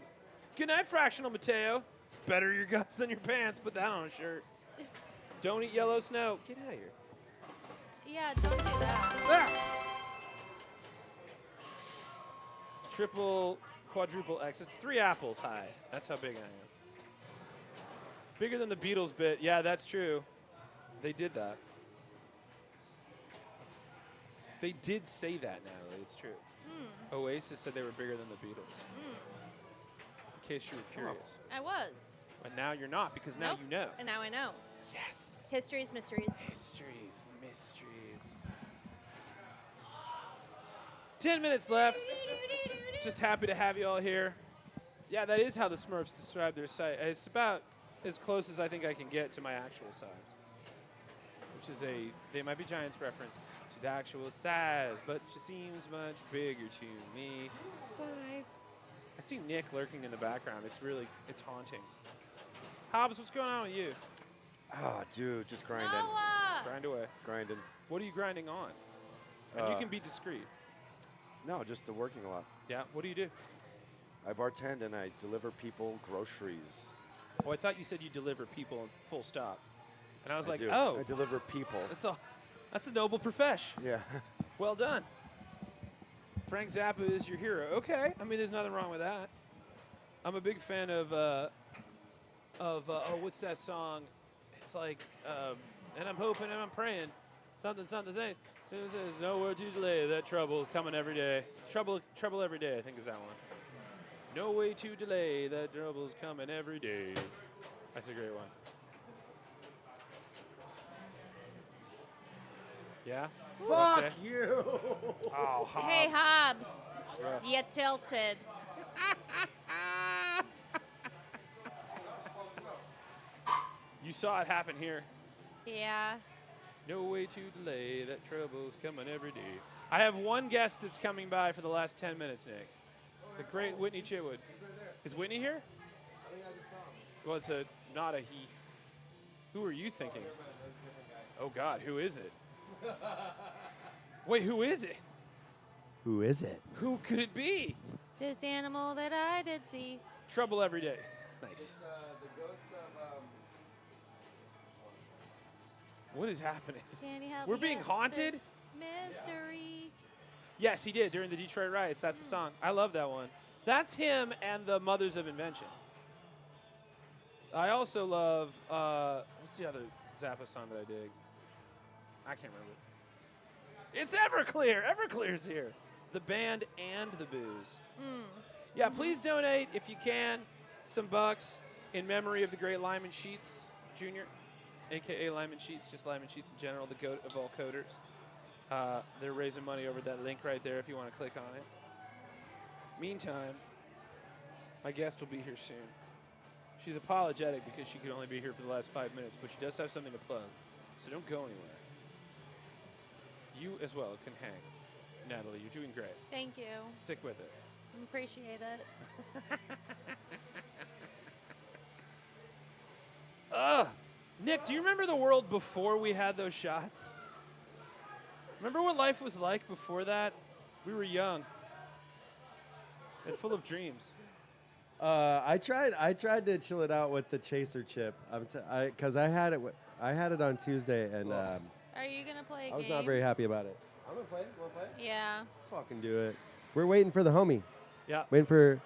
Good night, Fractional Mateo. Better your guts than your pants. Put that on a shirt. Don't eat yellow snow. Get out of here. Yeah, don't do that. Ah! Triple, quadruple X. It's 3 apples high. That's how big I am. Bigger than the Beatles bit. Yeah, that's true. They did that. They did say that, Natalie. It's true. Oasis said they were bigger than the Beatles. In case you were curious. I was. But now you're not, because now Nope. you know. And now I know. Yes. History's mysteries. Mysteries, mysteries. 10 minutes left. Just happy to have you all here. Yeah, that is how the Smurfs describe their site. It's about as close as I think I can get to my actual size, which is a They Might Be Giants reference. She's actual size, but she seems much bigger to me. Size. I see Nick lurking in the background. It's haunting. Hobbs, what's going on with you? Ah, dude, just grinding. Grind away. Grinding. What are you grinding on? And you can be discreet. No, just working a lot. Yeah, what do you do? I bartend and I deliver people groceries. Oh, I thought you said you deliver people full stop. And I was like, do. oh. I deliver people. That's a noble profession. Yeah. Well done. Frank Zappa is your hero. Okay. I mean, there's nothing wrong with that. I'm a big fan of what's that song? It's like, and I'm hoping and I'm praying. Something. It says, no word to delay. That trouble is coming every day. Trouble every day, I think is that one. No way to delay. That trouble is coming every day. That's a great one. Yeah? Fuck Okay. you. Oh, Hobbs. Hey, Hobbs. Rough. You tilted. You saw it happen here. Yeah. No way to delay. That trouble's coming every day. I have one guest that's coming by for the last 10 minutes, Nick. The great Whitney Chitwood. Is Whitney here? Well, it's not a he. Who are you thinking? Oh, God, who is it? Wait, who is it? Who is it? Who could it be? This animal that I did see. Trouble every day. Nice. The ghost of. What is happening? Can you help We're me being guess haunted? this mystery. Yes, he did during the Detroit riots. That's the song. I love that one. That's him and the Mothers of Invention. I also love, what's the other Zappa song that I dig? I can't remember. It's Everclear. Everclear's here. The band and the booze. Yeah, please donate if you can some bucks in memory of the great Lyman Sheets Jr., a.k.a. Lyman Sheets, just Lyman Sheets in general, the goat of all coders. They're raising money over that link right there if you want to click on it. Meantime, my guest will be here soon. She's apologetic because she could only be here for the last 5 minutes, but she does have something to plug, so don't go anywhere. You as well can hang. Natalie, you're doing great. Thank you. Stick with it. Appreciate it. Nick, do you remember the world before we had those shots? Remember what life was like before that? We were young and full of dreams. I tried to chill it out with the chaser chip. Because I had it on Tuesday and Are you gonna play a game? I was not very happy about it. I'm gonna play it. You wanna play it? Yeah. Let's fucking do it. We're waiting for the homie. Yeah. Waiting for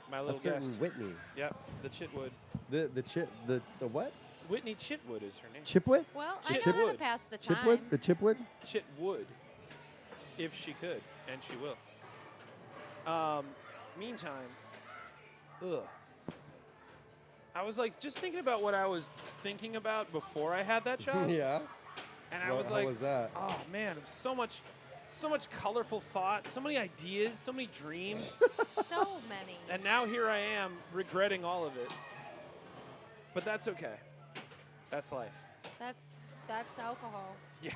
My a little certain guest. Whitney. Yep, the Chitwood. The what? Whitney Chitwood is her name. Chipwood? Well, I know how to pass the time. Chipwood? The Chipwood? Chitwood, if she could, and she will. Meantime, I was like just thinking about what I was thinking about before I had that shot. Yeah. And I was How like, was that? oh man, so much colorful thoughts, so many ideas, so many dreams. So many. And now here I am regretting all of it. But that's okay. That's life. That's alcohol. Yeah.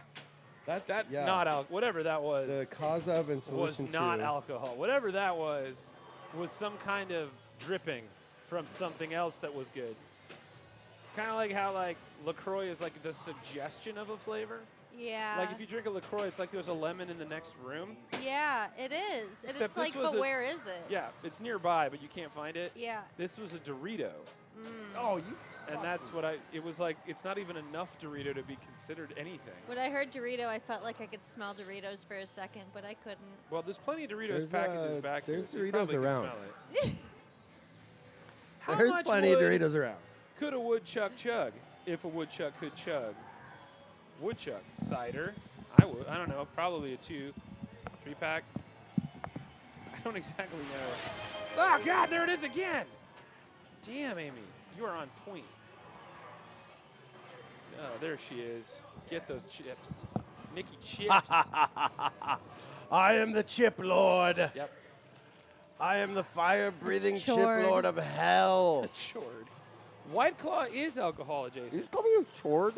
That's not alcohol. Whatever that was. The cause of and was solution not to. alcohol. Whatever that was some kind of dripping from something else that was good. Kind of like how like LaCroix is like the suggestion of a flavor. Yeah. Like if you drink a LaCroix, it's like there's a lemon in the next room. Yeah, it is. And Except it's like, this was but a- where is it? Yeah, it's nearby, but you can't find it. Yeah. This was a Dorito. Oh, you. And that's what it was like, it's not even enough Dorito to be considered anything. When I heard Dorito, I felt like I could smell Doritos for a second, but I couldn't. Well, there's plenty of Doritos packages back there's here. So you Doritos probably can around. smell it. How There's much plenty of wood Doritos around. Could a woodchuck chug if a woodchuck could chug? Woodchuck cider. I would. I don't know. Probably a 2-3 pack. I don't exactly know. Oh God! There it is again. Damn, Amy, you are on point. Oh, there she is. Get those chips, Nikki Chips. I am the Chip Lord. Yep. I am the fire-breathing It's Chip Chord. Lord of hell. Chord. White Claw is alcohol adjacent. You just call me a Chord?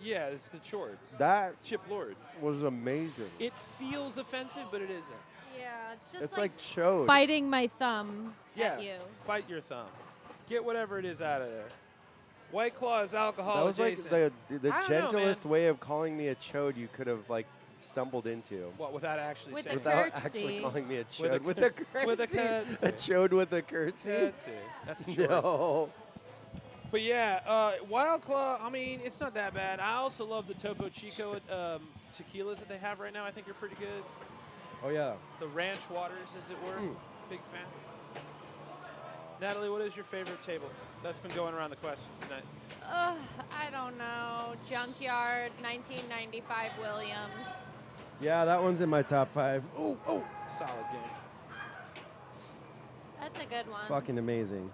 Yeah, it's the Chord. That Chip Lord. was amazing. It feels offensive, but it isn't. Yeah, just It's like chode. biting my thumb Yeah. at you. Bite your thumb. Get whatever it is out of there. White Claw is alcohol That was like adjacent. the I don't know, gentlest man. way of calling me a chode you could have like stumbled into. What, without actually With saying the Without curtsy. actually calling me a With chode. a With a cur- with a curtsy. curtsy. A chode with a curtsy. Curtsy. That's a Chord. No. But yeah, Wild Claw, I mean, it's not that bad. I also love the Topo Chico tequilas that they have right now. I think are pretty good. Oh yeah. The ranch waters, as it were. Big fan. Natalie, what is your favorite table? That's been going around the questions tonight. I don't know. Junkyard, 1995 Williams. Yeah, that one's in my top 5. Oh, Solid game. That's a good one. it's fucking amazing.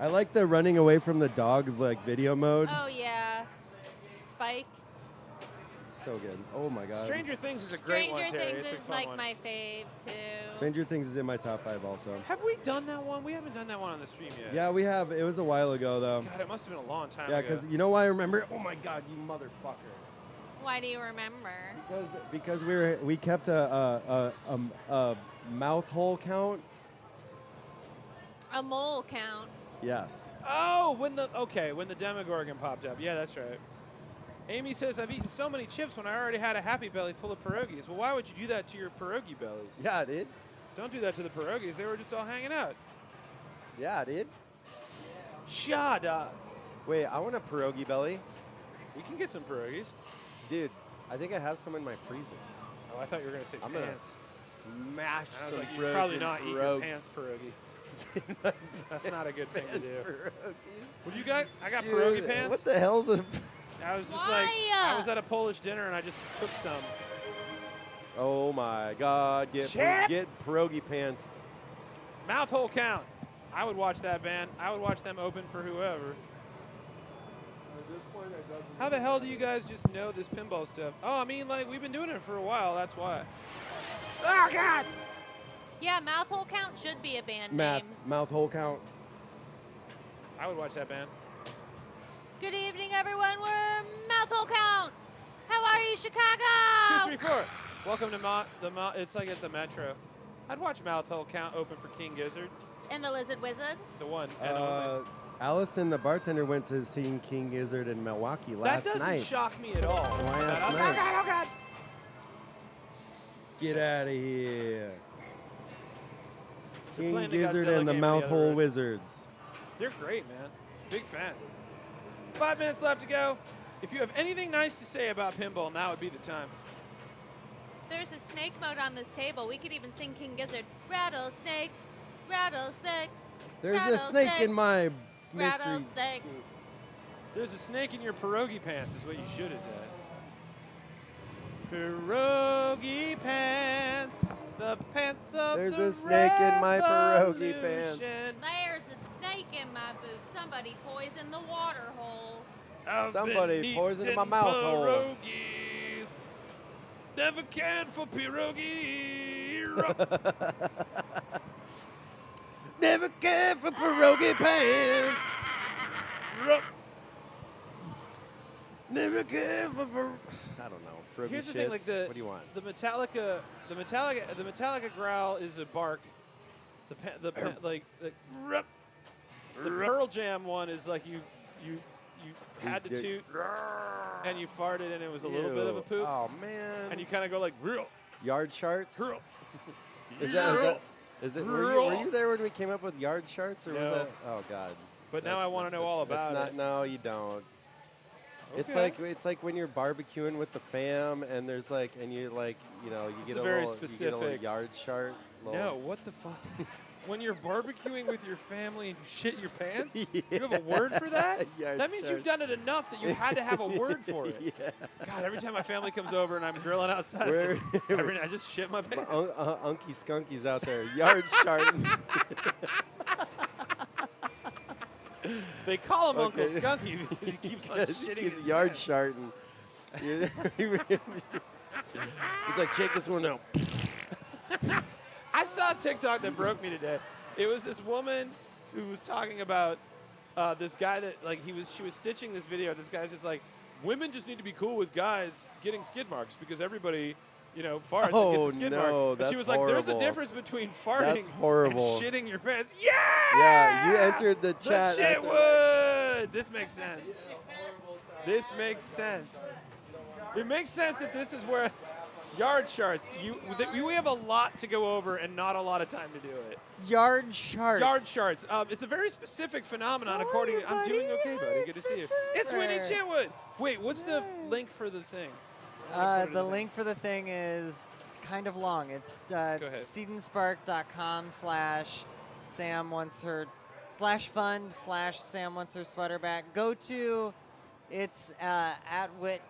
I like the running away from the dog like video mode. Oh yeah, Spike. So good. Oh my god. Stranger Things is a great one, Stranger Terry. Things It's a is fun like one. my fave too. Stranger Things is in my top 5 also. Have we done that one? We haven't done that one on the stream yet. Yeah, we have. It was a while ago though. God, it must have been a long time Yeah, ago. because you know why I remember it? Oh my god, you motherfucker. Why do you remember? Because we kept a mouth hole count. A mole count. Yes. Oh, when the Demogorgon popped up. Yeah, that's right. Amy says, I've eaten so many chips when I already had a Happy Belly full of pierogies. Well, why would you do that to your pierogi bellies? Yeah, I did. Don't do that to the pierogies. They were just all hanging out. Yeah, I did. Shut up. Wait, I want a pierogi belly. We can get some pierogies. Dude, I think I have some in my freezer. Oh, I thought you were going to say I'm pants. Smash I was some like, you should probably not eat your pierogies. pants pierogies. That's not a good thing to do. Pierogies. What do you got? I got Dude, pierogi pants. What the hell's a... I was just like, I was at a Polish dinner and I just took some. Oh my God! Get pierogi pants. Mouth hole count. I would watch that band. I would watch them open for whoever. How the hell do you guys just know this pinball stuff? Oh, I mean, like, we've been doing it for a while. That's why. Oh, God! Yeah, Mouth Hole Count should be a band name. Mouth hole count. I would watch that band. Good evening, everyone. We're Mouth Hole Count. How are you, Chicago? 2, 3, 4. Welcome to it's like at the Metro. I'd watch Mouth Hole Count open for King Gizzard. And the Lizard Wizard. The one and only. Allison, the bartender, went to see King Gizzard in Milwaukee last night. That doesn't shock me at all. Last Oh, night. God, oh, God. Get out of here. They're King playing the Gizzard Godzilla and the game Mouth together, Hole right? Wizards. They're great, man. Big fan. 5 minutes left to go. If you have anything nice to say about pinball, now would be the time. There's a snake mode on this table. We could even sing King Gizzard. Rattlesnake, rattlesnake. There's a snake in my mystery. Rattlesnake. There's a snake in your pierogi pants, is what you should have said. Pierogi pants, the pants of There's the a snake in my pierogi pants. revolution. There's a snake in my boot. Somebody poisoned the water hole. I've Somebody been poisoned my eating mouth hole. pierogies. Never cared for pierogi. Never cared for pierogi pants. Never cared for I don't know. Pierogi Here's the shits. thing, like What do you want? the Metallica growl is a bark. The Pearl Jam one is like you had to toot and you farted and it was a little bit of a poop. Oh man. And you kind of go like real. Yard charts? Real. Is it? Were you there when we came up with yard charts, or was No. that? Oh God. But now I want to know all about it. No, you don't. Okay. It's like when you're barbecuing with the fam, and there's like, and you like, you know, you It's get a very little, you get a specific. little yard chart. No, what the fuck? When you're barbecuing with your family and you shit your pants, you have a word for that? Yard That means you've chart. done it enough that you had to have a word for it. Yeah. God, every time my family comes over and I'm grilling outside, I just shit my pants. Unky Skunky's out there, yard charting. They call him Uncle Okay. Skunky because he keeps on Yes, he shitting keeps his yard pants. charting. He's like, check this one out. I saw a TikTok that broke me today. It was this woman who was talking about this guy that she was stitching this video. This guy's just like, women just need to be cool with guys getting skid marks because everybody, farts and gets a skid mark. And that's she was like, there's a horrible. difference between farting That's horrible. and shitting your pants. Yeah! Yeah, you entered the The chat. shit would! This makes sense. This makes sense. It makes sense that this is where yard charts. We have a lot to go over and not a lot of time to do it. Yard charts. Yard charts. It's a very specific phenomenon. According, I'm doing okay, buddy. Good to see you. It's Whitney Chitwood. Wait, what's the link for the thing? The link for the thing is it's kind of long. It's seedenspark.com/Sam wants her /fund/Sam wants her sweater back. Go to it's at which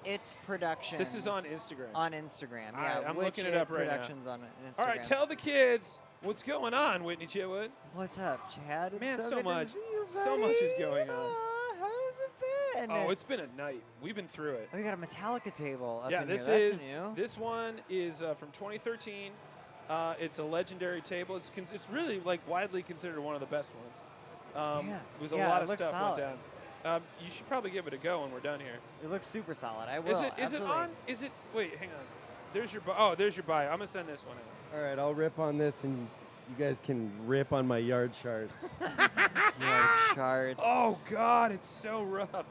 it Productions. This is on Instagram. On Instagram, All yeah. right, I'm Which looking it up right now. Productions on Instagram. All right, tell the kids what's going on, Whitney Chitwood. What's up, Chad? It's Man, so good to much, see you, so much is going on. How's it been? Oh, it's been a night. We've been through it. Oh, you got a Metallica table up Yeah, in this here. is That's new. this one is from 2013. It's a legendary table. It's really like widely considered one of the best ones. Damn. It was a Yeah, lot it of looks stuff solid. went down. You should probably give it a go when we're done here. It looks super solid. I will. Is it absolutely. on? Is it? Wait, hang on. There's your there's your bio. I'm gonna send this one out. All right, I'll rip on this, and you guys can rip on my yard charts. Yard charts. Oh God, it's so rough.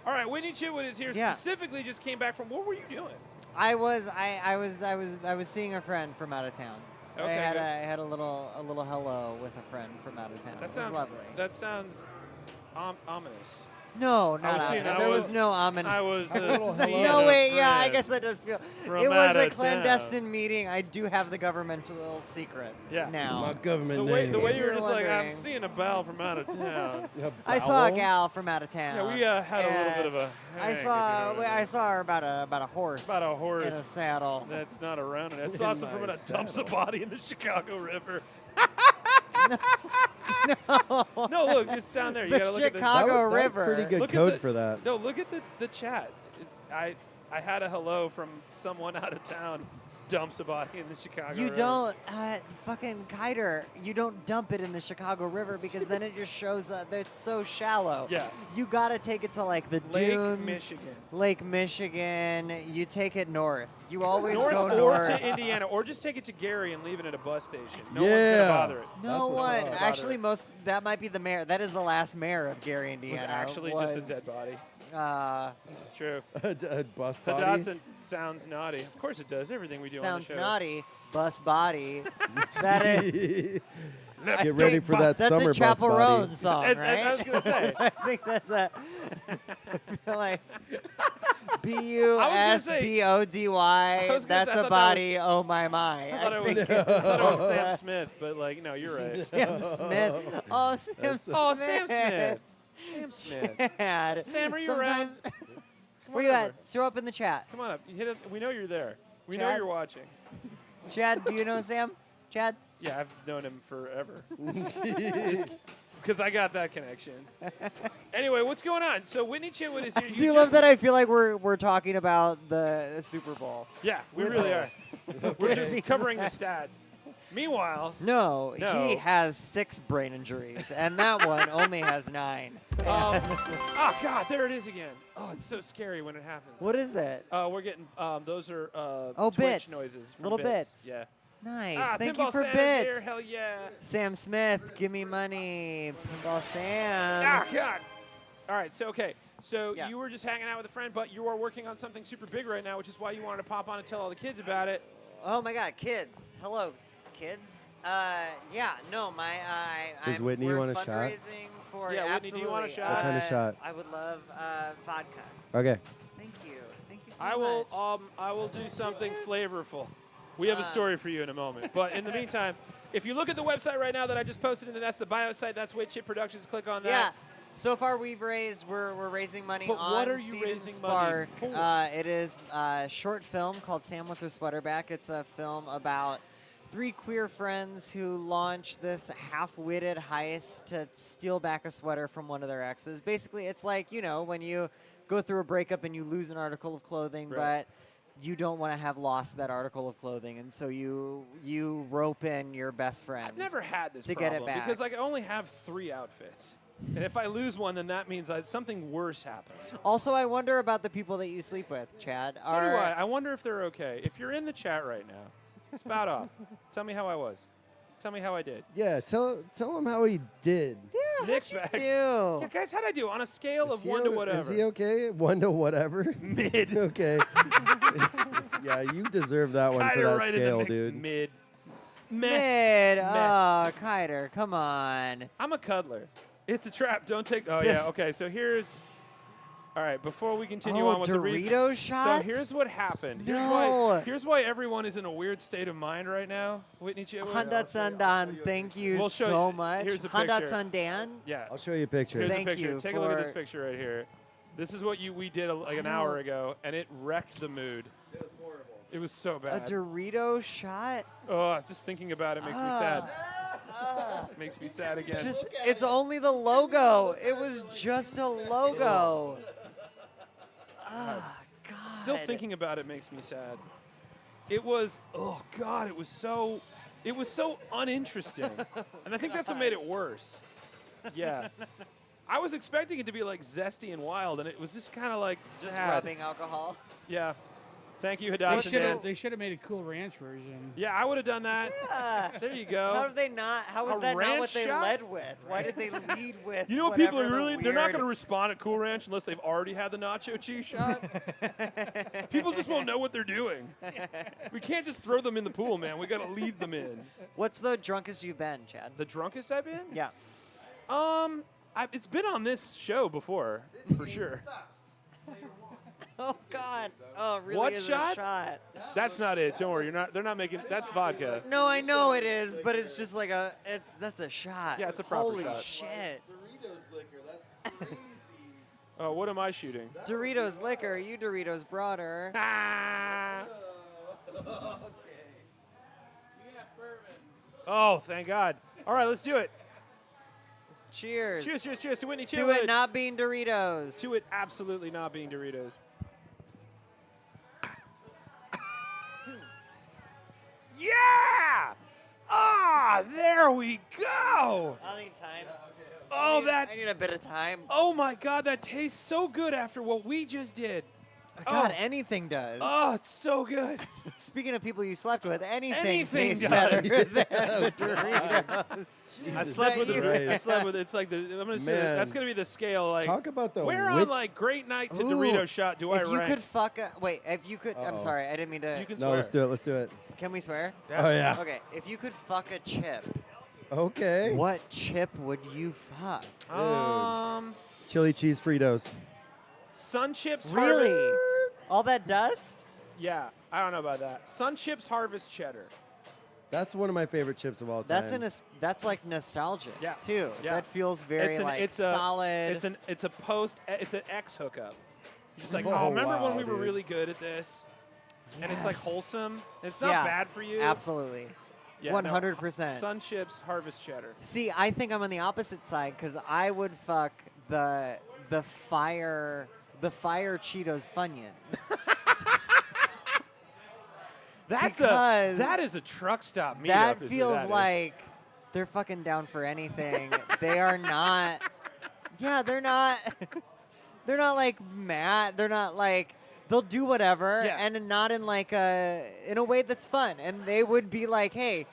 All right, Whitney Chitwood is here. Yeah. Specifically, just came back from. What were you doing? I was seeing a friend from out of town. Okay, I good. had a little hello with a friend from out of town. That It sounds was lovely. That sounds ominous. No, I not was seeing- ominous. I There was was- no ominous. I was No, wait, yeah, I guess that does feel. from It was out a of clandestine meeting. I do have the governmental secrets now. My government The way name. you were You're just like, I'm wondering. seeing a bell from out of town. I saw a gal from out of town. Yeah, we had a little bit of a. I hang, if you saw know what I I saw her about a horse. About a horse in a saddle. That's not around it. I saw In some my from it dumps a saddle. body in the Chicago River. No, look, it's down there. You The gotta look at the Chicago That was River. pretty good Look at code the- for that. No, look at the chat. It's I had a hello from someone out of town. Dumps a body in the Chicago You River. don't, fucking Kiter, you don't dump it in the Chicago River because then it just shows up. It's so shallow. Yeah. You gotta take it to like the Lake dunes. Michigan. Lake Michigan. You take it north. You always North go or north. to Indiana, or just take it to Gary and leave it at a bus station. No one's Yeah. gonna bother it. No one. Actually, that might be the mayor. That is the last mayor of Gary, Indiana. was actually just a dead body. This is true. a bus body. Hadassah sounds naughty. Of course it does. Everything we do Sounds on the show. naughty. Bus body. That is. I Get ready think for that that's summer a bus Chaperone body. song, I right? was gonna say. I think that's a. I feel like BUSBODY. I was gonna That's say, I a thought body. Oh my my. I thought it think was, it I thought it was was, Sam Smith, but like, no, you're right. Sam Smith. Oh, Sam Smith. Oh, Sam Smith. Sam Smith. Chad. Sam, are you Sometime- around? Come Where on you over. at? Throw up in the chat. Come on up. You hit it. We know you're there. We know Chad? you're watching. Chad, do you know Sam? Chad? Yeah, I've known him forever. Because I got that connection. Anyway, what's going on? So Whitney Chitwood is here. Do you love that I feel like we're talking about the Super Bowl? Yeah, we With really her. are. We're just covering the stats. Meanwhile, No, No. he has 6 brain injuries, and that one only has 9. oh God, there it is again. Oh, it's so scary when it happens. What is it? We're getting those are Oh, Twitch bits. noises. From Little bits. Yeah. Nice. Ah, Thank Pinball you for Santa's bits. Here. Hell yeah. Sam Smith, give me money. Pinball Sam. Ah, God. All right, so okay. So you were just hanging out with a friend, but you are working on something super big right now, which is why you wanted to pop on and tell all the kids about it. Oh my God, kids. Hello, kids. Yeah, no, Does Whitney we're want a shot? fundraising for Yeah, Whitney, do you want a absolutely, shot? What kind of shot? I would love vodka. Okay. Thank you. Thank you so I much. will do something flavorful. We have a story for you in a moment. But in the meantime, if you look at the website right now that I just posted, and then that's the bio site, that's Wit Chip Productions. Click on that. Yeah. So far, we've raised. We're raising money But on what are you Seed and raising money Spark. for? It is a short film called Sam Wants Her Sweater Back. It's a film about 3 queer friends who launch this half-witted heist to steal back a sweater from one of their exes. Basically, it's like, you know, when you go through a breakup and you lose an article of clothing, Right. but you don't want to have lost that article of clothing, and so you rope in your best friends. I've never had this to problem get it back. because like I only have 3 outfits. And if I lose one, then that means something worse happened. Also, I wonder about the people that you sleep with, Chad. So do I. I wonder if they're okay. If you're in the chat right now, spout off. Tell me how I was. Tell me how I did. Yeah, tell him how he did. Yeah, Nick's back. do? Yeah, guys, how'd I do on a scale of 1 to whatever? Is he okay? 1 to whatever? Mid. Okay. Yeah, you deserve that one for Kiter that right in the scale, mix. dude. Mid. Mid. Oh, Kiter, come on. I'm a cuddler. It's a trap. Don't take. Oh Yes. yeah. Okay. So here's. All right. Before we continue Oh, on with the reason. Dorito So shots? here's what happened. No. Here's why everyone is in a weird state of mind right now. Whitney Chitwood. Handat Sandan, thank you We'll show so you- much. here's a Handat picture. Sandan. Yeah. I'll show you a picture. Here's Thank a picture. you Take a look at this for- picture right here. This is what we did like an I hour know. ago, and it wrecked the mood. It was horrible. It was so A bad. Dorito shot. Oh, just thinking about it makes me sad. Makes me sad again. Just, it's only the logo. It was just a logo. Ah, God. Still thinking about it makes me sad. It was, oh God, it was so uninteresting. And I think that's what made it worse. Yeah. I was expecting it to be like zesty and wild, and it was just kind of like Just sad. rubbing alcohol. Yeah. Thank you, They Adoption Man. should have made a Cool Ranch version. Yeah, I would have done that. Yeah. There you go. How did they not? How was A that not ranch what they shot? led with? Why did they lead with? You know, people are whatever the really, they're not weird- going to respond at Cool Ranch unless they've already had the nacho cheese shot. People just won't know what they're doing. We can't just throw them in the pool, man. We got to lead them in. What's the drunkest you've been, Chad? The drunkest I've been? Yeah. It's been on this show before, for sure. Oh God! Oh, it really What is shot? a shot. That's not it. Don't worry. They're not making. That's vodka. No, I know it is, but it's just like that's a shot. Yeah, it's a proper Holy shot. shit! Doritos liquor. That's crazy. Oh, what am I shooting? Doritos liquor. You Doritos broader. Oh, thank God. All right, let's do it. Cheers. Cheers, cheers, cheers to Whitney To Chillwood. it not being Doritos. To it absolutely not being Doritos. Yeah! Ah, there we go. I need time. Oh, I need a bit of time. Oh my God, that tastes so good after what we just did. God, anything does. Oh, it's so good. Speaking of people you slept with, anything Anything tastes does. better than Yeah. Doritos. I slept with Christ. I slept with. It's like I'm gonna say Man. that's gonna be the scale. Like Talk about the where on witch- like great night to Ooh, Dorito shot do I If you rank? could fuck a, wait, if you could, I'm Uh-oh. sorry, I didn't mean to. You can No, swear. let's do it. Let's do it. Can we swear? Oh yeah. Okay, if you could fuck a chip, Okay. what chip would you fuck? Chili cheese Fritos. Sun Chips. Really? Harvest. All that dust? Yeah, I don't know about that. Sun Chips Harvest Cheddar. That's one of my favorite chips of all time. That's like nostalgic Yeah. too. Yeah. That feels very like a, solid. It's an X hookup. Just like, Oh, oh, remember when wow, we were dude. really good at this? And it's like Yes. wholesome. It's not Yeah, bad for you. Absolutely. Yeah, no, 100%. Sun Chips Harvest Cheddar. See, I think I'm on the opposite side because I would fuck the fire Cheetos Funyuns. That is a truck stop meetup. That is what feels that is. like they're fucking down for anything. They are not. Yeah, they're not. They're not like mad. They're not like they'll do whatever, Yeah. and not in like in a way that's fun. And they would be like, hey.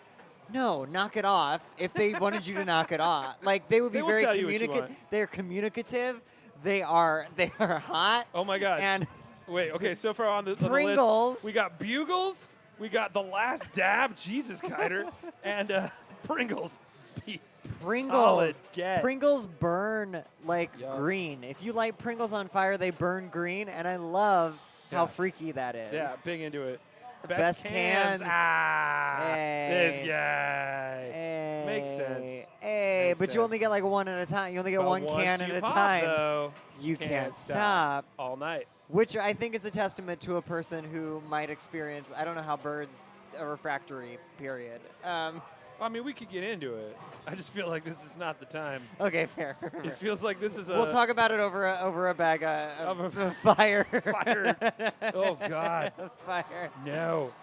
No, knock it off. If they wanted you to knock it off, like they would be They will very tell you what you communicative. want. They're communicative. They are hot. Oh my God. And Wait, okay, so far on the Pringles. list, we got Bugles, we got The Last Dab, Jesus, Kiter, and Pringles. Pringles. Solid get. Pringles burn like Yup. green. If you light Pringles on fire, they burn green, and I love how Yeah. freaky that is. Yeah, big into it. Best cans. Ah, Hey. this guy. Hey. Makes sense. Hey, Makes but you sense. only get like one at a time. You only get But one once can you at a pop, time. though, You can't stop. all night. Which I think is a testament to a person who might experience, I don't know how birds, a refractory period. I mean, we could get into it. I just feel like this is not the time. Okay, fair. It feels like this is a. We'll talk about it over a bag of fire. Fire. Oh God. Fire. No.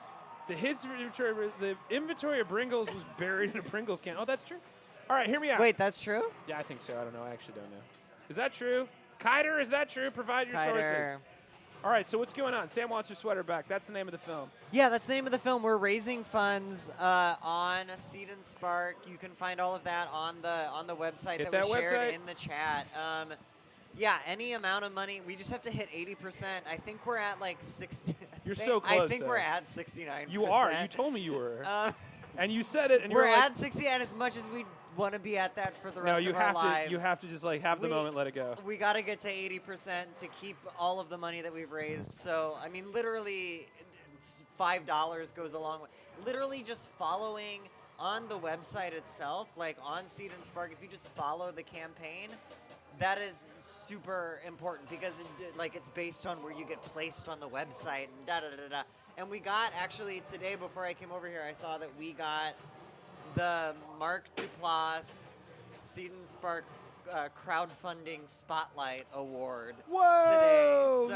The inventory of Pringles was buried in a Pringles can. Oh, that's true. All right, hear me out. Wait, that's true? Yeah, I think so. I don't know. I actually don't know. Is that true? Kiter, is that true? Provide your Kiter. sources. All right, so what's going on? Sam wants her sweater back. That's the name of the film. Yeah, that's the name of the film. We're raising funds on Seed and Spark. You can find all of that on the website Hit that was that shared website. in the chat. Yeah, any amount of money. We just have to hit 80%. I think we're at like 60. You're so close. I think though. we're at 69%. You are. You told me you were. And you said it, and you we're were like, at 60, and as much as we want to be at that for the no, rest you of have our lives. to. You have to just like have the we- moment, let it go. We got to get to 80% to keep all of the money that we've raised. So, I mean, literally, $5 goes a long way. Literally, just following on the website itself, like on Seed and Spark, if you just follow the campaign, that is super important because it's based on where you get placed on the website and da da da da. And we got actually today before I came over here, I saw that we got the Mark Duplass Seed and Spark crowdfunding spotlight award Whoa, today. So,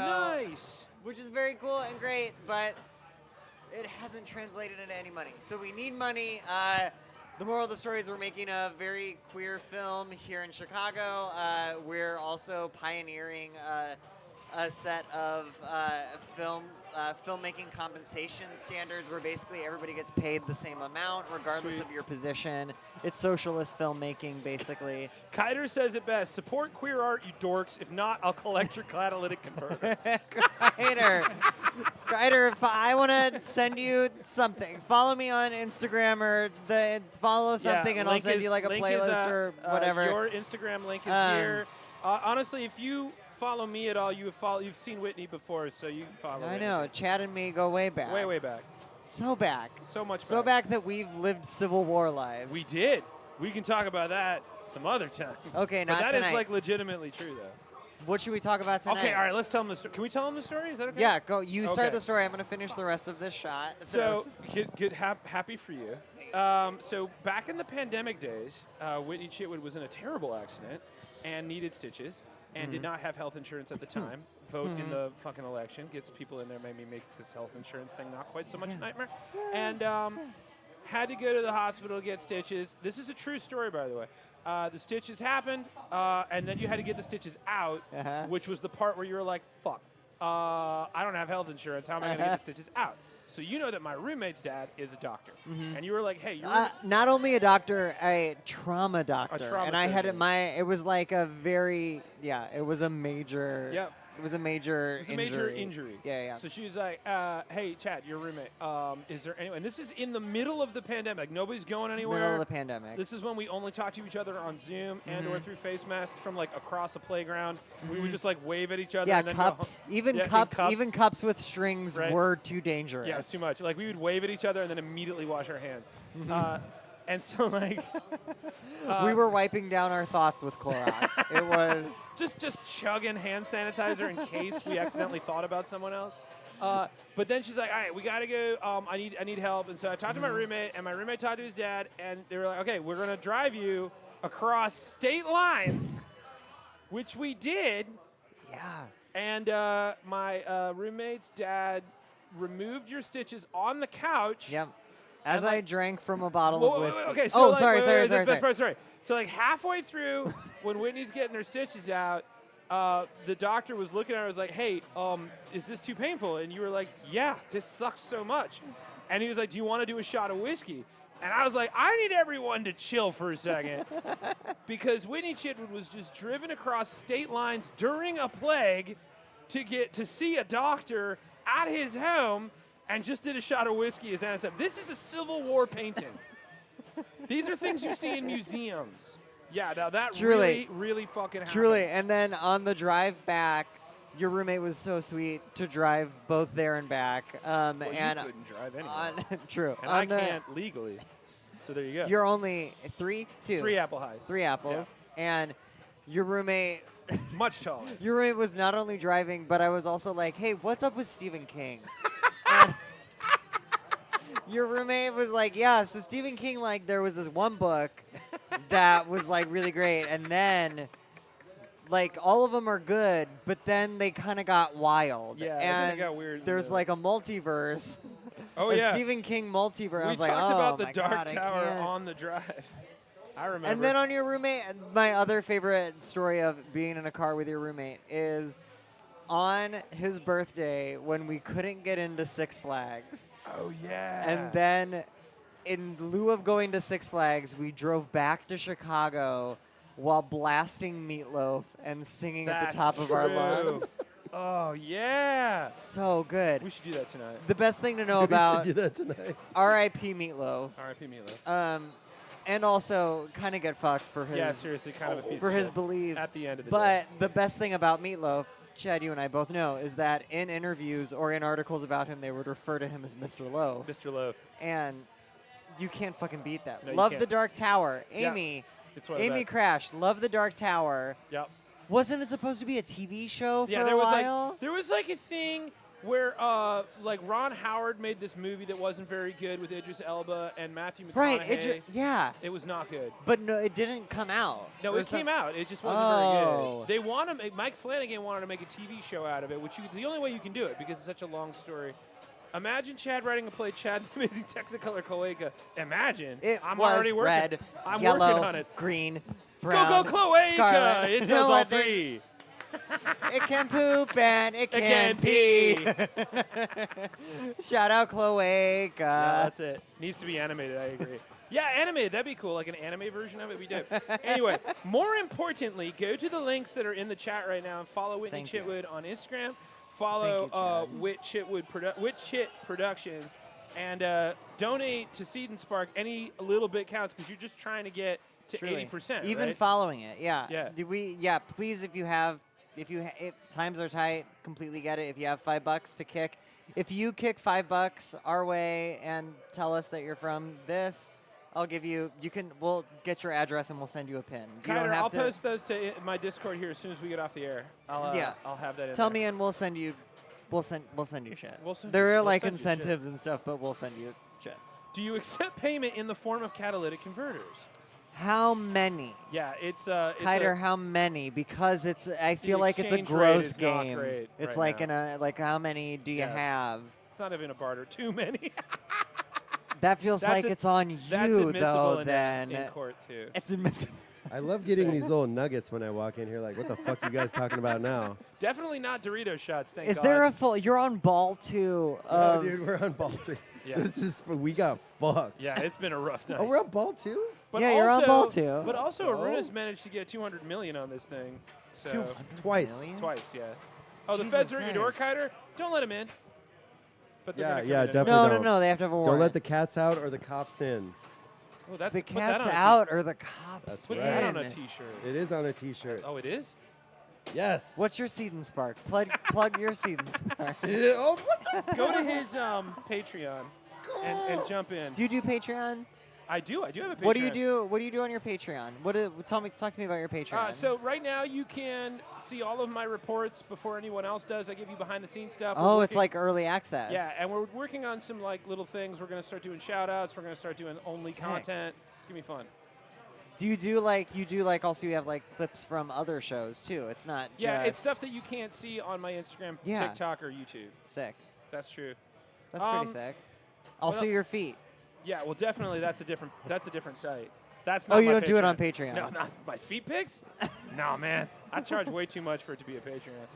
nice. Which is very cool and great, but it hasn't translated into any money. So we need money. The moral of the story is we're making a very queer film here in Chicago. We're also pioneering a set of film filmmaking compensation standards where basically everybody gets paid the same amount regardless of your position. It's socialist filmmaking, basically. Kiter says it best. Support queer art, you dorks. If not, I'll collect your catalytic converter. Kiter, if I want to send you something, follow me on Instagram or follow something, and I'll send you like a playlist or whatever. Your Instagram link is here. Honestly, if you follow me at all, you've seen Whitney before, so you can follow I Whitney. know. Chad and me go way back. Way back. So back. So much So back that we've lived Civil War lives. We did. We can talk about that some other time. Okay, but not that tonight. is like legitimately true, though. What should we talk about tonight? Okay, all right, let's tell them the story. Can we tell them the story? Is that okay? Yeah, go. You start Okay. the story. I'm going to finish the rest of this shot. So, happy for you. So, back in the pandemic days, Whitney Chitwood was in a terrible accident and needed stitches and did not have health insurance at the time. Vote in the fucking election. Gets people in there, maybe makes this health insurance thing not quite so much a nightmare. And had to go to the hospital, get stitches. This is a true story, by the way. The stitches happened, and then you had to get the stitches out, which was the part where you were like, fuck, I don't have health insurance. How am I going to get the stitches out? So you know that my roommate's dad is a doctor. And you were like, hey, you're... Not only a doctor, a trauma doctor. A trauma and I had surgeon. it was like a very, it was a major... Yep. It was a major It was a major injury. Yeah. So she was like, hey, Chad, your roommate, is there anyone? And this is in the middle of the pandemic. Nobody's going anywhere. Middle of the pandemic. This is when we only talk to each other on Zoom and or through face masks from like across a playground. We would just like wave at each other. Yeah, and then cups. Go home. Even Yeah, cups. Even cups with strings Right. were too dangerous. Yeah, it's too much. Like we would wave at each other and then immediately wash our hands. And so like we were wiping down our thoughts with Clorox. It was just chugging hand sanitizer in case we accidentally thought about someone else. But then she's like, all right, we got to go. I need help. And so I talked to my roommate, and my roommate talked to his dad, and they were like, okay, we're going to drive you across state lines, which we did. Yeah. And my roommate's dad removed your stitches on the couch. Yep. As And, I like- drank from a bottle Whoa, of wait, whiskey. wait, okay, so sorry. That's the best part, sorry. So like halfway through, when Whitney's getting her stitches out, the doctor was looking at her and was like, hey, is this too painful? And you were like, yeah, this sucks so much. And he was like, do you want to do a shot of whiskey? And I was like, I need everyone to chill for a second. Because Whitney Chitwood was just driven across state lines during a plague to get to see a doctor at his home and just did a shot of whiskey as Anna said. This is a Civil War painting. These are things you see in museums. Yeah, now that Truly. really fucking happened. Truly. And then on the drive back, your roommate was so sweet to drive both there and back. Well, and you couldn't drive anyway. True. And On I the- can't legally. So there you go. You're only 3, 2. 3 apple high. 3 apples. And your roommate... Much taller. Your roommate was not only driving, but I was also like, hey, what's up with Stephen King? And your roommate was like, yeah, so Stephen King, like, there was this one book that was, like, really great. And then, like, all of them are good, but then they kind of got wild. Yeah, and they got weird in there's, the- like, a multiverse. Oh, a yeah. Stephen King multiverse. I We was like, talked oh, about the my Dark God, I Tower can't. on the drive. I remember. And then on your roommate, my other favorite story of being in a car with your roommate is on his birthday when we couldn't get into Six Flags. Oh, yeah. And then in lieu of going to Six Flags, we drove back to Chicago while blasting Meatloaf and singing at That's the top of our true. lungs. Oh, yeah. So good. We should do that tonight. The best thing to know We should about do that tonight. R.I.P. Meatloaf. R.I.P. Meatloaf. And also kind of get fucked for his Yeah, seriously, kind of a piece for of his shit beliefs at the end of the but day. the best thing about Meatloaf, Chad, you and I both know, is that in interviews or in articles about him, they would refer to him as Mr. Loaf. Mr. Loaf. And you can't fucking beat that. No, you Love can't. the Dark Tower. Yeah, Amy. it's one of the Amy best. Crash. Love the Dark Tower. Yep. Wasn't it supposed to be a TV show for Yeah, a there was while? like there was like a thing where like Ron Howard made this movie that wasn't very good with Idris Elba and Matthew McConaughey. Right, yeah. It was not good. But no, it didn't come out. No, Or it some- came out. It just wasn't very good. They want to make, Mike Flanagan wanted to make a TV show out of it, which the only way you can do it because it's such a long story. Imagine Chad writing a play, Chad the Amazing Technicolor Cloaca. Imagine. It I'm was already working. red, I'm yellow, working on it. green, brown, Go Cloaca! scarlet. It You does know all what? three. It can poop and it can pee. Shout out Cloaca. Yeah, that's it. Needs to be animated. I agree. Yeah, animated. That'd be cool. Like an anime version of it. We do. Anyway, more importantly, go to the links that are in the chat right now and follow Whitney Thank you. Chitwood on Instagram. Follow Whit Chit Productions, and donate to Seed and Spark. Any little bit counts because you're just trying to get to Truly. 80%. Even right? following it, yeah. Yeah. Yeah. Please, if times are tight, completely get it. If you have $5 to kick, if you kick $5 our way and tell us that you're from this, I'll give you. We'll get your address and we'll send you a pin. You don't Kyler, have I'll to. post those to my Discord here as soon as we get off the air. I'll have that in Tell there. me and we'll send you. We'll send you shit. We'll there are we'll like send you shit. incentives and stuff, but we'll send you shit. Do you accept payment in the form of catalytic converters? How many? Yeah, it's Kyder, how many? Because I feel The like it's a exchange rate gross is not game. great It's right like now. like how many do you Yeah. have? It's not even a barter. Too many. That feels That's like a- it's on that's you admissible though. in Then court too. it's admissible. I love getting these little nuggets when I walk in here. Like, what the fuck you guys talking about now? Definitely not Dorito shots. Thank Is God. there a full? You're on ball 2. No, dude, we're on ball 3. Yeah. This is we got fucked. Yeah, it's been a rough night. Oh, we're on ball 2. But Yeah, you're on also- ball 2. But also, So? Aruna's managed to get 200 million on this thing. So 200 Twice. million? Twice, yeah. Oh, the Jesus feds are at your door, Christ. Kyder. Don't let him in. But they're Yeah, gonna come yeah, in definitely. No, don't. no, they have to have a warrant. Don't let the cats out or the cops in. Oh, that's the put that cat's on a out or the cops That's Put in. that on a T-shirt. It is on a T-shirt. Oh, it is. Yes. What's your Seed and Spark? Plug your Seed and Spark. Oh, what the? Go to his Patreon and jump in. Do you do Patreon? I do have a Patreon. What do you do? What do you do on your Patreon? Talk to me about your Patreon. So right now you can see all of my reports before anyone else does. I give you behind the scenes stuff. oh, We're it's working- like early access. Yeah, and we're working on some like little things. We're gonna start doing shout outs. We're gonna start doing only Sick. content. It's gonna be fun. Do you do like also you have like clips from other shows too? It's not Yeah, just it's stuff that you can't see on my Instagram, Yeah. TikTok, or YouTube. sick. That's true. That's pretty Um, sick. Also well- your feet. Yeah, well, definitely that's a different site. That's Oh, not you my don't do it on Patreon. No, not my feet pics. No, man, I charge way too much for it to be a Patreon.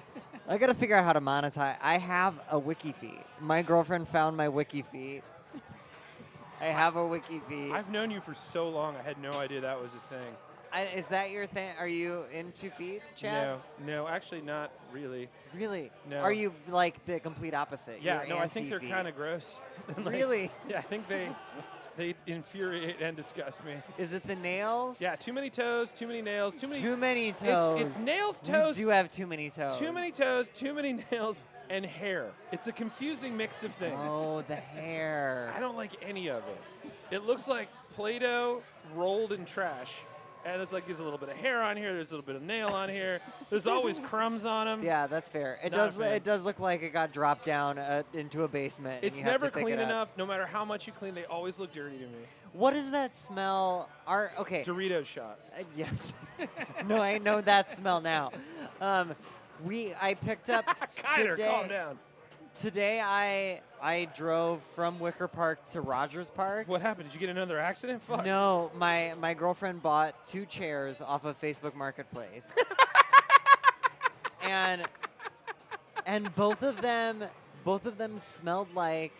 I gotta figure out how to monetize. I have a wiki feed. My girlfriend found my wiki feed. I have a wiki feed. I've known you for so long. I had no idea that was a thing. Is that your thing? Are you into feed, Chad? No, actually not really. Really? No. Are you like the complete opposite? Yeah, You're no, I think they're anti-feed. kind of gross. Like, Really? Yeah, I think they infuriate and disgust me. Is it the nails? Yeah, too many toes, too many nails, too many. Too many toes. It's nails, toes. We do have too many toes. Too many toes, too many nails, and hair. It's a confusing mix of things. Oh, the hair. I don't like any of it. It looks like Play-Doh rolled in trash. And it's like there's a little bit of hair on here. There's a little bit of nail on here. There's always crumbs on them. Yeah, that's fair. It Not does. a fan. It does look like it got dropped down into a basement. and It's you have never to pick clean it up. enough. No matter how much you clean, they always look dirty to me. What does that smell? Okay. Dorito shots. Yes. No, I know that smell now. I picked up Kyder, today. calm down. Today I drove from Wicker Park to Rogers Park. What happened? Did you get another accident? Fuck. No, my girlfriend bought 2 chairs off of Facebook Marketplace. and both of them smelled like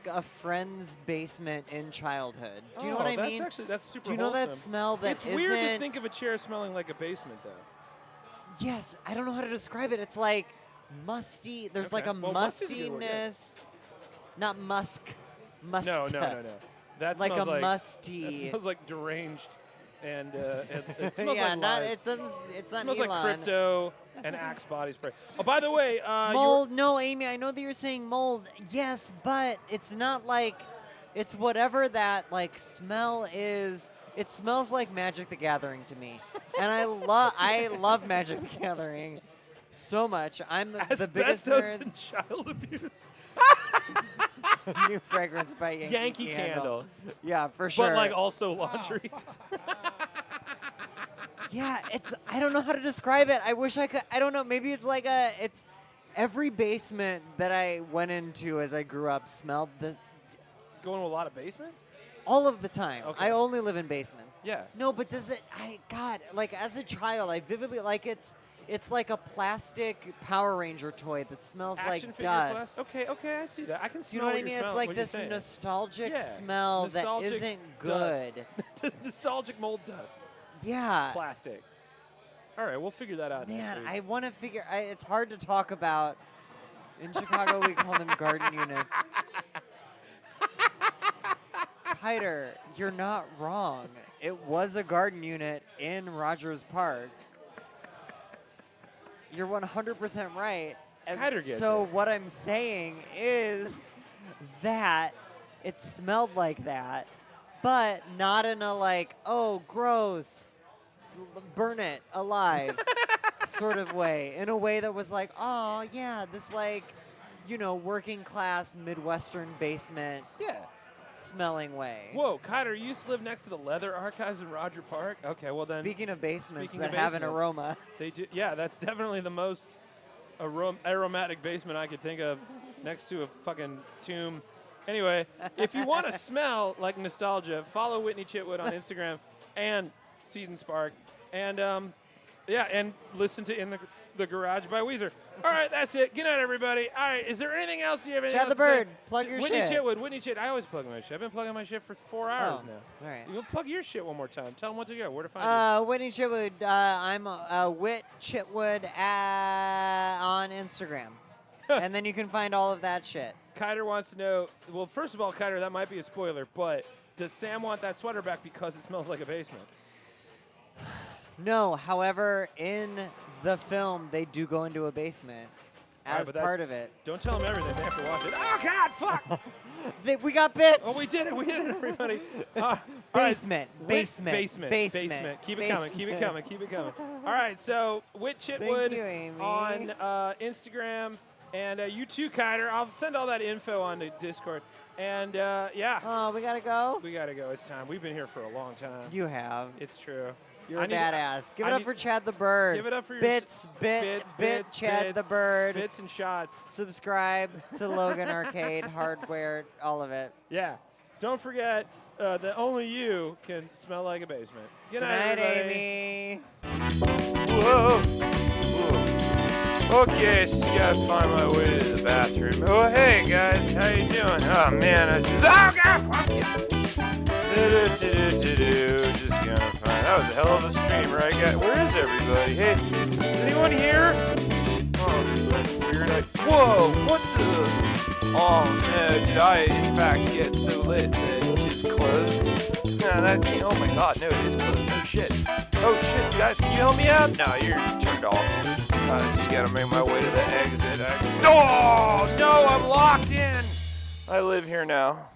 a friend's basement in childhood. Do you know what I mean? That's super Do you know that wholesome. smell that It's weird to isn't- think of a chair smelling like a basement, though. Yes, I don't know how to describe it. It's like musty. There's like Okay. a Well, must is a good word, yeah. mustiness. Not musk. Must. No. That like smells a That musty. smells like deranged, and it smells yeah, like not. lies. It doesn't. It's not It smells Elon. like crypto and Axe body spray. Oh, by the way, Mold. No, Amy. I know that you're saying mold. Yes, but it's not like. It's whatever that like smell is. It smells like Magic the Gathering to me, and I love Magic the Gathering so much. I'm the biggest asbestos nerd. and child abuse. New fragrance by Yankee Candle. Yeah, for sure. But like also laundry. Yeah, I don't know how to describe it. I wish I could. I don't know. Maybe it's like it's every basement that I went into as I grew up smelled Going to a lot of basements? all of the time. Okay. I only live in basements. Yeah. No, but does it? God, like as a child, I vividly like it's It's like a plastic Power Ranger toy that smells Action like figure dust. Okay, I see that. I can Do smell you know what I you're mean? It's smelling- like what you're this saying. nostalgic Yeah, smell nostalgic that isn't dust. good. Nostalgic mold dust. Yeah. Plastic. All right, we'll figure that out. Man, next week. I want to figure. It's hard to talk about. In Chicago, we call them garden units. Hyder, you're not wrong. It was a garden unit in Rogers Park. You're 100% right. And Hyder gets so it. what I'm saying is that it smelled like that, but not in a like, oh, gross, burn it alive sort of way. In a way that was like, oh, yeah, this like, you know, working class Midwestern basement smelling way. Whoa, Kyder, you used to live next to the leather archives in Roger Park? Okay, well then. Speaking of basements speaking that of have an basements, aroma. They do. Yeah, that's definitely the most aromatic basement I could think of, next to a fucking tomb. Anyway, if you want to smell like nostalgia, follow Whitney Chitwood on Instagram and Seed and Spark, and and listen to In the Garage by Weezer. All right, that's it. Good night, everybody. All right, is there anything else you have? Chad the Bird, plug your Whitney shit. Chitwood, Whitney Chit. I always plug my shit. I've been plugging my shit for 4 hours Oh, now. all right. You plug your shit one more time. Tell them what to go. Where to find you. Whitney Chitwood. I'm Whit Chitwood on Instagram. And then you can find all of that shit. Kyder wants to know, well, first of all, Kyder, that might be a spoiler, but does Sam want that sweater back because it smells like a basement? No, however, in the film, they do go into a basement All right, as but that- part of it. Don't tell them everything. They have to watch it. Oh, God, fuck! We got bits. Oh, we did it. We did it, everybody. Basement, Whit- basement, basement. basement, Keep it coming. Keep it basement. coming. Keep it coming. All right, so Whit Chitwood you, Amy. on Instagram. And you too, Kyder. I'll send all that info on to Discord. And yeah. Oh, we gotta go? We gotta go. It's time. We've been here for a long time. You have. It's true. You're I a need- badass. Give I it up need- for Chad the Bird. Give it up for your bits, Chad the Bird. Bits and shots. Subscribe to Logan Arcade, hardware, all of it. Yeah. Don't forget that only you can smell like a basement. Good night, everybody. Amy. Whoa. Okay, just gotta find my way to the bathroom. Oh, hey guys, how you doing? Oh man, oh god, pumpkin. Just gonna find. That was a hell of a stream, right, guys? Where is everybody? Hey, is anyone here? Oh, that's weird. Whoa, what the? Oh no, did I in fact get so lit that it just closed? No, oh my god, no, it is closed. No shit. Oh shit, guys, can you help me out? No, you're turned off. I just gotta make my way to the exit. Oh, no, I'm locked in. I live here now.